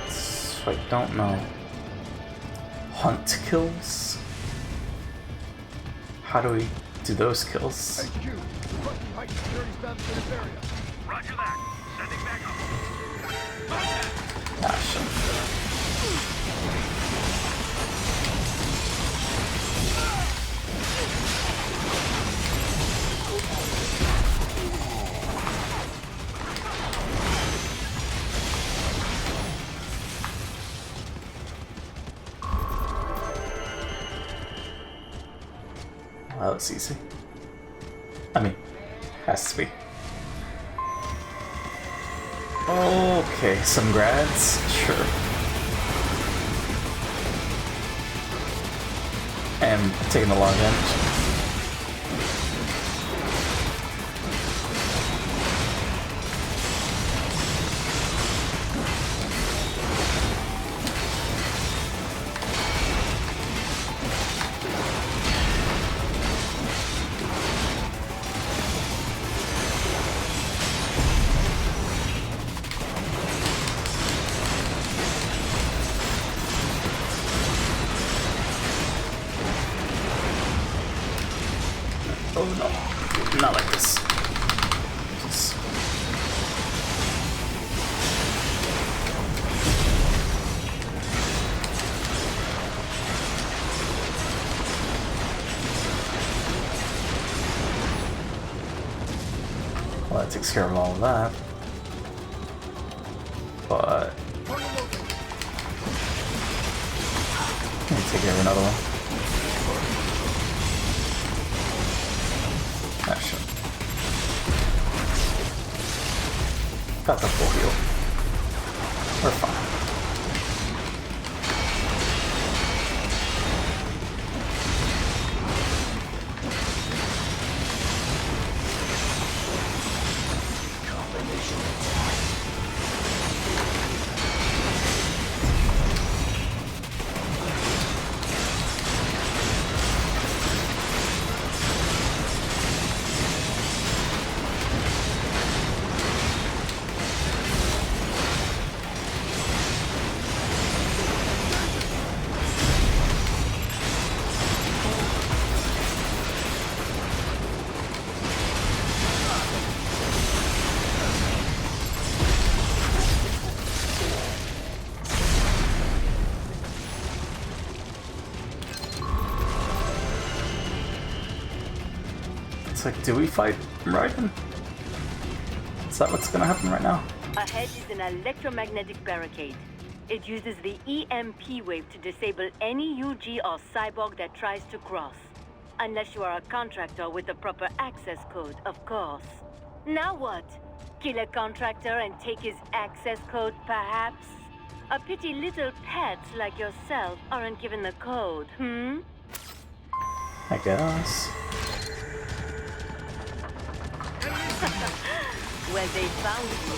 So I don't know. Hunt kills? How do we do those kills? Roger that. Sending back up. Gosh. Well, that's easy. I mean, has to be. Okay, some grads? Sure. And taking a lot of damage. Oh no, not like this. Just... Well, that takes care of all of that. But... Let me take care of another one. That should. Got the full heal. We're fine. It's like, do we fight Raiden? Is that what's gonna happen right now? Ahead is an electromagnetic barricade. It uses the EMP wave to disable any UG or cyborg that tries to cross. Unless you are a contractor with the proper access code, of course. Now what? Kill a contractor and take his access code, perhaps? A pity little pets like yourself aren't given the code, hmm? I guess. Well, they found you.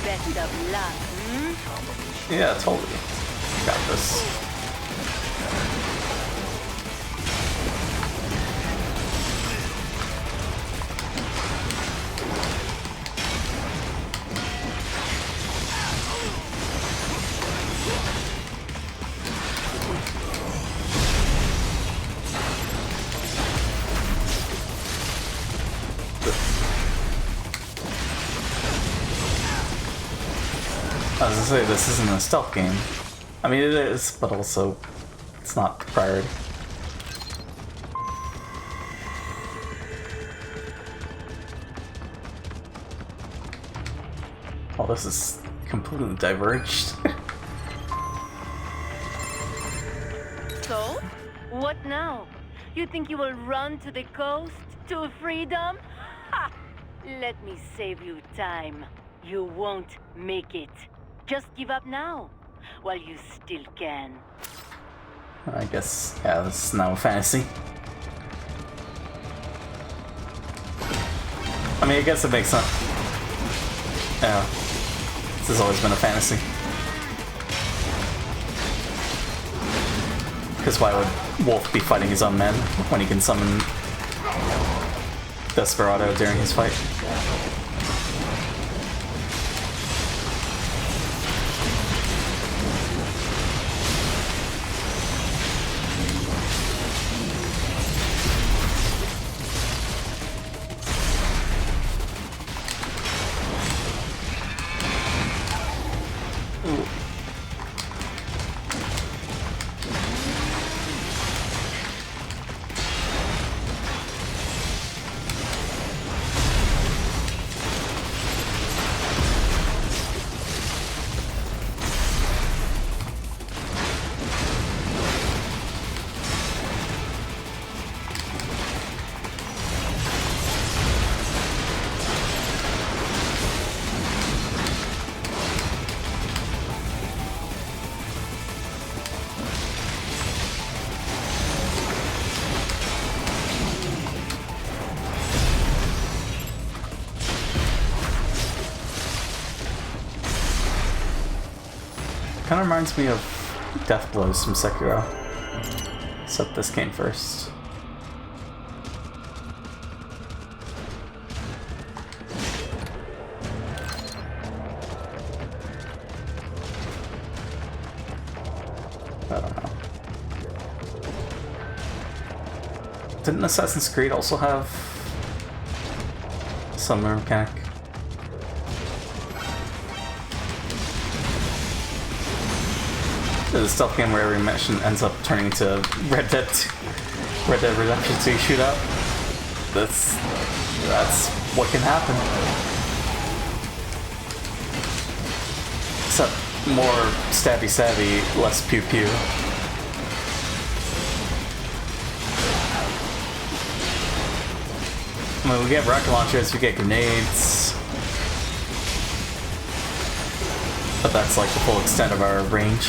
Best of luck, hmm? Yeah, totally. Got this. I was gonna say, this isn't a stealth game. I mean, it is, but also, it's not the priority. Oh, this is completely diverged. So? What now? You think you will run to the coast? To freedom? Ha! Let me save you time. You won't make it. Just give up now, while you still can. I guess, yeah, this is now a fantasy. I mean, I guess it makes sense. Yeah, this has always been a fantasy. Because why would Wolf be fighting his own men when he can summon Desperado during his fight? Kind of reminds me of Death Blows from Sekiro, except this came first. I don't know. Didn't Assassin's Creed also have similar mechanic? The stealth game where every mission ends up turning into Red Dead Redemption 2 shootout. That's what can happen. Except more stabby savvy, less pew pew. I mean, we get rocket launchers, we get grenades. But that's like the full extent of our range.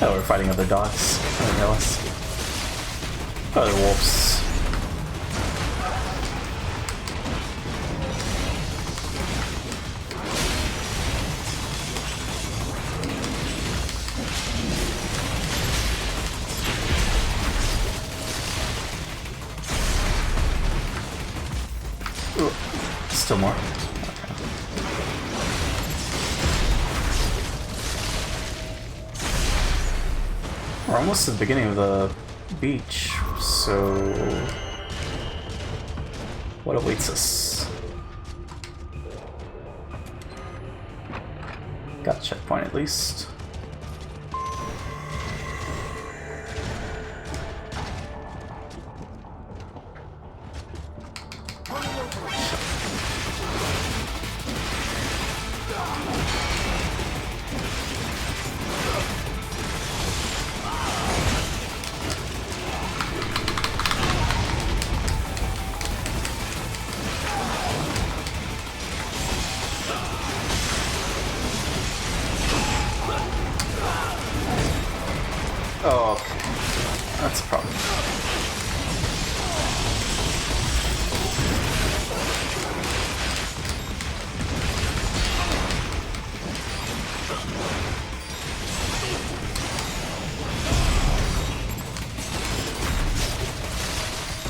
Oh, we're fighting other dogs. I didn't realize. Other wolves. Ooh, still more. We're almost at the beginning of the beach, so what awaits us? Got a checkpoint at least.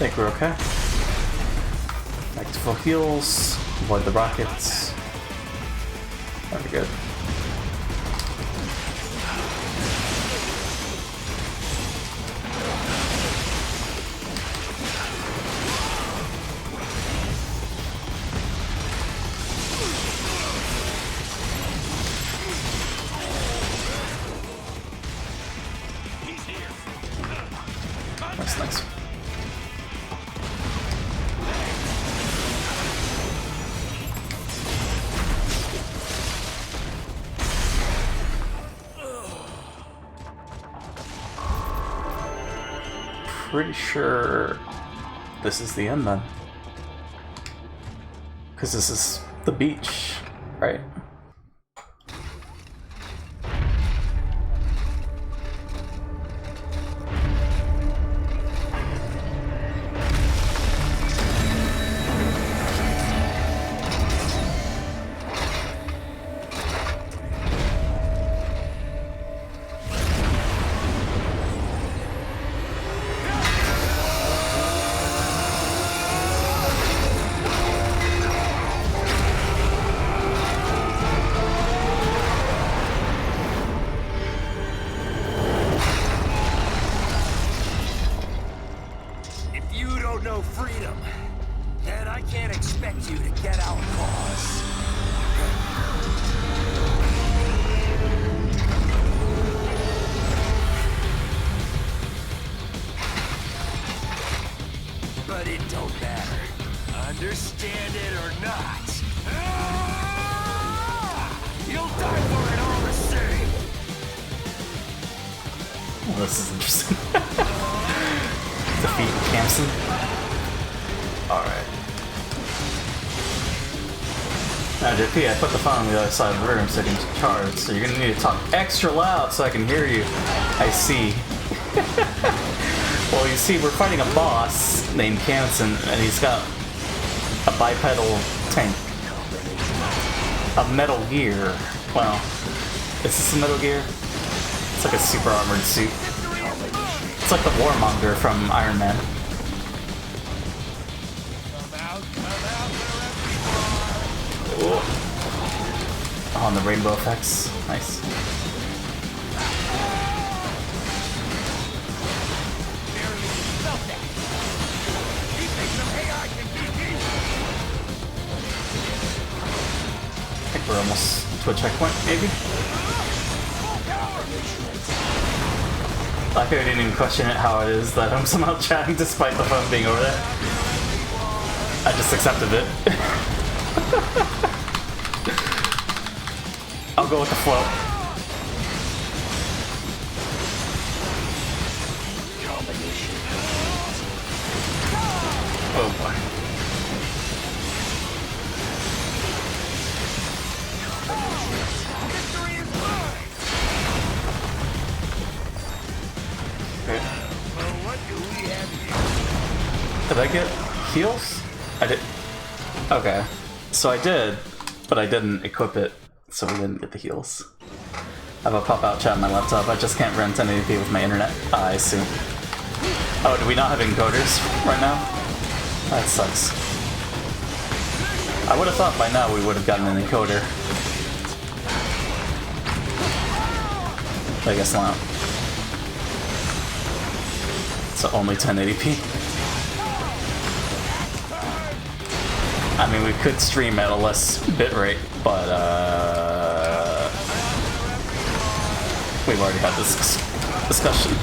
think we're okay. Back to full heals, avoid the rockets. That'd be good. That's nice. Pretty sure this is the end then. Because this is the beach, right? This is interesting. Defeat Camson. Alright. Now JP, I put the phone on the other side of the room so I can charge, so you're gonna need to talk extra loud so I can hear you. I see. Well, you see, we're fighting a boss named Camson, and he's got a bipedal tank. A Metal Gear. Well, is this a Metal Gear? It's like a super armored suit. It's like the Warmonger from Iron Man. Oh, and the rainbow effects. Nice. I think we're almost to a checkpoint, maybe? I think I didn't even question it how it is that I'm somehow chatting despite the phone being over there. I just accepted it. I'll go with the flow. Oh boy. Did I get heals? I did. Okay. So I did, but I didn't equip it, so we didn't get the heals. I have a pop-out chat on my laptop. I just can't run 1080p with my internet. I assume. Oh, do we not have encoders right now? That sucks. I would have thought by now we would have gotten an encoder. I guess not. So only 1080p. I mean, we could stream at a less bitrate, but we've already had this discussion.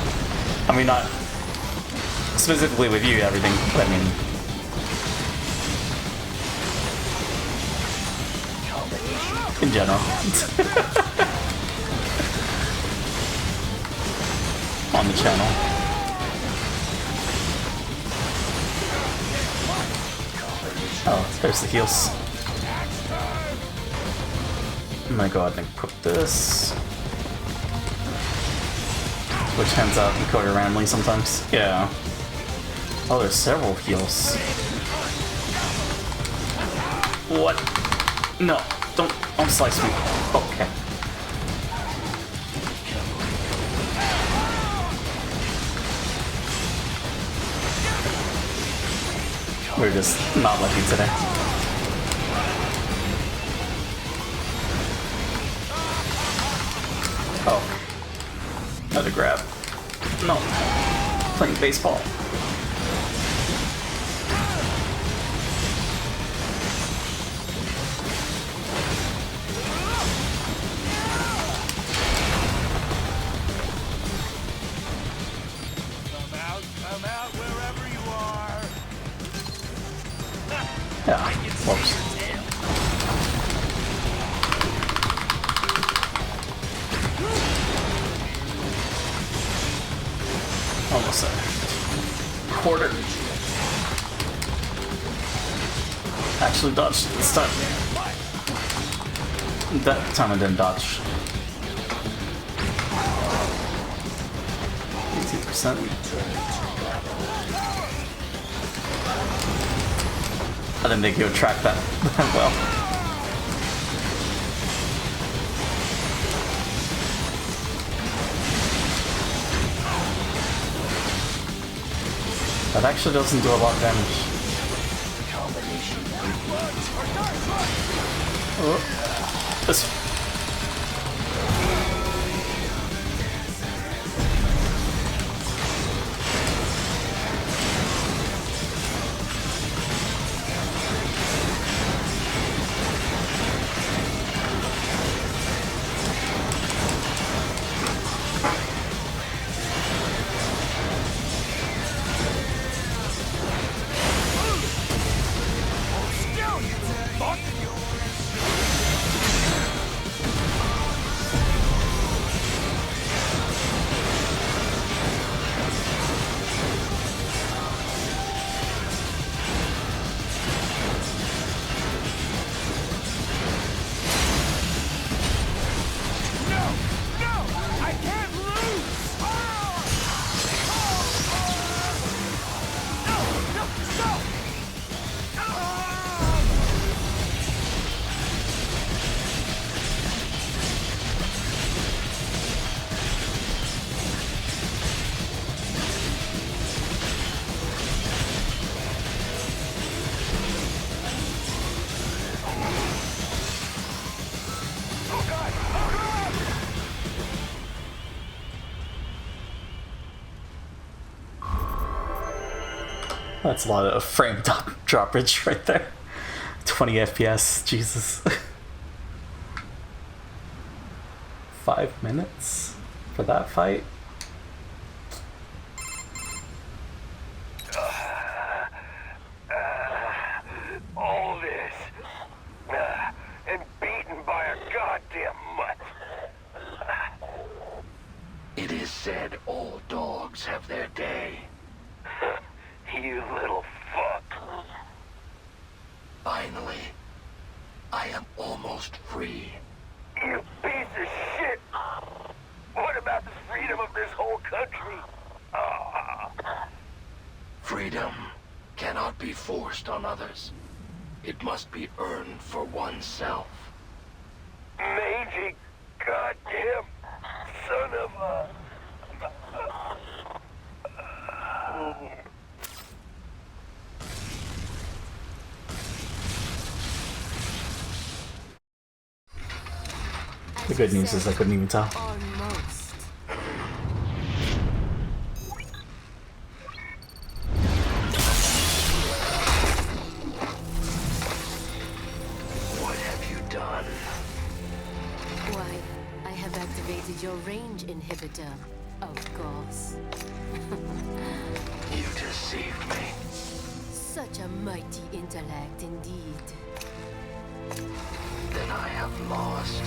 I mean, not specifically with you, everything, but I mean... in general. On the channel. Oh, there's the heals. I'm gonna go ahead and equip this. Which hands out encoder randomly sometimes. Yeah. Oh, there's several heals. What? No, don't slice me. Okay. We're just not lucky today. Oh. Another grab. No. Playing baseball. Come out wherever you are. Yeah. Whoops. Almost there. Quarter. Actually dodged this time. That time I didn't dodge. 18%. I didn't think he would track that well. That actually doesn't do a lot of damage. Oh, this. That's a lot of frame droppage right there. 20 FPS, Jesus. 5 minutes for that fight? All this. And beaten by a goddamn mutt. It is said all dogs have their day. You little fuck. Finally, I am almost free. You piece of shit! What about the freedom of this whole country? Freedom cannot be forced on others. It must be earned for oneself. Mangy goddamn son of a... The good news is I couldn't even tell. Almost. What have you done? Why, I have activated your range inhibitor, of course. You deceived me. Such a mighty intellect indeed. Then I have lost.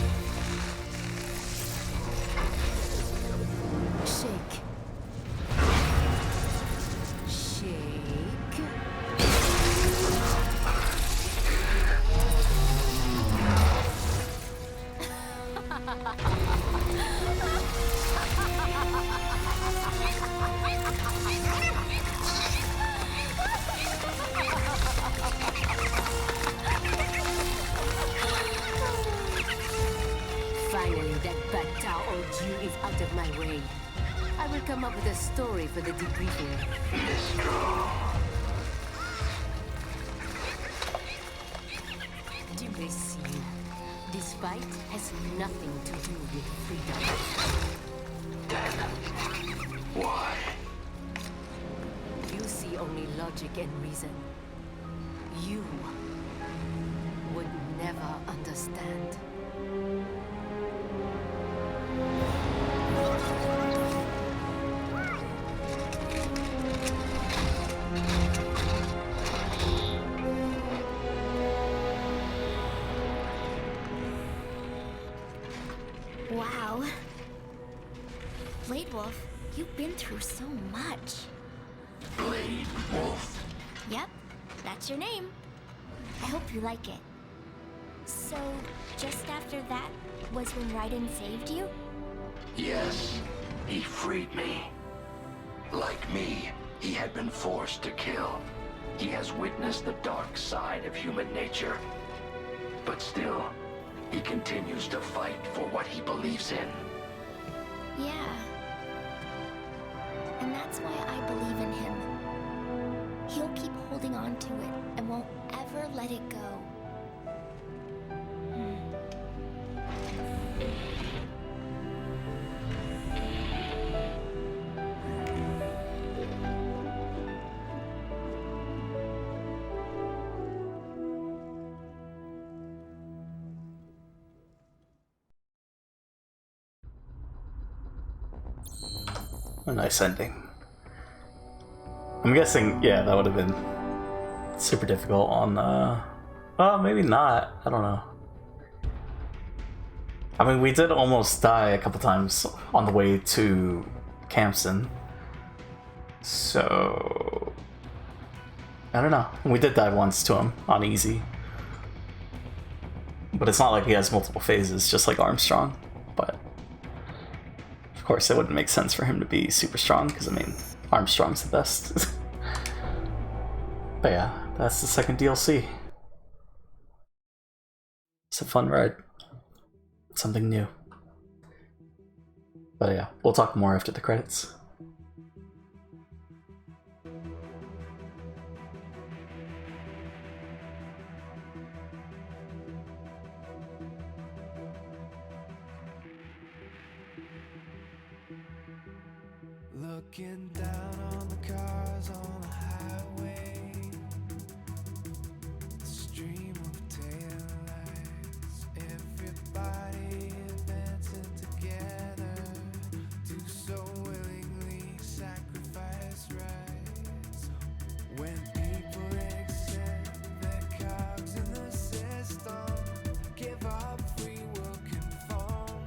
Shake. Shake. Finally, that bad Tao Oju is out of my way. I will come up with a story for the debriefing. has nothing to do with freedom. Then, why? You see only logic and reason. You would never understand. Wow. Blade Wolf, you've been through so much. Blade Wolf. Yep, that's your name. I hope you like it. So, just after that was when Raiden saved you? Yes, he freed me. Like me, he had been forced to kill. He has witnessed the dark side of human nature. But still, he continues to fight for what he believes in. Yeah. And that's why I believe in him. He'll keep holding on to it and won't ever let it go. A nice ending. I'm guessing, yeah, that would have been super difficult on, well, maybe not. I don't know. I mean, we did almost die a couple times on the way to Campson. So, I don't know. We did die once to him on easy. But it's not like he has multiple phases, just like Armstrong. But of course, it wouldn't make sense for him to be super strong, because, I mean, Armstrong's the best. But yeah, that's the second DLC. It's a fun ride. Something new. But yeah, we'll talk more after the credits. Looking down on the cars on the highway, the stream of taillights, everybody advancing together to so willingly sacrifice rights. When people accept their cogs in the system, give up free will conform,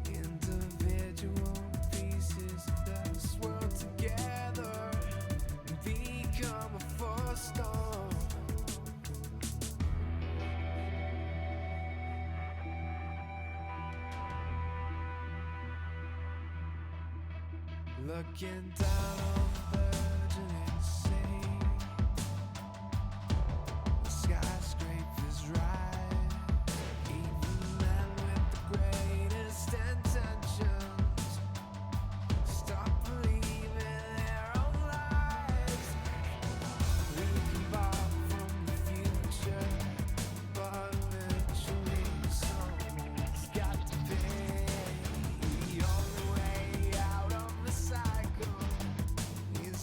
individual pieces that swirl together and become a force storm. Looking down on the burgeoning insane, the skyscrapers rise, even men with the greatest intentions stop believing their own lies. We can borrow from the future, but eventually someone's got to pay. The only way out of the cycle is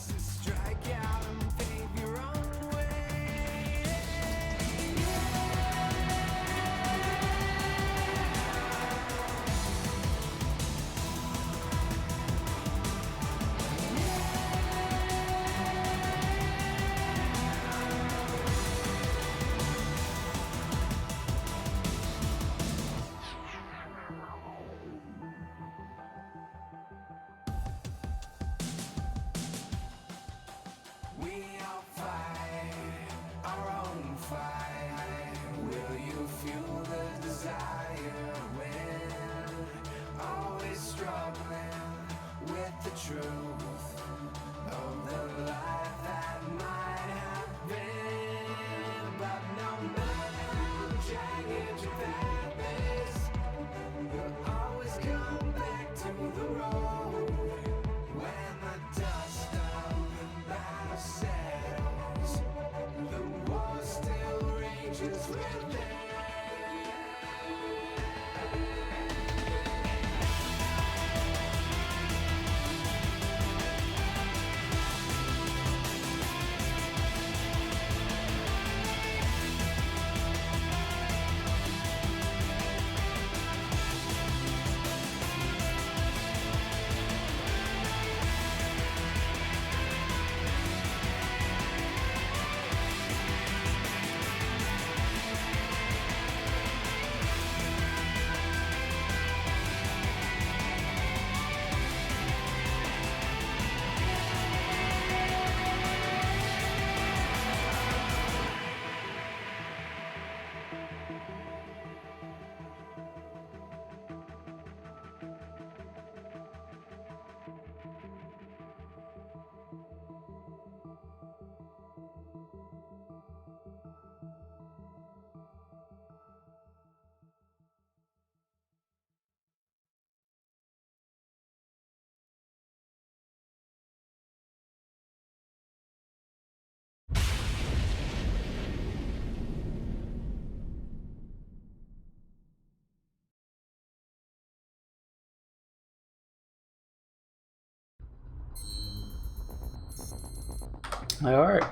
Alright,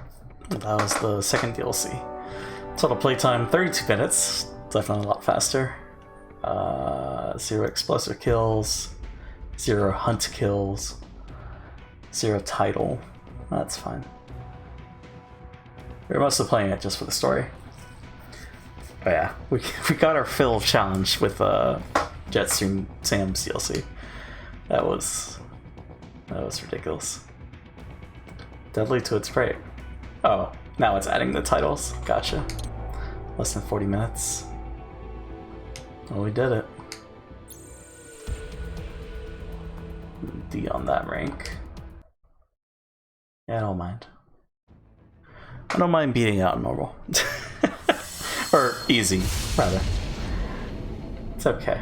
that was the second DLC. Total playtime 32 minutes, definitely a lot faster. 0 explosive kills, 0 hunt kills, 0 title. That's fine. We were mostly playing it just for the story. But yeah, we got our fill of challenge with Jetstream Sam's DLC. That was ridiculous. Deadly to its prey. Oh, now it's adding the titles. Gotcha. Less than 40 minutes. Well, we did it. D on that rank. Yeah, I don't mind. I don't mind beating it out normal. Or easy, rather. It's okay.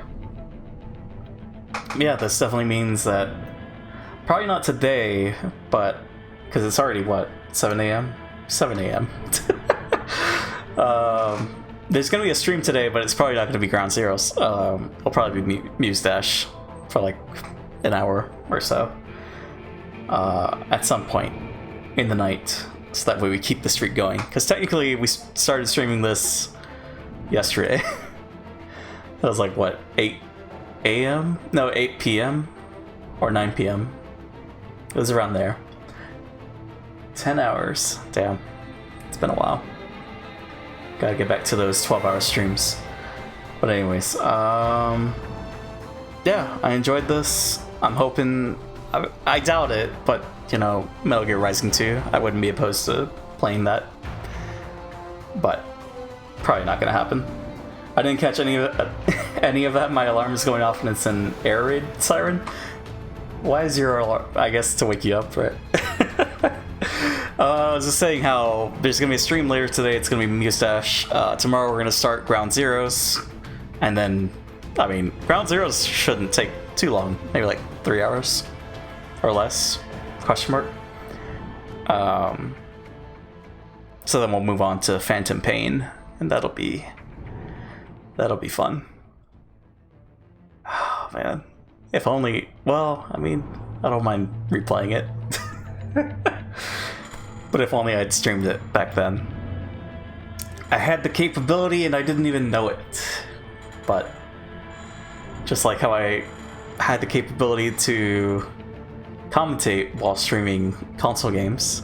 Yeah, this definitely means that probably not today, but because it's already what, 7 a.m. 7 a.m. There's gonna be a stream today, but it's probably not gonna be Ground Zeroes. It'll probably be Muse Dash for like an hour or so at some point in the night, so that way we keep the streak going. Because technically, we started streaming this yesterday. That was like what, 8 a.m.? No, 8 p.m. or 9 p.m. It was around there. 10 hours. Damn. It's been a while. Gotta get back to those 12-hour streams. But anyways, yeah, I enjoyed this. I'm hoping... I doubt it, but, you know, Metal Gear Rising 2, I wouldn't be opposed to playing that. But probably not gonna happen. I didn't catch any of that. My alarm is going off and it's an air raid siren. Why is your alarm? I guess to wake you up, right? I was just saying how there's gonna be a stream later today. It's gonna be Mustache. Tomorrow we're gonna start Ground Zeroes, and then, I mean, Ground Zeroes shouldn't take too long. Maybe like 3 hours or less? Question mark. So then we'll move on to Phantom Pain, and that'll be fun. Oh man, if only. Well, I mean, I don't mind replaying it. But if only I'd streamed it back then. I had the capability and I didn't even know it. But just like how I had the capability to commentate while streaming console games,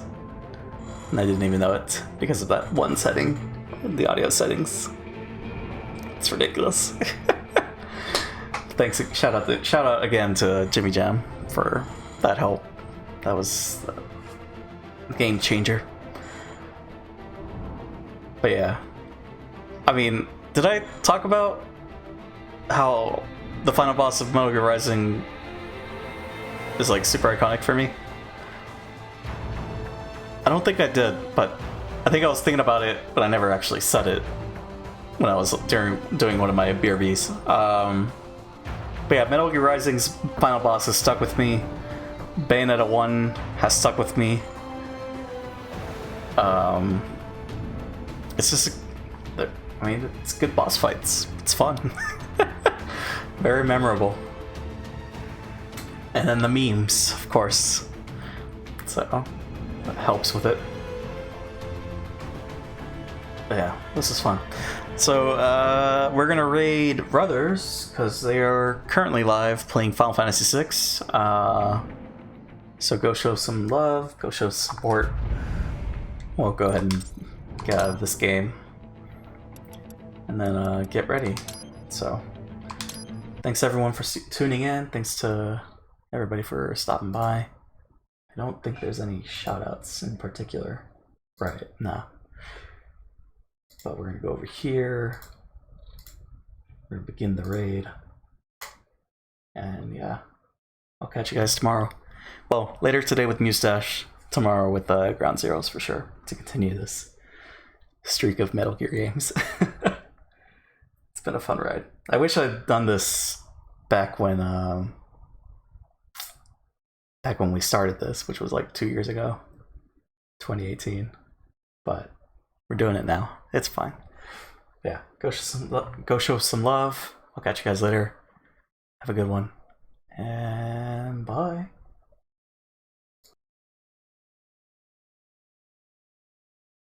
and I didn't even know it because of that one setting, the audio settings. It's ridiculous. Thanks, shout out again to Jimmy Jam for that help. That was a game changer. But yeah, I mean, did I talk about how the final boss of Metal Gear Rising is like super iconic for me? I don't think I did, but I think I was thinking about it, but I never actually said it when I was doing one of my BRBs. But yeah, Metal Gear Rising's final boss has stuck with me. Bayonetta 1 has stuck with me. It's just, I mean, it's good boss fights. It's fun. Very memorable. And then the memes, of course. So, that helps with it. But yeah, this is fun. So, we're gonna raid Brothers, because they are currently live playing Final Fantasy VI. So go show some love, go show support. We'll go ahead and get out of this game. And then get ready. So, thanks everyone for tuning in. Thanks to everybody for stopping by. I don't think there's any shoutouts in particular. Right, no. But we're gonna go over here. We're gonna begin the raid. And yeah, I'll catch you guys tomorrow. Well, later today with Mustache, tomorrow with Ground Zeroes for sure, to continue this streak of Metal Gear games. It's been a fun ride. I wish I'd done this back when we started this, which was like 2 years ago, 2018. But we're doing it now. It's fine. Yeah, go show some love. I'll catch you guys later. Have a good one. And bye.